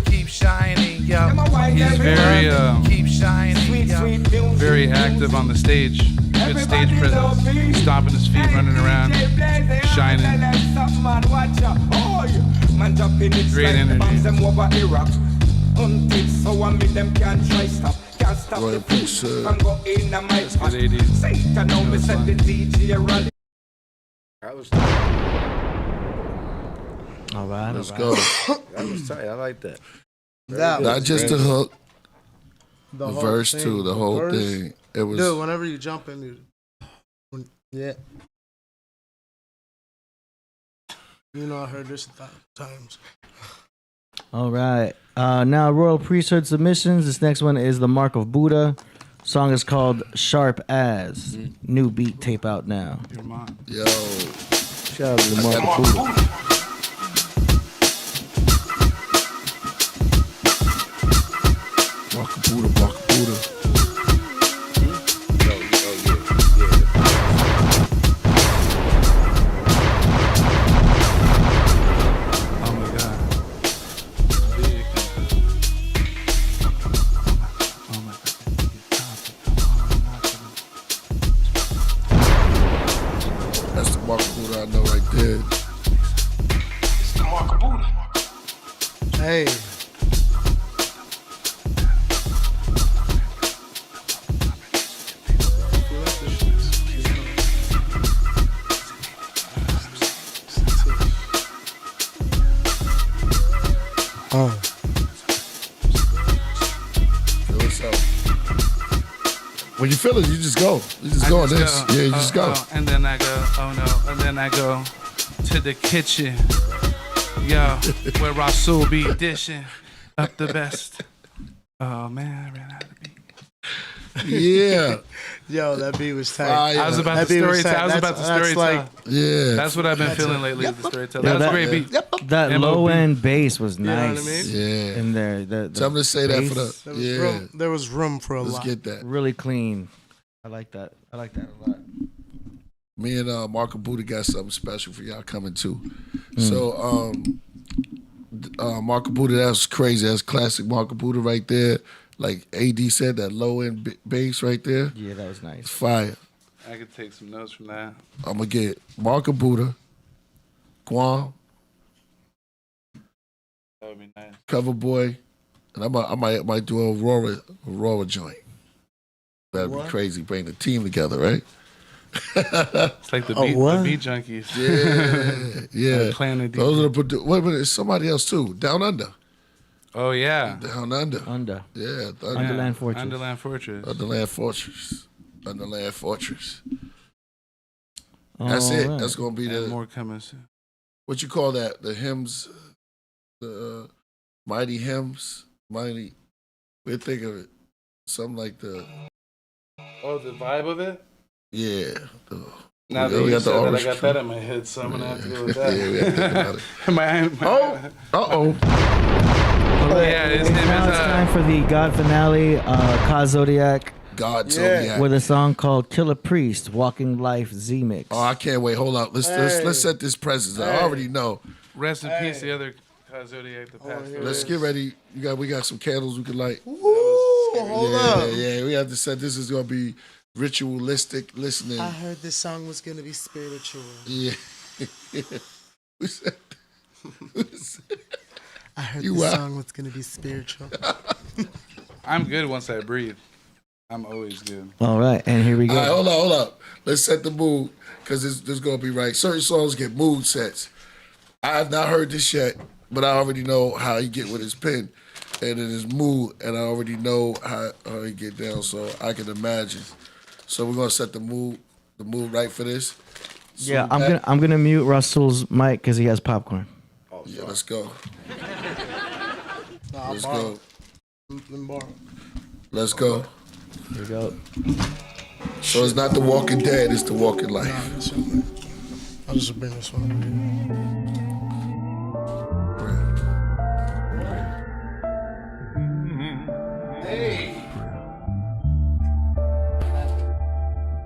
N: Keep shining, yo.
D: He's very,
N: keep shining, yo.
D: very active on the stage. Good stage presence. Stomping his feet, running around, shining. Great energy.
B: Royal Priesthood.
D: That's good AD.
C: All right,
B: Let's
C: all
B: go.
C: right.
O: That was tight. I like that.
B: Not just the hook, the
F: whole
B: verse
F: thing.
B: too, the whole
F: verse.
B: thing. It was.
F: Dude, whenever you jump in, yeah. You know, I heard this 1,000 times.
C: All right. Now, Royal Priesthood submissions. This next one is The Mark of Buddha. Song is called Sharp As. New beat tape out now.
D: Your mom.
B: Yo.
C: Shout out to The Mark of Buddha.
B: Mark of Buddha, Mark of Buddha.
D: Oh my god. Oh my
B: That's the Mark of Buddha I know right there.
Q: It's the Mark of Buddha.
F: Hey. Oh.
B: Feel what's up. When you feel it, you just go. You just go on this. Yeah, you just go.
D: And then I go, oh no. And then I go to the kitchen. Yo, where Rasul be dishing up the best. Oh man, I ran out of beat.
B: Yeah.
F: Yo, that beat was tight.
D: I was about the storytell. I was about the storytell.
B: Yeah.
D: That's what I've been feeling lately. Is the storytell. That was a great beat.
C: That
D: MOB.
C: low end bass was
F: You know what I
C: nice.
F: mean?
B: Yeah.
C: In there. The
B: So I'm gonna say that for
C: bass,
B: the.
F: There was room for a
B: Let's
F: lot.
B: get that.
C: really clean. I like that. I like that a lot.
B: Me and Mark of Buddha got something special for y'all coming too. So Mark of Buddha, that's crazy. That's classic Mark of Buddha right there. Like AD said, that low end bass right there.
C: Yeah, that was nice.
B: Fire.
D: I could take some notes from that.
B: I'm gonna get Mark of Buddha, Guam,
D: That would be nice.
B: Cover Boy, and I might do a Aurora joint. That'd be crazy. Bring the team together, right?
D: It's like the beat junkies.
B: Yeah, yeah.
D: Clan of
B: Those are the wait a minute, it's somebody else too. Down Under.
D: Oh yeah.
B: Down Under.
C: Under.
B: Yeah.
C: Underland Fortress.
D: Underland Fortress.
B: Underland Fortress. Underland Fortress. That's
C: All
B: it.
C: right.
B: That's gonna be
D: And
B: the
D: more coming soon.
B: what you call that? The hymns, the mighty hymns, mighty. We think of it, something like the
D: Oh, the vibe of it?
B: yeah.
D: Now that you said that, I got that in my head, so I'm gonna have to go with that.
B: Yeah, we have to think about it.
D: Oh. Yeah, it's
C: Now it's time for the God finale, Ka Zodiac.
B: God Zodiac.
C: With a song called Killah Priest, Walking Life Z-Mix.
B: Oh, I can't wait. Hold up. Let's set this precedent. I already know.
D: Rest in peace, the other Zodiac, the pastor.
B: Let's get ready. We got some candles we can light.
F: Hold up.
B: Yeah, we have to set this is gonna be ritualistic listening.
F: I heard this song was gonna be spiritual.
B: Yeah. Who said?
F: I heard
B: You
F: this
B: out.
F: song was gonna be spiritual.
D: I'm good once I breathe. I'm always good.
C: All right, and here we go.
B: All right, hold up. Let's set the mood because this is gonna be right. Certain songs get mood sets. I have not heard this yet, but I already know how he get with his pen. and it is mood, and I already know how they get down, so I can imagine. So we're gonna set the mood right for this. So
C: Yeah, I'm gonna mute Russell's mic because he has popcorn.
B: Yeah, let's go. Let's
F: borrow.
B: go. Let's go.
C: Here we go.
B: So it's not The Walking Dead, it's The Walking Life.
F: I'll just bring this one.
A: Hey.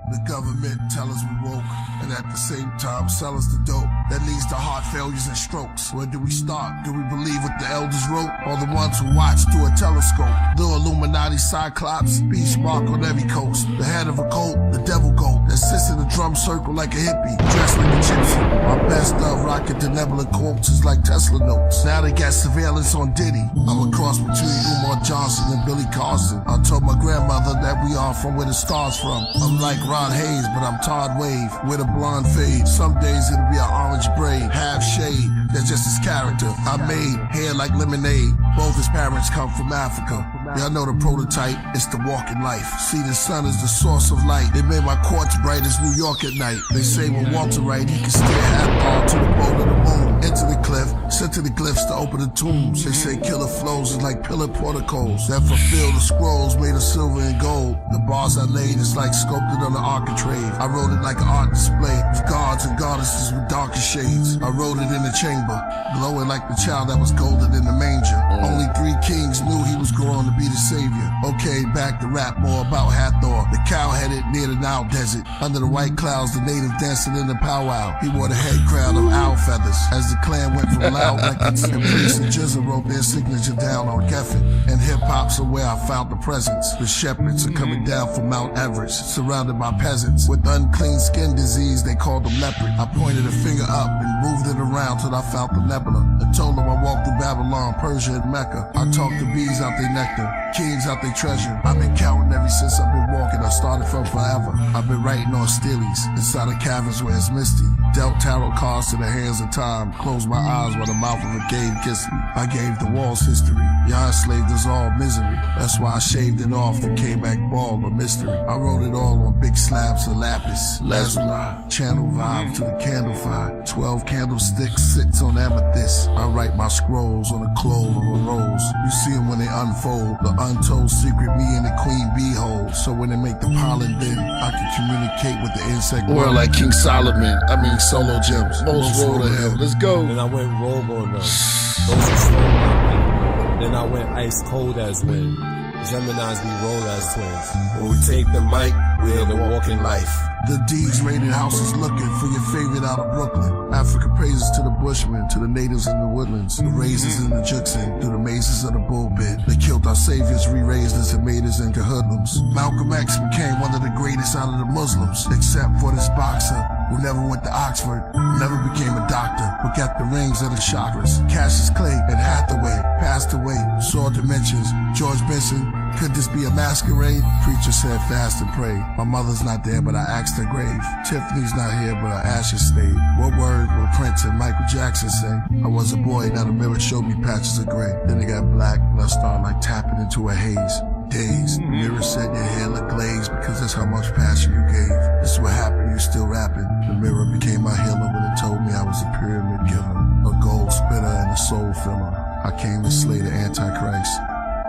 A: The government tell us we woke, and at the same time sell us the dope that leads to heart failures and strokes. Where do we start? Do we believe what the elders wrote, or the ones who watch through a telescope? The Illuminati cyclops, beast mark on every coast. The head of a cult, the devil goat that sits in a drum circle like a hippie, dressed like a gypsy. My best of rocking benevolent corpses like Tesla notes. Now they got surveillance on Diddy. I'm a cross between Umar Johnson and Billy Carson. I told my grandmother that we are from where the stars from. I'm like Ron Hayes, but I'm Todd Wave with a blonde fade. Some days it'll be an orange braid, half shade. That's just his character. I made hair like lemonade. Both his parents come from Africa. Y'all know the prototype. It's the walking life. See, the sun is the source of light. They made my quartz bright as New York at night. They say when Walter Wright, he can steer Hathor to the bowl of the moon. Into the cliff, sent to the glyphs to open the tombs. They say killer flows is like pillar protocols that fulfill the scrolls made of silver and gold. The bars I laid is like sculpted on the architrave. I wrote it like an art display with gods and goddesses with darker shades. I wrote it in the chamber, glowing like the child that was golden in the manger. Only 3 kings knew he was growing to be the savior. Okay, back to rap more about Hathor, the cow-headed near the Nile desert. Under the white clouds, the native dancing in the powwow. He wore the head crown of owl feathers. As the clan went from loud records, and Priest and Jizza wrote their signature down on Geffen. And hip-hop's are where I found the presence. The shepherds are coming down from Mount Everest, surrounded by peasants. With unclean skin disease, they called them leopard. I pointed a finger up and moved it around till I found the nebula. I told them I walked through Babylon, Persia, and Mecca. I talked to bees out their nectar, kings out their treasure. I've been counting ever since I've been walking. I started from forever. I've been writing on steelies inside of caverns where it's misty. Dealt tarot cards to the hands of time. Closed my eyes while the mouth of a cave kissed me. I gave the walls history. Y'all enslaved us all misery. That's why I shaved it off and came back bald, a mystery. I wrote it all on big slabs of lapis. Lazuli, channel vibe to the candle fire. 12 candlesticks sits on amethyst. I write my scrolls on the clove of a rose. You see them when they unfold. The untold secret me and the queen bee hold. So when they make the pollen bin, I can communicate with the insect
B: Or like King Solomon, solo gems. Most roll to hell. Let's go.
R: Then I went rogue on them. Those who slow my beat. Then I went ice cold as wind. Geminis, we roll as twins. When we take the mic, we're the walking life.
A: The D's raided houses looking for your favorite out of Brooklyn. Africa praises to the Bushmen, to the natives in the woodlands, the raisins in the Juksin, through the mazes of the bullbit. They killed our saviors, re-raised us and made us into hoodlums. Malcolm X became one of the greatest out of the Muslims, except for this boxer who never went to Oxford, never became a doctor, but got the rings of the chakras. Cassius Clay and Hathaway passed away, saw dimensions. George Benson, could this be a masquerade? Preacher said fast and pray. My mother's not there, but I asked her grave. Tiffany's not here, but her ashes stayed. What word will Prince and Michael Jackson say? I was a boy, now the mirror showed me patches of gray. Then it got black, and I started like tapping into a haze. Days. The mirror said your hair looked glazed because that's how much passion you gave. This is what happened, you still rapping. The mirror became my healer when it told me I was a pyramid giver, a gold spitter and a soul filler. I came to slay the Antichrist.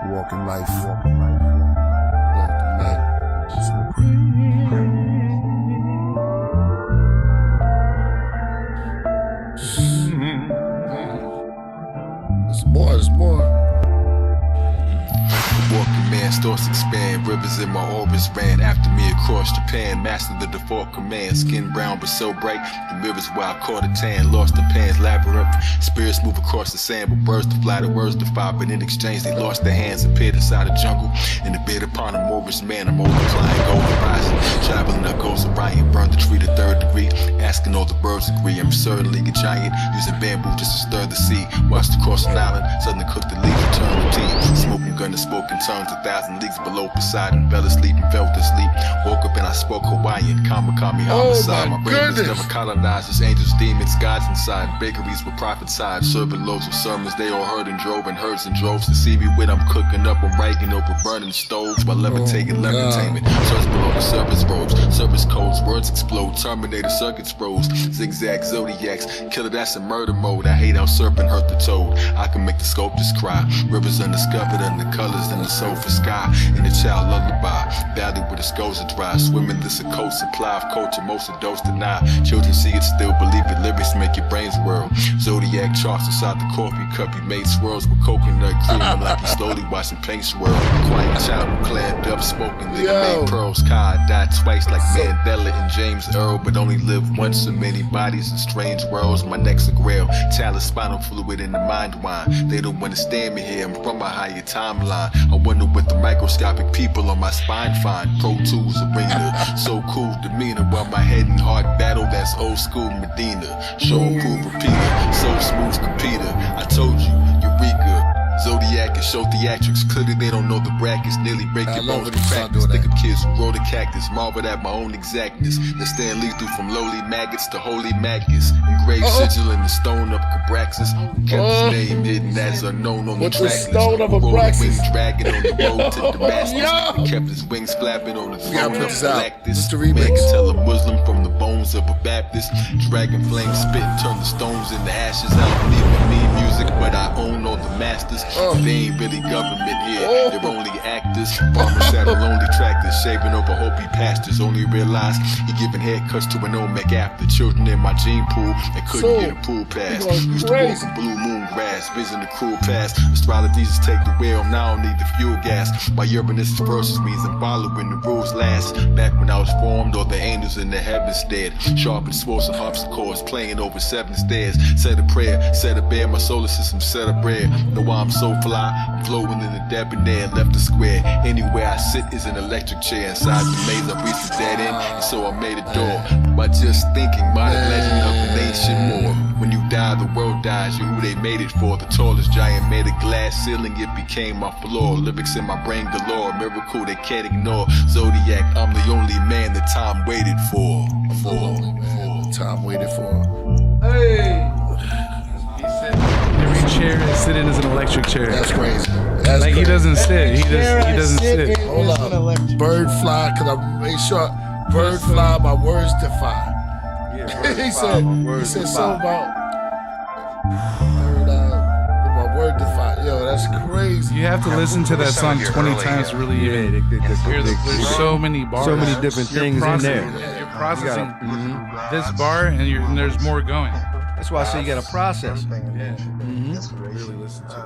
A: Walking life, walking life, walking life.
B: There's more, there's more.
S: Walking man, stores expand, rivers in my orbits ran after me across Japan, mastered the default command, skin brown but so bright, the mirrors where I caught a tan, lost the pan's labyrinth, spirits move across the sand, but birds to fly, the words defy, but in exchange they lost their hands, appeared inside a jungle, in the bed upon a Moorish man, I'm multiplying, golden rising, traveling up Ghost Orion, burned the tree to 3rd degree, asking all the birds agree. I'm certainly a giant, using bamboo just to stir the sea. Watched across an island, suddenly cooked the leaves, return routine. Smoking gun and spoken tongues, 1,000 leagues below Poseidon. Fell asleep and fell to sleep. Woke up and I spoke Hawaiian. Kami homicide. My brain was never colonized. There's angels, demons, gods inside. Bakeries with prophesied. Serving loaves of sermons, they all heard and drove in herds and droves. To see me when I'm cooking up, I'm ragging over burning stoves while levitating levitainment. Search below the surface robes, surface codes, words explode. Terminator circuits froze. Zigzag zodiacs, killer, that's in murder mode. I hate how serpent hurt the toad. I can make the sculptors cry. Rivers undiscovered under colors in the sulfur sky. In the child lullaby, valley where the skulls are dry. Swimming this a coast supply of culture, most of those deny. Children see it, still believe it. Lyrics make your brains whirl. Zodiac charts inside the coffee cup. You made swirls with coconut cream. I'm like you slowly watching paint swirl. Quiet child who clad up, smoking nigga made pearls. Kai died twice like Mandela and James Earl, but only lived once. So many bodies in strange worlds. My neck's a grail. Talent, spinal fluid in the mind wine. They don't understand me here. I'm from a higher timeline. I wonder what the microscopic people on my spine find. Pro Tools arena, so cool demeanor. While my head and heart battle, that's old school Medina. Show and prove repeater, so smooth computer. I told you, Eureka. Zodiac and show theatrics. Clearly they don't know the brackets. Nearly break your bones with practice. Think of kids who grow the cactus. Marveled at my own exactness. They stand lethal from lowly maggots to holy maggots. Engraved sigil in the stone of Cabraxis. Kept his name hidden as unknown on the track list. Winged dragon on the road to Damascus. Kept his wings flapping on the throne of Galactus. Man can tell a Muslim from the bones of a Baptist. Dragon flame spit and turn the stones into ashes. I don't even need music, but I own all the masters. They ain't really government here, they're only actors. Farmers saddle only tractors, shaving over Hopi pastures. Only realized he giving haircuts to an Olmec after. Children in my gene pool, they couldn't get a pool pass. Used to walk in blue moon grass, vision the cruel past. Astrology just take the wheel, now I don't need the fuel gas. My urbanist versus means I'm following the rules last. Back when I was formed, all the angels in the heavens stared. Sharp and swollen harpsichords, playing over 7 stairs. Said a prayer, said a bear, my solar system set a prayer. Know why I'm so fly, I'm flowing in the debonair, left the square. Anywhere I sit is an electric chair. Inside the maze I reached the dead end, and so I made a door. By just thinking, modern legend of an ancient more. When you die, the world dies, you're who they made it for. The tallest giant made a glass ceiling, it became my floor. Lyrics in my brain galore, miracle they can't ignore. Zodiac, I'm the only man that time waited for.
B: Time waited for.
D: Hey! Every chair is sitting as an electric chair.
B: That's crazy. That's
D: like
B: crazy.
D: he doesn't sit. He doesn't sit.
B: Hold up. Bird fly, cause I made sure bird fly, my words defy.
G: Yeah,
B: he said something about my word defy. Yo, that's crazy.
D: You have to listen to that song 20 times to really hear there's so many bars.
G: So many different things in there.
D: You're processing this bar and there's more going.
G: That's why I say you gotta process.
D: Yeah.
G: Really listen to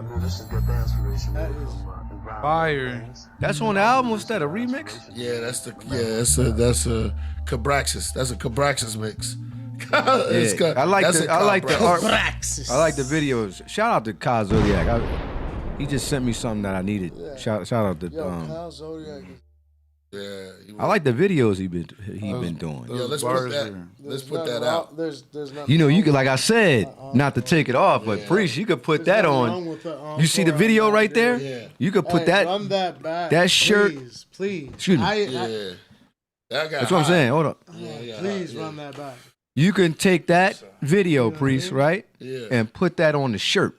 D: Fire.
G: That's on the album. What's that? A remix?
B: Yeah, that's a Cabraxis. That's a Cabraxis mix.
G: I like the art. I like the videos. Shout out to Kyle Zodiac. He just sent me something that I needed. Shout out to
F: Kyle Zodiac.
B: Yeah,
G: I like the videos he been doing.
B: Yeah, let's put that out.
F: There's nothing.
G: You know, you could, like I said, not to take it off, but Priest, you could put that on. You see the video right there?
B: Yeah.
G: You could put that.
F: Run that back.
G: That shirt.
F: Please.
G: Excuse me.
B: That's
G: what I'm saying. Hold on.
F: Please run that back.
G: You can take that video, Priest, right?
B: Yeah.
G: And put that on the shirt.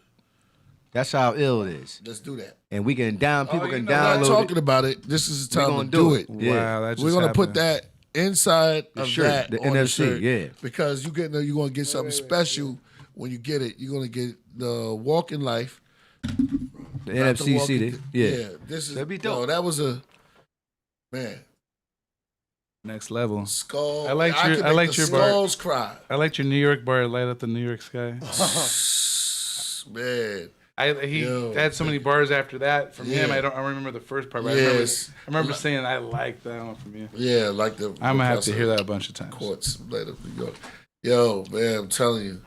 G: That's how ill it is.
B: Let's do that.
G: And we can people can
B: We're
G: download
B: not talking about it. This is the time to do it.
G: Yeah.
D: Wow,
B: We're gonna put that inside
G: The
B: of
G: shirt,
B: that
G: the
B: on
G: NFC,
B: the shirt,
G: yeah.
B: Because you're gonna get something special when you get it. You're gonna get the Walking Life,
G: the NFC CD. Yeah.
B: This is
G: that'd be dope.
B: that was a man.
D: Next level.
B: Skull.
D: I liked your bar.
B: Skulls cry.
D: I liked your New York bar. Light up the New York sky.
B: Man.
D: He had so many bars after that from him. I remember the first part. But I remember saying I like that one from you.
B: Yeah, like the.
D: I'm gonna have to hear that a bunch of times.
B: Courts later, New York. Yo, man, I'm telling you.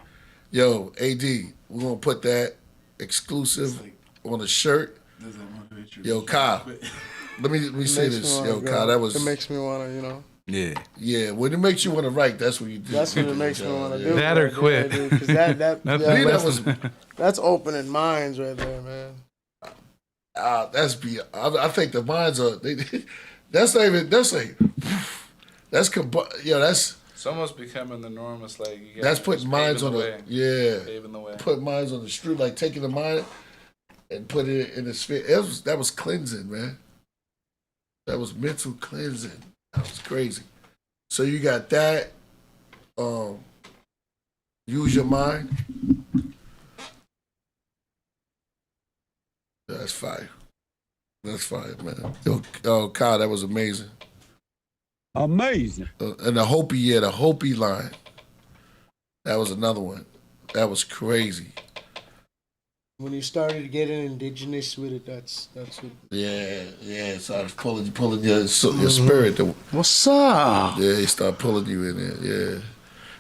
B: Yo, AD, we're gonna put that exclusive on a shirt. Yo, Kyle. Let me say this. Yo, Kyle, that was.
F: It makes me wanna,
D: Yeah.
B: Yeah, when it makes you want to write, that's what you do.
F: That's what it makes me want to do.
D: That or
F: right
D: quit.
F: there, dude, 'cause that
B: that was
F: that's opening minds right there, man.
B: I think the minds are. That's not even. That's like. That's that's.
D: It's almost becoming the norm. It's like you
B: That's putting minds on
D: paving the way.
B: Put minds on the street, like taking the mind and put it in the sphere. That was cleansing, man. That was mental cleansing. That was crazy. So you got that. Use your mind. That's fire. That's fire, man. Oh, Kyle, that was amazing.
T: Amazing.
B: And the Hopi line. That was another one. That was crazy.
F: When you started getting indigenous with it, that's what.
B: Yeah. So I was pulling your spirit.
F: What's up?
B: Yeah, he started pulling you in there. Yeah,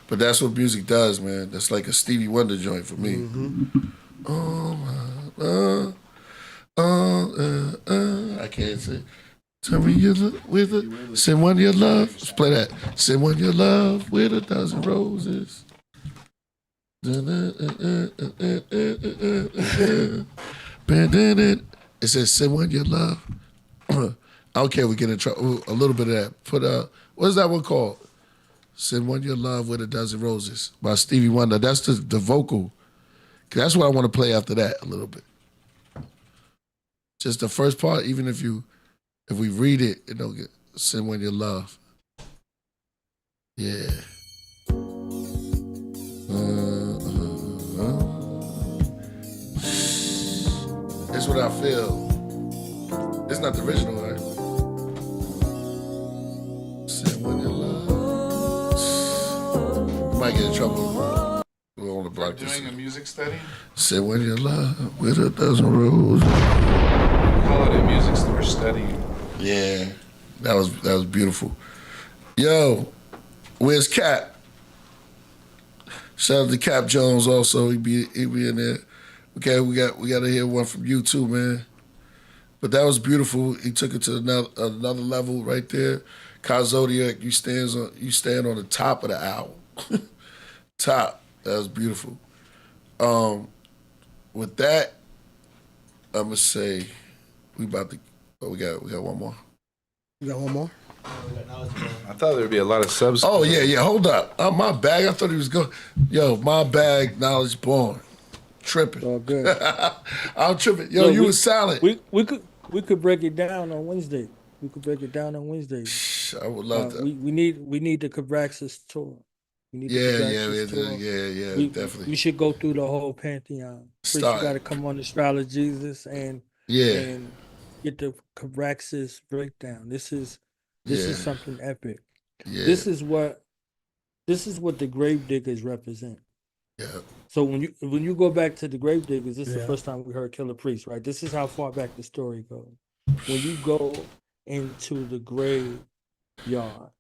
B: but that's what music does, man. That's like a Stevie Wonder joint for me. I can't say. Tell me your love with it. Send one your love. Let's play that. Send one your love with a dozen roses. It says send one your love. I don't care. We get in trouble. A little bit of that. What is that one called? Send one your love with a dozen roses by Stevie Wonder. That's the vocal. That's what I want to play after that a little bit. Just the first part, even if we read it, it don't get send one your love. Yeah. That's what I feel. It's not the original, right? Send one your love. You might get in trouble. We want to block this.
D: Doing a music study?
B: Send one your love with a dozen roses.
D: Call it a music store study.
B: Yeah, that was beautiful. Yo, where's Cap? Shout out to Cap Jones also. He be in there. Okay, we got to hear one from you too, man. But that was beautiful. He took it to another level right there. Kyle Zodiac, you stand on the top of the album. Top. That was beautiful. With that, I'm gonna say we got one more.
F: You got one more?
D: I thought there'd be a lot of subs.
B: Oh yeah. Hold up. My bag. I thought he was going. Yo, my bag. Knowledge born. Tripping.
M: All good.
B: I'm tripping. Yo, you was silent.
M: We could break it down on Wednesday. I
B: would love that.
M: We need the Cabraxis tour. We need the tour.
B: Definitely.
M: We should go through the whole pantheon. First, you got to come on the Astrology Jesus and get the Cabraxis breakdown. This is something epic.
B: Yeah.
M: This is what the grave diggers represent.
B: Yeah.
M: So when you go back to the grave diggers, this is the first time we heard Killah Priest, right? This is how far back the story goes. When you go into the graveyard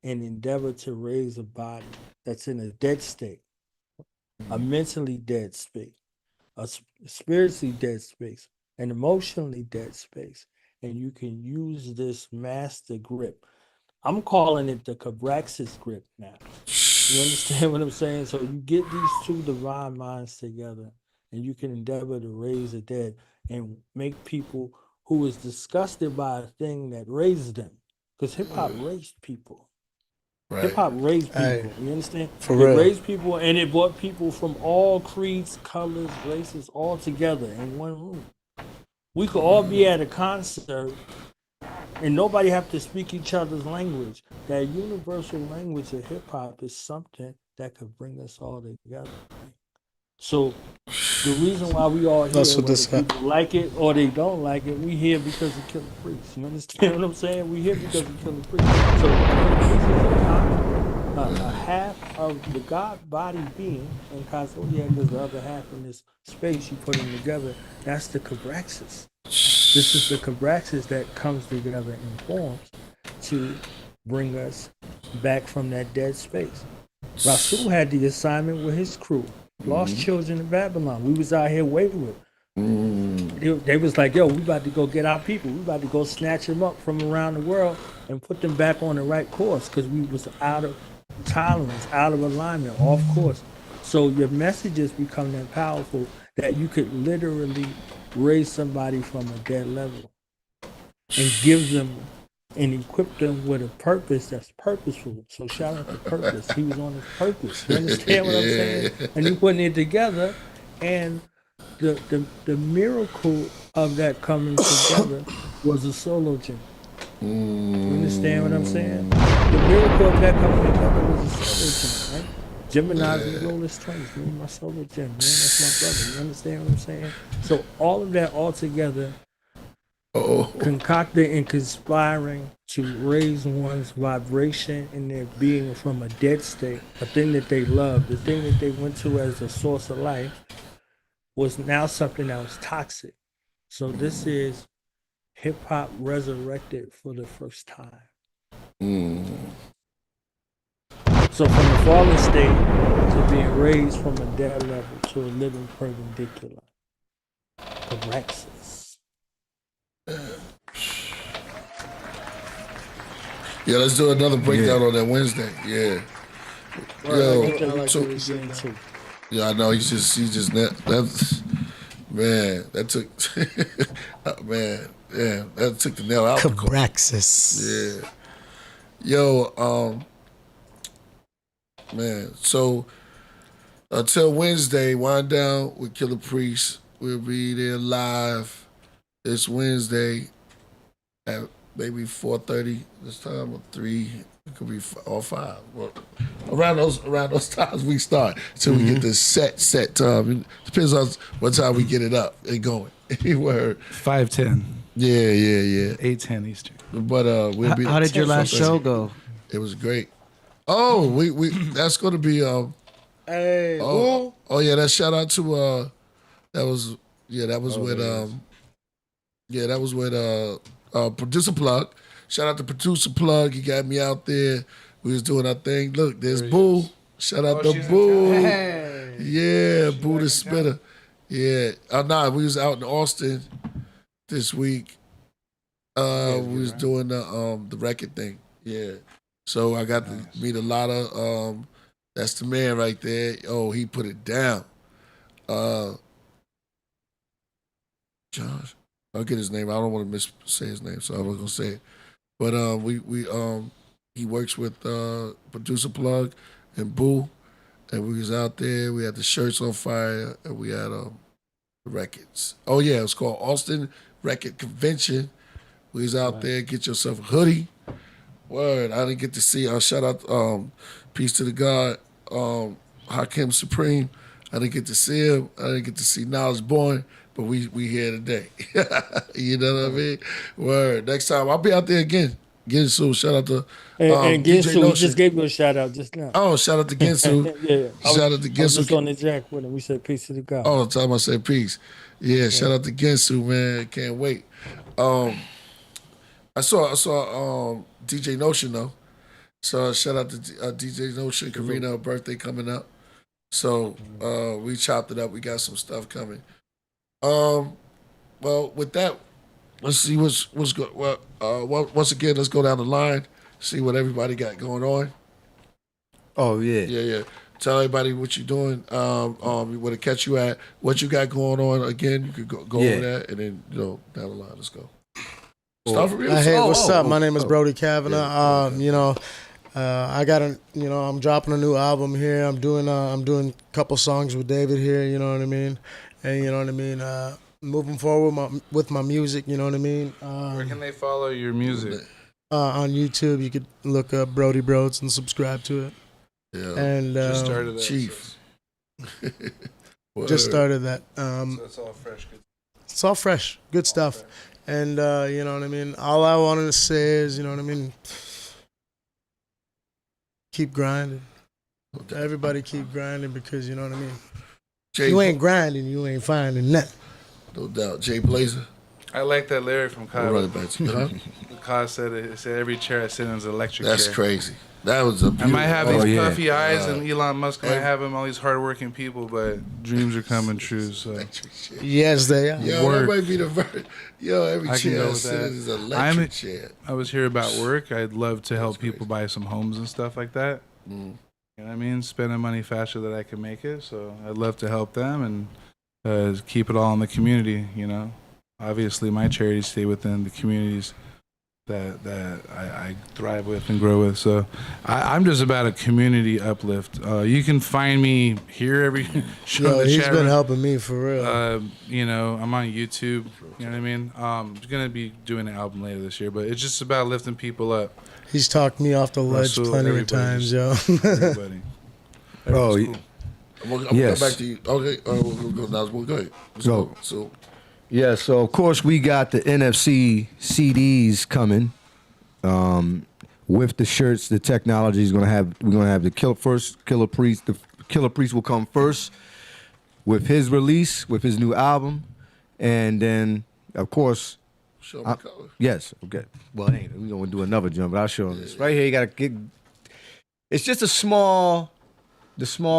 M: and endeavor to raise a body that's in a dead state, a mentally dead space, a spiritually dead space, an emotionally dead space, and you can use this master grip. I'm calling it the Cabraxis grip now. You understand what I'm saying? So you get these two divine minds together and you can endeavor to raise the dead and make people who is disgusted by a thing that raised them. Because hip-hop raised people.
B: Right.
M: Hip-hop raised people. You understand?
F: For real.
M: It raised people and it brought people from all creeds, colors, races, all together in one room. We could all be at a concert and nobody have to speak each other's language. That universal language of hip-hop is something that could bring us all together. So the reason why we all here, whether people like it or they don't like it, we here because of Killah Priest. You understand what I'm saying? We here because of Killah Priest. So Killah Priest is a half of the God body being, and Zodiac is the other half in this space you put them together. That's the Cabraxis. This is the Cabraxis that comes together in forms to bring us back from that dead space. Rasul had the assignment with his crew. Lost children in Babylon. We was out here wayward. they was like, yo, we about to go get our people. We about to go snatch them up from around the world and put them back on the right course because we was out of tolerance, out of alignment, off course. So your messages become that powerful that you could literally raise somebody from a dead level and give them and equip them with a purpose that's purposeful. So shout out to Purpose. He was on his purpose. You understand what I'm saying? And you putting it together, and the miracle of that coming together was a solo gym. You understand what I'm saying? The miracle of that coming together was a solo gym, right? Gemini's and Rollers twins, me and my solo gym, man. That's my brother. You understand what I'm saying? So all of that all together, concocted and conspiring to raise one's vibration in their being from a dead state, a thing that they love, the thing that they went to as a source of life, was now something that was toxic. So this is hip hop resurrected for the first time. So from the fallen state to being raised from a dead level to a living perpendicular. Praxis.
B: Yeah, let's do another breakdown on that Wednesday. Yeah. Yeah, I know. He just that's man. That took that took the nail out.
P: Praxis.
B: Yeah. Yo, man. So until Wednesday, wind down with Killah Priest. We'll be there live this Wednesday at maybe 4:30 this time or 3. It could be or 5. Well, around those times we start till we get the set time. It depends on what time we get it up and going. Word.
D: 5:10.
B: Yeah.
D: 8:10 Eastern.
B: But we'll be.
C: How did your last show go?
B: It was great. Oh, we that's gonna be
F: Hey.
B: Oh yeah, that shout out to that was with Producer Plug. Shout out to Producer Plug. He got me out there. We was doing our thing. Look, there's Boo. Shout out to Boo.
F: Hey.
B: Yeah, Boo the Spitter. Yeah. We was out in Austin this week. We was doing the record thing. Yeah. So I got to meet a lot of that's the man right there. Oh, he put it down. Josh. I'll get his name. I don't want to say his name, so I'm not gonna say it. But he works with Producer Plug and Boo, and we was out there. We had the shirts on fire, and we had the records. Oh yeah, it was called Austin Record Convention. We was out there. Get yourself a hoodie. Word. I didn't get to see. Shout out, peace to the God, Hakim Supreme. I didn't get to see him. I didn't get to see Knowledge Born. But we here today. You know what I mean? Word. Next time I'll be out there again. Ginsu, shout out to
M: and Ginsu, we just gave you a shout out just now.
B: Oh, shout out to Ginsu.
M: Yeah.
B: Shout out to
M: I was
B: Ginsu.
M: just on the jack with him. We said peace to the God.
B: Oh, the time I said peace. Yeah, shout out to Ginsu, man. Can't wait. I saw DJ Notion though. So shout out to DJ Notion, Karina, her birthday coming up. So we chopped it up. We got some stuff coming. Well, with that, let's see what's good. Well, once again, let's go down the line, see what everybody got going on.
G: Oh yeah.
B: Yeah. Tell everybody what you're doing. Where to catch you at, what you got going on. Again, you could go over that, and then down the line. Let's go. Start from you.
F: Hey, what's up? My name is Brody Kavanaugh. I got I'm dropping a new album here. I'm doing a couple songs with David here. You know what I mean? And moving forward with my music. You know what I mean?
D: Where can they follow your music?
F: On YouTube, you could look up Brody Broads and subscribe to it.
B: Yeah.
F: And
D: just started that,
B: Chief.
F: Just started that.
D: So it's all fresh.
F: It's all fresh, good stuff. And you know what I mean? All I wanted to say is, you know what I mean? Keep grinding. Okay. Everybody keep grinding because, you know what I mean? You ain't grinding, you ain't finding nothing.
B: No doubt. Jay Blazer.
D: I like that lyric from Kyle.
B: Run it back to you.
D: Kyle said it said every chair I sit in is an electric
B: That's
D: chair.
B: crazy. That was a beautiful.
D: I might have these puffy eyes, and Elon Musk might have him, all these hardworking people, but dreams are coming true. So
F: Yes, they are.
B: Yo, that might be the every
D: I can
B: chair
D: go
B: I
D: with
B: sit
D: that.
B: in is an electric chair.
D: I was here about work. I'd love to help people buy some homes and stuff like that. You know what I mean? Spending money faster than I can make it. So I'd love to help them and keep it all in the community. You know, obviously my charities stay within the communities that I thrive with and grow with. So I'm just about a community uplift. You can find me here every show.
F: He's been helping me for real.
D: You know, I'm on YouTube. You know what I mean? I'm gonna be doing an album later this year, but it's just about lifting people up.
F: He's talked me off the ledge
D: Russell,
F: plenty of
D: everybody,
F: times,
D: just-
F: yo.
D: everybody.
O: Oh,
D: Everybody's
B: I'm gonna go back to you. Okay, we'll go now. We'll go ahead. So
O: yeah, so of course we got the NFC CDs coming. With the shirts, the technology is we're gonna have the Killah Priest. The Killah Priest will come first with his release, with his new album, and then of course.
B: Show me color.
O: Yes, okay. Well, we're gonna do another jump, but I'll show him this. Right here, you gotta get. It's just the small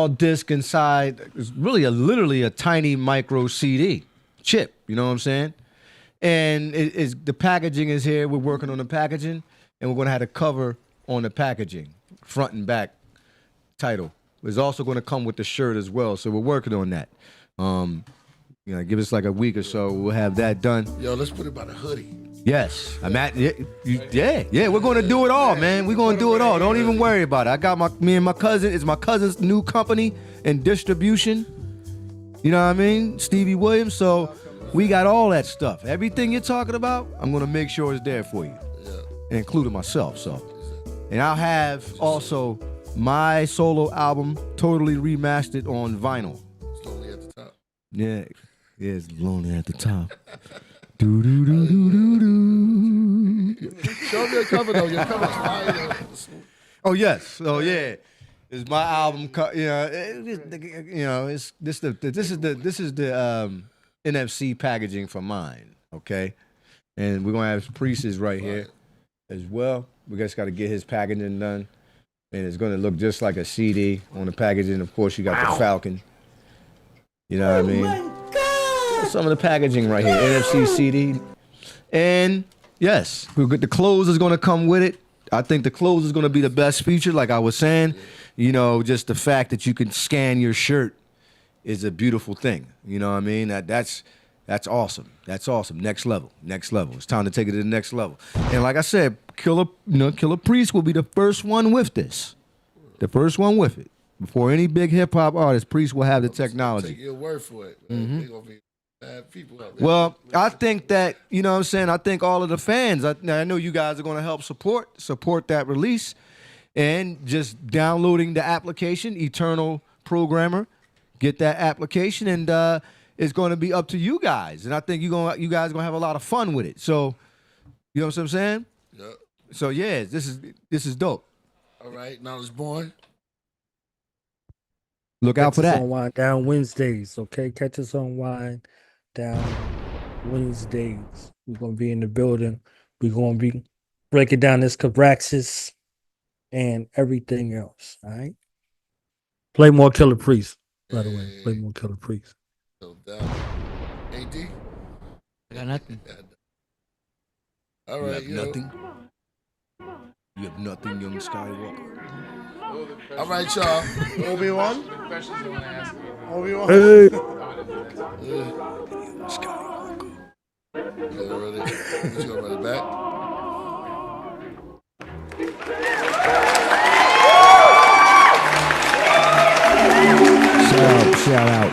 O: disc inside. It's really literally a tiny micro CD chip. You know what I'm saying? And the packaging is here. We're working on the packaging, and we're gonna have the cover on the packaging, front and back title. It's also gonna come with the shirt as well. So we're working on that. Give us like a week or so. We'll have that done.
B: Yo, let's put it by the hoodie.
O: Yes, we're going to do it all, man. We're going to do it all. Don't even worry about it. I got me and my cousin. It's my cousin's new company and distribution. You know what I mean? Stevie Williams. So we got all that stuff. Everything you're talking about, I'm going to make sure it's there for you, including myself. So, and I'll have also my solo album totally remastered on vinyl.
B: It's only at the top.
O: Yeah, it's lonely at the top. Do do do do do do.
B: Show me your cover though. Your cover's fire.
O: Oh yes. Oh yeah. It's my album. It's this is the NFC packaging for mine. Okay, and we're gonna have Priest's right here as well. We just got to get his packaging done, and it's gonna look just like a CD on the packaging. Of course, you got the Falcon. You know what I mean? Some of the packaging right here, NFC CD. And yes, the clothes is going to come with it. I think the clothes is going to be the best feature, like I was saying. You know, just the fact that you can scan your shirt is a beautiful thing. You know what I mean? That's awesome. That's awesome. Next level. It's time to take it to the next level. And like I said, Killah Priest will be the first one with this. The first one with it. Before any big hip-hop artist, Priest will have the technology.
B: Take your word for it. Mm-hmm. They're gonna be bad people out there.
O: Well, I think that, you know what I'm saying, I think all of the fans, I know you guys are going to help support that release, and just downloading the application, Eternal Programmer, get that application, and it's going to be up to you guys. And I think you guys are going to have a lot of fun with it. So, you know what I'm saying?
B: Yeah.
O: So, yeah, this is dope.
B: All right, Knowledge Born.
O: Look out for that.
M: Catch us on Wind Down Wednesdays, okay? Catch us on Wind Down Wednesdays. We're going to be in the building. We're going to be breaking down this Cabraxis and everything else, all right? Play more Killah Priest, by the way. Play more Killah Priest.
B: AD?
C: I got nothing.
B: All right,
O: you have nothing. You have nothing, young Skywalker.
B: All right, y'all.
F: Obi-Wan? Obi-Wan?
M: Hey.
O: Skywalker.
B: You gonna run it back?
O: Shout out.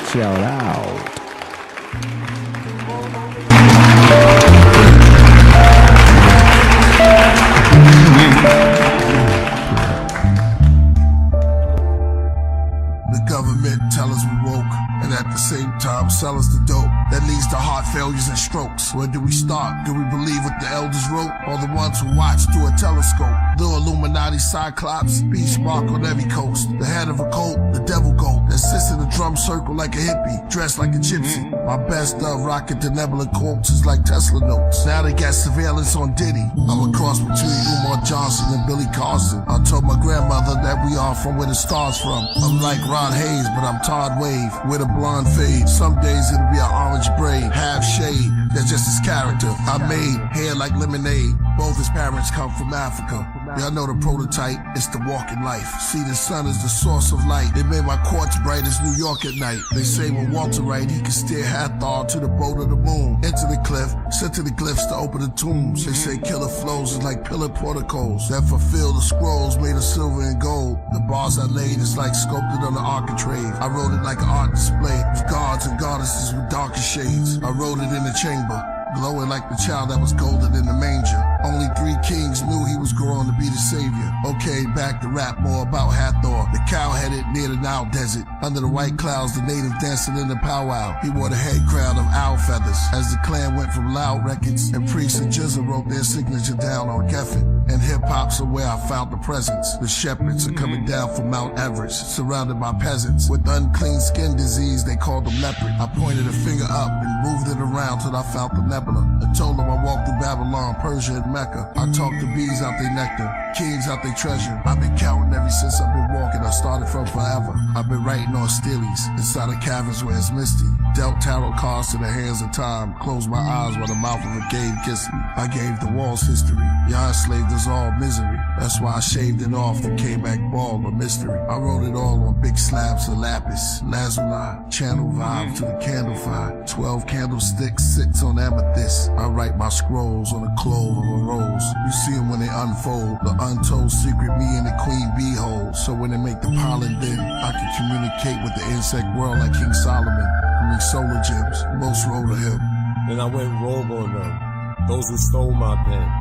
A: The government tell us we woke, and at the same time sell us the dope that leads to heart failures and strokes. Where do we start? Do we believe what the elders wrote, or the ones who watch through a telescope? The Illuminati Cyclops, beast mark on every coast. The head of a cult, the devil goat that sits in the drum
B: drum circle like a hippie, dressed like a gypsy. My best of rocket the nebula corpses like Tesla notes. Now they got surveillance on Diddy. I'm a cross between Umar Johnson and Billy Carson. I told my grandmother that we are from where the stars from. I'm like Rod Hayes, but I'm Todd Wave with a blonde fade. Some days it'll be an orange braid, half shade. That's just his character. I made hair like lemonade. Both his parents come from Africa. Y'all know the prototype, it's the walking life. See, the sun is the source of light. It made my quartz bright as New York at night. They say when Walter write, he can steer Hathor to the boat of the moon. Into the cliff, sent to the glyphs to open the tombs. They say killer flows is like pillar porticos that fulfill the scrolls made of silver and gold. The bars I laid is like sculpted on the architrave. I wrote it like an art display of gods and goddesses with darker shades. I wrote it in the chamber, glowing like the child that was golden in the manger. Only 3 kings knew he was growing to be the savior. Okay, back to rap more about Hathor, the cow-headed near the Nile desert. Under the white clouds, the native dancing in the powwow. He wore the head crown of owl feathers. As the clan went from loud records, and Priest and Jizza wrote their signature down on Geffen. And hip-hop's are where I found the presence. The shepherds are coming down from Mount Everest, surrounded by peasants. With unclean skin disease, they called them leopard. I pointed a finger up and moved it around till I found the nebula. I told them I walked through Babylon, Persia, and Mecca. I talked to bees out their nectar, kings out their treasure. I've been counting ever since I've been walking. I started from forever. I've been writing on steelies inside of caverns where it's misty. Dealt tarot cards to the hands of time. Closed my eyes while the mouth of a cave kissed me. I gave the walls history. Y'all enslaved us all misery. That's why I shaved it off and came back bald, a mystery. I wrote it all on big slabs of lapis, lazuli, channel vibe to the candle fire. 12 candlesticks sits on amethyst. I write my scrolls on the clove of a rose. You see them when they unfold, the untold secret me and the queen bee hold. So when they make the pollen then, I can communicate with the insect world like King Solomon. I mean solar gems, most roll to him.
R: Then I went rogue on them, those who stole my pen.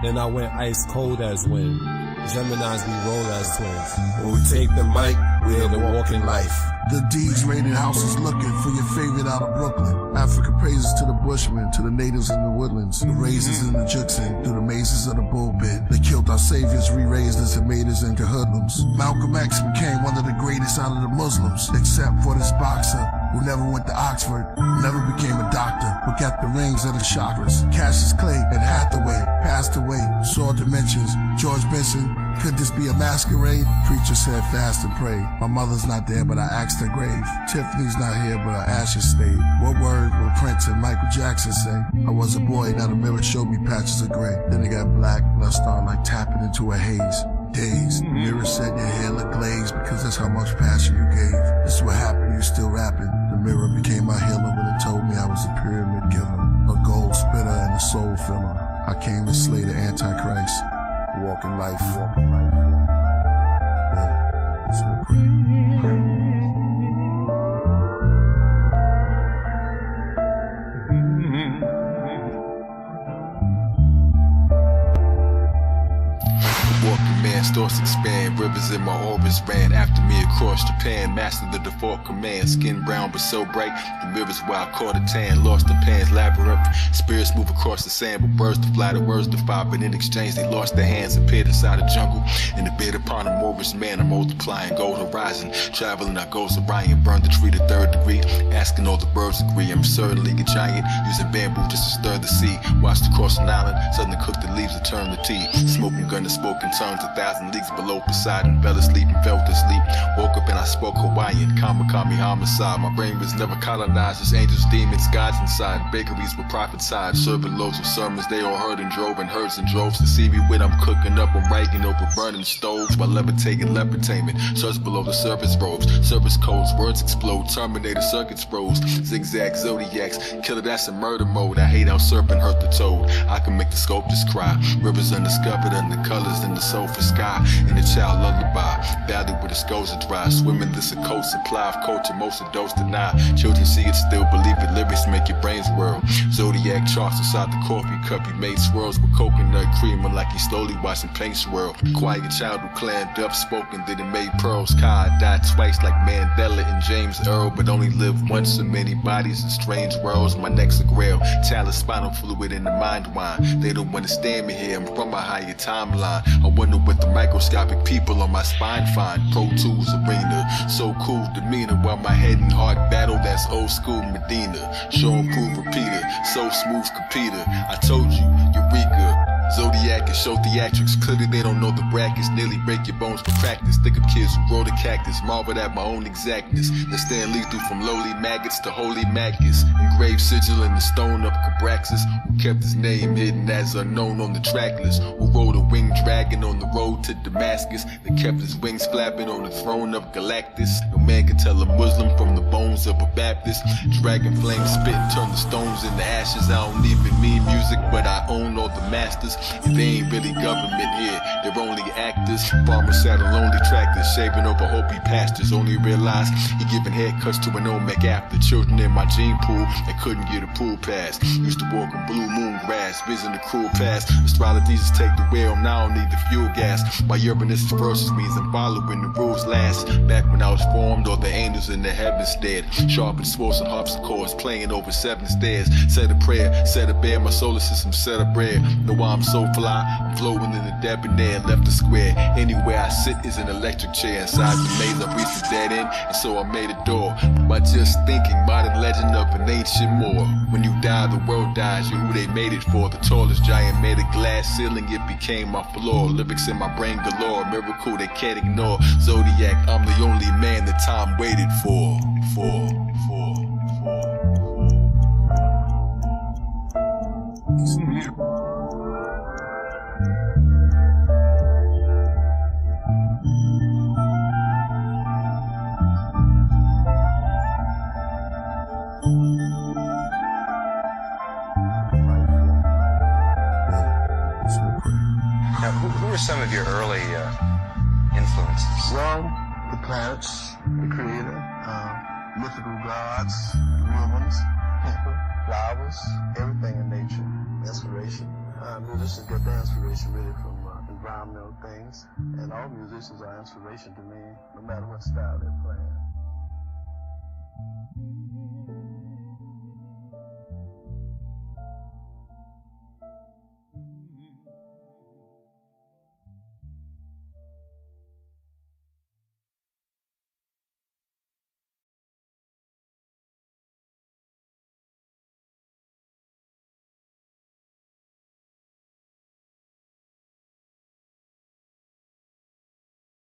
R: Then I went ice cold as wind. Geminis, we roll as twins. When we take the mic, we are the walking life.
B: The D's raided houses looking for your favorite out of Brooklyn. Africa praises to the bushmen, to the natives in the woodlands, the raisins in the Juxin, through the mazes of the bullbit. They killed our saviors, re-raised us and made us into hoodlums. Malcolm X became one of the greatest out of the Muslims, except for this boxer who never went to Oxford, never became a doctor, but got the rings of the chakras. Cassius Clay and Hathaway passed away, saw dimensions. George Benson, could this be a masquerade? Preacher said fast and pray. My mother's not there, but I asked her grave. Tiffany's not here, but her ashes stayed. What word will Prince and Michael Jackson say? I was a boy, now the mirror showed me patches of gray. Then it got black, and I started like tapping into a haze. Dazed, the mirror said your hair looked glazed because that's how much passion you gave. This is what happened, you still rapping. The mirror became my healer when it told me I was a pyramid giver, a gold spitter and a soul filler. I came to slay the Antichrist, walking life. Yeah, so great.
S: Walking man, stores expand, rivers in my orbits ran after me across Japan, mastered the default command, skin brown but so bright, the rivers where I caught a tan, lost the pan's labyrinth, spirits move across the sand, but birds to fly, the words defy, but in exchange they lost their hands, appeared inside the jungle, in the bed upon a Moorish man, I'm multiplying, gold horizon, traveling, I goes Orion, burned the tree to 3rd degree, asking all the birds agree, I'm certainly a giant, using bamboo just to stir the sea, watched across an island, suddenly cooked the leaves to turn to tea, smoking gun and spoken tongues, 1,000 leagues below Poseidon, fell asleep and fell to sleep, woke up and I spoke Hawaiian, Kamakami homicide, my brain was never colonized, as angels, demons, gods inside, bakeries with prophets hide, serving loads of sermons, they all heard and drove in herds and droves to see me when I'm cooking up, I'm writing over burning stoves, while levitating lepertainment, search below the surface robes, service codes, words explode, Terminator circuits froze, zigzag zodiacs, killer that's in murder mode, I hate how serpent hurt the toad, I can make the sculptors cry, rivers undiscovered under colors in the sulfur sky, and a child lullaby, valley where the skulls are dry, swimming this a coast supply of culture, most of those deny, children see it still believe it, lyrics make your brains whirl, zodiac charts inside the coffee cup, he made swirls with coconut creamer like he slowly watching paint swirl, quiet child who clammed up, spoken, then it made pearls, Kai died twice like Mandela and James Earl, but only lived once in many bodies in strange worlds, my neck's a grail, talent, spinal fluid in the mind wine, they don't understand me here, I'm from a higher timeline, I wonder what the microscopic people Feel on my spine fine, Pro Tools arena. So cool demeanor while my head and heart battle, that's old school Medina. Show and prove repeater, so smooth competer. I told you, Eureka. Zodiac and show theatrics, clearly they don't know the brackets. Nearly break your bones for practice. Think of kids who grow the cactus, marveled at my own exactness. That stand lethal from lowly maggots to holy maggots. Engraved sigil in the stone of Cabraxis, who kept his name hidden as unknown on the track list. Who rode a winged dragon on the road to Damascus, that kept his wings flapping on the throne of Galactus. No man can tell a Muslim from the bones of a Baptist. Dragon flame spit, turn the stones into ashes. I don't even mean music, but I own all the masters. And they ain't really government here, they're only actors. Farmers sat on lonely tractors, shaving over Hopi pastures. Only realized he giving haircuts to an Olmec after. Children in my gene pool that couldn't get a pool pass. Used to walk on blue moon grass, vision the cruel past. Astrologies take the wheel, now I don't need the fuel gas. My urbanist verses means I'm following the rules last. Back when I was formed, all the angels in the heavens stared. Sharp and sports and harpsichords playing over 7 stairs. Said a prayer, said a bear, my solar system set a prayer. Know why I'm so fly, I'm floating in the debonair, left the square. Anywhere I sit is an electric chair. Inside the maze I reached the dead end, and so I made a door. By just thinking, modern legend of an ancient Moor. When you die, the world dies, you're who they made it for. The tallest giant made a glass ceiling, it became my floor. Lyrics in my brain galore, miracle they can't ignore. Zodiac, I'm the only man that time waited for.
U: Now, who are some of your early influences?
V: Well, the planets, the creator, mythical gods, real ones, people, flowers, everything in nature, inspiration. Musicians get their inspiration really from environmental things, and all musicians are inspiration to me, no matter what style they're playing.